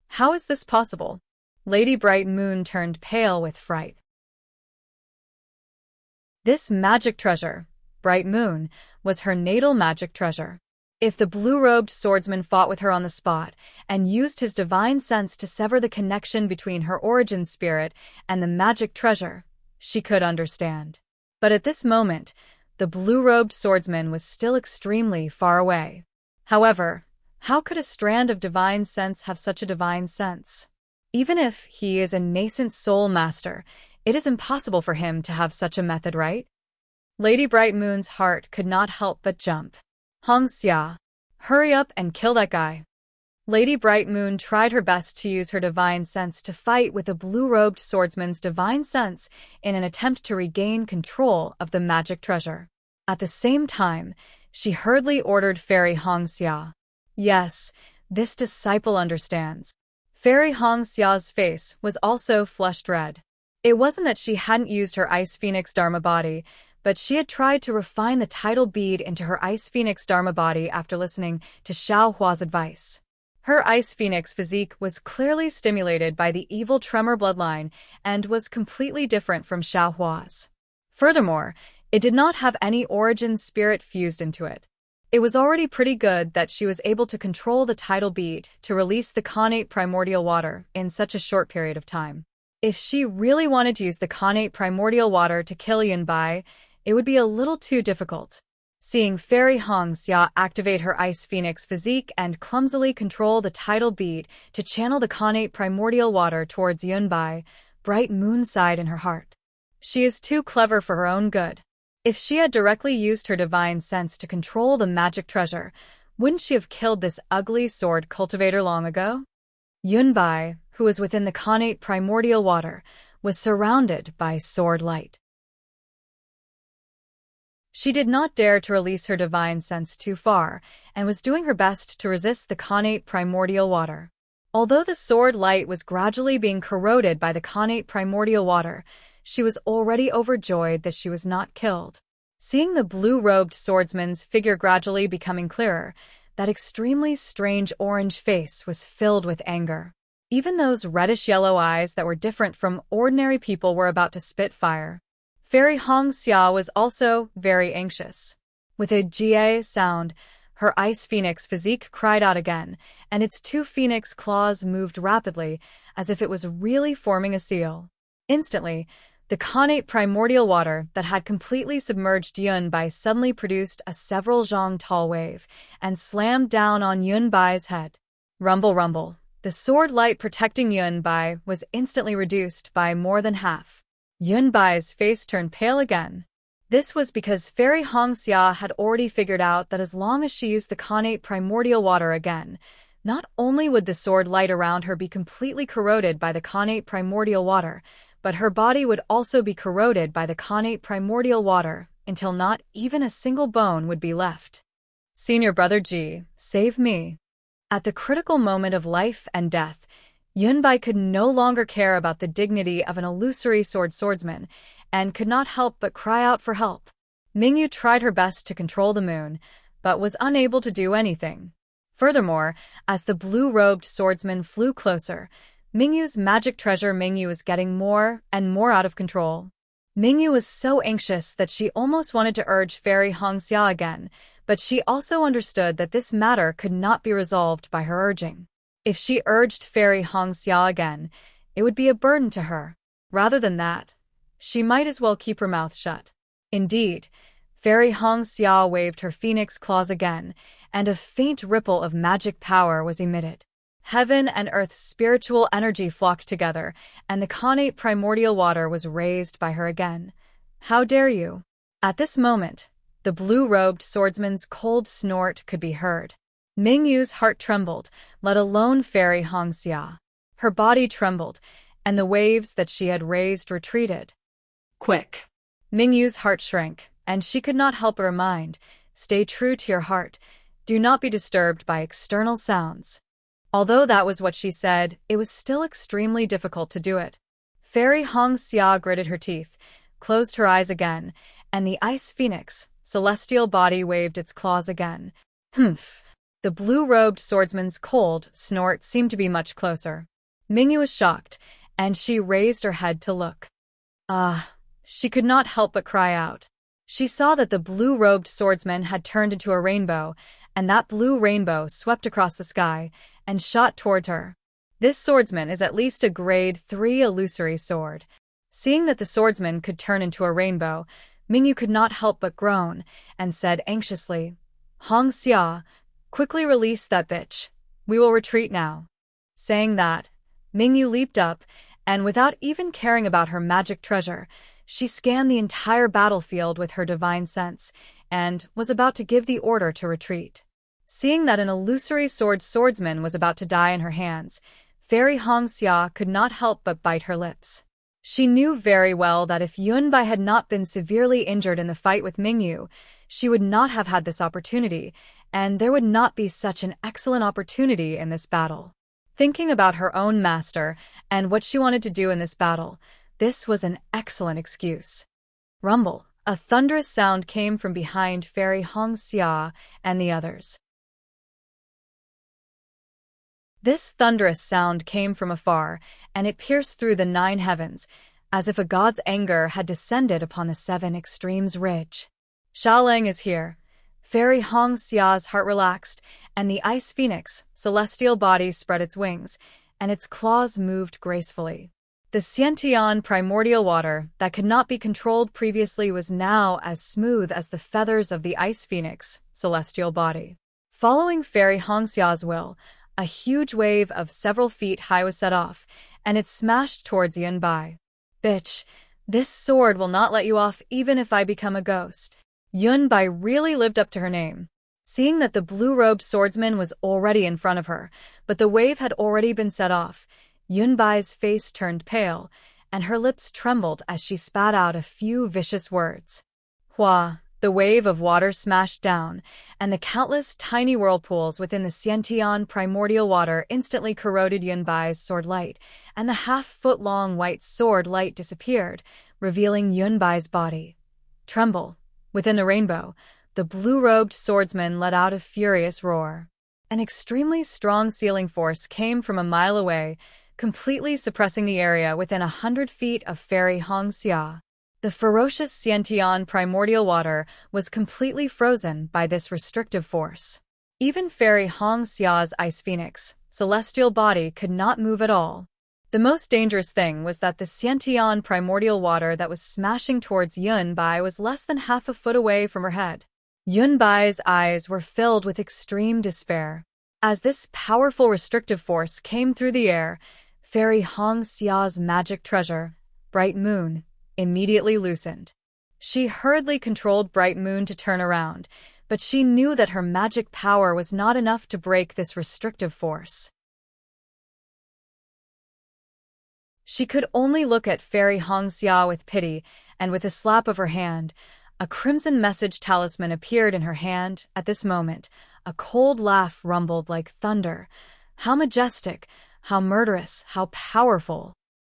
How is this possible? Lady Bright Moon turned pale with fright. This magic treasure, Bright Moon, was her natal magic treasure. If the blue-robed swordsman fought with her on the spot and used his divine sense to sever the connection between her origin spirit and the magic treasure, she could understand. But at this moment, the blue-robed swordsman was still extremely far away. However, how could a strand of divine sense have such a divine sense? Even if he is a nascent soul master, it is impossible for him to have such a method, right? Lady Bright Moon's heart could not help but jump. Hongxia, hurry up and kill that guy. Lady Bright Moon tried her best to use her divine sense to fight with the blue-robed swordsman's divine sense in an attempt to regain control of the magic treasure. At the same time, she hurriedly ordered Fairy Hongxia. Yes, this disciple understands. Fairy Hongxia's face was also flushed red. It wasn't that she hadn't used her Ice Phoenix Dharma body, but she had tried to refine the tidal bead into her Ice Phoenix Dharma body after listening to Xiao Hua's advice. Her Ice Phoenix physique was clearly stimulated by the evil tremor bloodline and was completely different from Xiao Hua's. Furthermore, it did not have any origin spirit fused into it. It was already pretty good that she was able to control the tidal bead to release the Khanate primordial water in such a short period of time. If she really wanted to use the Khanate primordial water to kill Yunbai, it would be a little too difficult. Seeing Fairy Hongxia activate her Ice Phoenix physique and clumsily control the tidal bead to channel the Khanate primordial water towards Yunbai, Bright Moon sighed in her heart. She is too clever for her own good. If she had directly used her divine sense to control the magic treasure, wouldn't she have killed this ugly sword cultivator long ago? Yunbai, who was within the Khanate primordial water, was surrounded by sword light. She did not dare to release her divine sense too far, and was doing her best to resist the Khanate primordial water. Although the sword light was gradually being corroded by the Khanate primordial water, she was already overjoyed that she was not killed. Seeing the blue-robed swordsman's figure gradually becoming clearer, that extremely strange orange face was filled with anger. Even those reddish-yellow eyes that were different from ordinary people were about to spit fire. Fairy Hongxia was also very anxious. With a "Jie" sound, her Ice Phoenix physique cried out again, and its two phoenix claws moved rapidly, as if it was really forming a seal. Instantly, the Khanate primordial water that had completely submerged Yunbai suddenly produced a several zhang tall wave, and slammed down on Yunbai's head. Rumble rumble. The sword light protecting Yunbai was instantly reduced by more than half. Yunbai's face turned pale again. This was because Fairy Hongxia had already figured out that as long as she used the Khanate primordial water again, not only would the sword light around her be completely corroded by the Khanate primordial water, but her body would also be corroded by the Khanate primordial water until not even a single bone would be left. Senior Brother Ji, save me. At the critical moment of life and death, Yunbai could no longer care about the dignity of an illusory swordsman, and could not help but cry out for help. Mingyu tried her best to control the moon, but was unable to do anything. Furthermore, as the blue-robed swordsman flew closer, Mingyu's magic treasure Mingyu was getting more and more out of control. Mingyu was so anxious that she almost wanted to urge Fairy Hongxia again, but she also understood that this matter could not be resolved by her urging. If she urged Fairy Hongxia again, it would be a burden to her. Rather than that, she might as well keep her mouth shut. Indeed, Fairy Hongxia waved her phoenix claws again, and a faint ripple of magic power was emitted. Heaven and earth's spiritual energy flocked together, and the connate primordial water was raised by her again. How dare you? At this moment, the blue-robed swordsman's cold snort could be heard. Mingyu's heart trembled, let alone Fairy Hongxia. Her body trembled, and the waves that she had raised retreated. Quick. Mingyu's heart shrank, and she could not help but remind, stay true to your heart. Do not be disturbed by external sounds. Although that was what she said, it was still extremely difficult to do it. Fairy Hongxia gritted her teeth, closed her eyes again, and the ice phoenix, celestial body waved its claws again. Humph! The blue-robed swordsman's cold snort seemed to be much closer. Mingyu was shocked, and she raised her head to look. She could not help but cry out. She saw that the blue-robed swordsman had turned into a rainbow, and that blue rainbow swept across the sky and shot towards her. This swordsman is at least a grade 3 illusory sword. Seeing that the swordsman could turn into a rainbow, Mingyu could not help but groan, and said anxiously, Hongxia, quickly release that bitch. We will retreat now. Saying that, Mingyu leaped up, and without even caring about her magic treasure, she scanned the entire battlefield with her divine sense, and was about to give the order to retreat. Seeing that an illusory swordsman was about to die in her hands, Fairy Hongxia could not help but bite her lips. She knew very well that if Yunbai had not been severely injured in the fight with Mingyu, she would not have had this opportunity, and there would not be such an excellent opportunity in this battle. Thinking about her own master and what she wanted to do in this battle, this was an excellent excuse. Rumble, a thunderous sound came from behind Fairy Hongxia and the others. This thunderous sound came from afar, and it pierced through the 9 heavens, as if a god's anger had descended upon the 7 extremes ridge. Xiaolang is here. Fairy Hongxia's heart relaxed, and the ice phoenix, celestial body spread its wings, and its claws moved gracefully. The Xiantian primordial water that could not be controlled previously was now as smooth as the feathers of the ice phoenix, celestial body. Following Fairy Hongxia's will, a huge wave of several feet high was set off, and it smashed towards Yunbai. Bitch, this sword will not let you off even if I become a ghost. Yunbai really lived up to her name. Seeing that the blue-robed swordsman was already in front of her, but the wave had already been set off, Yunbai's face turned pale, and her lips trembled as she spat out a few vicious words. Hua! The wave of water smashed down, and the countless tiny whirlpools within the Xiantian primordial water instantly corroded Yunbai's sword light, and the half-foot-long white sword light disappeared, revealing Yunbai's body. Tremble! Within the rainbow, the blue-robed swordsman let out a furious roar. An extremely strong sealing force came from a mile away, completely suppressing the area within 100 feet of Fairy Hongxia. The ferocious Xiantian primordial water was completely frozen by this restrictive force. Even Fairy Hongxia's ice phoenix, celestial body, could not move at all. The most dangerous thing was that the Xiantian primordial water that was smashing towards Yunbai was less than half a foot away from her head. Yunbai's eyes were filled with extreme despair. As this powerful restrictive force came through the air, Fairy Hongxia's magic treasure, Bright Moon, immediately loosened. She hurriedly controlled Bright Moon to turn around, but she knew that her magic power was not enough to break this restrictive force. She could only look at Fairy Hongxia with pity, and with a slap of her hand, a crimson message talisman appeared in her hand. At this moment, a cold laugh rumbled like thunder. How majestic, how murderous, how powerful!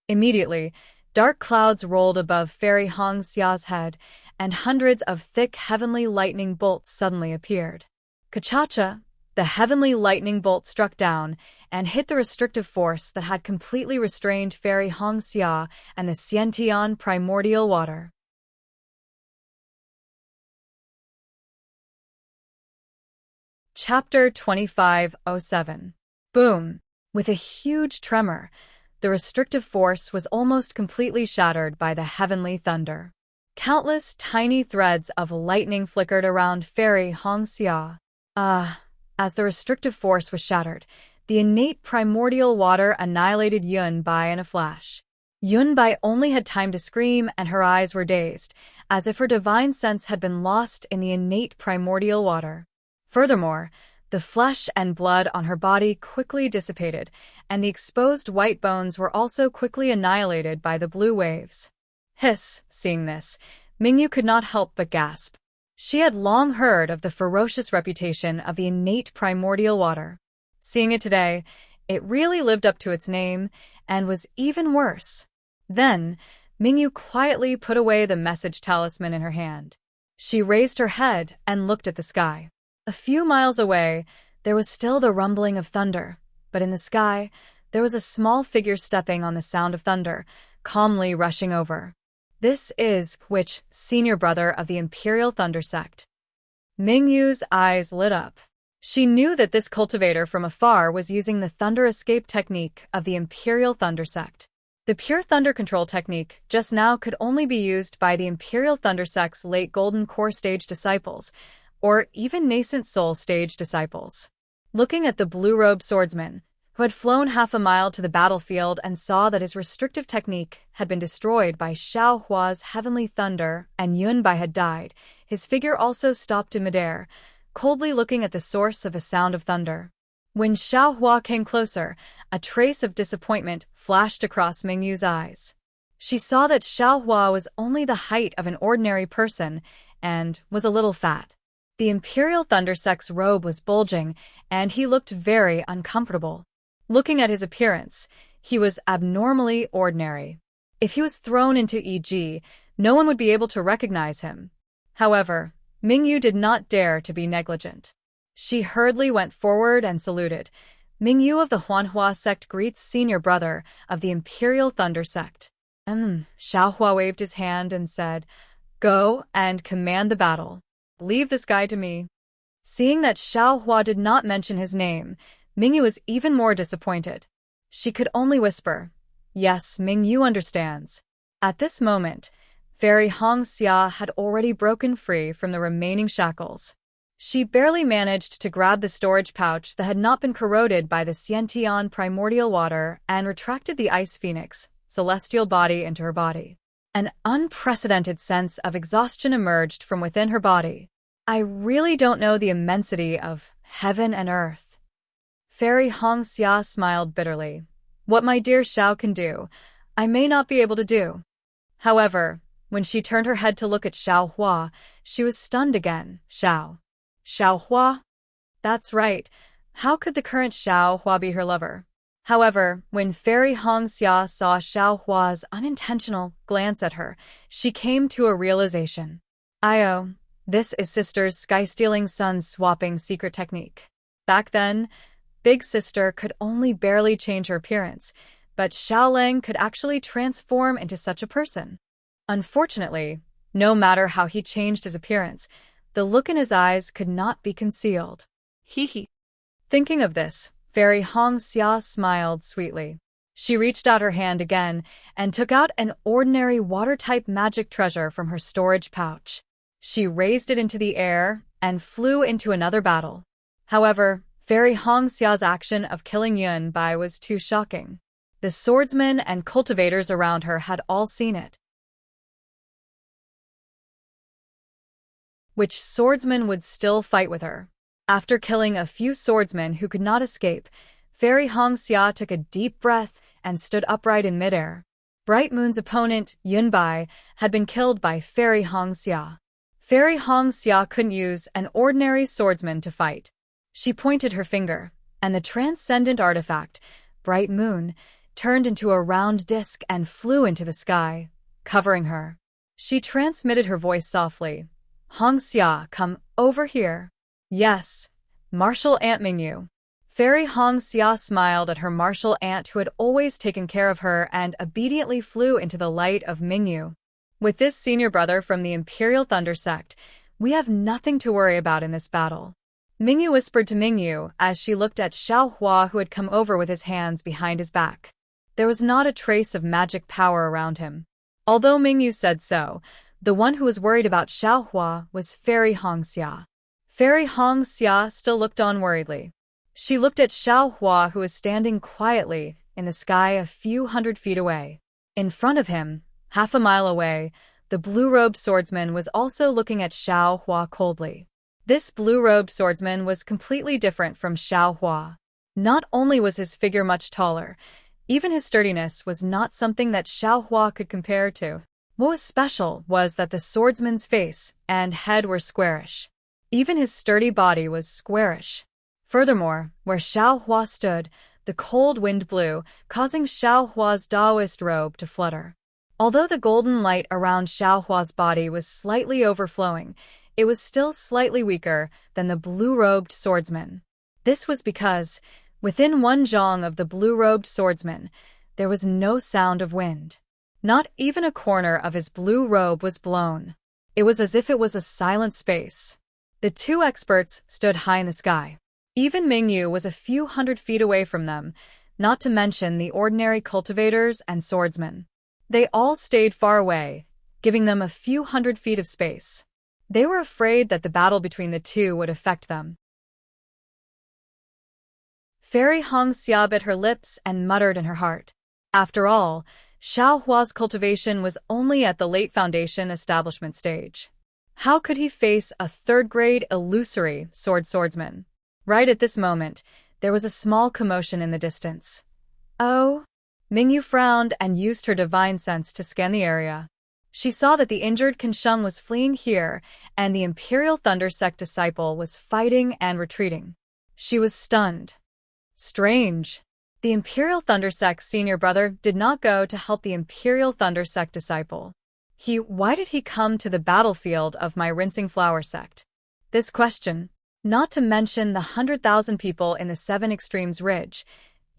Immediately, dark clouds rolled above Fairy Hongxia's head, and hundreds of thick heavenly lightning bolts suddenly appeared. Kachacha, the heavenly lightning bolt struck down and hit the restrictive force that had completely restrained Fairy Hongxia and the Xiantian primordial water. Chapter 2507. Boom! With a huge tremor, the restrictive force was almost completely shattered by the heavenly thunder. Countless tiny threads of lightning flickered around Fairy Hongxia. As the restrictive force was shattered, the innate primordial water annihilated Yunbai in a flash. Yunbai only had time to scream, and her eyes were dazed, as if her divine sense had been lost in the innate primordial water. Furthermore, the flesh and blood on her body quickly dissipated, and the exposed white bones were also quickly annihilated by the blue waves. Hiss! Seeing this, Mingyu could not help but gasp. She had long heard of the ferocious reputation of the innate primordial water. Seeing it today, it really lived up to its name, and was even worse. Then, Mingyu quietly put away the message talisman in her hand. She raised her head and looked at the sky. A few miles away, there was still the rumbling of thunder, but in the sky, there was a small figure stepping on the sound of thunder, calmly rushing over. This is Which, senior brother of the Imperial Thunder Sect. Mingyu's eyes lit up. She knew that this cultivator from afar was using the thunder escape technique of the Imperial Thunder Sect. The pure thunder control technique just now could only be used by the Imperial Thunder Sect's late Golden Core stage disciples, or even nascent soul stage disciples. Looking at the blue-robed swordsman, who had flown half a mile to the battlefield and saw that his restrictive technique had been destroyed by Xiao Hua's heavenly thunder and Yunbai had died, his figure also stopped in midair, coldly looking at the source of the sound of thunder. When Xiao Hua came closer, a trace of disappointment flashed across Mingyu's eyes. She saw that Xiao Hua was only the height of an ordinary person and was a little fat. The Imperial Thunder Sect's robe was bulging, and he looked very uncomfortable. Looking at his appearance, he was abnormally ordinary. If he was thrown into EG, no one would be able to recognize him. However, Mingyu did not dare to be negligent. She hurriedly went forward and saluted. Mingyu of the Huanhua sect greets senior brother of the Imperial Thunder Sect. Xiao Hua waved his hand and said, "Go and command the battle. Leave this guy to me." Seeing that Xiao Hua did not mention his name, Mingyu was even more disappointed. She could only whisper, "Yes, Mingyu understands." At this moment, Fairy Hongxia had already broken free from the remaining shackles. She barely managed to grab the storage pouch that had not been corroded by the Xiantian primordial water and retracted the Ice Phoenix, celestial body into her body. An unprecedented sense of exhaustion emerged from within her body. "I really don't know the immensity of heaven and earth." Fairy Hongxia smiled bitterly. "What my dear Xiao can do, I may not be able to do." However, when she turned her head to look at Xiao Hua, she was stunned again. Xiao Hua? That's right. How could the current Xiao Hua be her lover? However, when Fairy Hongxia saw Xiao Hua's unintentional glance at her, she came to a realization. This is Sister's sky-stealing sun-swapping secret technique. Back then, Big Sister could only barely change her appearance, but Xiaoleng could actually transform into such a person. Unfortunately, no matter how he changed his appearance, the look in his eyes could not be concealed. Hee. Thinking of this, Fairy Hongxia smiled sweetly. She reached out her hand again and took out an ordinary water-type magic treasure from her storage pouch. She raised it into the air and flew into another battle. However, Fairy Hongxia's action of killing Yunbai was too shocking. The swordsmen and cultivators around her had all seen it. Which swordsman would still fight with her? After killing a few swordsmen who could not escape, Fairy Hongxia took a deep breath and stood upright in midair. Bright Moon's opponent, Yunbai, had been killed by Fairy Hongxia. Fairy Hongxia couldn't use an ordinary swordsman to fight. She pointed her finger, and the transcendent artifact, Bright Moon, turned into a round disc and flew into the sky, covering her. She transmitted her voice softly. "Hongxia, come over here." Yes, Martial Aunt Mingyu. Fairy Hong Xia smiled at her martial aunt who had always taken care of her and obediently flew into the light of Mingyu. With this senior brother from the Imperial Thunder Sect, we have nothing to worry about in this battle. Mingyu whispered to Mingyu as she looked at Xiao Hua, who had come over with his hands behind his back. There was not a trace of magic power around him. Although Mingyu said so, the one who was worried about Xiao Hua was Fairy Hong Xia. Fairy Hong Xia still looked on worriedly. She looked at Xiao Hua, who was standing quietly in the sky a few hundred feet away. In front of him, half a mile away, the blue-robed swordsman was also looking at Xiao Hua coldly. This blue-robed swordsman was completely different from Xiao Hua. Not only was his figure much taller, even his sturdiness was not something that Xiao Hua could compare to. What was special was that the swordsman's face and head were squarish. Even his sturdy body was squarish. Furthermore, where Xiao Hua stood, the cold wind blew, causing Xiao Hua's Taoist robe to flutter. Although the golden light around Xiao Hua's body was slightly overflowing, it was still slightly weaker than the blue-robed swordsman. This was because, within one zhong of the blue-robed swordsman, there was no sound of wind. Not even a corner of his blue robe was blown. It was as if it was a silent space. The two experts stood high in the sky. Even Mingyu was a few hundred feet away from them, not to mention the ordinary cultivators and swordsmen. They all stayed far away, giving them a few hundred feet of space. They were afraid that the battle between the two would affect them. Fairy Hong Xia bit her lips and muttered in her heart. After all, Xiao Hua's cultivation was only at the late foundation establishment stage. How could he face a third-grade illusory swordsman? Right at this moment, there was a small commotion in the distance. Oh? Mingyu frowned and used her divine sense to scan the area. She saw that the injured Kensheng was fleeing here, and the Imperial Thunder Sect disciple was fighting and retreating. She was stunned. Strange. The Imperial Thunder Sect's senior brother did not go to help the Imperial Thunder Sect disciple. Why did he come to the battlefield of my Rinsing Flower Sect? This question, not to mention the 100,000 people in the Seven Extremes Ridge,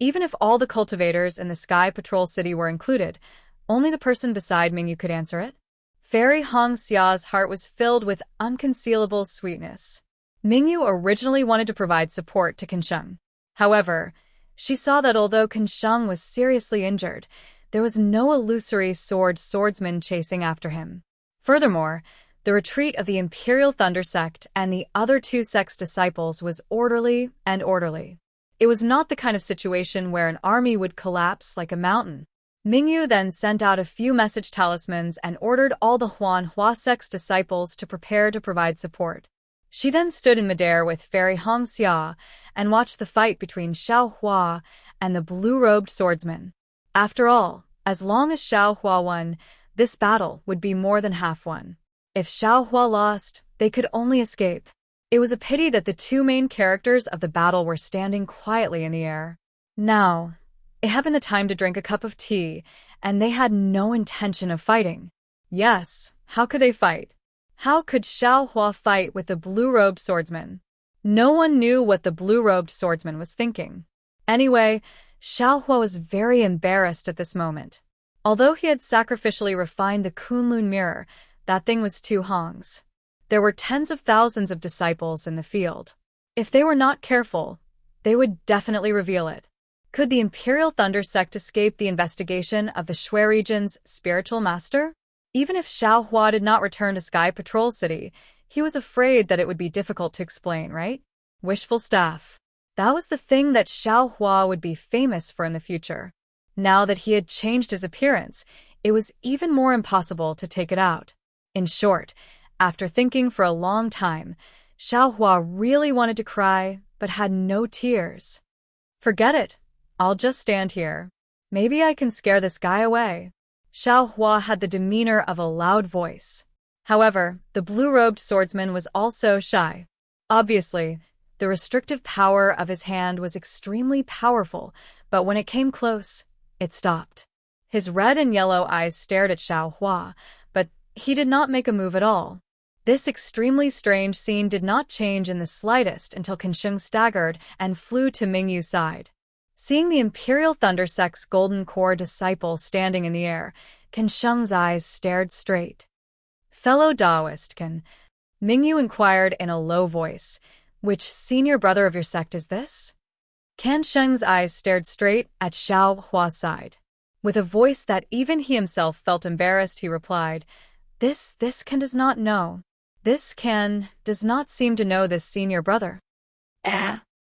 even if all the cultivators in the Sky Patrol City were included, only the person beside Mingyu could answer it. Fairy Hong Xia's heart was filled with unconcealable sweetness. Mingyu originally wanted to provide support to Kensheng. However, she saw that although Kensheng was seriously injured, there was no illusory swordsman chasing after him. Furthermore, the retreat of the Imperial Thunder Sect and the other two sects' disciples was orderly. It was not the kind of situation where an army would collapse like a mountain. Mingyu then sent out a few message talismans and ordered all the Hua sect's disciples to prepare to provide support. She then stood in midair with Fairy Hong Xia and watched the fight between Xiao Hua and the blue-robed swordsman. After all, as long as Xiao Hua won, this battle would be more than half won. If Xiao Hua lost, they could only escape. It was a pity that the two main characters of the battle were standing quietly in the air. Now, it had been the time to drink a cup of tea, and they had no intention of fighting. Yes, how could they fight? How could Xiao Hua fight with the blue-robed swordsman? No one knew what the blue-robed swordsman was thinking. Anyway, Xiao Hua was very embarrassed at this moment. Although he had sacrificially refined the Kunlun mirror, that thing was too Hong's. There were tens of thousands of disciples in the field. If they were not careful, they would definitely reveal it. Could the Imperial Thunder Sect escape the investigation of the Shui region's spiritual master? Even if Xiao Hua did not return to Sky Patrol City, he was afraid that it would be difficult to explain, right? Wishful staff. That was the thing that Xiao Hua would be famous for in the future. Now that he had changed his appearance, it was even more impossible to take it out. In short, after thinking for a long time, Xiao Hua really wanted to cry, but had no tears. Forget it. I'll just stand here. Maybe I can scare this guy away. Xiao Hua had the demeanor of a loud voice. However, the blue-robed swordsman was also shy. Obviously, the restrictive power of his hand was extremely powerful, but when it came close, it stopped. His red and yellow eyes stared at Xiao Hua, but he did not make a move at all. This extremely strange scene did not change in the slightest until Kansheng staggered and flew to Mingyu's side. Seeing the Imperial Thunder Sect's Golden Core disciple standing in the air, Kansheng's eyes stared straight. "Fellow Taoist Kan," Mingyu inquired in a low voice, "which senior brother of your sect is this?" Kansheng's eyes stared straight at Xiao Hua's side. With a voice that even he himself felt embarrassed, he replied, This Kan does not know. This Kan does not seem to know this senior brother."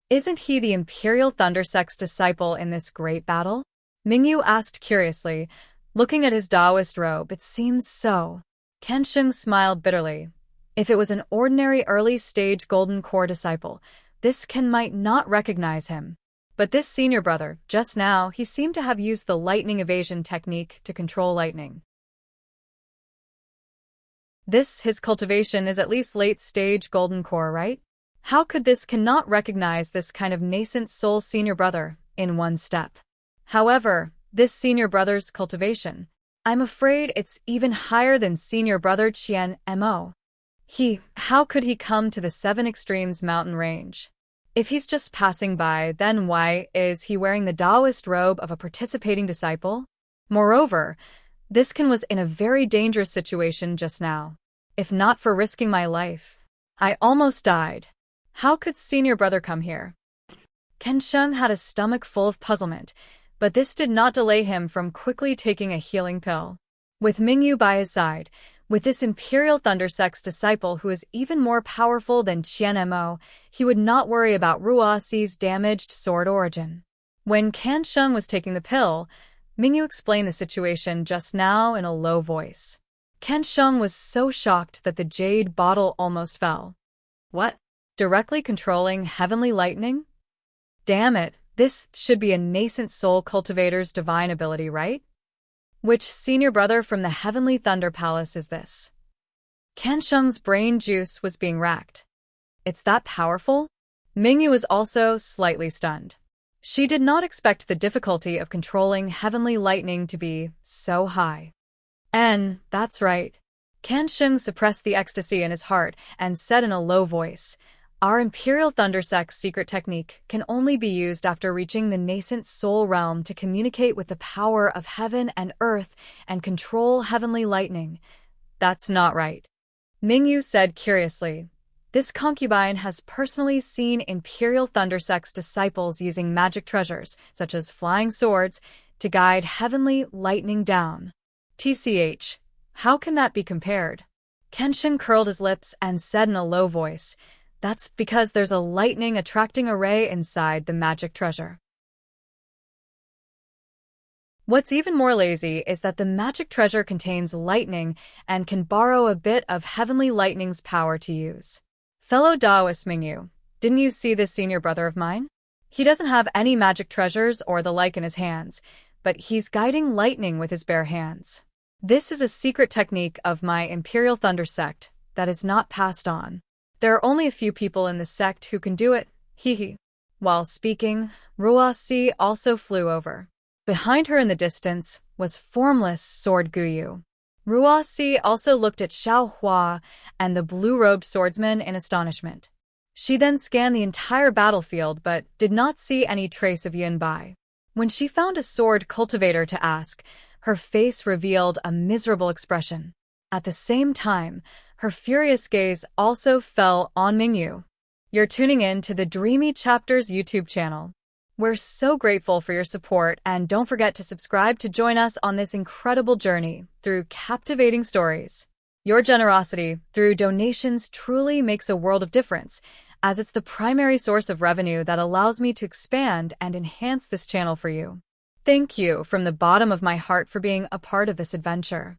"Isn't he the Imperial Thunder Sect's disciple in this great battle?" Mingyu asked curiously, looking at his Taoist robe. "It seems so." Kansheng smiled bitterly. If it was an ordinary early-stage Golden Core disciple, this Kan might not recognize him. But this senior brother, just now, he seemed to have used the lightning evasion technique to control lightning. His cultivation is at least late-stage Golden Core, right? How could this Kan not recognize this kind of nascent soul senior brother in one step? However, this senior brother's cultivation, I'm afraid it's even higher than senior brother Qian Mo. How could he come to the Seven Extremes mountain range? If he's just passing by, then why is he wearing the Taoist robe of a participating disciple? Moreover, this Kan was in a very dangerous situation just now. If not for risking my life, I almost died. How could senior brother come here? Kansheng had a stomach full of puzzlement, but this did not delay him from quickly taking a healing pill. With Mingyu by his side, with this Imperial Thunder Sect's disciple who is even more powerful than Qian Mo, he would not worry about Ruoxi's damaged sword origin. When Kansheng was taking the pill, Mingyu explained the situation just now in a low voice. Kansheng was so shocked that the jade bottle almost fell. "What? Directly controlling heavenly lightning? Damn it, this should be a nascent soul cultivator's divine ability, right? Which senior brother from the Heavenly Thunder Palace is this?" Kansheng's brain juice was being racked. It's that powerful? Mingyu was also slightly stunned. She did not expect the difficulty of controlling heavenly lightning to be so high. That's right. Kansheng suppressed the ecstasy in his heart and said in a low voice, "Our Imperial Thunder Sect's secret technique can only be used after reaching the nascent soul realm to communicate with the power of heaven and earth and control heavenly lightning." "That's not right," Mingyu said curiously. "This concubine has personally seen Imperial Thunder Sect's disciples using magic treasures, such as flying swords, to guide heavenly lightning down. TCH, how can that be compared?" Kenshin curled his lips and said in a low voice, "That's because there's a lightning attracting array inside the magic treasure." What's even more lazy is that the magic treasure contains lightning and can borrow a bit of heavenly lightning's power to use. Fellow Taoist Mingyu, didn't you see this senior brother of mine? He doesn't have any magic treasures or the like in his hands, but he's guiding lightning with his bare hands. This is a secret technique of my Imperial Thunder sect that is not passed on. There are only a few people in the sect who can do it, hee. While speaking, Ruoxi also flew over. Behind her in the distance was formless Sword Guyu. Ruoxi also looked at Xiao Hua and the blue-robed swordsman in astonishment. She then scanned the entire battlefield but did not see any trace of Yun Bai. When she found a sword cultivator to ask, her face revealed a miserable expression. At the same time, her furious gaze also fell on Mingyu. You're tuning in to the Dreamy Chapters YouTube channel. We're so grateful for your support, and don't forget to subscribe to join us on this incredible journey through captivating stories. Your generosity through donations truly makes a world of difference, as it's the primary source of revenue that allows me to expand and enhance this channel for you. Thank you from the bottom of my heart for being a part of this adventure.